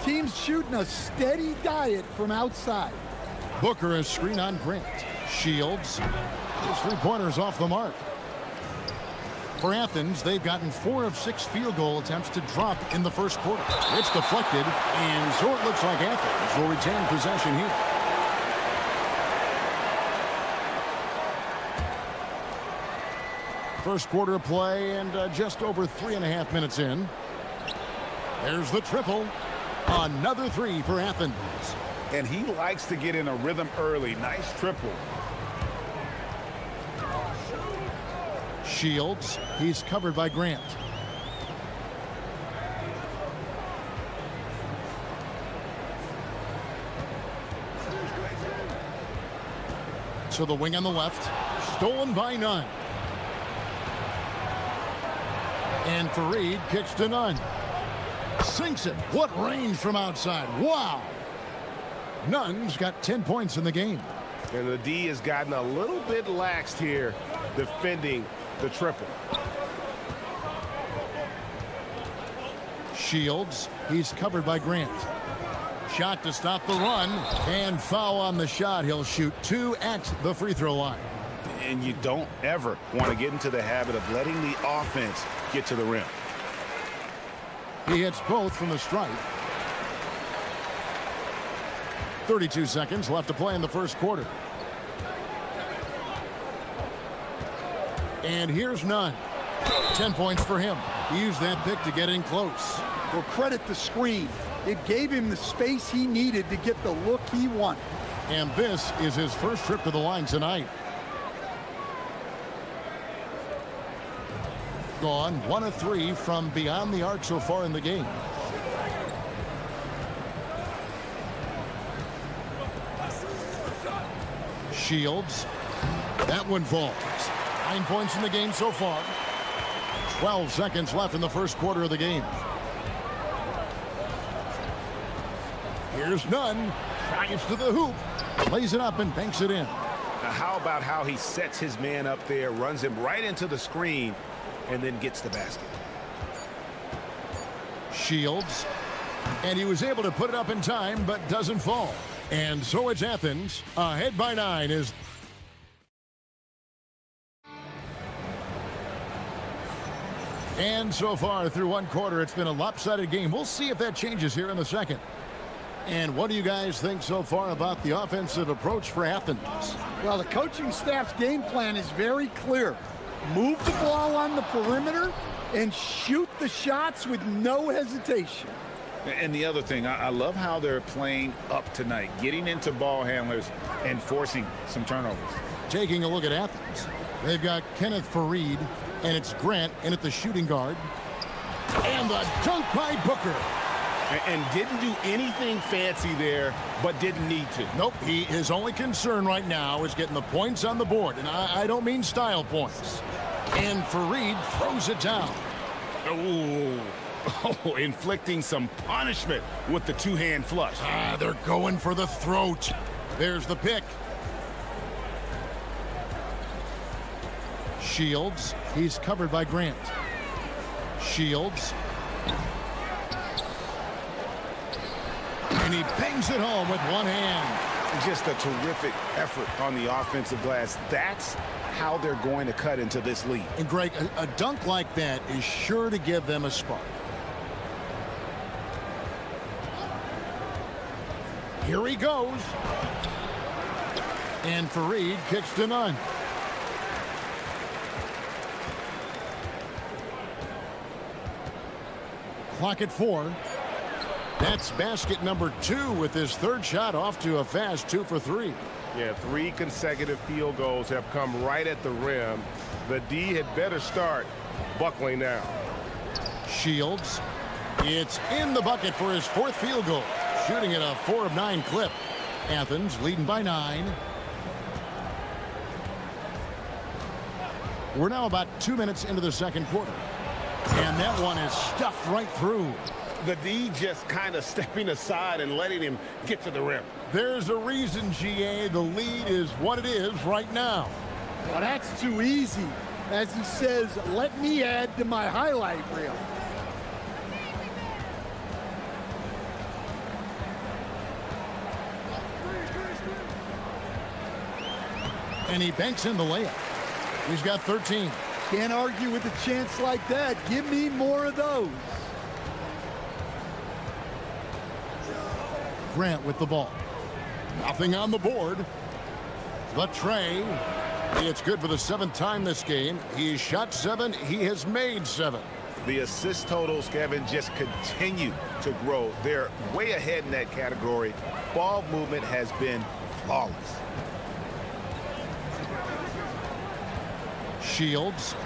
Teams shooting a steady diet from outside. Booker has screen on Grant. Shields. His three-pointers off the mark. For Athens, they've gotten 4 of 6 field goal attempts to drop in the first quarter. It's deflected, and so it looks like Athens will retain possession here. First quarter of play and just over 3.5 minutes in. There's the triple. Another 3 for Athens. And he likes to get in a rhythm early. Nice triple. Shields. He's covered by Grant. To the wing on the left. Stolen by Nunn. And Fareed kicks to Nunn. Sinks it. What range from outside. Wow. Nunn's got 10 points in the game. And the D has gotten a little bit laxed here defending the triple. Shields. He's covered by Grant. Shot to stop the run. And foul on the shot. He'll shoot 2 at the free throw line. And you don't ever want to get into the habit of letting the offense get to the rim. He hits both from the stripe. 32 seconds left to play in the first quarter. And here's none. 10 points for him. He used that pick to get in close. Well, credit the screen. It gave him the space he needed to get the look he wanted. And this is his first trip to the line tonight. Gone 1 of 3 from beyond the arc so far in the game. Shields. That one falls. 9 points in the game so far. 12 seconds left in the first quarter of the game. Here's none. Drives to the hoop. Lays it up and banks it in. Now, how about how he sets his man up there, runs him right into the screen, and then gets the basket. Shields. And he was able to put it up in time, but doesn't fall. And so it's Athens ahead by 9 is. And so far through one quarter, it's been a lopsided game. We'll see if that changes here in the second. And what do you guys think so far about the offensive approach for Athens? Well, the coaching staff's game plan is very clear. Move the ball on the perimeter and shoot the shots with no hesitation. And the other thing, I love how they're playing up tonight, getting into ball handlers and forcing some turnovers. Taking a look at Athens, they've got Kenneth Fareed, and it's Grant in at the shooting guard. And the dunk by Booker. And didn't do anything fancy there, but didn't need to. Nope, his only concern right now is getting the points on the board. And I don't mean style points. And Fareed throws it down. Oh, inflicting some punishment with the two-hand flush. They're going for the throat. There's the pick. Shields, he's covered by Grant. Shields. And he bangs it home with one hand. Just a terrific effort on the offensive glass. That's how they're going to cut into this lead. And Greg, a dunk like that is sure to give them a spark. Here he goes. And Fareed kicks to none. Clock at 4. That's basket number 2 with his third shot off to a fast 2 for 3. Yeah, 3 consecutive field goals have come right at the rim. The D had better start buckling now. Shields. It's in the bucket for his 4th field goal. Shooting at a 4 of 9 clip. Athens leading by 9. We're now about 2 minutes into the second quarter. And that one is stuffed right through. The D just kind of stepping aside and letting him get to the rim. There's a reason, GA, the lead is what it is right now. Well, that's too easy. As he says, let me add to my highlight reel. And he banks in the layup. He's got 13. Can't argue with a chance like that. Give me more of those. Grant with the ball. Nothing on the board. The tray. It's good for the 7th time this game. He's shot 7. He has made 7. The assist totals, Kevin, just continue to grow. They're way ahead in that category. Ball movement has been flawless. Shields.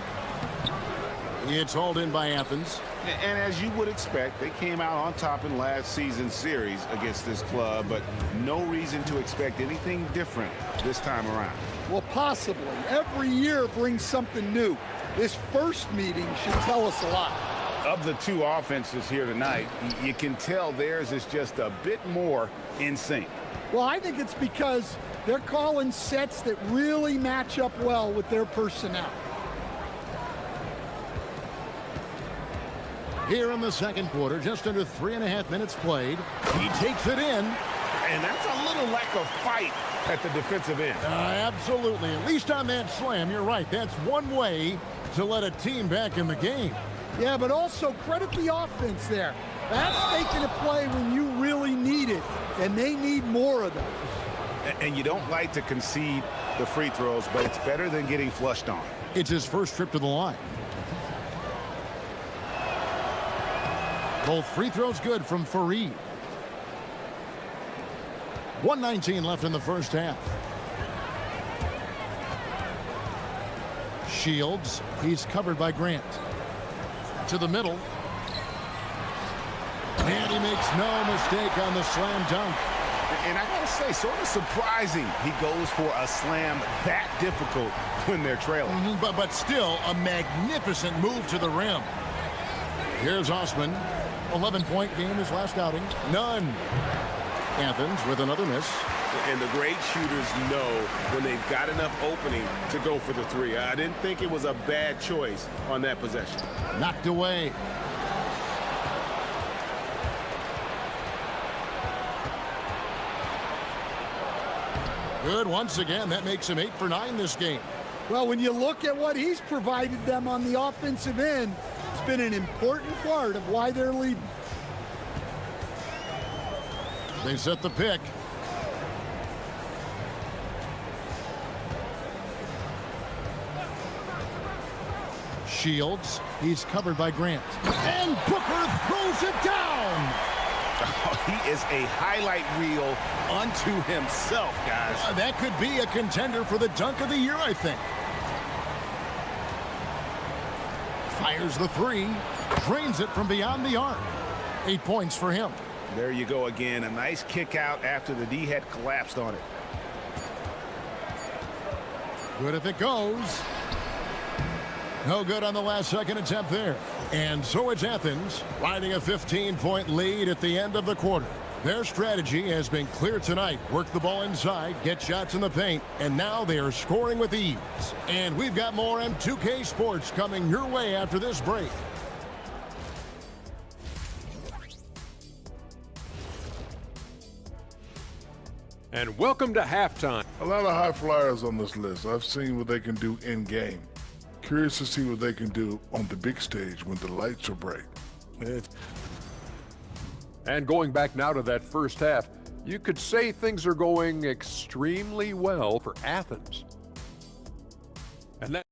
It's hauled in by Athens. And as you would expect, they came out on top in last season's series against this club, but no reason to expect anything different this time around. Well, possibly. Every year brings something new. This first meeting should tell us a lot. Of the 2 offenses here tonight, you can tell theirs is just a bit more in sync. Well, I think it's because they're calling sets that really match up well with their personnel. Here in the second quarter, just under 3.5 minutes played. He takes it in. And that's a little lack of fight at the defensive end. Absolutely. At least on that slam, you're right. That's one way to let a team back in the game. Yeah, but also credit the offense there. That's making a play when you really need it, and they need more of those. And you don't like to concede the free throws, but it's better than getting flushed on. It's his first trip to the line. Both free throws good from Fareed. 1:19 left in the first half. Shields, he's covered by Grant. To the middle. And he makes no mistake on the slam dunk. And I gotta say, sort of surprising he goes for a slam that difficult when they're trailing. But still a magnificent move to the rim. Here's Osman. 11-point game his last outing. None. Athens with another miss. And the great shooters know when they've got enough opening to go for the three. I didn't think it was a bad choice on that possession. Knocked away. Good once again. That makes him 8 for 9 this game. Well, when you look at what he's provided them on the offensive end, it's been an important part of why they're leading. They set the pick. Shields, he's covered by Grant. And Booker throws it down. Oh, he is a highlight reel unto himself, guys. That could be a contender for the dunk of the year, I think. Fires the three, drains it from beyond the arc. 8 points for him. There you go again. A nice kick out after the D had collapsed on it. Good if it goes. No good on the last second attempt there. And so it's Athens riding a 15-point lead at the end of the quarter. Their strategy has been clear tonight. Work the ball inside, get shots in the paint, and now they are scoring with ease. And we've got more M2K Sports coming your way after this break. And welcome to halftime. A lot of high flyers on this list. I've seen what they can do in game. Curious to see what they can do on the big stage when the lights are bright. And going back now to that first half, you could say things are going extremely well for Athens. And that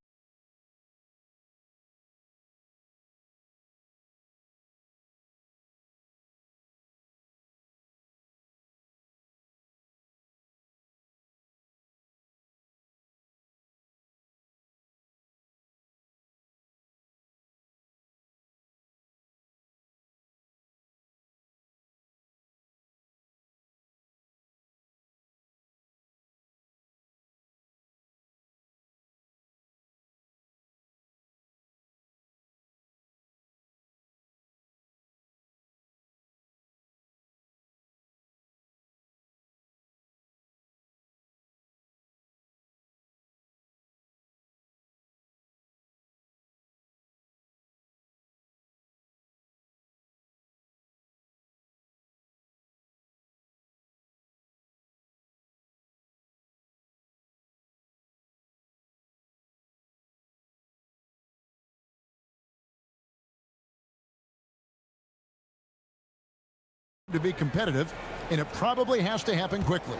to be competitive, and it probably has to happen quickly.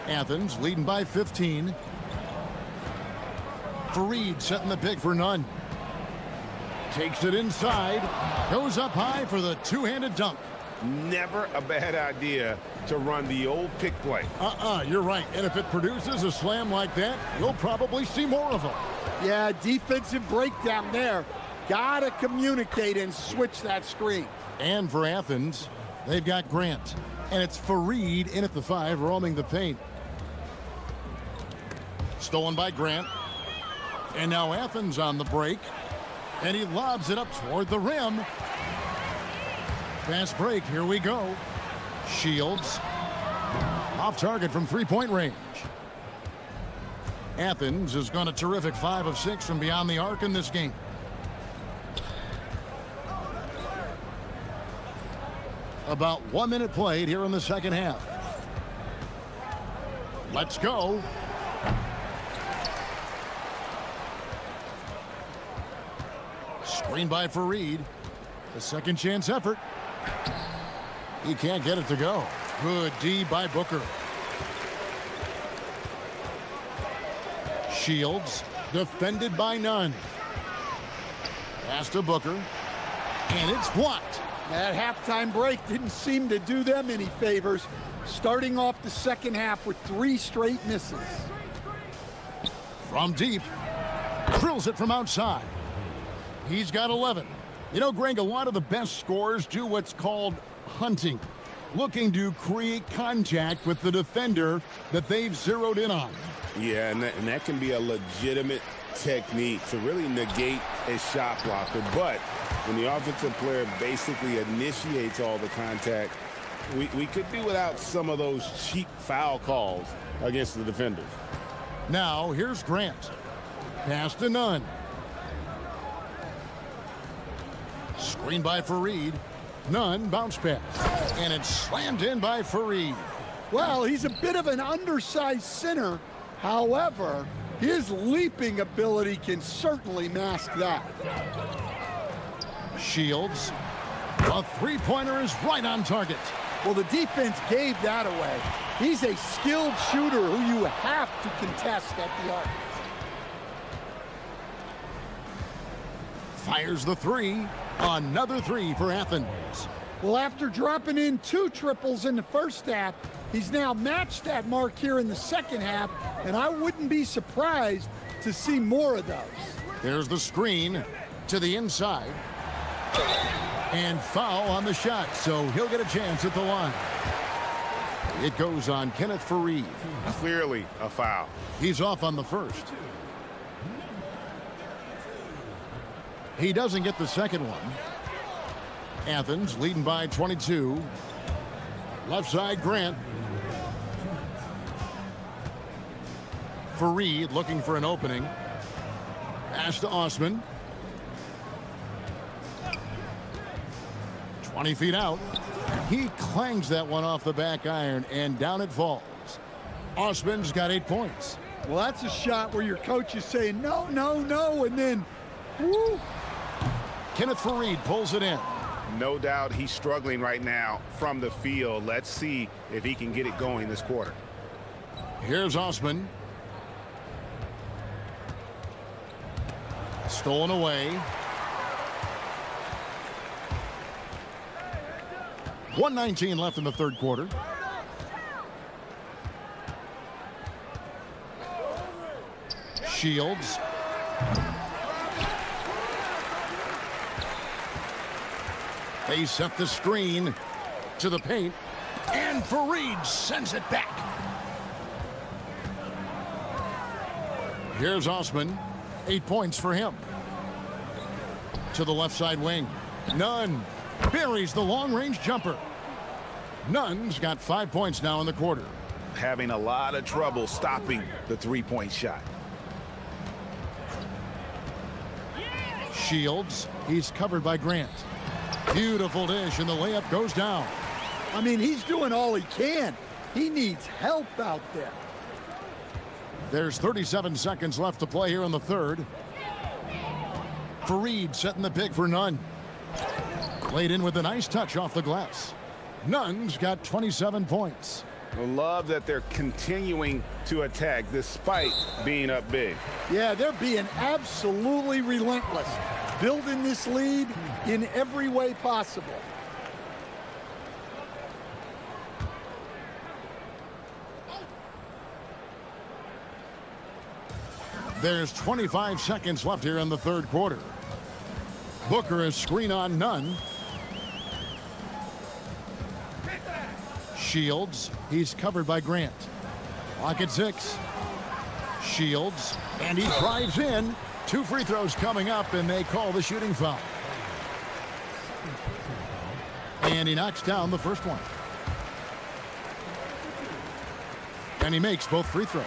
Athens leading by 15. Fareed setting the pick for none. Takes it inside, goes up high for the two-handed dunk. Never a bad idea to run the old pick play. You're right. And if it produces a slam like that, you'll probably see more of them. Yeah, defensive breakdown there. Gotta communicate and switch that screen. And for Athens, they've got Grant. And it's Fareed in at the 5, roaming the paint. Stolen by Grant. And now Athens on the break. And he lobs it up toward the rim. Fast break, here we go. Shields. Off target from three-point range. Athens has gone a terrific 5 of 6 from beyond the arc in this game. About 1 minute played here in the second half. Let's go. Screen by Fareed. The second chance effort. He can't get it to go. Good D by Booker. Shields, defended by Nunn. Pass to Booker, and it's blocked. That halftime break didn't seem to do them any favors, starting off the second half with 3 straight misses. From deep, drills it from outside. He's got 11. You know, Greg, a lot of the best scorers do what's called hunting, looking to create contact with the defender that they've zeroed in on. Yeah, and that can be a legitimate technique to really negate a shot blocker. But when the offensive player basically initiates all the contact, we could do without some of those cheap foul calls against the defenders. Now, here's Grant. Pass to Nunn. Screen by Fareed. Nunn, bounce pass. And it's slammed in by Fareed. Well, he's a bit of an undersized center. However, his leaping ability can certainly mask that. Shields. A three-pointer is right on target. Well, the defense gave that away. He's a skilled shooter who you have to contest at the arc. Fires the three. Another three for Athens. Well, after dropping in 2 triples in the first half, he's now matched that mark here in the second half, and I wouldn't be surprised to see more of those. There's the screen to the inside. And foul on the shot, so he'll get a chance at the line. It goes on Kenneth Fareed. Clearly a foul. He's off on the first. He doesn't get the second one. Athens leading by 22. Left side, Grant. Fareed looking for an opening. Pass to Osman. 20 feet out. He clangs that one off the back iron, and down it falls. Osman's got 8 points. Well, that's a shot where your coach is saying, no, no, no, and then, woo. Kenneth Fareed pulls it in. No doubt he's struggling right now from the field. Let's see if he can get it going this quarter. Here's Osman. Stolen away. 1:19 left in the third quarter. Shields. They set the screen to the paint, and Fareed sends it back. Here's Osman. 8 points for him. To the left side wing. Nunn buries the long-range jumper. Nunn's got 5 points now in the quarter. Having a lot of trouble stopping the three-point shot. Shields. He's covered by Grant. Beautiful dish, and the layup goes down. I mean, he's doing all he can. He needs help out there. There's 37 seconds left to play here in the third. Fareed setting the pick for Nunn. Played in with a nice touch off the glass. Nunn's got 27 points. I love that they're continuing to attack despite being up big. Yeah, they're being absolutely relentless, building this lead in every way possible. There's 25 seconds left here in the third quarter. Booker is screen on Nunn. Shields. He's covered by Grant. Clock at 6. Shields. And he drives in. 2 free throws coming up, and they call the shooting foul. And he knocks down the first one. And he makes both free throws.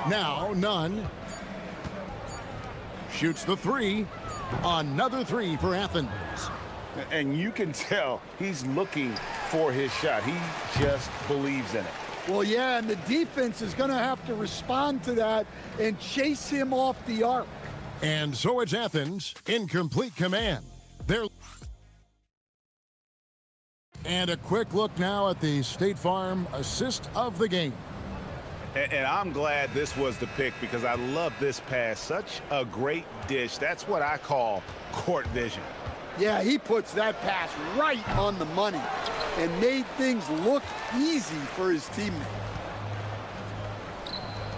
Now Nunn shoots the three. Another three for Athens. And you can tell he's looking for his shot. He just believes in it. Well, yeah, and the defense is going to have to respond to that and chase him off the arc. And so it's Athens in complete command. And a quick look now at the State Farm assist of the game. And I'm glad this was the pick because I love this pass. Such a great dish. That's what I call court vision. Yeah, he puts that pass right on the money and made things look easy for his teammate.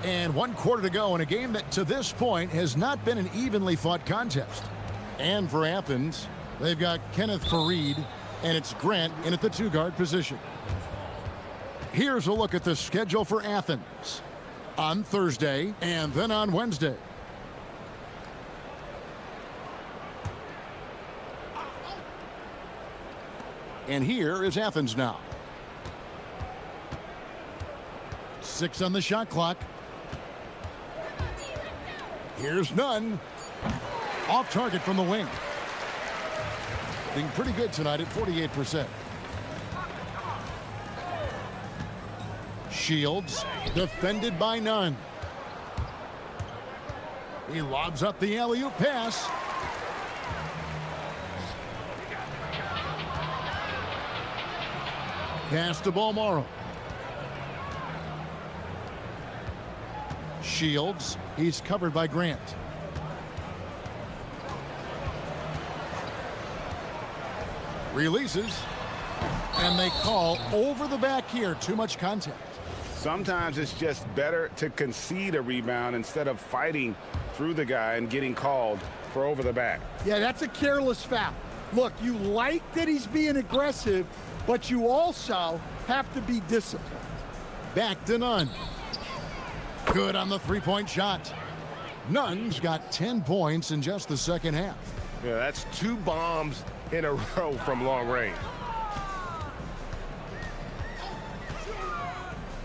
And 1 quarter to go in a game that to this point has not been an evenly fought contest. And for Athens, they've got Kenneth Fareed, and it's Grant in at the 2-guard position. Here's a look at the schedule for Athens on Thursday and then on Wednesday. And here is Athens now. 6 on the shot clock. Here's none. Off target from the wing. Being pretty good tonight at 48%. Shields defended by none. He lobs up the alley-oop pass. Pass to Balmoro. Shields, he's covered by Grant. Releases, and they call over the back here. Too much contact. Sometimes it's just better to concede a rebound instead of fighting through the guy and getting called for over the back. Yeah, that's a careless foul. Look, you like that he's being aggressive, but you also have to be disciplined. Back to Nunn. Good on the three-point shot. Nunn's got 10 points in just the second half. Yeah, that's 2 bombs in a row from long range.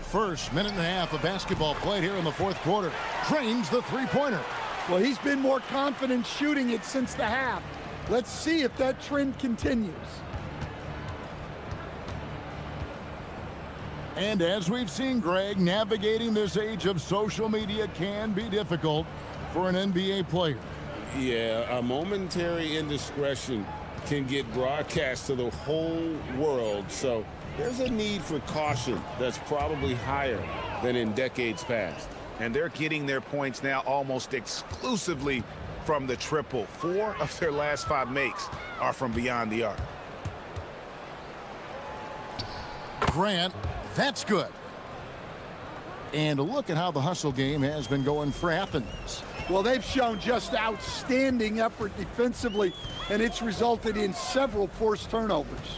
First minute and a half of basketball played here in the fourth quarter. Trains the three-pointer. Well, he's been more confident shooting it since the half. Let's see if that trend continues. And as we've seen, Greg, navigating this age of social media can be difficult for an NBA player. Yeah, a momentary indiscretion can get broadcast to the whole world. So there's a need for caution that's probably higher than in decades past. And they're getting their points now almost exclusively from the triple. 4 of their last 5 makes are from beyond the arc. Grant, that's good. And look at how the hustle game has been going for Athens. Well, they've shown just outstanding effort defensively, and it's resulted in several forced turnovers.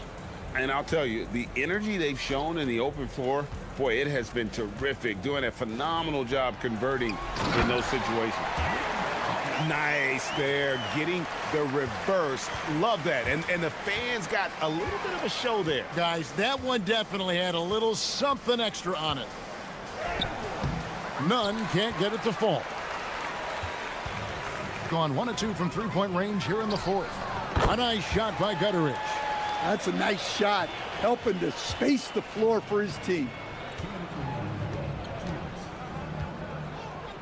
And I'll tell you, the energy they've shown in the open floor, boy, it has been terrific, doing a phenomenal job converting in those situations. Nice there, getting the reverse. Love that. And the fans got a little bit of a show there. Guys, that one definitely had a little something extra on it. Nunn can't get it to fall. Gone 1 of 2 from three-point range here in the fourth. A nice shot by Gutteridge. That's a nice shot, helping to space the floor for his team.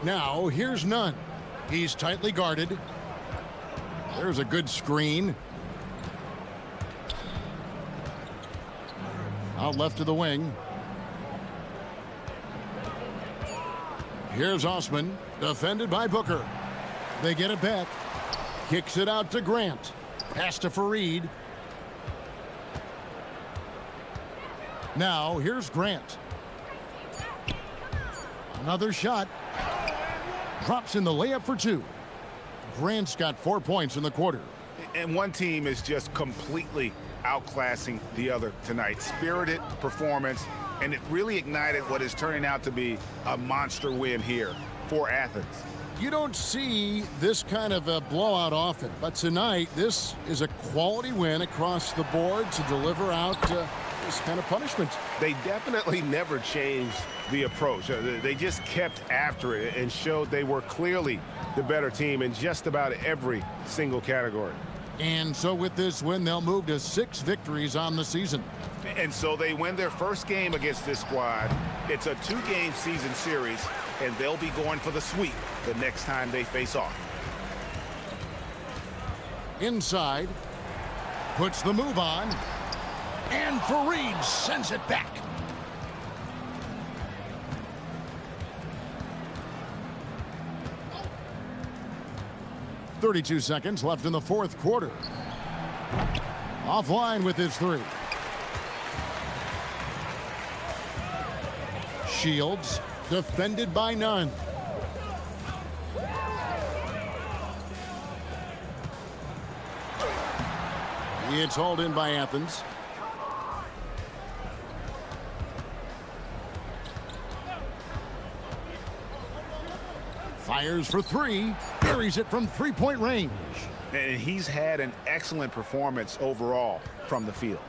Now, here's Nunn. He's tightly guarded. There's a good screen. Out left to the wing. Here's Osman, defended by Booker. They get it back. Kicks it out to Grant. Pass to Fareed. Now, here's Grant. Another shot. Drops in the layup for 2. Grant's got 4 points in the quarter. And one team is just completely outclassing the other tonight. Spirited performance, and it really ignited what is turning out to be a monster win here for Athens. You don't see this kind of a blowout often, but tonight this is a quality win across the board to deliver out this kind of punishment. They definitely never changed the approach. They just kept after it and showed they were clearly the better team in just about every single category. And so with this win, they'll move to 6 victories on the season. And so they win their first game against this squad. It's a 2-game season series, and they'll be going for the sweep the next time they face off. Inside, puts the move on, and Fareed sends it back. .32 seconds left in the fourth quarter. Offline with his 3. Shields, defended by none. It's hauled in by Athens. Fires for 3, buries it from 3-point range. And he's had an excellent performance overall from the field.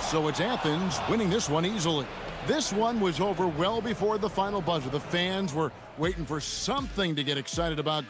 So it's Athens winning this one easily. This one was over well before the final buzzer. The fans were waiting for something to get excited about.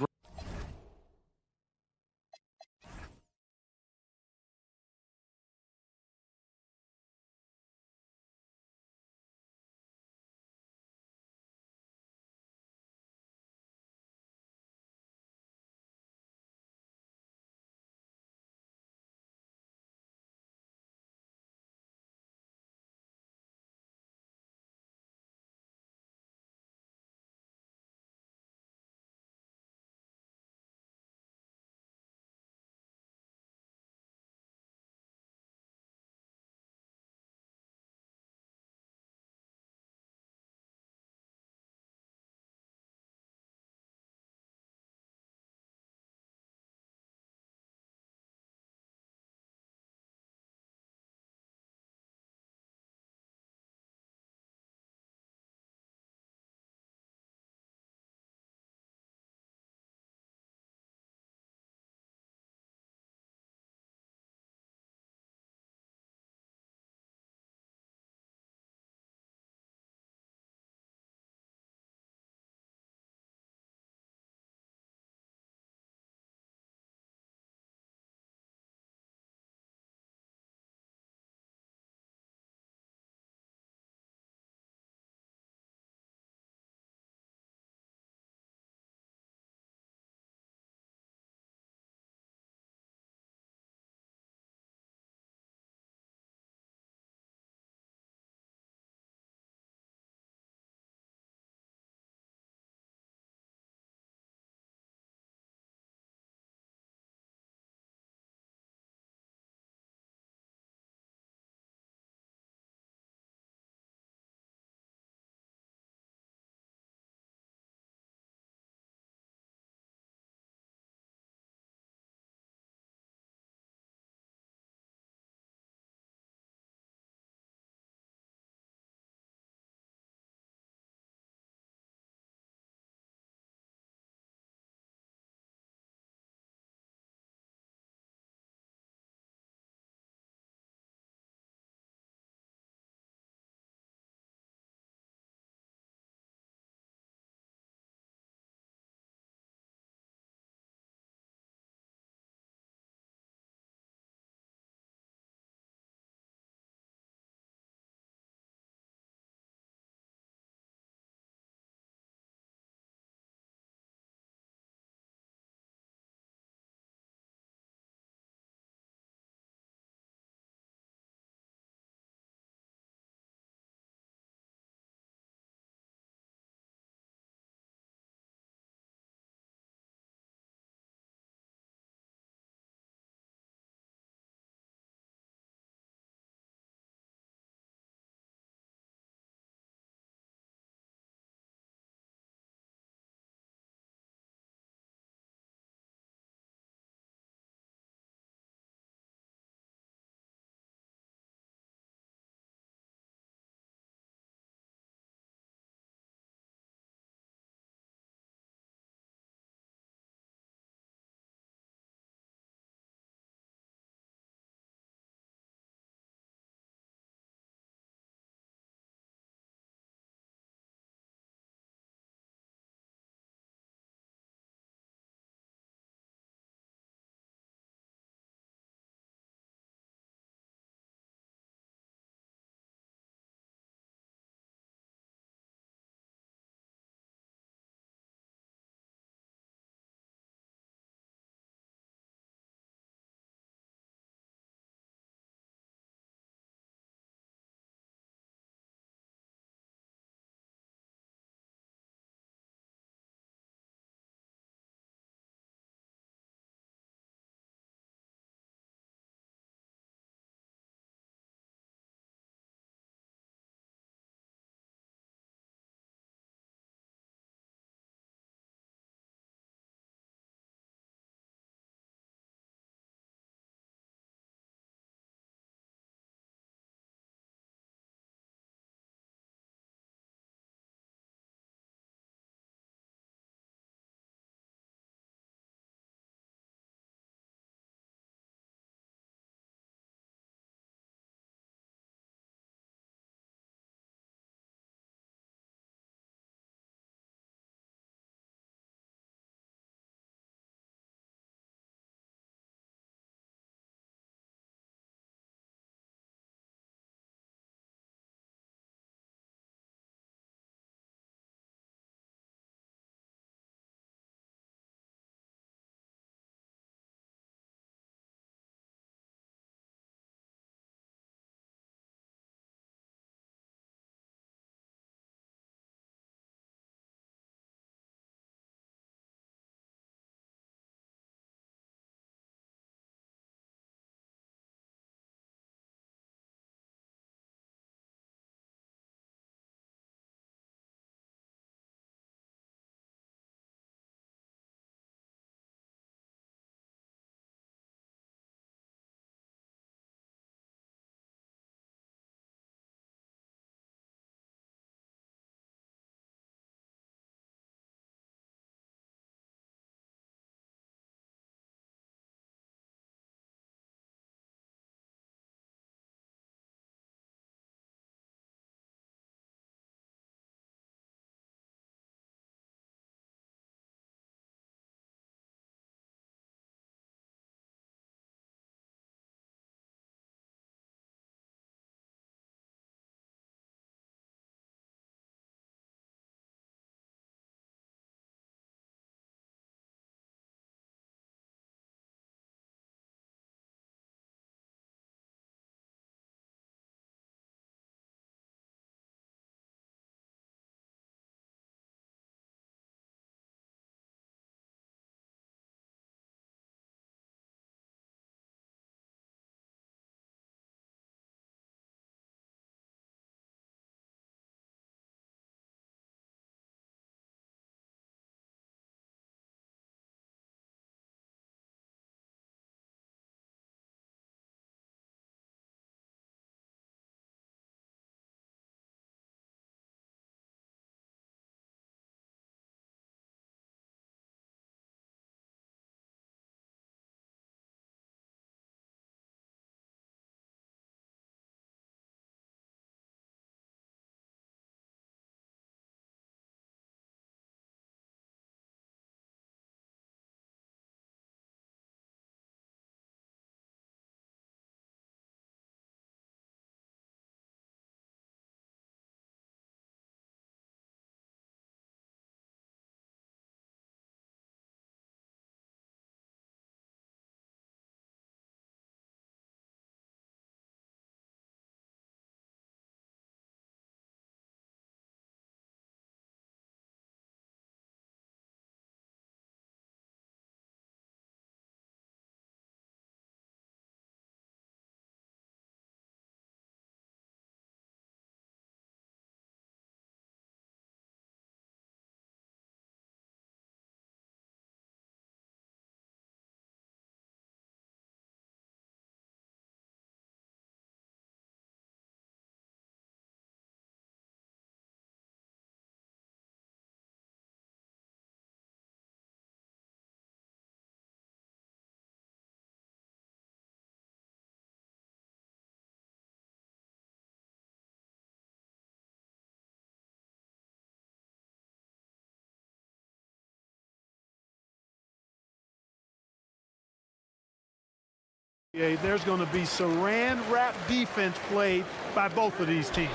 There's going to be saran wrap defense played by both of these teams.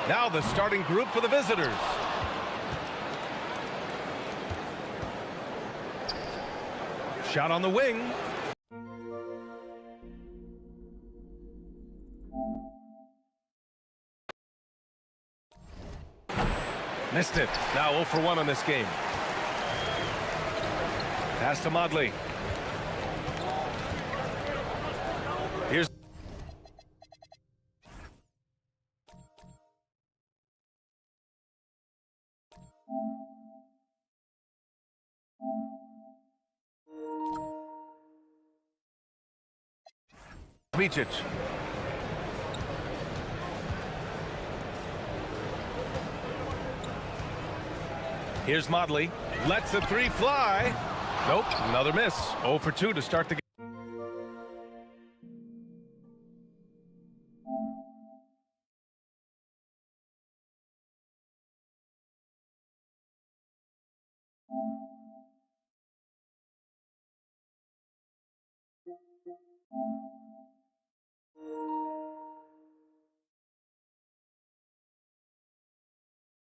Now the starting group for the visitors. Shot on the wing. Missed it. Now 0 for 1 on this game. Pass to Modley. Here's Micic. Here's Modley. Lets the three fly. Nope, another miss. 0 for 2 to start the game.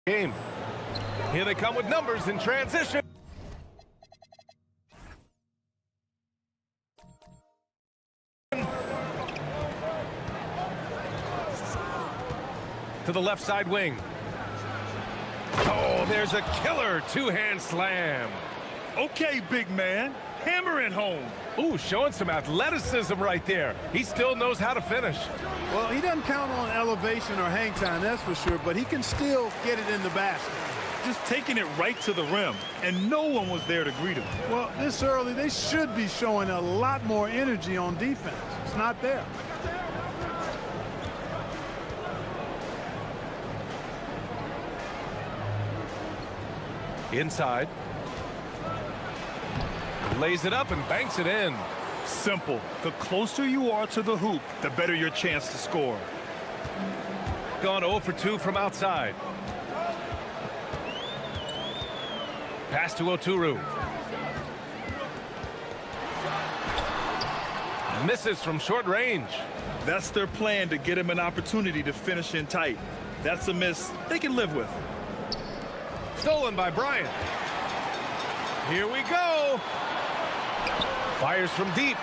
Game. Here they come with numbers in transition. To the left side wing. Oh, there's a killer two-hand slam. Okay, big man. Hammer it home. Ooh, showing some athleticism right there. He still knows how to finish. Well, he doesn't count on elevation or hang time, that's for sure, but he can still get it in the basket. Just taking it right to the rim, and no one was there to greet him. Well, this early, they should be showing a lot more energy on defense. It's not there. Inside. Lays it up and banks it in. Simple. The closer you are to the hoop, the better your chance to score. Gone 0 for 2 from outside. Pass to Oturu. Misses from short range. That's their plan, to get him an opportunity to finish in tight. That's a miss they can live with. Stolen by Bryant. Here we go. Fires from deep.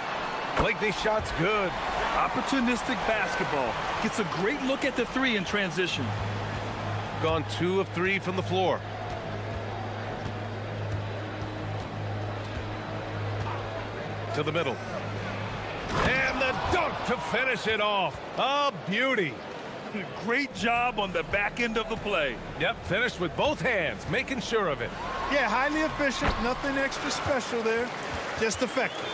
Blakeney's shot's good. Opportunistic basketball. Gets a great look at the three in transition. Gone 2 of 3 from the floor. To the middle. And the dunk to finish it off. A beauty. Great job on the back end of the play. Yep, finished with both hands, making sure of it. Yeah, highly efficient, nothing extra special there, just effective.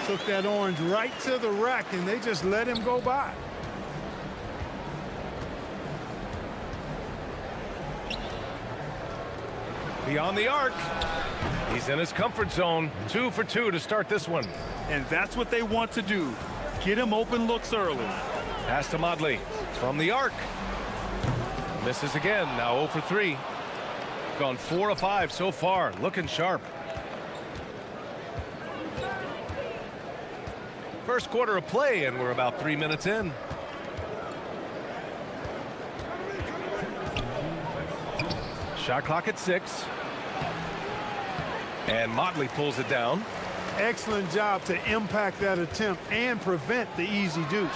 Took that orange right to the rack, and they just let him go by. Beyond the arc. He's in his comfort zone. 2 for 2 to start this one. And that's what they want to do. Get him open looks early. Pass to Modley. From the arc. Misses again. Now 0 for 3. Gone 4 of 5 so far. Looking sharp. First quarter of play, and we're about 3 minutes in. Shot clock at 6. And Motley pulls it down. Excellent job to impact that attempt and prevent the easy deuce.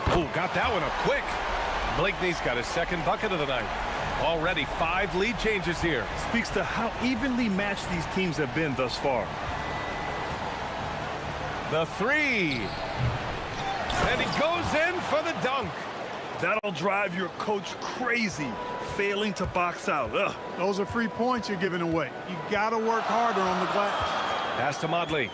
Oh, got that one up quick. Blakeney's got his second bucket of the night. Already 5 lead changes here. Speaks to how evenly matched these teams have been thus far. The 3. And he goes in for the dunk. That'll drive your coach crazy, failing to box out. Ugh. Those are free points you're giving away. You got to work harder on the glass. Pass to Modley.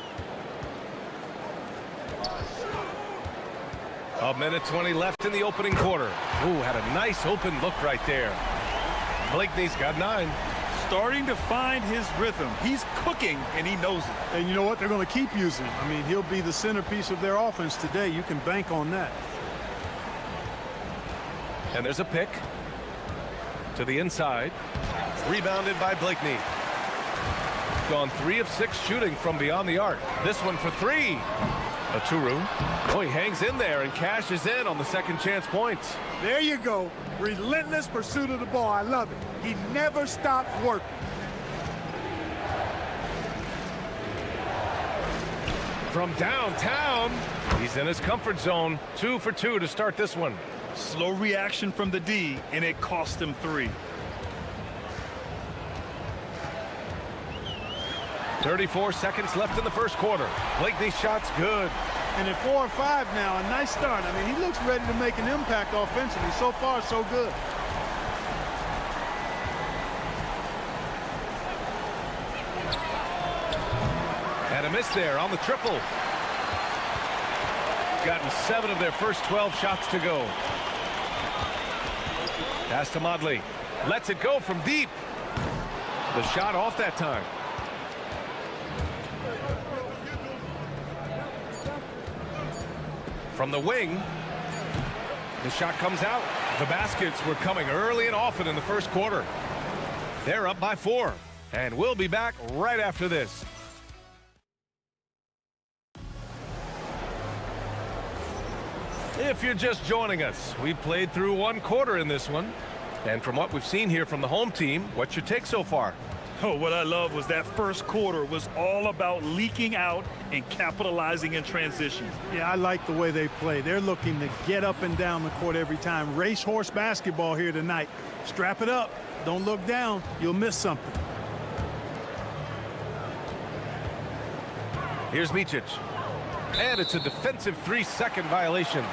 A minute 20 left in the opening quarter. Ooh, had a nice open look right there. Blakeney's got 9. Starting to find his rhythm. He's cooking, and he knows it. And you know what? They're going to keep using him. I mean, he'll be the centerpiece of their offense today. You can bank on that. And there's a pick. To the inside. Rebounded by Blakeney. gone 3 of 6 shooting from beyond the arc. This one for 3. Aturu. Oh, he hangs in there and cashes in on the second chance points. There you go. Relentless pursuit of the ball. I love it. He never stopped working. From downtown, he's in his comfort zone. 2 for 2 to start this one. Slow reaction from the D, and it cost him 3. 34 seconds left in the first quarter. Blakeney's shot's good. And at 4 or 5 now, a nice start. I mean, he looks ready to make an impact offensively. So far, so good. And a miss there on the triple. Gotten 7 of their first 12 shots to go. Pass to Modley. Lets it go from deep. The shot off that time. From the wing, the shot comes out. The baskets were coming early and often in the first quarter. They're up by 4, and we'll be back right after this. If you're just joining us, we played through 1 quarter in this one. And from what we've seen here from the home team, what's your take so far? Oh, what I love was that first quarter was all about leaking out and capitalizing in transition. Yeah, I like the way they play. They're looking to get up and down the court every time. Racehorse basketball here tonight. Strap it up. Don't look down. You'll miss something. Here's Micic. And it's a defensive 3-second violation.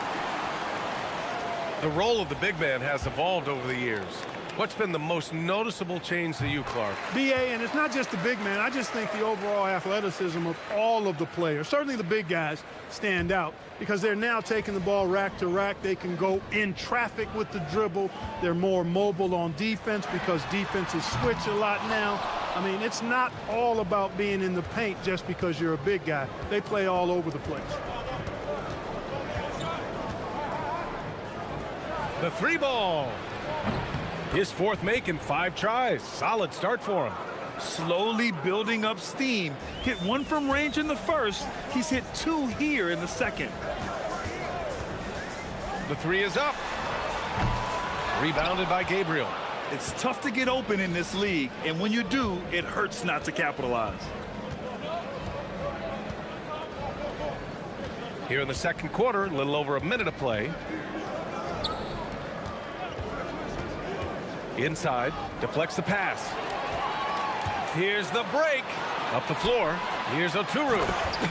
The role of the big man has evolved over the years. What's been the most noticeable change to you, Clark? BA, and it's not just the big man. I just think the overall athleticism of all of the players, certainly the big guys, stand out because they're now taking the ball rack to rack. They can go in traffic with the dribble. They're more mobile on defense because defenses switch a lot now. I mean, it's not all about being in the paint just because you're a big guy. They play all over the place. The 3 ball. His 4th make in 5 tries. Solid start for him. Slowly building up steam. Hit 1 from range in the first. He's hit 2 here in the second. The 3 is up. Rebounded by Gabriel. It's tough to get open in this league, and when you do, it hurts not to capitalize. Here in the second quarter, a little over a minute of play. Inside, deflects the pass. Here's the break. Up the floor. Here's Oturu.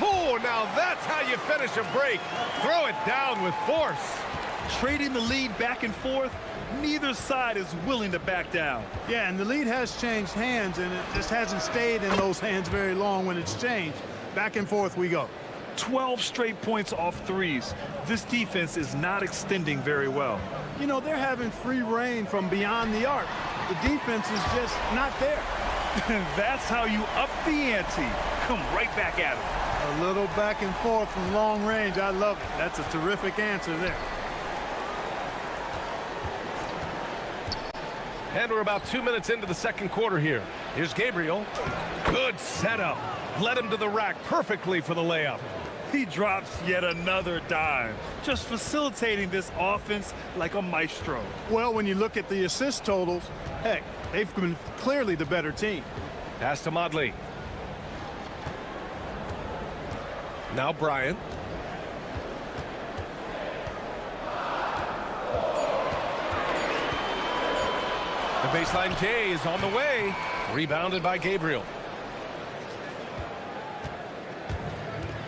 Oh, now that's how you finish a break. Throw it down with force. Trading the lead back and forth, neither side is willing to back down. Yeah, and the lead has changed hands, and it just hasn't stayed in those hands very long when it's changed. Back and forth we go. 12 straight points off threes. This defense is not extending very well. You know, they're having free reign from beyond the arc. The defense is just not there. That's how you up the ante. Come right back at it. A little back and forth from long range. I love it. That's a terrific answer there. And we're about 2 minutes into the second quarter here. Here's Gabriel. Good setup. Led him to the rack perfectly for the layup. He drops yet another dime, just facilitating this offense like a maestro. Well, when you look at the assist totals, heck, they've been clearly the better team. Pass to Modley. Now Bryant. The baseline J is on the way. Rebounded by Gabriel.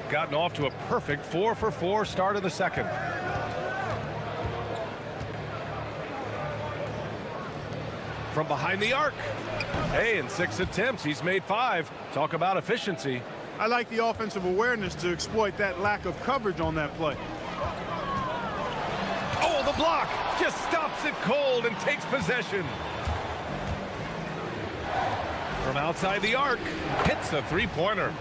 Gotten off to a perfect 4-for-4 start of the second. From behind the arc. Hey, in 6 attempts, he's made 5. Talk about efficiency. I like the offensive awareness to exploit that lack of coverage on that play. Oh, the block just stops it cold and takes possession. From outside the arc, hits a 3-pointer.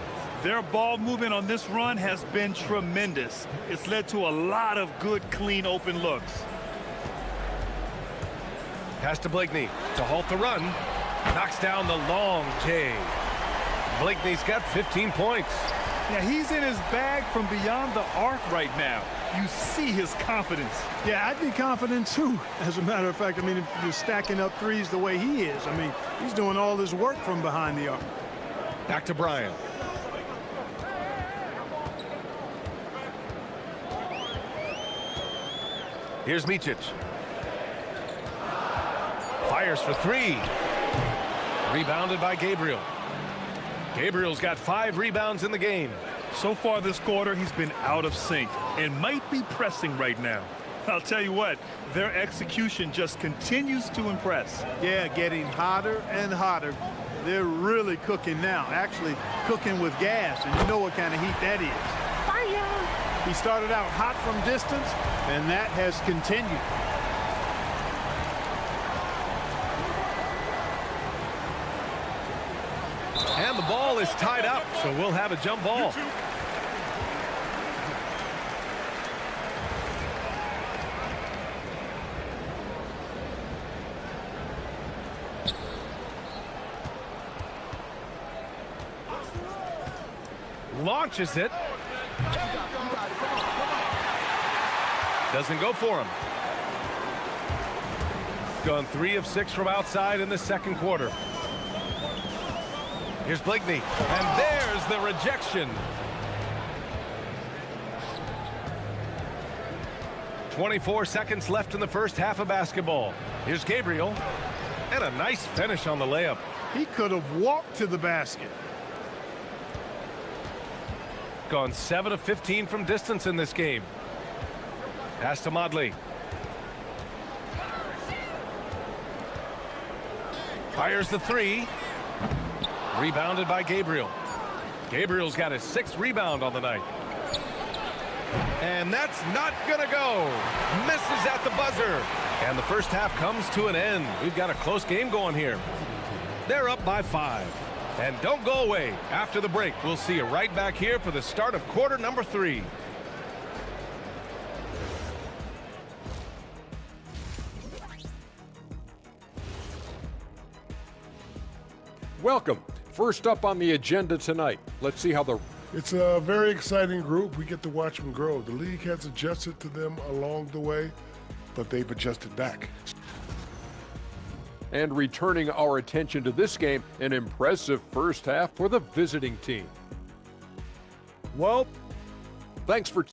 Their ball movement on this run has been tremendous. It's led to a lot of good, clean, open looks. Pass to Blakeney to halt the run. Knocks down the long J. Blakeney's got 15 points. Yeah, he's in his bag from beyond the arc right now. You see his confidence. Yeah, I'd be confident too. As a matter of fact, I mean, if you're stacking up threes the way he is, I mean, he's doing all his work from behind the arc. Back to Bryant. Here's Micic. Fires for three. Rebounded by Gabriel. Gabriel's got 5 rebounds in the game. So far this quarter, he's been out of sync and might be pressing right now. I'll tell you what, their execution just continues to impress. Yeah, getting hotter and hotter. They're really cooking now, actually cooking with gas, and you know what kind of heat that is. Fire! He started out hot from distance, and that has continued. And the ball is tied up, so we'll have a jump ball. Launches it. Doesn't go for him. Gone 3 of 6 from outside in the second quarter. Here's Blakeney, and there's the rejection. 24 seconds left in the first half of basketball. Here's Gabriel, and a nice finish on the layup. He could have walked to the basket. Gone 7 of 15 from distance in this game. Pass to Modley. Fires the 3. Rebounded by Gabriel. Gabriel's got his 6th rebound on the night. And that's not gonna go. Misses at the buzzer. And the first half comes to an end. We've got a close game going here. They're up by 5. And don't go away. After the break, we'll see you right back here for the start of quarter number 3. Welcome. First up on the agenda tonight, let's see how the... It's a very exciting group. We get to watch them grow. The league has adjusted to them along the way, but they've adjusted back. And returning our attention to this game, an impressive first half for the visiting team. Well, thanks for...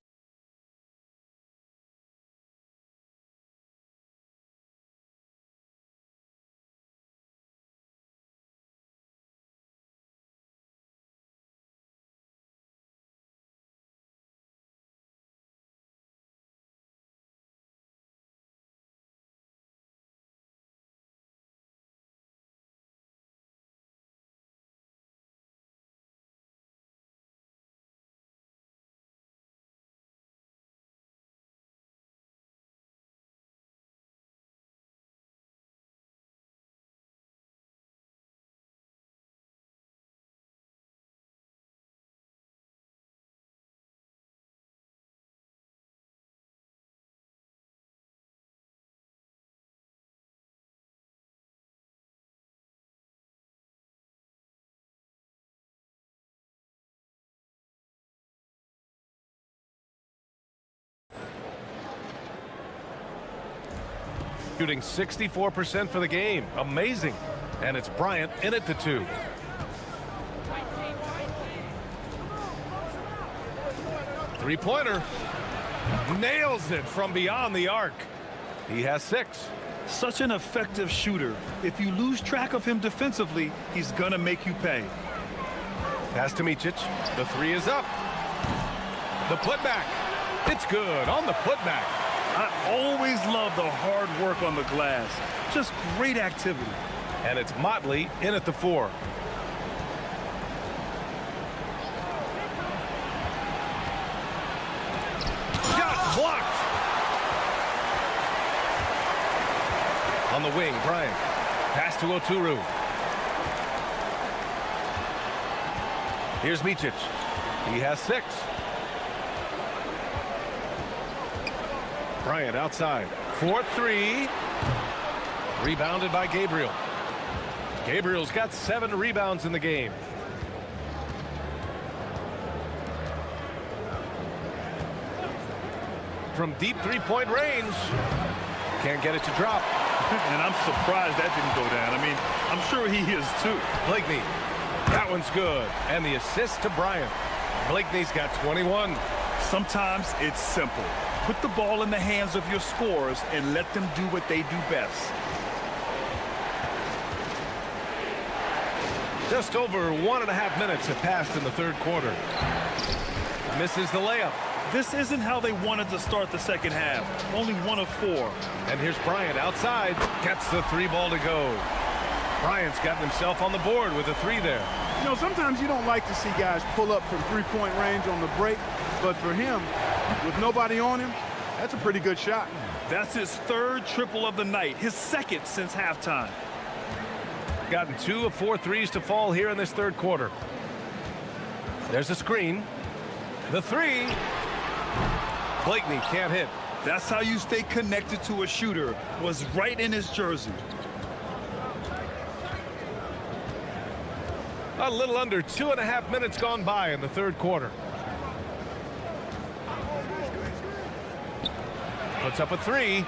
Shooting 64% for the game. Amazing. And it's Bryant in it to 2. Three-pointer. Nails it from beyond the arc. He has 6. Such an effective shooter. If you lose track of him defensively, he's gonna make you pay. Pass to Micic. The 3 is up. The putback. It's good on the putback. I always love the hard work on the glass. Just great activity. And it's Motley in at the 4. Shot blocked. On the wing, Bryant. Pass to Oturu. Here's Micic. He has 6. Bryant outside. 4-3. Rebounded by Gabriel. Gabriel's got 7 rebounds in the game. from deep three-point range. Can't get it to drop. And I'm surprised that didn't go down. I mean, I'm sure he is too. Blakeney. That one's good. And the assist to Bryant. Blakeney's got 21. Sometimes it's simple. Put the ball in the hands of your scorers and let them do what they do best. Just over 1.5 minutes have passed in the third quarter. Misses the layup. This isn't how they wanted to start the second half. Only 1 of 4. And here's Bryant outside. Gets the 3 ball to go. Bryant's gotten himself on the board with a 3 there. You know, sometimes you don't like to see guys pull up from three-point range on the break, but for him, with nobody on him, that's a pretty good shot. That's his 3rd triple of the night, his 2nd since halftime. Gotten 2 of 4 threes to fall here in this third quarter. There's a screen. The 3. Blakeney can't hit. That's how you stay connected to a shooter. Was right in his jersey. A little under 2.5 minutes gone by in the third quarter. Puts up a 3.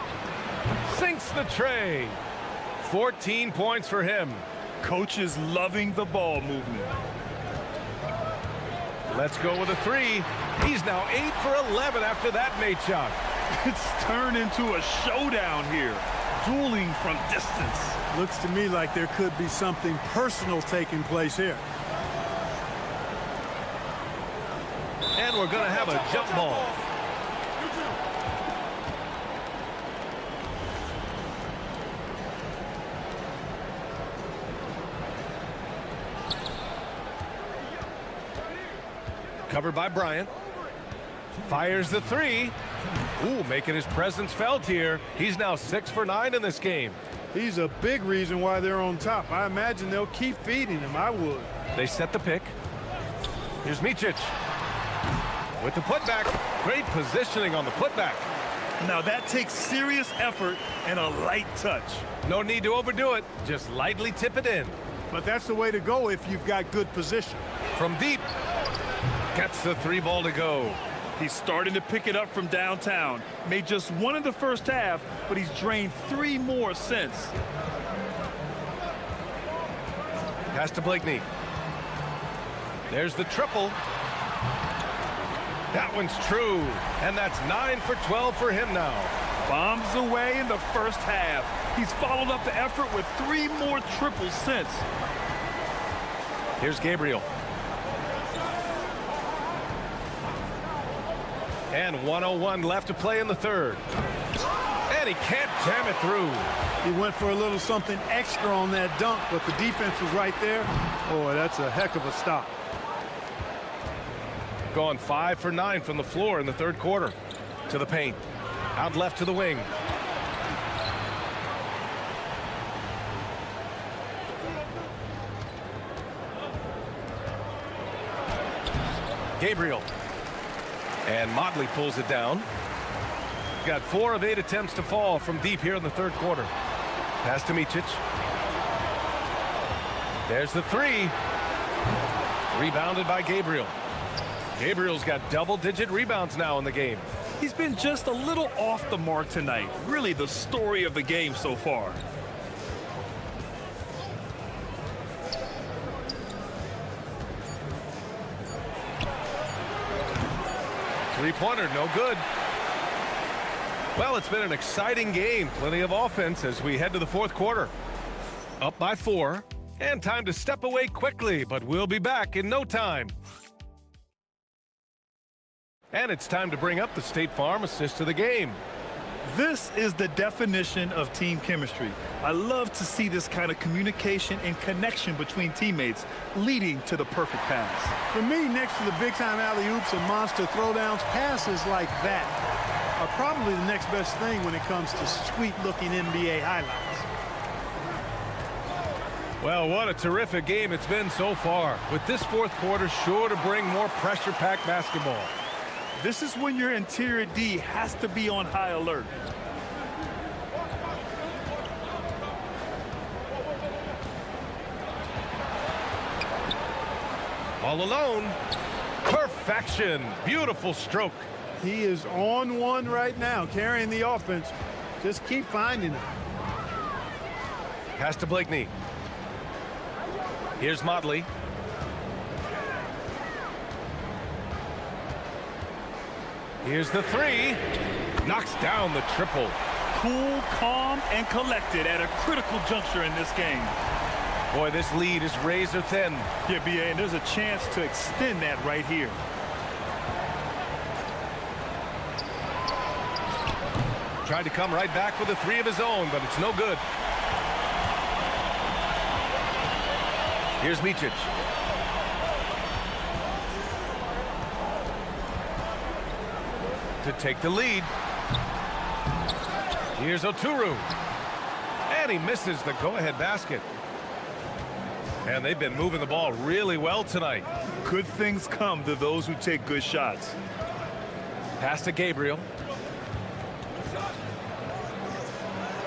Sinks the tray. 14 points for him. Coach is loving the ball movement. Let's go with a 3. He's now 8 for 11 after that made shot. It's turned into a showdown here. Dueling from distance. Looks to me like there could be something personal taking place here. And we're going to have a jump ball. Covered by Bryant. Fires the 3. Ooh, making his presence felt here. He's now 6 for 9 in this game. He's a big reason why they're on top. I imagine they'll keep feeding him. I would. They set the pick. Here's Micic with the putback. Great positioning on the putback. Now that takes serious effort and a light touch. No need to overdo it. Just lightly tip it in. But that's the way to go if you've got good position. From deep. Gets the 3 ball to go. He's starting to pick it up from downtown. Made just 1 in the first half, but he's drained 3 more since. Pass to Blakeney. There's the triple. That one's true. And that's 9 for 12 for him now. Bombs away in the first half. He's followed up the effort with 3 more triples since. Here's Gabriel. And 1:01 left to play in the third. And he can't jam it through. He went for a little something extra on that dunk, but the defense was right there. Boy, that's a heck of a stop. Gone 5 for 9 from the floor in the third quarter. To the paint. Out left to the wing. Gabriel. And Motley pulls it down. Got 4 of 8 attempts to fall from deep here in the third quarter. Pass to Micic. There's the 3. Rebounded by Gabriel. Gabriel's got double-digit rebounds now in the game. He's been just a little off the mark tonight. Really the story of the game so far. Three-pointer, no good. Well, it's been an exciting game. Plenty of offense as we head to the fourth quarter. Up by 4, and time to step away quickly, but we'll be back in no time. And it's time to bring up the State Farm assist of the game. This is the definition of team chemistry. I love to see this kind of communication and connection between teammates leading to the perfect pass. For me, next to the big-time alley-oops and monster throwdowns, passes like that are probably the next best thing when it comes to sweet-looking NBA highlights. Well, what a terrific game it's been so far, with this fourth quarter sure to bring more pressure-packed basketball. This is when your interior D has to be on high alert. All alone. Perfection. Beautiful stroke. He is on one right now, carrying the offense. Just keep finding him. Pass to Blakeney. Here's Motley. Here's the three. Knocks down the triple. Cool, calm, and collected at a critical juncture in this game. Boy, this lead is razor thin. Yeah, B.A., and there's a chance to extend that right here. Tried to come right back with a three of his own, but it's no good. Here's Micic. To take the lead. Here's Oturu. And he misses the go-ahead basket. And they've been moving the ball really well tonight. Good things come to those who take good shots. Pass to Gabriel.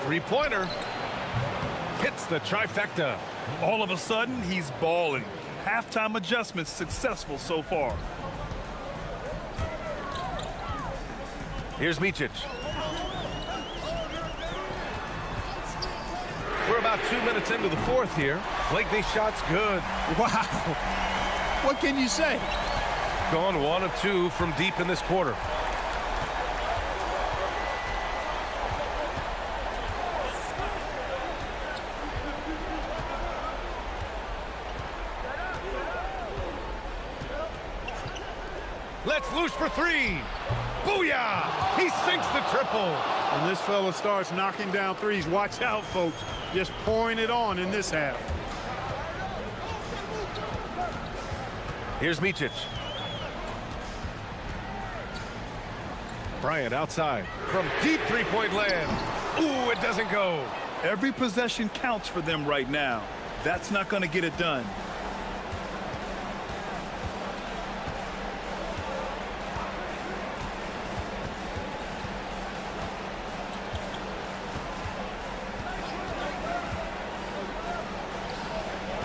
Three-pointer. Hits the trifecta. All of a sudden, he's balling. Halftime adjustments successful so far. Here's Micic. We're about 2 minutes into the fourth here. Blakeney's shot's good. Wow. What can you say? Gone 1 of 2 from deep in this quarter. Let's loose for three. Booyah! He sinks the triple. When this fella starts knocking down threes, watch out, folks. Just pouring it on in this half. Here's Micic. Bryant outside from deep three-point land. Ooh, it doesn't go. Every possession counts for them right now. That's not going to get it done.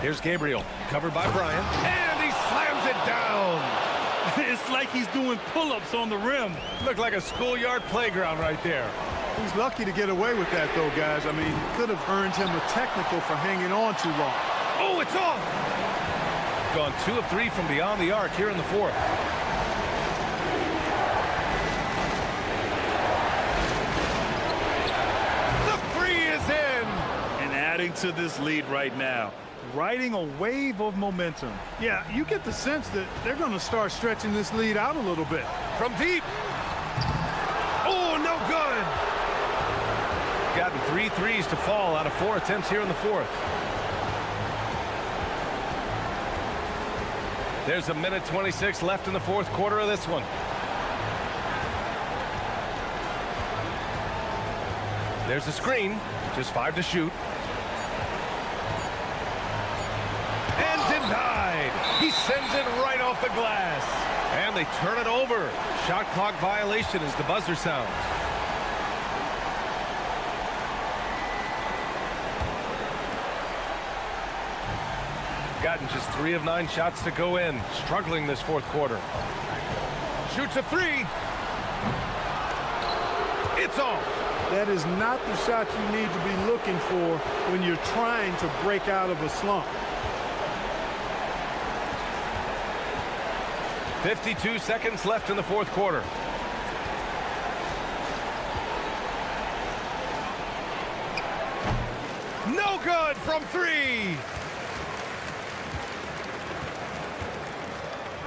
Here's Gabriel, covered by Bryant, and he slams it down. It's like he's doing pull-ups on the rim. Looked like a schoolyard playground right there. He's lucky to get away with that, though, guys. I mean, it could have earned him a technical for hanging on too long. Oh, it's off! Gone 2 of 3 from beyond the arc here in the fourth. The three is in! And adding to this lead right now. Riding a wave of momentum. Yeah, you get the sense that they're going to start stretching this lead out a little bit. From deep. Oh, no good. Gotten 3 threes to fall out of 4 attempts here in the fourth. There's a minute 26 left in the fourth quarter of this one. There's a screen. Just 5 to shoot. Denied. He sends it right off the glass. And they turn it over. Shot clock violation as the buzzer sounds. Gotten just 3 of 9 shots to go in. Struggling this fourth quarter. Shoots a three. It's off. That is not the shot you need to be looking for when you're trying to break out of a slump. 52 seconds left in the fourth quarter. No good from 3.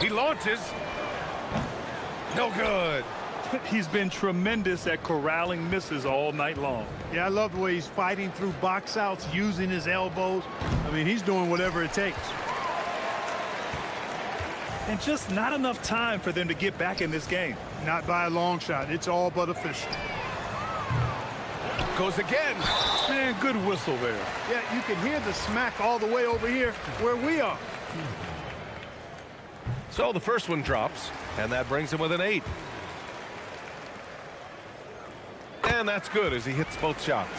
He launches. No good. He's been tremendous at corralling misses all night long. Yeah, I love the way he's fighting through box outs, using his elbows. I mean, he's doing whatever it takes. And just not enough time for them to get back in this game. Not by a long shot. It's all but official. Goes again. Man, good whistle there. Yeah, you can hear the smack all the way over here where we are. So the first one drops, and that brings him with an 8. And that's good as he hits both shots.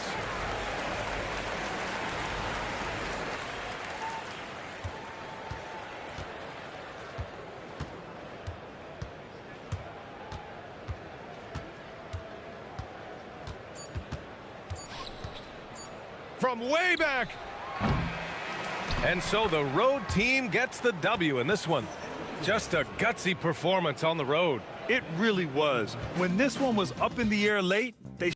from way back. And so the road team gets the W in this one. Just a gutsy performance on the road. It really was. When this one was up in the air late, they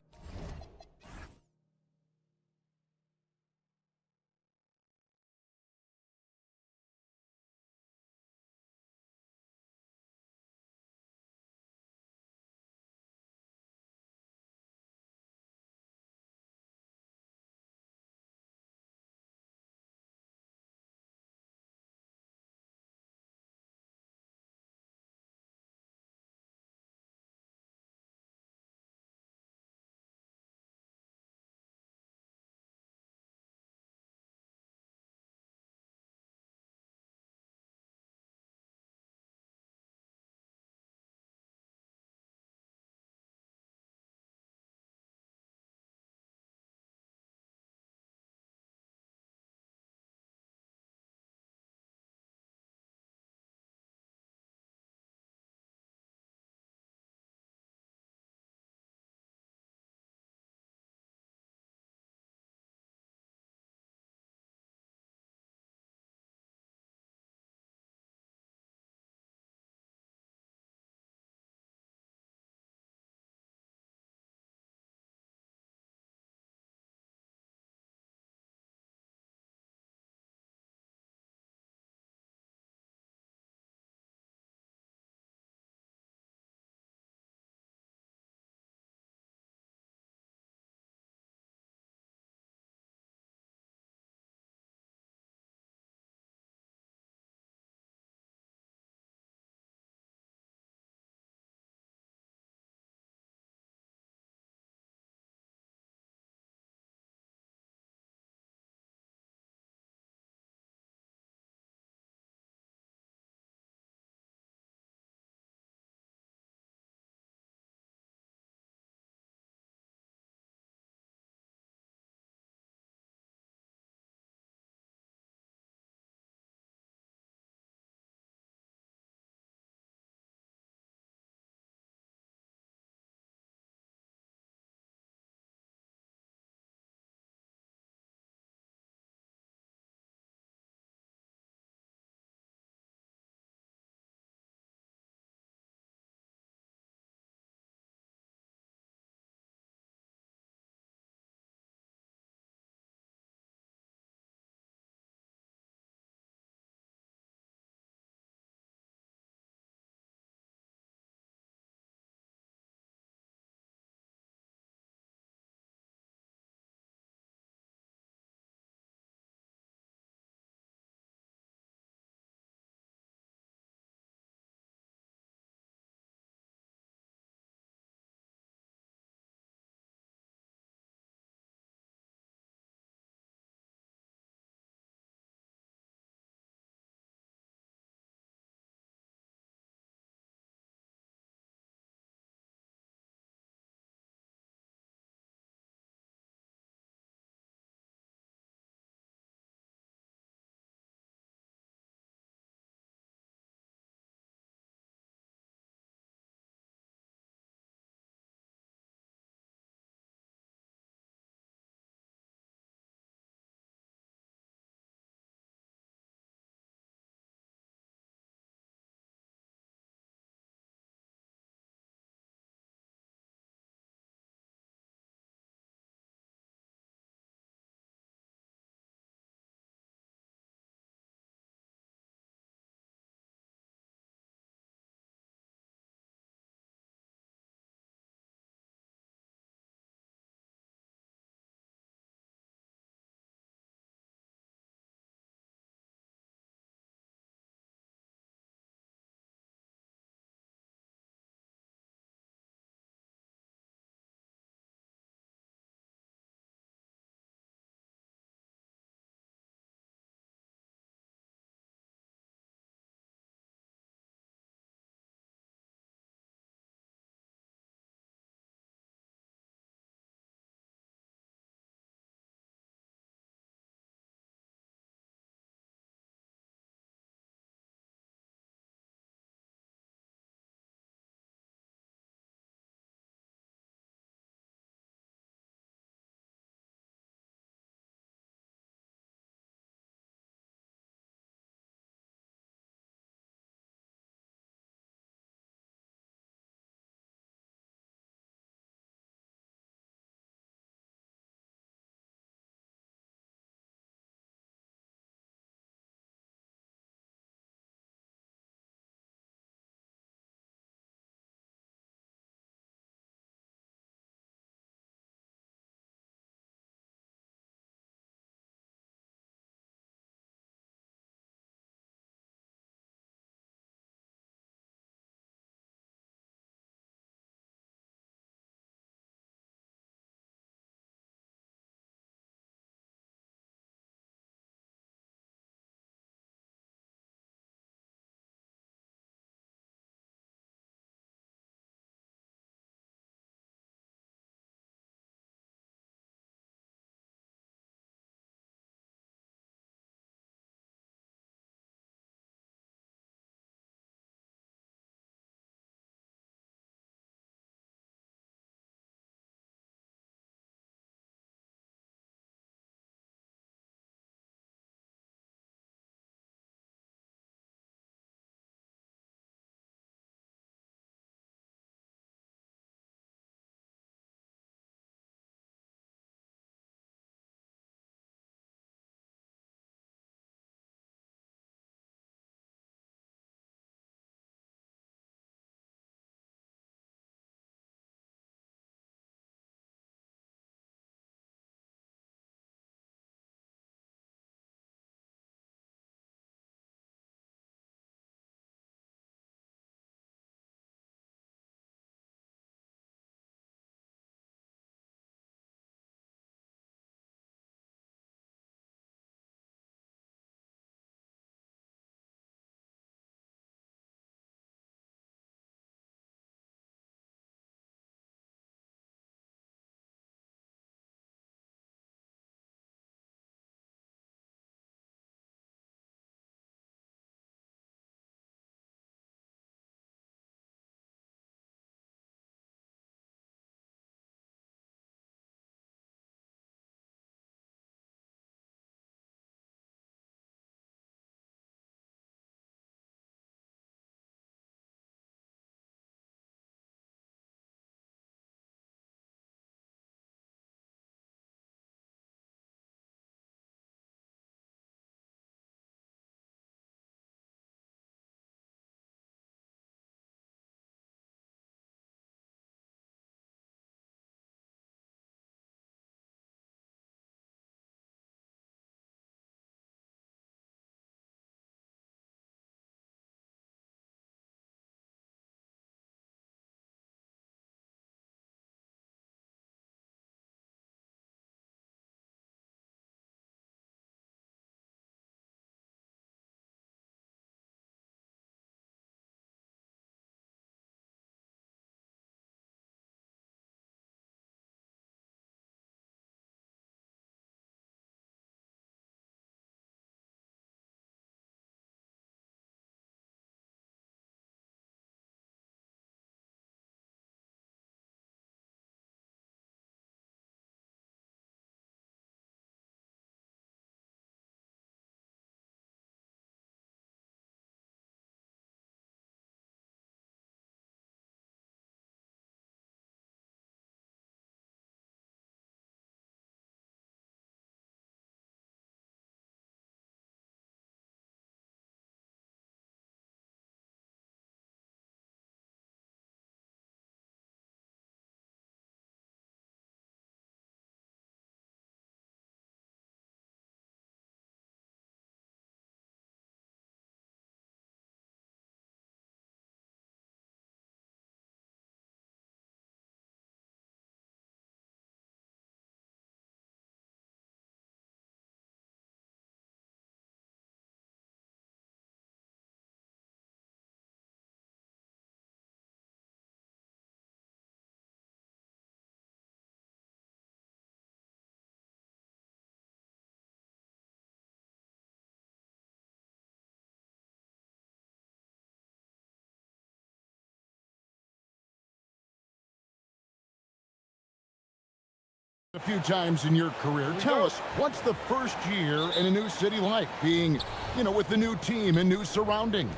A few times in your career. Tell us, what's the first year in a new city like, being, with the new team and new surroundings?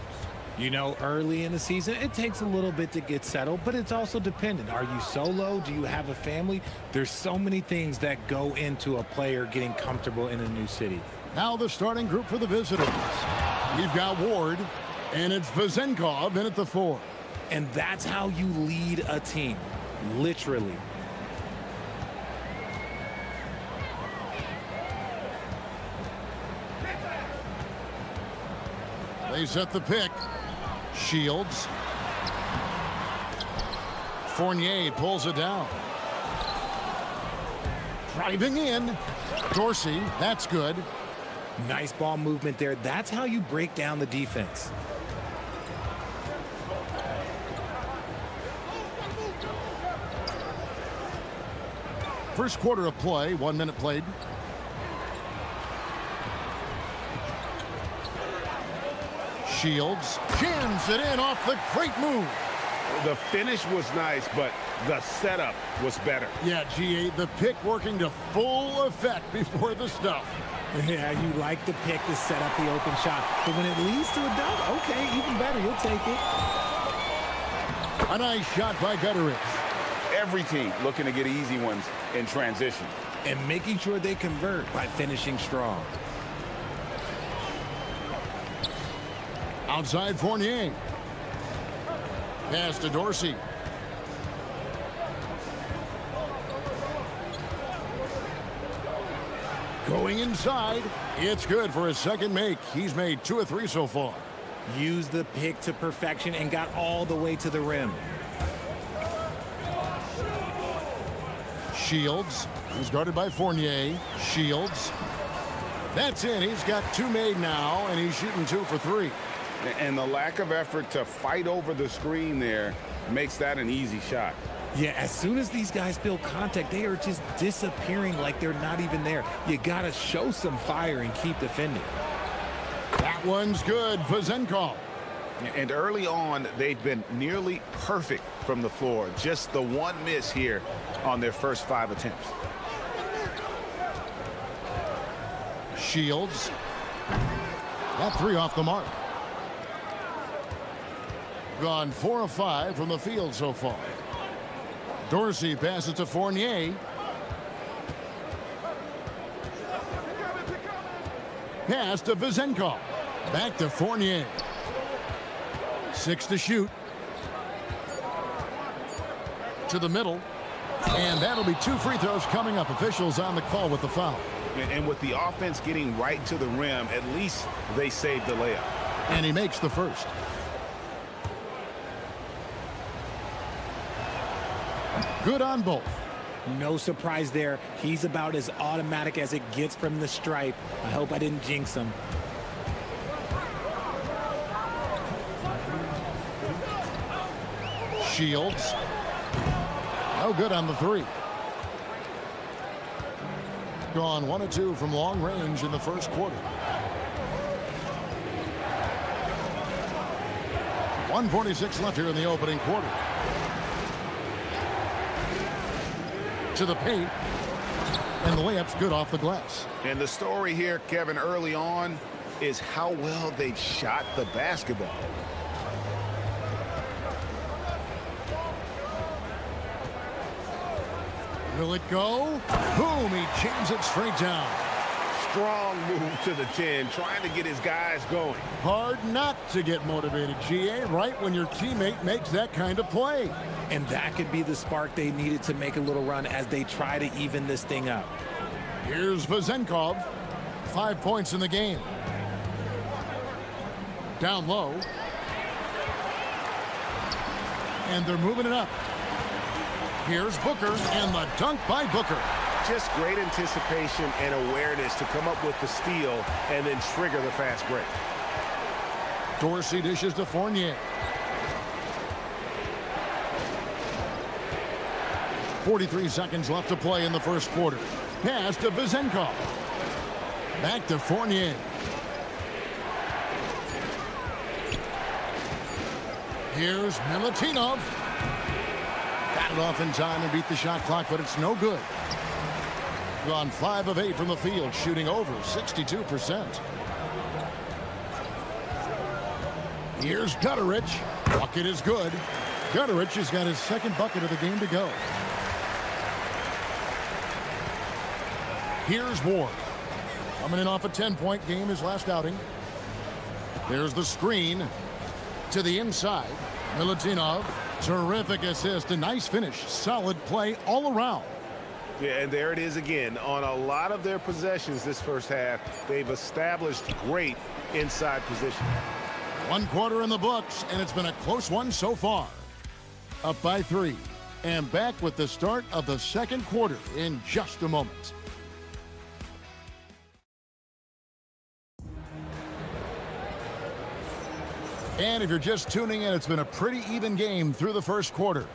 Early in the season, it takes a little bit to get settled, but it's also dependent. Are you solo? Do you have a family? There's so many things that go into a player getting comfortable in a new city. Now the starting group for the visitors. We've got Ward, and it's Vezenkov in at the 4. And that's how you lead a team, literally. They set the pick. Shields. Fournier pulls it down. Driving in. Dorsey, that's good. Nice ball movement there. That's how you break down the defense. First quarter of play, 1 minute played. Shields jams it in off the great move. The finish was nice, but the setup was better. Yeah, G8, the pick working to full effect before the stuff. Yeah, you like the pick to set up the open shot. But when it leads to a dunk, okay, even better, you'll take it. A nice shot by Gutteridge. Every team looking to get easy ones in transition. And making sure they convert by finishing strong. Outside Fournier. Pass to Dorsey. Going inside. It's good for his second make. He's made 2 of 3 so far. Used the pick to perfection and got all the way to the rim. Shields. He's guarded by Fournier. Shields. That's it. He's got 2 made now, and he's shooting 2 for 3. And the lack of effort to fight over the screen there makes that an easy shot. Yeah, as soon as these guys feel contact, they are just disappearing like they're not even there. You got to show some fire and keep defending. That one's good. Vezenkov. And early on, they've been nearly perfect from the floor. Just the one miss here on their first 5 attempts. Shields. That 3 off the mark. Gone 4 of 5 from the field so far. Dorsey passes to Fournier. Pass to Vezenkov. Back to Fournier. 6 to shoot. To the middle. And that'll be 2 free throws coming up. Officials on the call with the foul. And with the offense getting right to the rim, at least they saved the layup. And he makes the first. Good on both. No surprise there. He's about as automatic as it gets from the stripe. I hope I didn't jinx him. Shields. No good on the 3. Gone 1 of 2 from long range in the first quarter. 1:46 left here in the opening quarter. To the paint, and the layup's good off the glass. And the story here, Kevin, early on is how well they've shot the basketball. Will it go? Boom, he jams it straight down. Strong move to the 10, trying to get his guys going. Hard not to get motivated, GA, right when your teammate makes that kind of play. And that could be the spark they needed to make a little run as they try to even this thing up. Here's Vezenkov. 5 points in the game. Down low. And they're moving it up. Here's Booker, and the dunk by Booker. Just great anticipation and awareness to come up with the steal and then trigger the fast break. Dorsey dishes to Fournier. 43 seconds left to play in the first quarter. Pass to Vezenkov. Back to Fournier. Here's Milutinov. Got it off in time and beat the shot clock, but it's no good. Gone 5 of 8 from the field, shooting over 62%. Here's Gutterich. Bucket is good. Gutterich has got his second bucket of the game to go. Here's Ward. Coming in off a 10-point game his last outing. There's the screen to the inside. Milutinov, terrific assist, a nice finish. Solid play all around. Yeah, and there it is again. On a lot of their possessions this first half, they've established great inside position. 1 quarter in the books, and it's been a close one so far. Up by 3, and back with the start of the second quarter in just a moment. And if you're just tuning in, it's been a pretty even game through the first quarter.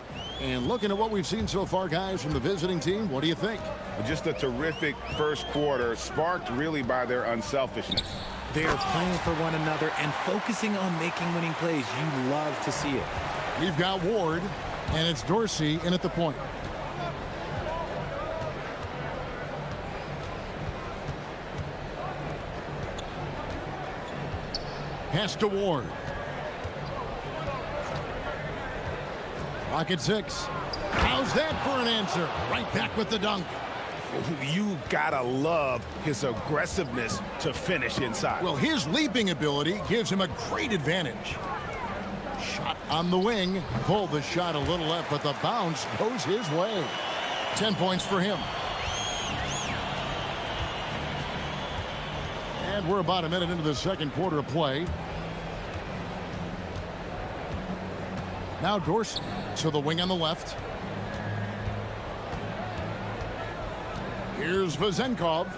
And looking at what we've seen so far, guys, from the visiting team, what do you think? Just a terrific first quarter, sparked really by their unselfishness. They are playing for one another and focusing on making winning plays. You love to see it. We've got Ward, and it's Dorsey in at the point. Pass to Ward. Rocket 6. How's that for an answer? Right back with the dunk. You gotta love his aggressiveness to finish inside. Well, his leaping ability gives him a great advantage. Shot on the wing. Pulled the shot a little left, but the bounce goes his way. 10 points for him. And we're about a minute into the second quarter of play. Now Dorsey to the wing on the left. Here's Vezenkov.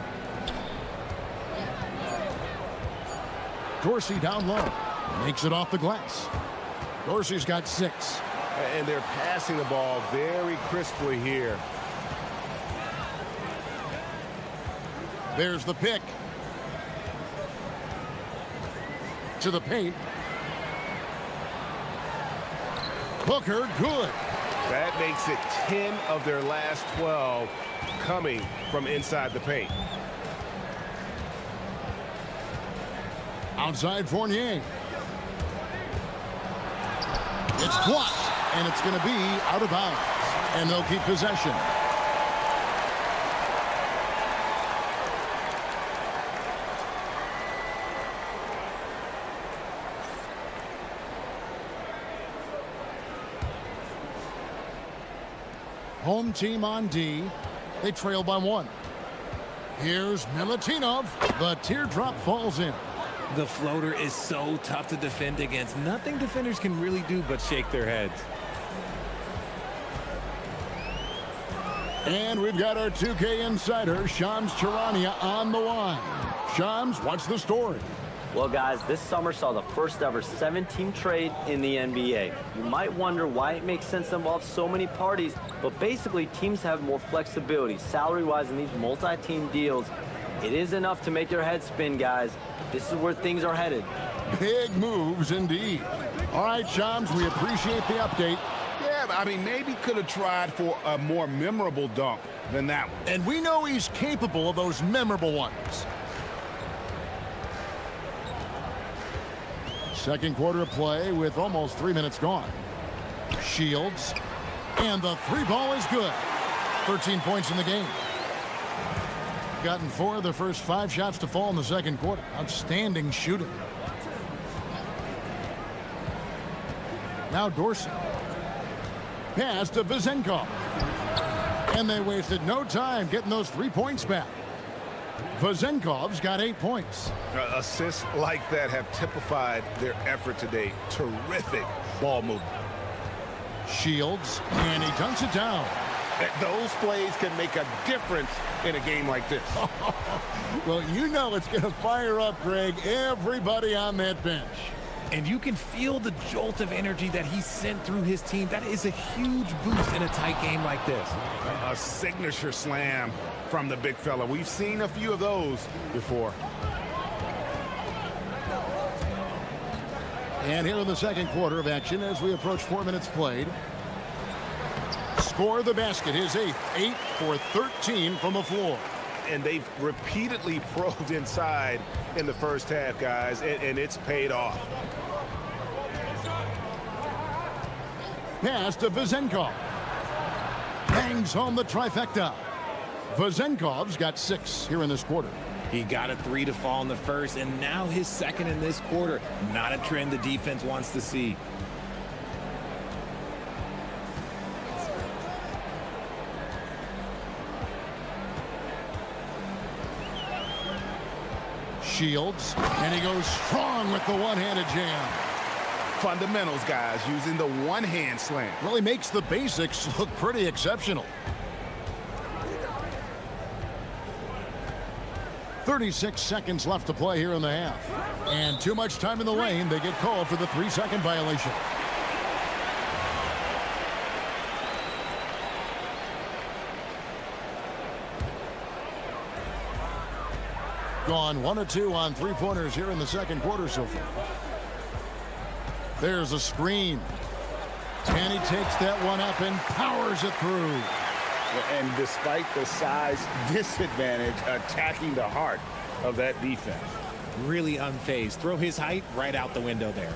Dorsey down low. Makes it off the glass. Dorsey's got 6. And they're passing the ball very crisply here. There's the pick. To the paint. Booker, good. That makes it 10 of their last 12 coming from inside the paint. Outside Fournier. It's blocked, and it's going to be out of bounds. And they'll keep possession. Home team on D. They trail by 1. Here's Milutinov. The teardrop falls in. The floater is so tough to defend against. Nothing defenders can really do but shake their heads. And we've got our 2K insider, Shams Charania, on the line. Shams, what's the story? Well, guys, this summer saw the first ever 7-team trade in the NBA. You might wonder why it makes sense to involve so many parties, but basically teams have more flexibility salary-wise in these multi-team deals. It is enough to make your head spin, guys. This is where things are headed. Big moves indeed. All right, Shams, we appreciate the update. Yeah, I mean, maybe could have tried for a more memorable dunk than that one. And we know he's capable of those memorable ones. Second quarter of play with almost 3 minutes gone. Shields. And the 3 ball is good. 13 points in the game. Gotten 4 of the first 5 shots to fall in the second quarter. Outstanding shooting. Now Dorsey. Pass to Vezenkov. And they wasted no time getting those 3 points back. Vezenkov's got 8 points. Assists like that have typified their effort today. Terrific ball movement. Shields, and he dunks it down. Those plays can make a difference in a game like this. Well, you know it's going to fire up, Greg, everybody on that bench. And you can feel the jolt of energy that he sent through his team. That is a huge boost in a tight game like this. A signature slam from the big fella. We've seen a few of those before. And here in the second quarter of action as we approach 4 minutes played. Score the basket, his 8th. 8 for 13 from the floor. And they've repeatedly probed inside in the first half, guys, and it's paid off. Pass to Vezenkov. Bangs home the trifecta. Vezenkov's got 6 here in this quarter. He got a 3 to fall in the first, and now his second in this quarter. Not a trend the defense wants to see. Shields, and he goes strong with the one-handed jam. Fundamentals, guys, using the one-hand slam. Really makes the basics look pretty exceptional. 36 seconds left to play here in the half. And too much time in the lane. They get called for the 3-second violation. Gone 1 of 2 on 3-pointers here in the second quarter so far. There's a screen. And he takes that one up and powers it through. And despite the size disadvantage, attacking the heart of that defense. Really unfazed. Throw his height right out the window there.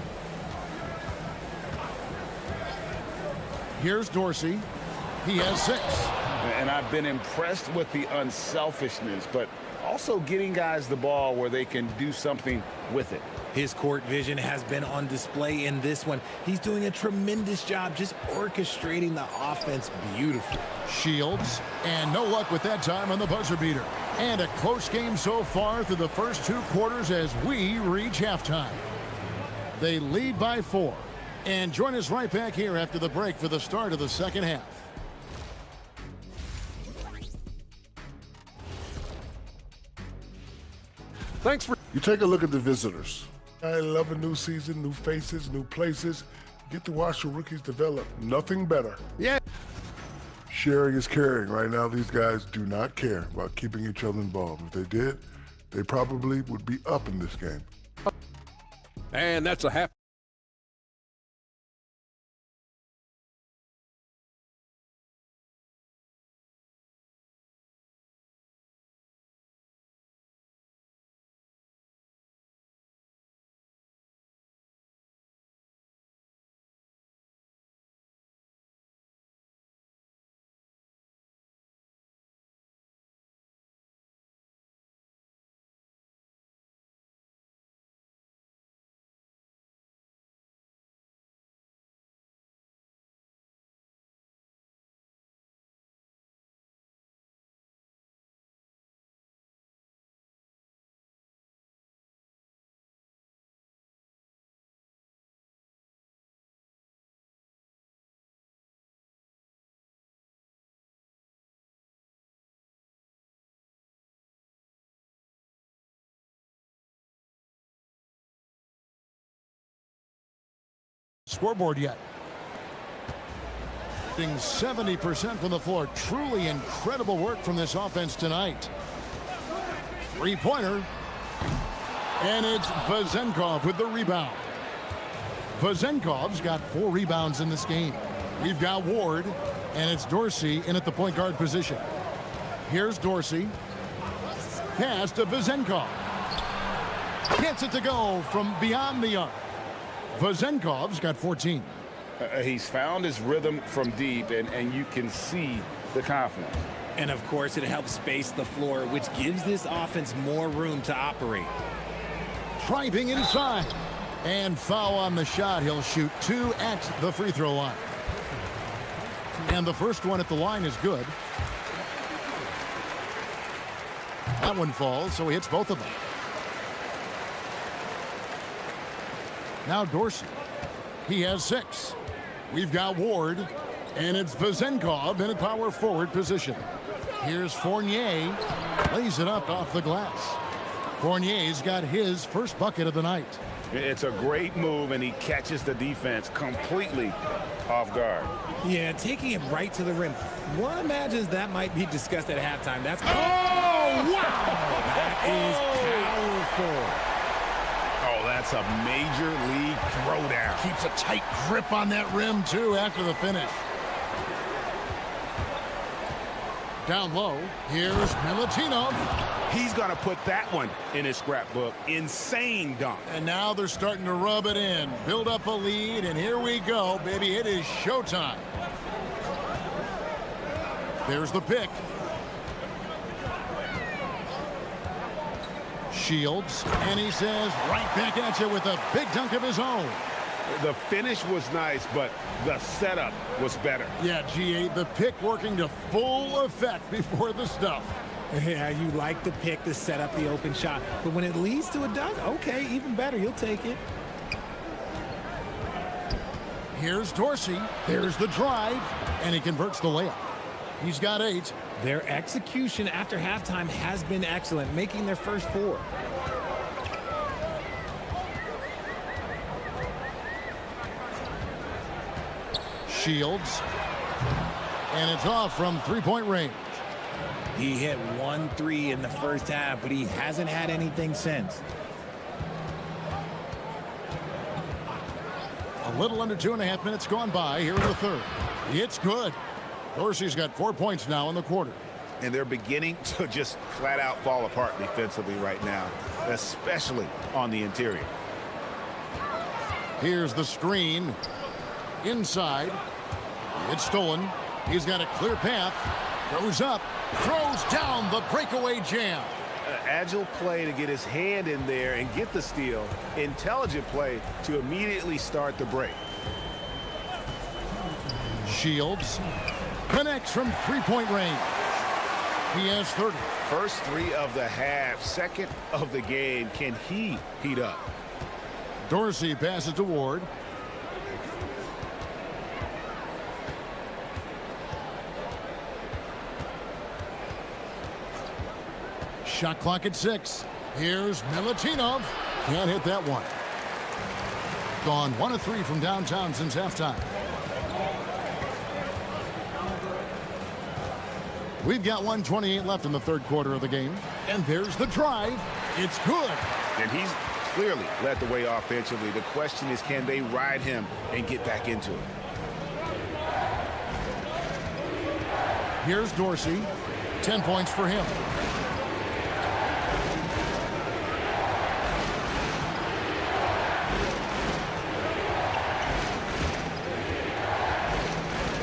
Here's Dorsey. He has 6. And I've been impressed with the unselfishness, but also getting guys the ball where they can do something with it. His court vision has been on display in this one. He's doing a tremendous job just orchestrating the offense beautifully. Shields, and no luck with that time on the buzzer beater. And a close game so far through the first 2 quarters as we reach halftime. They lead by 4. And join us right back here after the break for the start of the second half. Thanks for... You take a look at the visitors. I love a new season, new faces, new places. Get to watch the rookies develop. Nothing better. Yeah. Sharing is caring. Right now, these guys do not care about keeping each other involved. If they did, they probably would be up in this game. And that's a half. Scoreboard yet. 70% from the floor. Truly incredible work from this offense tonight. 3-pointer. And it's Vezenkov with the rebound. Vezenkov's got 4 rebounds in this game. We've got Ward, and it's Dorsey in at the point guard position. Here's Dorsey. Pass to Vezenkov. Gets it to go from beyond the arc. Vezenkov's got 14. He's found his rhythm from deep, and you can see the confidence. And, of course, it helps space the floor, which gives this offense more room to operate. Driving inside. And foul on the shot. He'll shoot 2 at the free throw line. And the first one at the line is good. That one falls, so he hits both of them. Now Dorsey. He has 6. We've got Ward, and it's Vezenkov in a power forward position. Here's Fournier. Lays it up off the glass. Fournier's got his first bucket of the night. It's a great move, and he catches the defense completely off guard. Yeah, taking it right to the rim. One imagines that might be discussed at halftime. That's... Oh, wow! That is powerful. Oh, that's a major league throwdown. Keeps a tight grip on that rim, too, after the finish. Down low, here's Milutinov. He's going to put that one in his scrapbook. Insane dunk. And now they're starting to rub it in, build up a lead, and here we go, baby. It is showtime. There's the pick. Shields, and he says right back at you with a big dunk of his own. The finish was nice, but the setup was better. Yeah, G8, the pick working to full effect before the stuff. Yeah, you like the pick to set up the open shot, but when it leads to a dunk, okay, even better, you'll take it. Here's Dorsey. There's the drive, and he converts the layup. He's got 8. Their execution after halftime has been excellent, making their first 4. Shields, and it's off from three-point range. He hit 1 3 in the first half, but he hasn't had anything since. A little under 2.5 minutes gone by here in the third. It's good. Dorsey's got 4 points now in the quarter. And they're beginning to just flat out fall apart defensively right now, especially on the interior. Here's the screen. Inside. It's stolen. He's got a clear path. Goes up. Throws down the breakaway jam. Agile play to get his hand in there and get the steal. Intelligent play to immediately start the break. Shields connects from three-point range. He has 30. First 3 of the half, second of the game. Can he heat up? Dorsey passes to Ward. Shot clock at 6. Here's Milutinov. Can't hit that one. Gone 1 of 3 from downtown since halftime. We've got 1:28 left in the third quarter of the game. And there's the drive. It's good. And he's clearly led the way offensively. The question is, can they ride him and get back into it? Here's Dorsey. 10 points for him.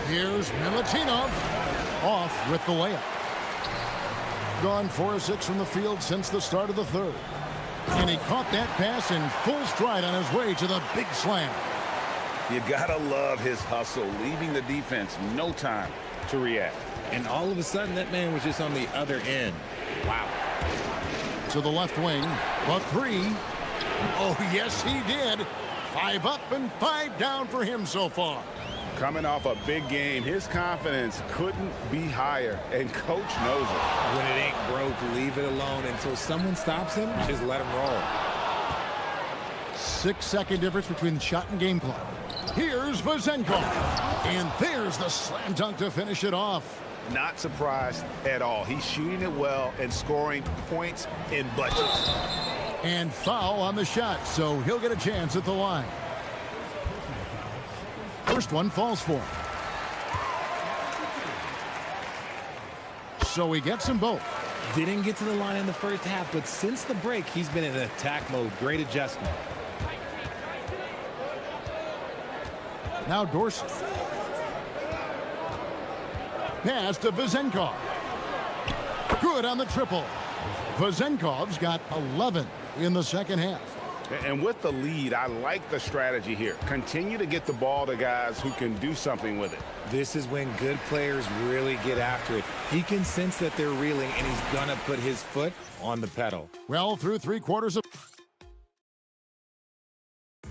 Here's Milutinov. Off with the layup. Gone 4 of 6 from the field since the start of the third. And he caught that pass in full stride on his way to the big slam. You gotta love his hustle, leaving the defense no time to react. And all of a sudden, that man was just on the other end. Wow. To the left wing, the 3. Oh, yes, he did. 5 up and 5 down for him so far. Coming off a big game, his confidence couldn't be higher, and coach knows it. When it ain't broke, leave it alone until someone stops him. Just let him roll. 6-second difference between the shot and game clock. Here's Vazenkov. And there's the slam dunk to finish it off. Not surprised at all. He's shooting it well and scoring points in bunches. And foul on the shot, so he'll get a chance at the line. First one falls for him. So he gets them both. Didn't get to the line in the first half, but since the break, he's been in attack mode. Great adjustment. Now Dorsey. Pass to Vazenkov. Good on the triple. Vazenkov's got 11 in the second half. And with the lead, I like the strategy here. Continue to get the ball to guys who can do something with it. This is when good players really get after it. He can sense that they're reeling, and he's going to put his foot on the pedal. Well, through 3 quarters of...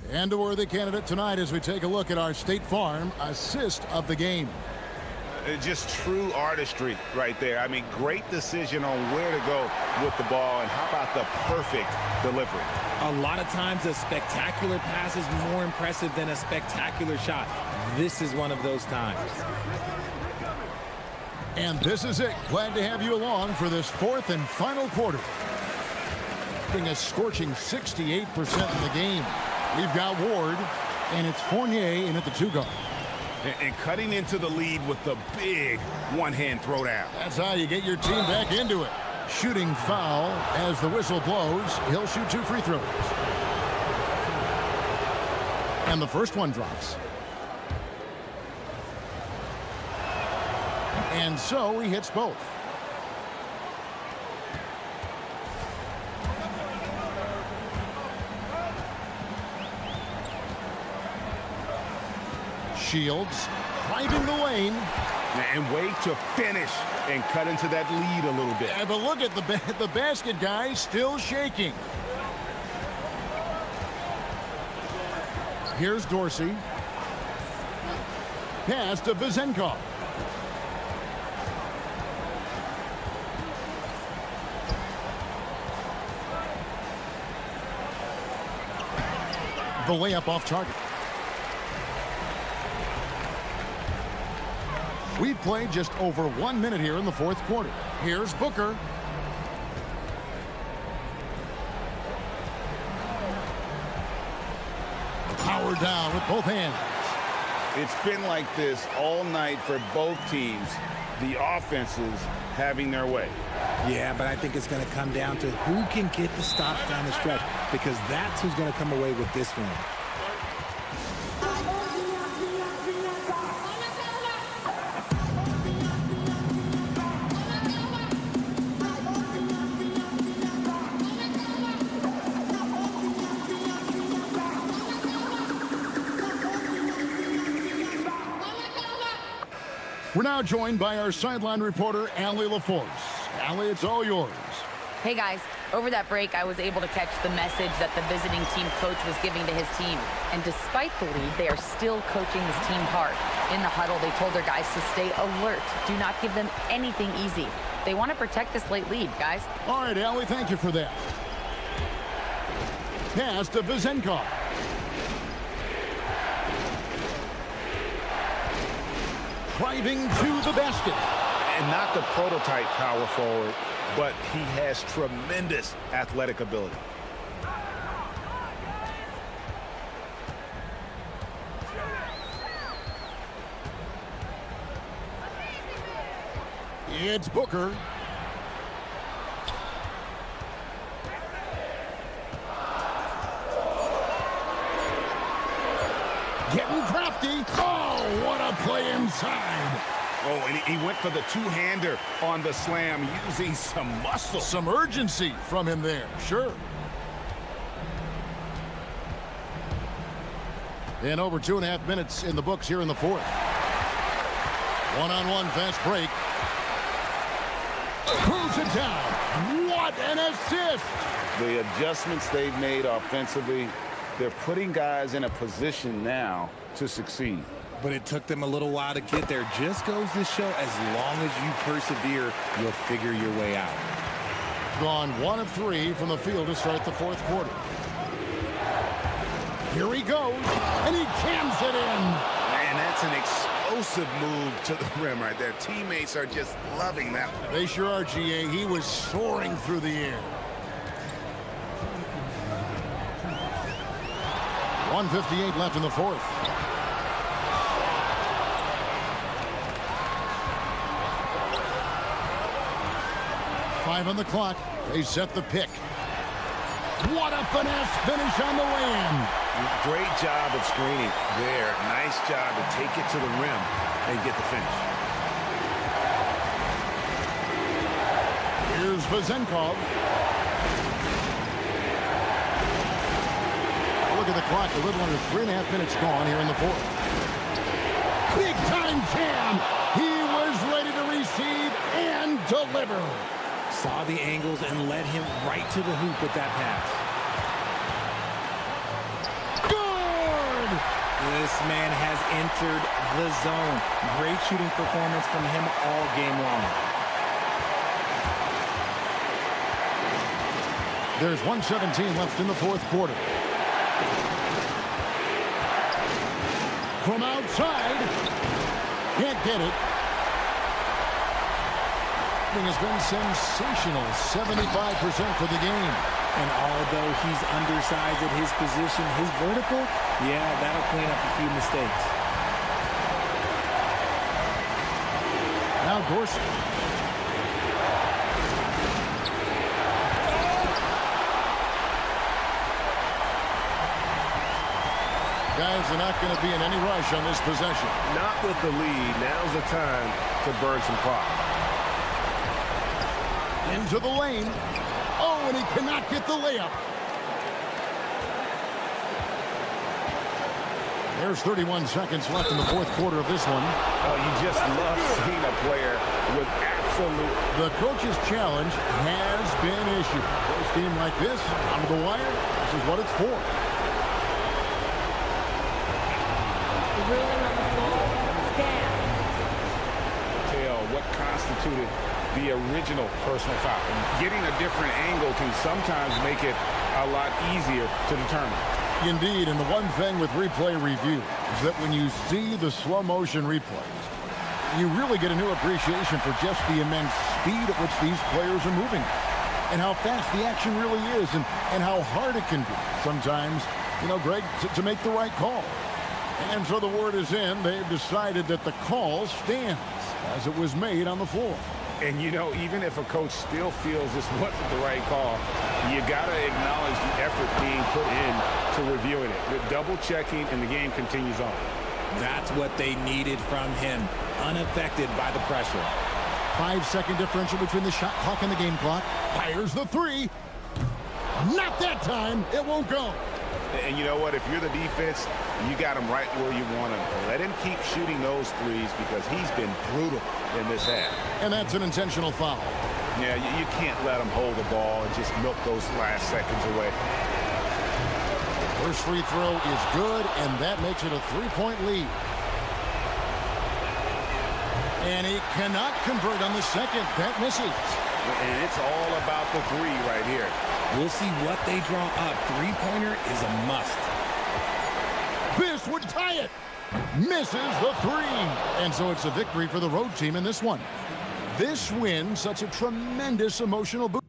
And a worthy candidate tonight as we take a look at our State Farm assist of the game. Just true artistry right there. I mean, great decision on where to go with the ball, and how about the perfect delivery? A lot of times a spectacular pass is more impressive than a spectacular shot. This is one of those times. And this is it. Glad to have you along for this 4th and final quarter. Getting a scorching 68% in the game. We've got Ward, and it's Fournier in at the 2 guard. And cutting into the lead with the big one-hand throwdown. That's how you get your team back into it. Shooting foul as the whistle blows. He'll shoot 2 free throws. And the first one drops. And so he hits both. Shields driving the lane. And wait to finish and cut into that lead a little bit. Yeah, but look at the basket guy still shaking. Here's Dorsey. Pass to Vizenkov. The layup off target. We've played just over 1 minute here in the fourth quarter. Here's Booker. Power down with both hands. It's been like this all night for both teams. The offenses having their way. Yeah, but I think it's going to come down to who can get the stops down the stretch, because that's who's going to come away with this one. We're now joined by our sideline reporter, Allie LaForce. Allie, it's all yours. Hey guys, over that break, I was able to catch the message that the visiting team coach was giving to his team. And despite the lead, they are still coaching this team hard. In the huddle, they told their guys to stay alert. Do not give them anything easy. They want to protect this late lead, guys. All right, Allie, thank you for that. Pass to Vizenkov. Driving to the basket. And not the prototype power forward, but he has tremendous athletic ability. It's Booker. Getting crafty. Oh, what a play inside. Oh, and he went for the two-hander on the slam, using some muscle. Some urgency from him there, sure. And over 2.5 minutes in the books here in the fourth. One-on-one fast break. Pulls it down. What an assist! The adjustments they've made offensively, they're putting guys in a position now to succeed. But it took them a little while to get there. Just goes to show, as long as you persevere, you'll figure your way out. Gone 1 of 3 from the field to start the fourth quarter. Here he goes, and he jams it in. Man, that's an explosive move to the rim right there. Teammates are just loving that one. They sure are, GA. He was soaring through the air. 1:58 left in the fourth. Five on the clock. They set the pick. What a finesse finish on the way-in. Great job of screening there. Nice job to take it to the rim and get the finish. Here's Vizenkov. Look at the clock. A little under 3.5 minutes gone here in the fourth. Big time jam. He was ready to receive and deliver. Saw the angles and led him right to the hoop with that pass. Good! This man has entered the zone. Great shooting performance from him all game long. There's 1:17 left in the fourth quarter. From outside. Can't get it. Has been sensational. 75% for the game. And although he's undersized at his position, his vertical, yeah, that'll clean up a few mistakes. Dorsey. Guys are not going to be in any rush on this possession. Not with the lead. Now's the time to burn some clock. Into the lane. Oh, and he cannot get the layup. There's 31 seconds left in the fourth quarter of this one. Oh, you just love seeing a player with absolute... The coach's challenge has been issued. First game like this, down to the wire, this is what it's for. Tell what constituted the original personal foul. Getting a different angle can sometimes make it a lot easier to determine. Indeed, and the one thing with replay review is that when you see the slow motion replays, you really get a new appreciation for just the immense speed at which these players are moving and how fast the action really is and how hard it can be sometimes, you know, Greg, to make the right call. And so the word is in. They've decided that the call stands as it was made on the floor. And, you know, even if a coach still feels this wasn't the right call, you got to acknowledge the effort being put in to reviewing it. The double checking, and the game continues on. That's what they needed from him, unaffected by the pressure. 5-second differential between the shot clock and the game clock. Fires the three. Not that time. It won't go. And you know what? If you're the defense, you got him right where you want him. Let him keep shooting those threes because he's been brutal in this half. And that's an intentional foul. Yeah, you can't let him hold the ball and just milk those last seconds away. First free throw is good, and that makes it a three-point lead. And he cannot convert on the second. That misses. And it's all about the three right here. We'll see what they draw up. Three-pointer is a must. This would tie it. Misses the three. And so it's a victory for the road team in this one. This win, such a tremendous emotional boost.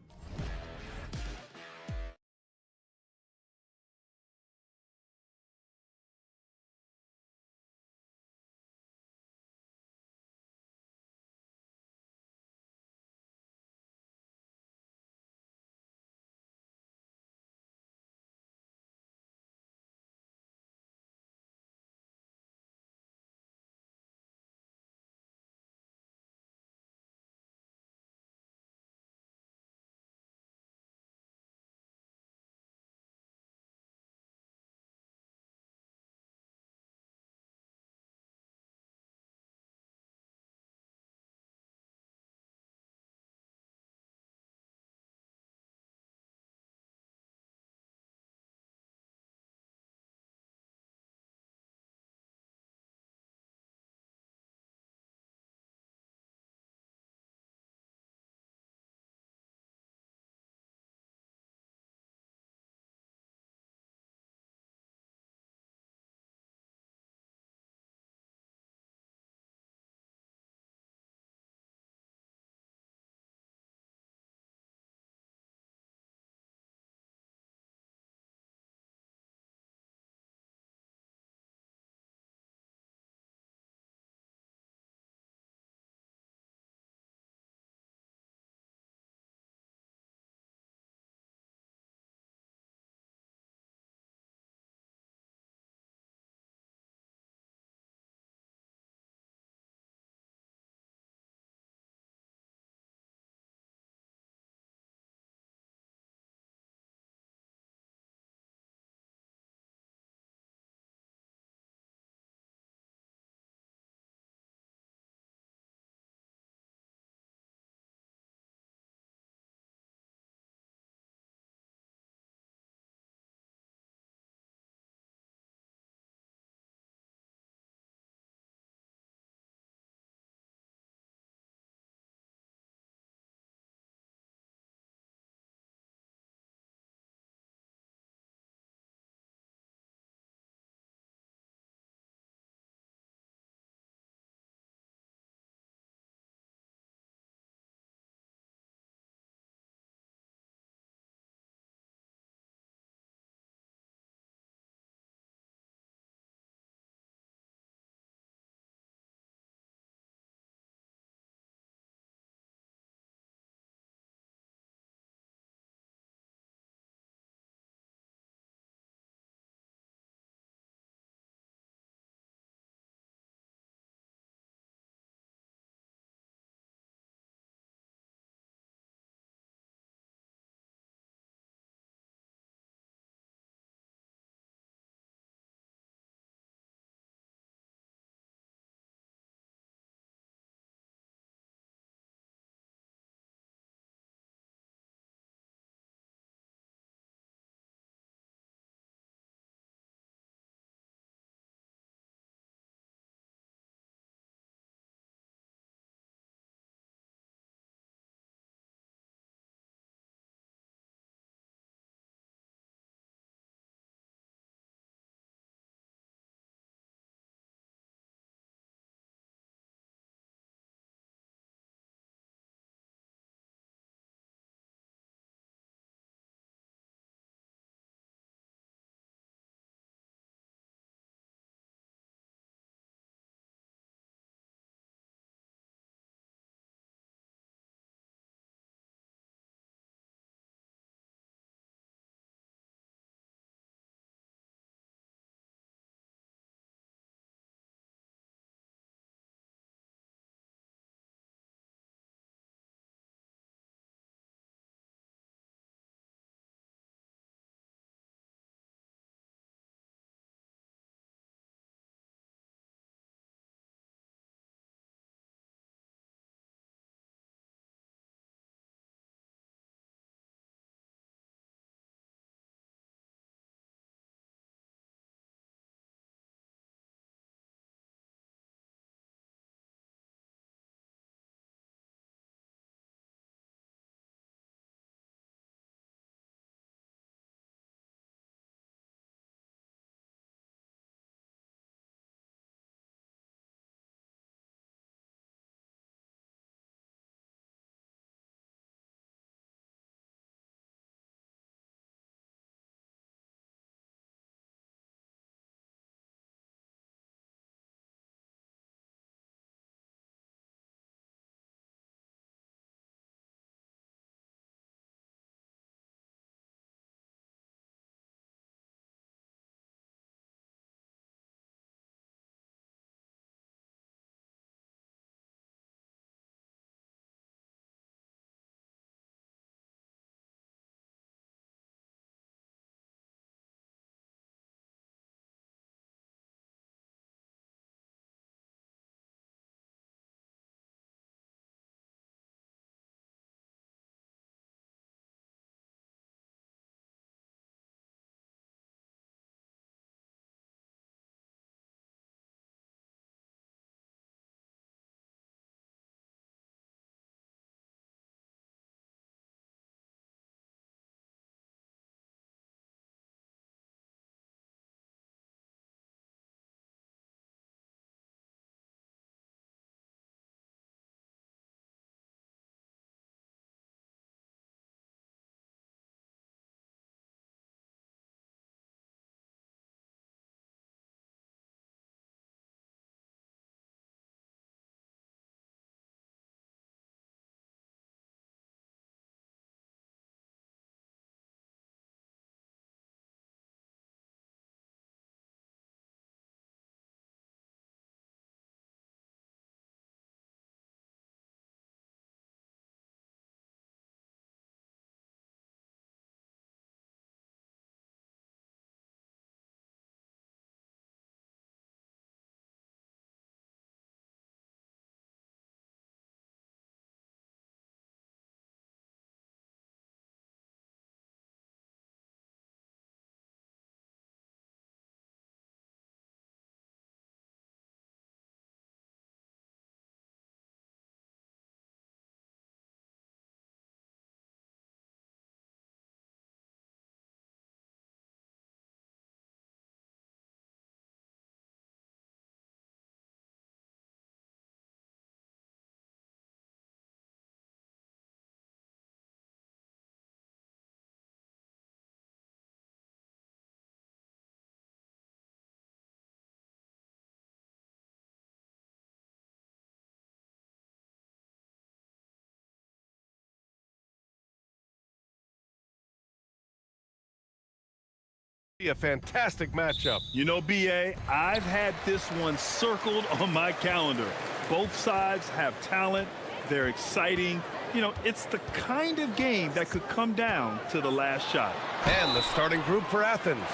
A fantastic matchup. You know, B.A., I've had this one circled on my calendar. Both sides have talent. They're exciting. You know, it's the kind of game that could come down to the last shot. And the starting group for Athens.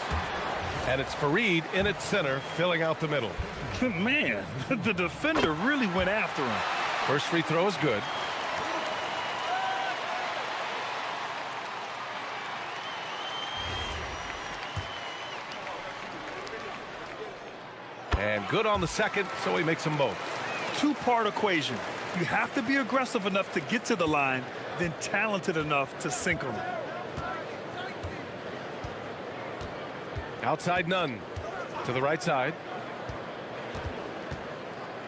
And it's Farid in its center, filling out the middle. Man, the defender really went after him. First free throw is good. And good on the second, so he makes them both. Two-part equation. You have to be aggressive enough to get to the line, then talented enough to sink them. Outside none. To the right side.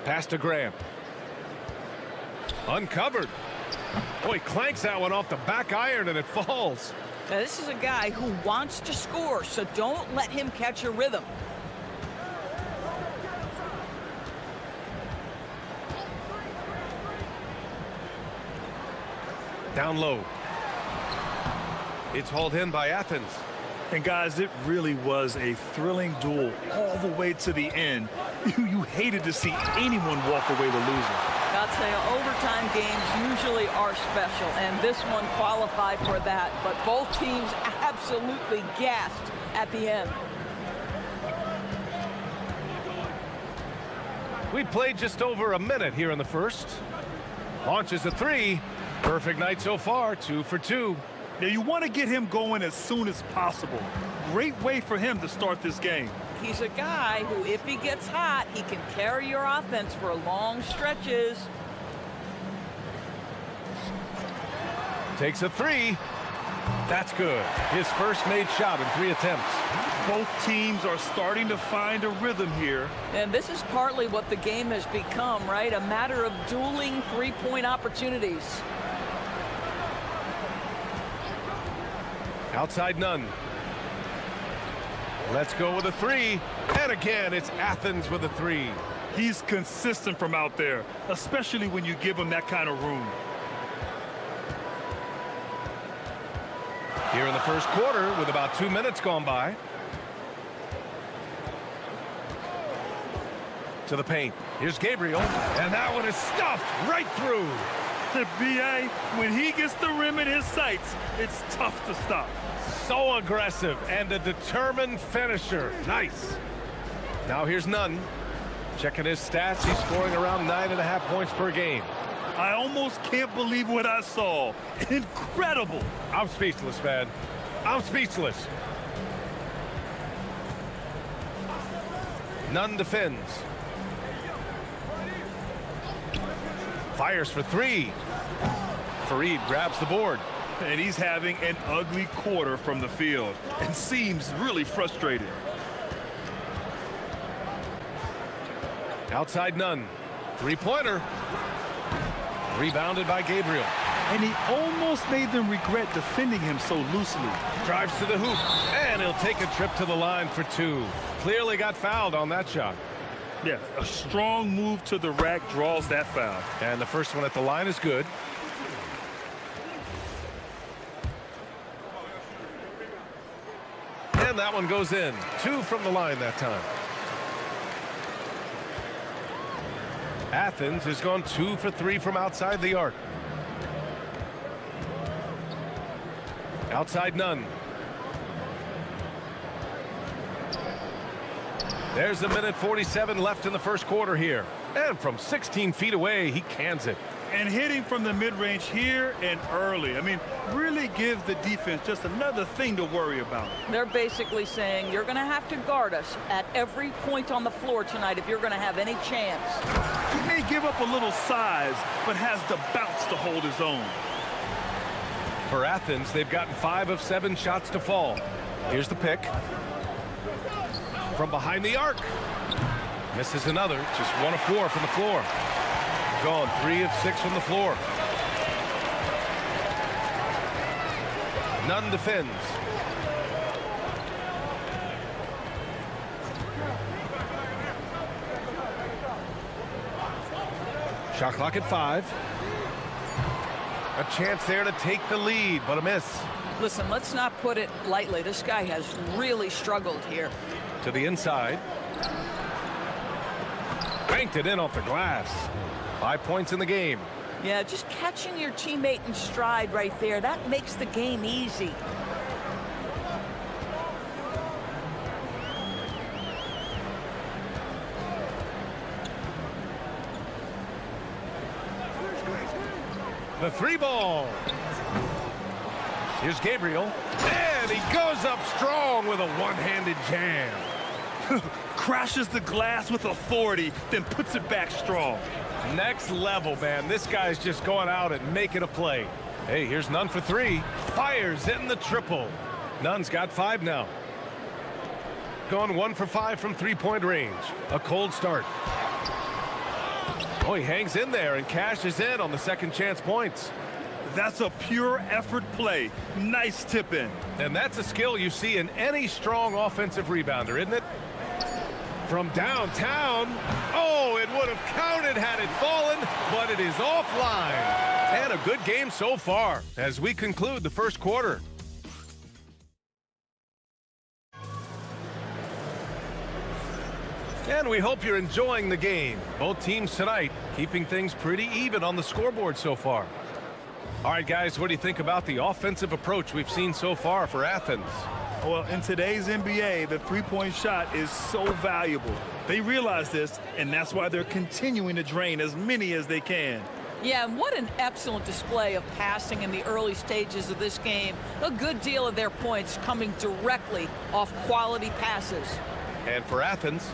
Pass to Graham. Uncovered. Boy, clanks that one off the back iron and it falls. Now, this is a guy who wants to score, so don't let him catch a rhythm. Down low. It's hauled in by Athens. And guys, it really was a thrilling duel all the way to the end. You hated to see anyone walk away the loser. I'd say overtime games usually are special, and this one qualified for that. But both teams absolutely gassed at the end. We played just over a minute here in the first. Launches a three. Perfect night so far, 2 for 2. Now you want to get him going as soon as possible. Great way for him to start this game. He's a guy who, if he gets hot, he can carry your offense for long stretches. Takes a three. That's good. His first made shot in 3 attempts. Both teams are starting to find a rhythm here. And this is partly what the game has become, right? A matter of dueling three-point opportunities. Outside none. Let's go with a three. And again, it's Athens with a three. He's consistent from out there, especially when you give him that kind of room. Here in the first quarter with about 2 minutes gone by. To the paint. Here's Gabriel. And that one is stuffed right through. The B.A., when he gets the rim in his sights, it's tough to stop. So aggressive and a determined finisher. Nice. Now here's Nunn. Checking his stats, he's scoring around 9.5 points per game. I almost can't believe what I saw. Incredible. I'm speechless, man. I'm speechless. Nunn defends. Fires for three. Farid grabs the board. And he's having an ugly quarter from the field and seems really frustrated. Outside Nunn. Three-pointer. Rebounded by Gabriel. And he almost made them regret defending him so loosely. Drives to the hoop. And he'll take a trip to the line for 2. Clearly got fouled on that shot. Yeah, a strong move to the rack draws that foul. And the first one at the line is good. And that one goes in. 2 from the line that time. Athens has gone 2 for 3 from outside the arc. Outside Nunn. There's a minute 47 left in the first quarter here. And from 16 feet away, he cans it. And hitting from the mid-range here and early. I mean, really give the defense just another thing to worry about. They're basically saying you're going to have to guard us at every point on the floor tonight if you're going to have any chance. He may give up a little size, but has the bounce to hold his own. For Athens, they've gotten 5 of 7 shots to fall. Here's the pick. From behind the arc. Misses another. Just 1 of 4 from the floor. Gone 3 of 6 from the floor. Nunn defends. Shot clock at 5. A chance there to take the lead, but a miss. Listen, let's not put it lightly. This guy has really struggled here. To the inside. Banked it in off the glass. 5 points in the game. Yeah, just catching your teammate in stride right there, that makes the game easy. The 3 ball. Here's Gabriel. And he goes up strong with a one-handed jam. Crashes the glass with authority, then puts it back strong. Next level, man. This guy's just going out and making a play. Hey, here's Nunn for 3. Fires in the triple. Nunn's got 5 now. Going 1 for 5 from 3-point range. A cold start. Oh, he hangs in there and cashes in on the second chance points. That's a pure effort play. Nice tip in. And that's a skill you see in any strong offensive rebounder, isn't it? From downtown. Oh, it would have counted had it fallen, but it is offline. And a good game so far as we conclude the first quarter. And we hope you're enjoying the game. Both teams tonight keeping things pretty even on the scoreboard so far. All right, guys, what do you think about the offensive approach we've seen so far for Athens? Well, in today's NBA, the three-point shot is so valuable. They realize this, and that's why they're continuing to drain as many as they can. Yeah, and what an excellent display of passing in the early stages of this game. A good deal of their points coming directly off quality passes. And for Athens,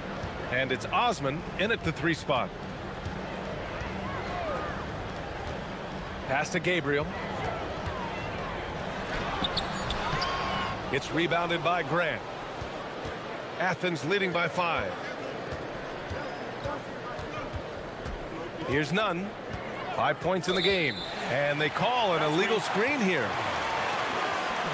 and it's Osman in at the 3 spot. Pass to Gabriel. It's rebounded by Grant. Athens leading by 5. Here's Nunn. 5 points in the game. And they call an illegal screen here.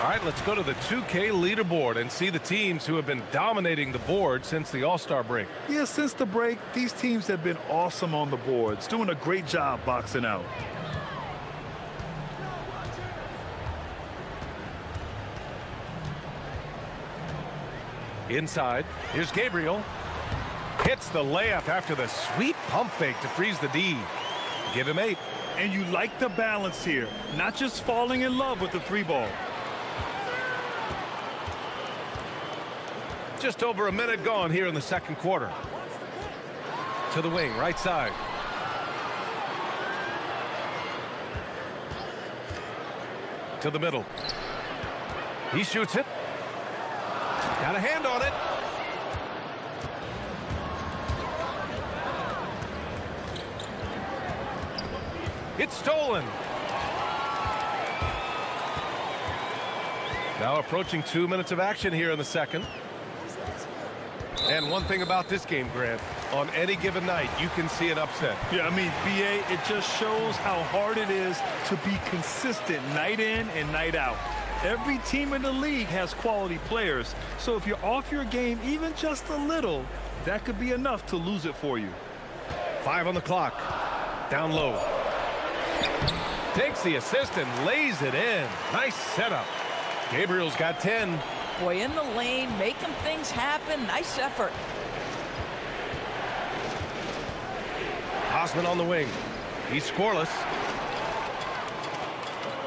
All right, let's go to the 2K leaderboard and see the teams who have been dominating the board since the All-Star break. Yeah, since the break, these teams have been awesome on the boards, doing a great job boxing out. Inside, here's Gabriel. Hits the layup after the sweet pump fake to freeze the D. Give him 8. And you like the balance here, not just falling in love with the 3 ball. Just over a minute gone here in the second quarter. To the wing, right side. To the middle. He shoots it. Got a hand on it. It's stolen. Now approaching 2 minutes of action here in the second. And one thing about this game, Grant, on any given night, you can see an upset. Yeah, I mean, BA, it just shows how hard it is to be consistent night in and night out. Every team in the league has quality players, so if you're off your game even just a little, that could be enough to lose it for you. 5 on the clock. Down low. Takes the assist and lays it in. Nice setup. Gabriel's got 10. Boy, in the lane, making things happen. Nice effort. Osman on the wing. He's scoreless.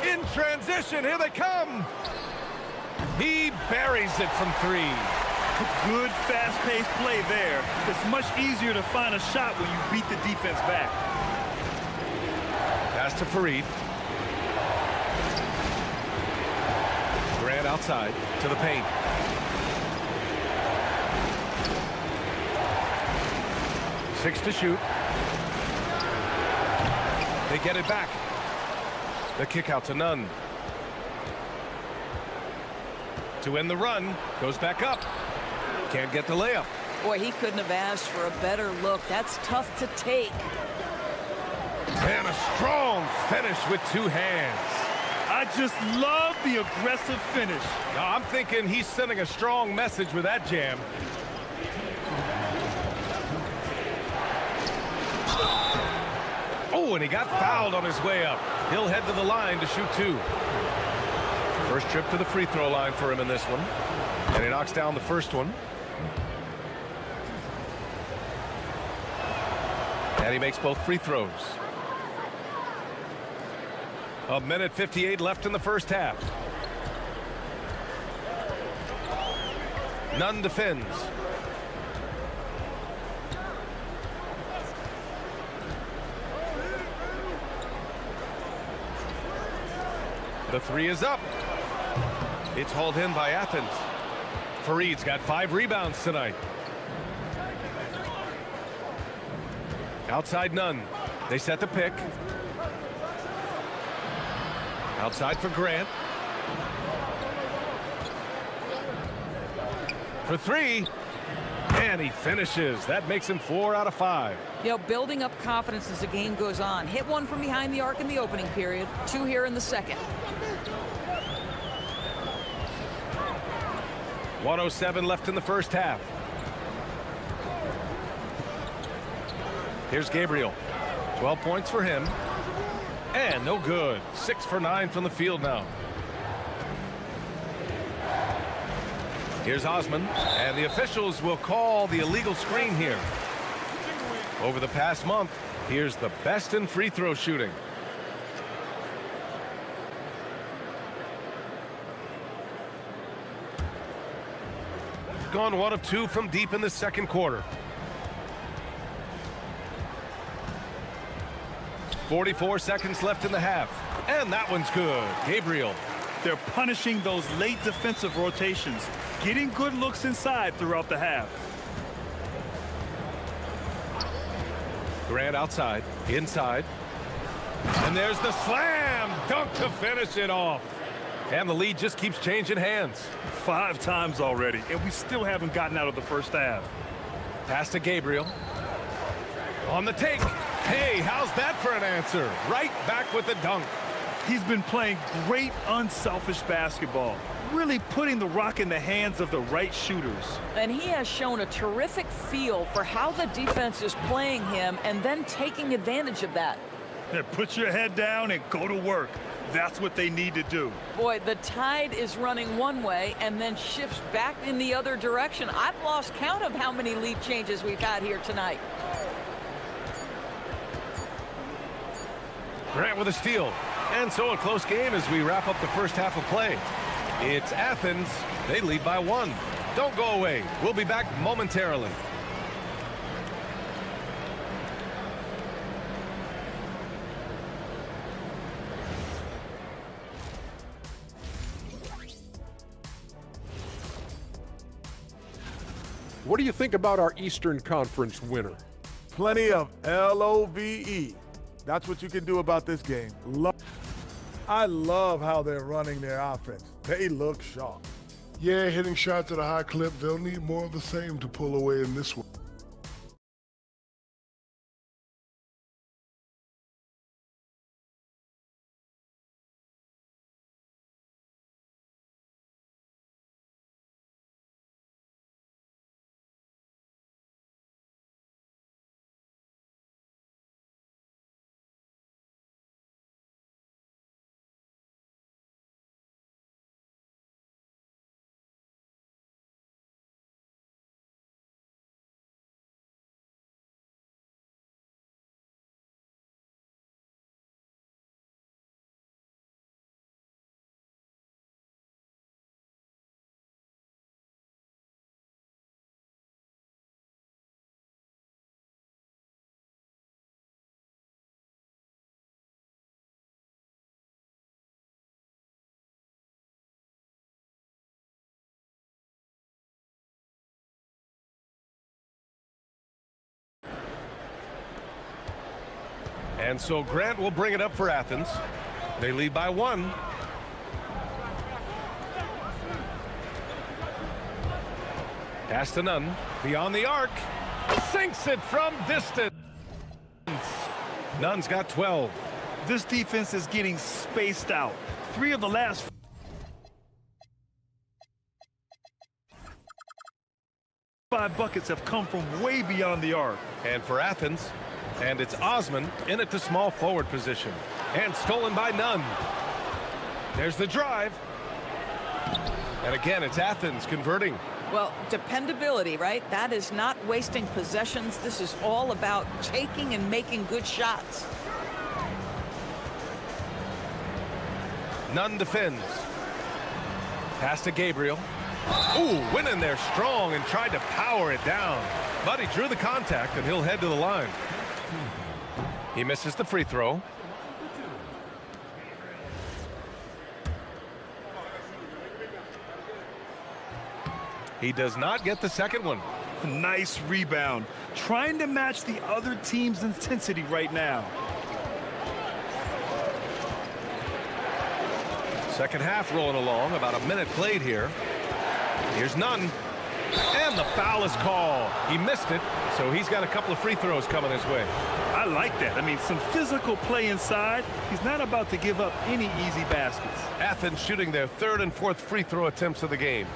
In transition, here they come. He buries it from 3. Good fast-paced play there. It's much easier to find a shot when you beat the defense back. Pass to Fareed. Grant outside to the paint. Six to shoot. They get it back. The kick out to Nunn. To end the run, goes back up. Can't get the layup. Boy, he couldn't have asked for a better look. That's tough to take. And a strong finish with 2 hands. I just love the aggressive finish. Now, I'm thinking he's sending a strong message with that jam. Oh, and he got fouled on his way up. He'll head to the line to shoot 2. First trip to the free throw line for him in this one. And he knocks down the first one. And he makes both free throws. A minute 58 left in the first half. Nunn defends. The three is up. It's hauled in by Athens. Fareed's got 5 rebounds tonight. Outside Nunn. They set the pick. Outside for Grant. For 3. And he finishes. That makes him 4 out of 5. You know, building up confidence as the game goes on. Hit one from behind the arc in the opening period. 2 here in the second. 1:07 left in the first half. Here's Gabriel. 12 points for him. And no good. 6 for 9 from the field now. Here's Osman. And the officials will call the illegal screen here. Over the past month, here's the best in free throw shooting. Gone 1 of 2 from deep in the second quarter. 44 seconds left in the half. And that one's good. Gabriel. They're punishing those late defensive rotations, getting good looks inside throughout the half. Grant outside, inside. And there's the slam dunk to finish it off. And the lead just keeps changing hands. 5 times already, and we still haven't gotten out of the first half. Pass to Gabriel. On the take. Hey, how's that for an answer? Right back with the dunk. He's been playing great unselfish basketball, really putting the rock in the hands of the right shooters. And he has shown a terrific feel for how the defense is playing him and then taking advantage of that. Yeah, put your head down and go to work. That's what they need to do. Boy, the tide is running one way and then shifts back in the other direction. I've lost count of how many lead changes we've had here tonight. Grant with a steal. And so a close game as we wrap up the first half of play. It's Athens. They lead by 1. Don't go away. We'll be back momentarily. What do you think about our Eastern Conference winner? Plenty of LOVE. That's what you can do about this game. I love how they're running their offense. They look sharp. Yeah, hitting shots at a high clip. They'll need more of the same to pull away in this one. And so Grant will bring it up for Athens. They lead by 1. Pass to Nunn. Beyond the arc. Sinks it from distance. Nunn's got 12. This defense is getting spaced out. 3 of the last 5 buckets have come from way beyond the arc. And for Athens, and it's Osman in it to small forward position. And stolen by Nunn. There's the drive. And again, it's Athens converting. Well, dependability, right? That is not wasting possessions. This is all about taking and making good shots. Nunn defends. Pass to Gabriel. Ooh, went in there strong and tried to power it down. But he drew the contact, and he'll head to the line. He misses the free throw. He does not get the second one. Nice rebound. Trying to match the other team's intensity right now. Second half rolling along, about a minute played here. Here's Nunn. And the foul is called. He missed it, so he's got a couple of free throws coming his way. I like that. I mean, some physical play inside. He's not about to give up any easy baskets. Athens shooting their third and fourth free throw attempts of the game.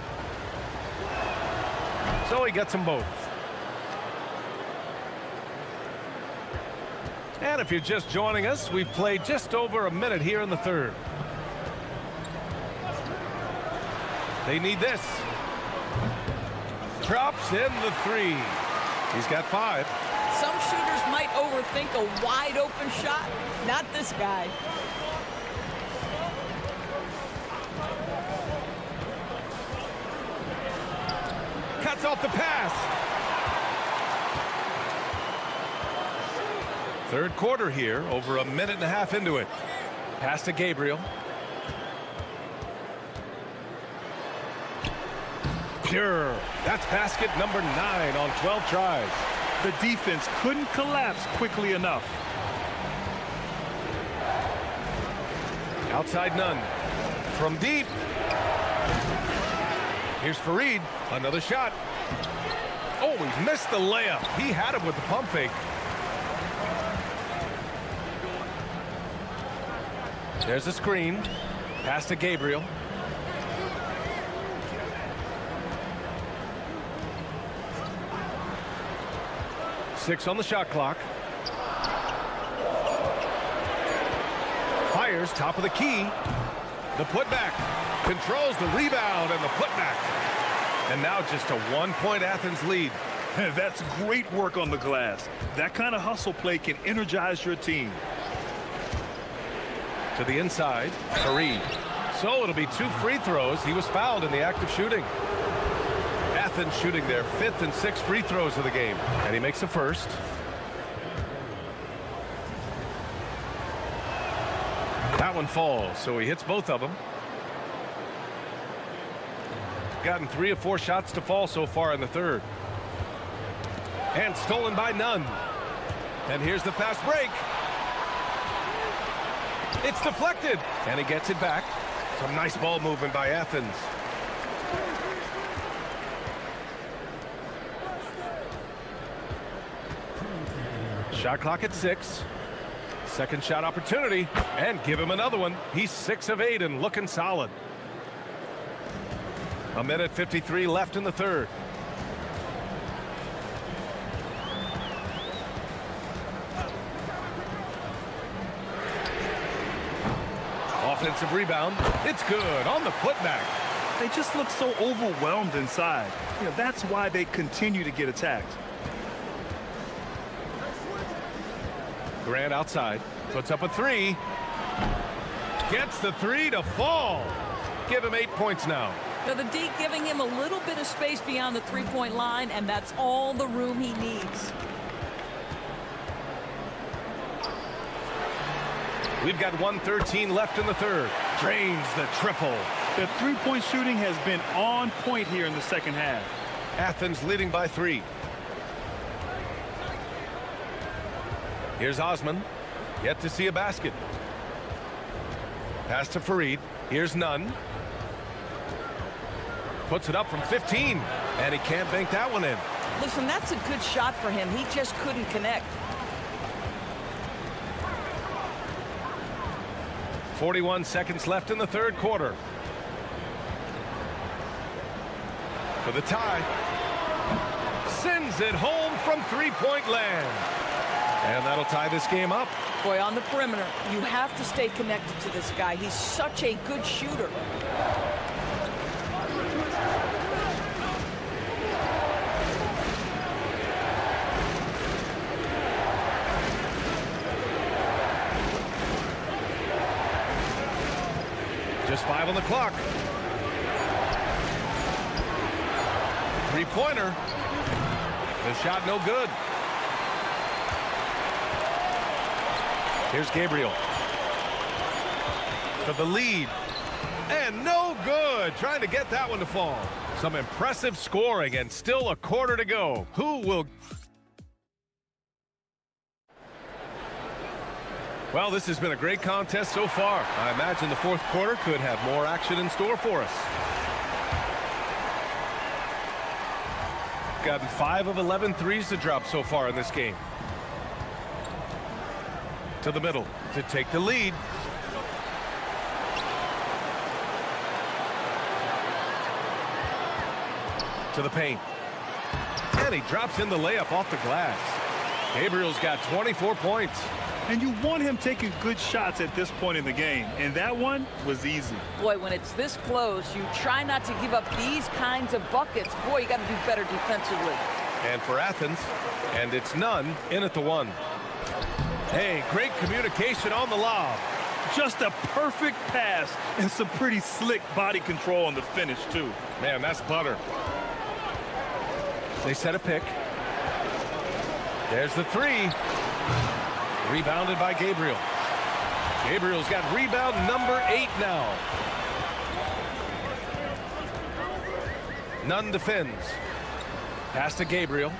So he gets them both. And if you're just joining us, we've played just over a minute here in the third. They need this. Drops in the three. He's got 5. Some shooters might overthink a wide open shot. Not this guy. Cuts off the pass. Third quarter here, over a minute and a half into it. Pass to Gabriel. Pure. That's basket number 9 on 12 tries. The defense couldn't collapse quickly enough. Outside Nunn. From deep. Here's Fareed. Another shot. Oh, he missed the layup. He had him with the pump fake. There's a screen. Pass to Gabriel. Six on the shot clock. Fires top of the key. The putback. Controls the rebound and the putback. And now just a 1-point Athens lead. That's great work on the glass. That kind of hustle play can energize your team. To the inside, Fareed. So it'll be 2 free throws. He was fouled in the act of shooting. Athens shooting their 5th and 6th free throws of the game. And he makes the first. That one falls, so he hits both of them. Gotten 3 of 4 shots to fall so far in the third. And stolen by Nunn. And here's the fast break. It's deflected. And he gets it back. Some nice ball movement by Athens. Shot clock at 6. Second shot opportunity. And give him another one. He's 6 of 8 and looking solid. A minute 53 left in the third. Offensive rebound. It's good on the putback. They just look so overwhelmed inside. You know, that's why they continue to get attacked. Grant outside. Puts up a 3. Gets the 3 to fall. Give him 8 points now. So the D giving him a little bit of space beyond the three-point line, and that's all the room he needs. We've got 1:13 left in the third. Drains the triple. The three-point shooting has been on point here in the second half. Athens leading by 3. Here's Osman. Yet to see a basket. Pass to Fareed. Here's Nunn. Puts it up from 15. And he can't bank that one in. Listen, that's a good shot for him. He just couldn't connect. 41 seconds left in the third quarter. For the tie. Sends it home from three-point land. And that'll tie this game up. Boy, on the perimeter, you have to stay connected to this guy. He's such a good shooter. Just 5 on the clock. Three-pointer. The shot no good. Here's Gabriel. For the lead. And no good. Trying to get that one to fall. Some impressive scoring and still a quarter to go. Who will... Well, this has been a great contest so far. I imagine the fourth quarter could have more action in store for us. Gotten 5 of 11 threes to drop so far in this game. To the middle to take the lead. To the paint. And he drops in the layup off the glass. Gabriel's got 24 points. And you want him taking good shots at this point in the game. And that one was easy. Boy, when it's this close, you try not to give up these kinds of buckets. Boy, you got to do better defensively. And for Athens, and it's none in at the one. Hey, great communication on the lob. Just a perfect pass and some pretty slick body control on the finish, too. Man, that's butter. They set a pick. There's the three. Rebounded by Gabriel. Gabriel's got rebound number 8 now. Nunn defends. Pass to Gabriel.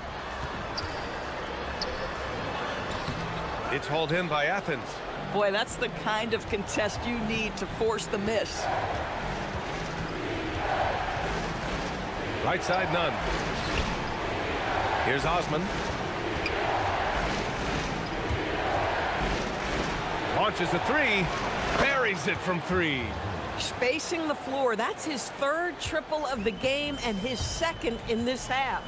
It's hauled in by Athens. Boy, that's the kind of contest you need to force the miss. Right side, Nunn. Here's Osman. Launches a three. Buries it from 3. Spacing the floor. That's his 3rd triple of the game and his 2nd in this half.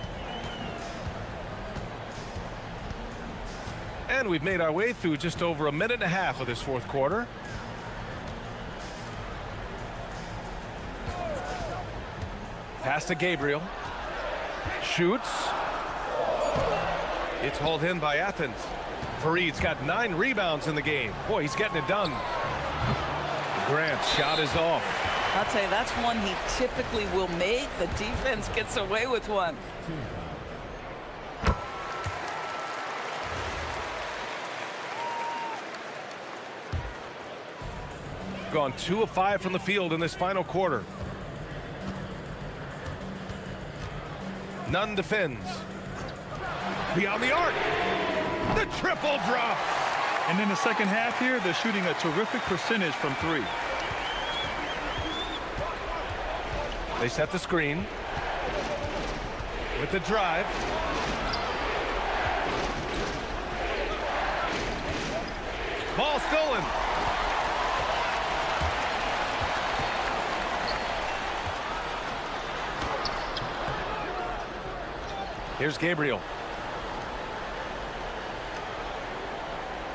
And we've made our way through just over a minute and a half of this fourth quarter. Pass to Gabriel. Shoots. It's hauled in by Athens. Fareed's got 9 rebounds in the game. Boy, he's getting it done. Grant's shot is off. I'll tell you, that's one he typically will make. The defense gets away with one. Gone 2 of 5 from the field in this final quarter. Nunn defends. Beyond the arc. The triple drops. And in the second half here, they're shooting a terrific percentage from 3. They set the screen. With the drive. Ball stolen. Here's Gabriel.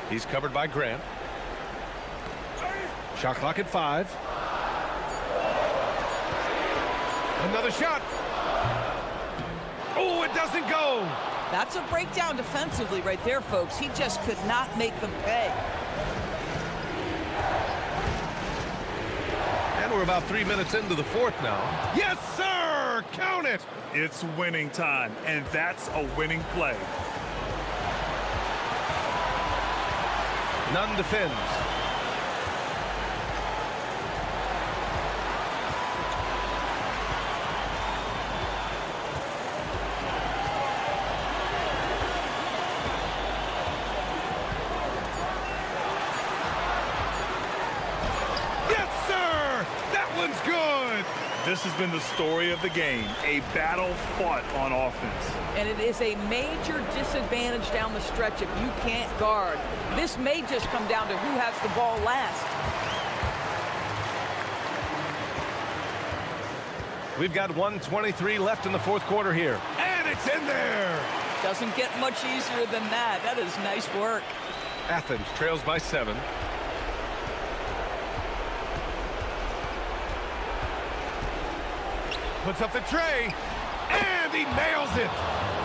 He's covered by Grant. Shot clock at 5. Another shot. Oh, it doesn't go. That's a breakdown defensively right there, folks. He just could not make them pay. And we're about 3 minutes into the fourth now. Yes, sir! Count it! It's winning time, and that's a winning play. Nunn defends. Yes, sir! That one's good! This has been the story of the game, a battle fought on offense. And it is a major disadvantage down the stretch if you can't guard. This may just come down to who has the ball last. We've got 1:23 left in the fourth quarter here. And it's in there! Doesn't get much easier than that. That is nice work. Athens trails by 7. Puts up the tray, and he nails it.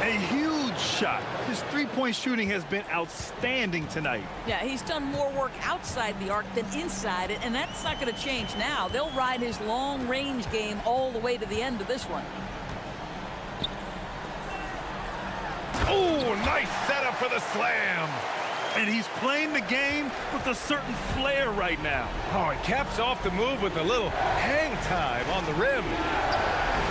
A huge great shot. His three-point shooting has been outstanding tonight. Yeah, he's done more work outside the arc than inside it, and that's not going to change now. They'll ride his long-range game all the way to the end of this one. Oh, nice setup for the slam. And he's playing the game with a certain flair right now. Oh, he caps off the move with a little hang time on the rim.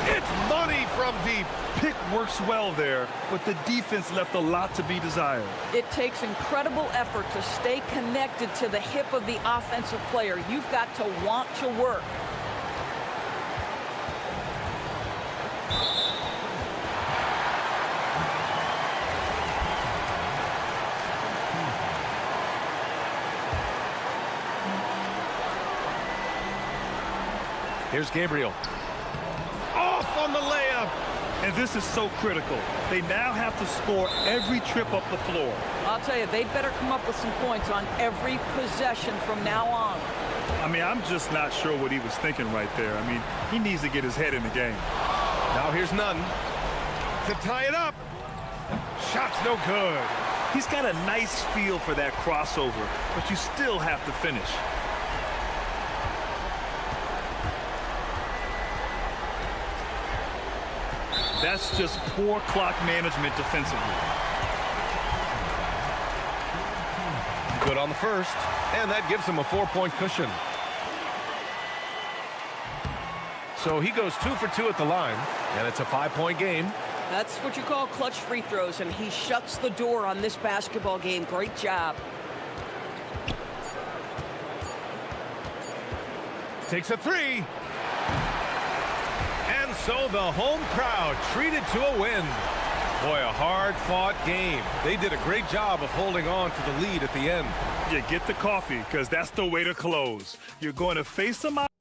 It's money from deep. Pick works well there, but the defense left a lot to be desired. It takes incredible effort to stay connected to the hip of the offensive player. You've got to want to work. Here's Gabriel. Off on the layup. And this is so critical. They now have to score every trip up the floor. I'll tell you, they better come up with some points on every possession from now on. I mean, I'm just not sure what he was thinking right there. I mean, he needs to get his head in the game. Now here's Nunn to tie it up. Shot's no good. He's got a nice feel for that crossover, but you still have to finish. That's just poor clock management defensively. Good on the first, and that gives him a 4-point cushion. So he goes 2 for 2 at the line, and it's a 5-point game. That's what you call clutch free throws, and he shuts the door on this basketball game. Great job. Takes a three. And so the home crowd treated to a win. Boy, a hard-fought game. They did a great job of holding on to the lead at the end. Yeah, get the coffee, because that's the way to close. You're going to face them out.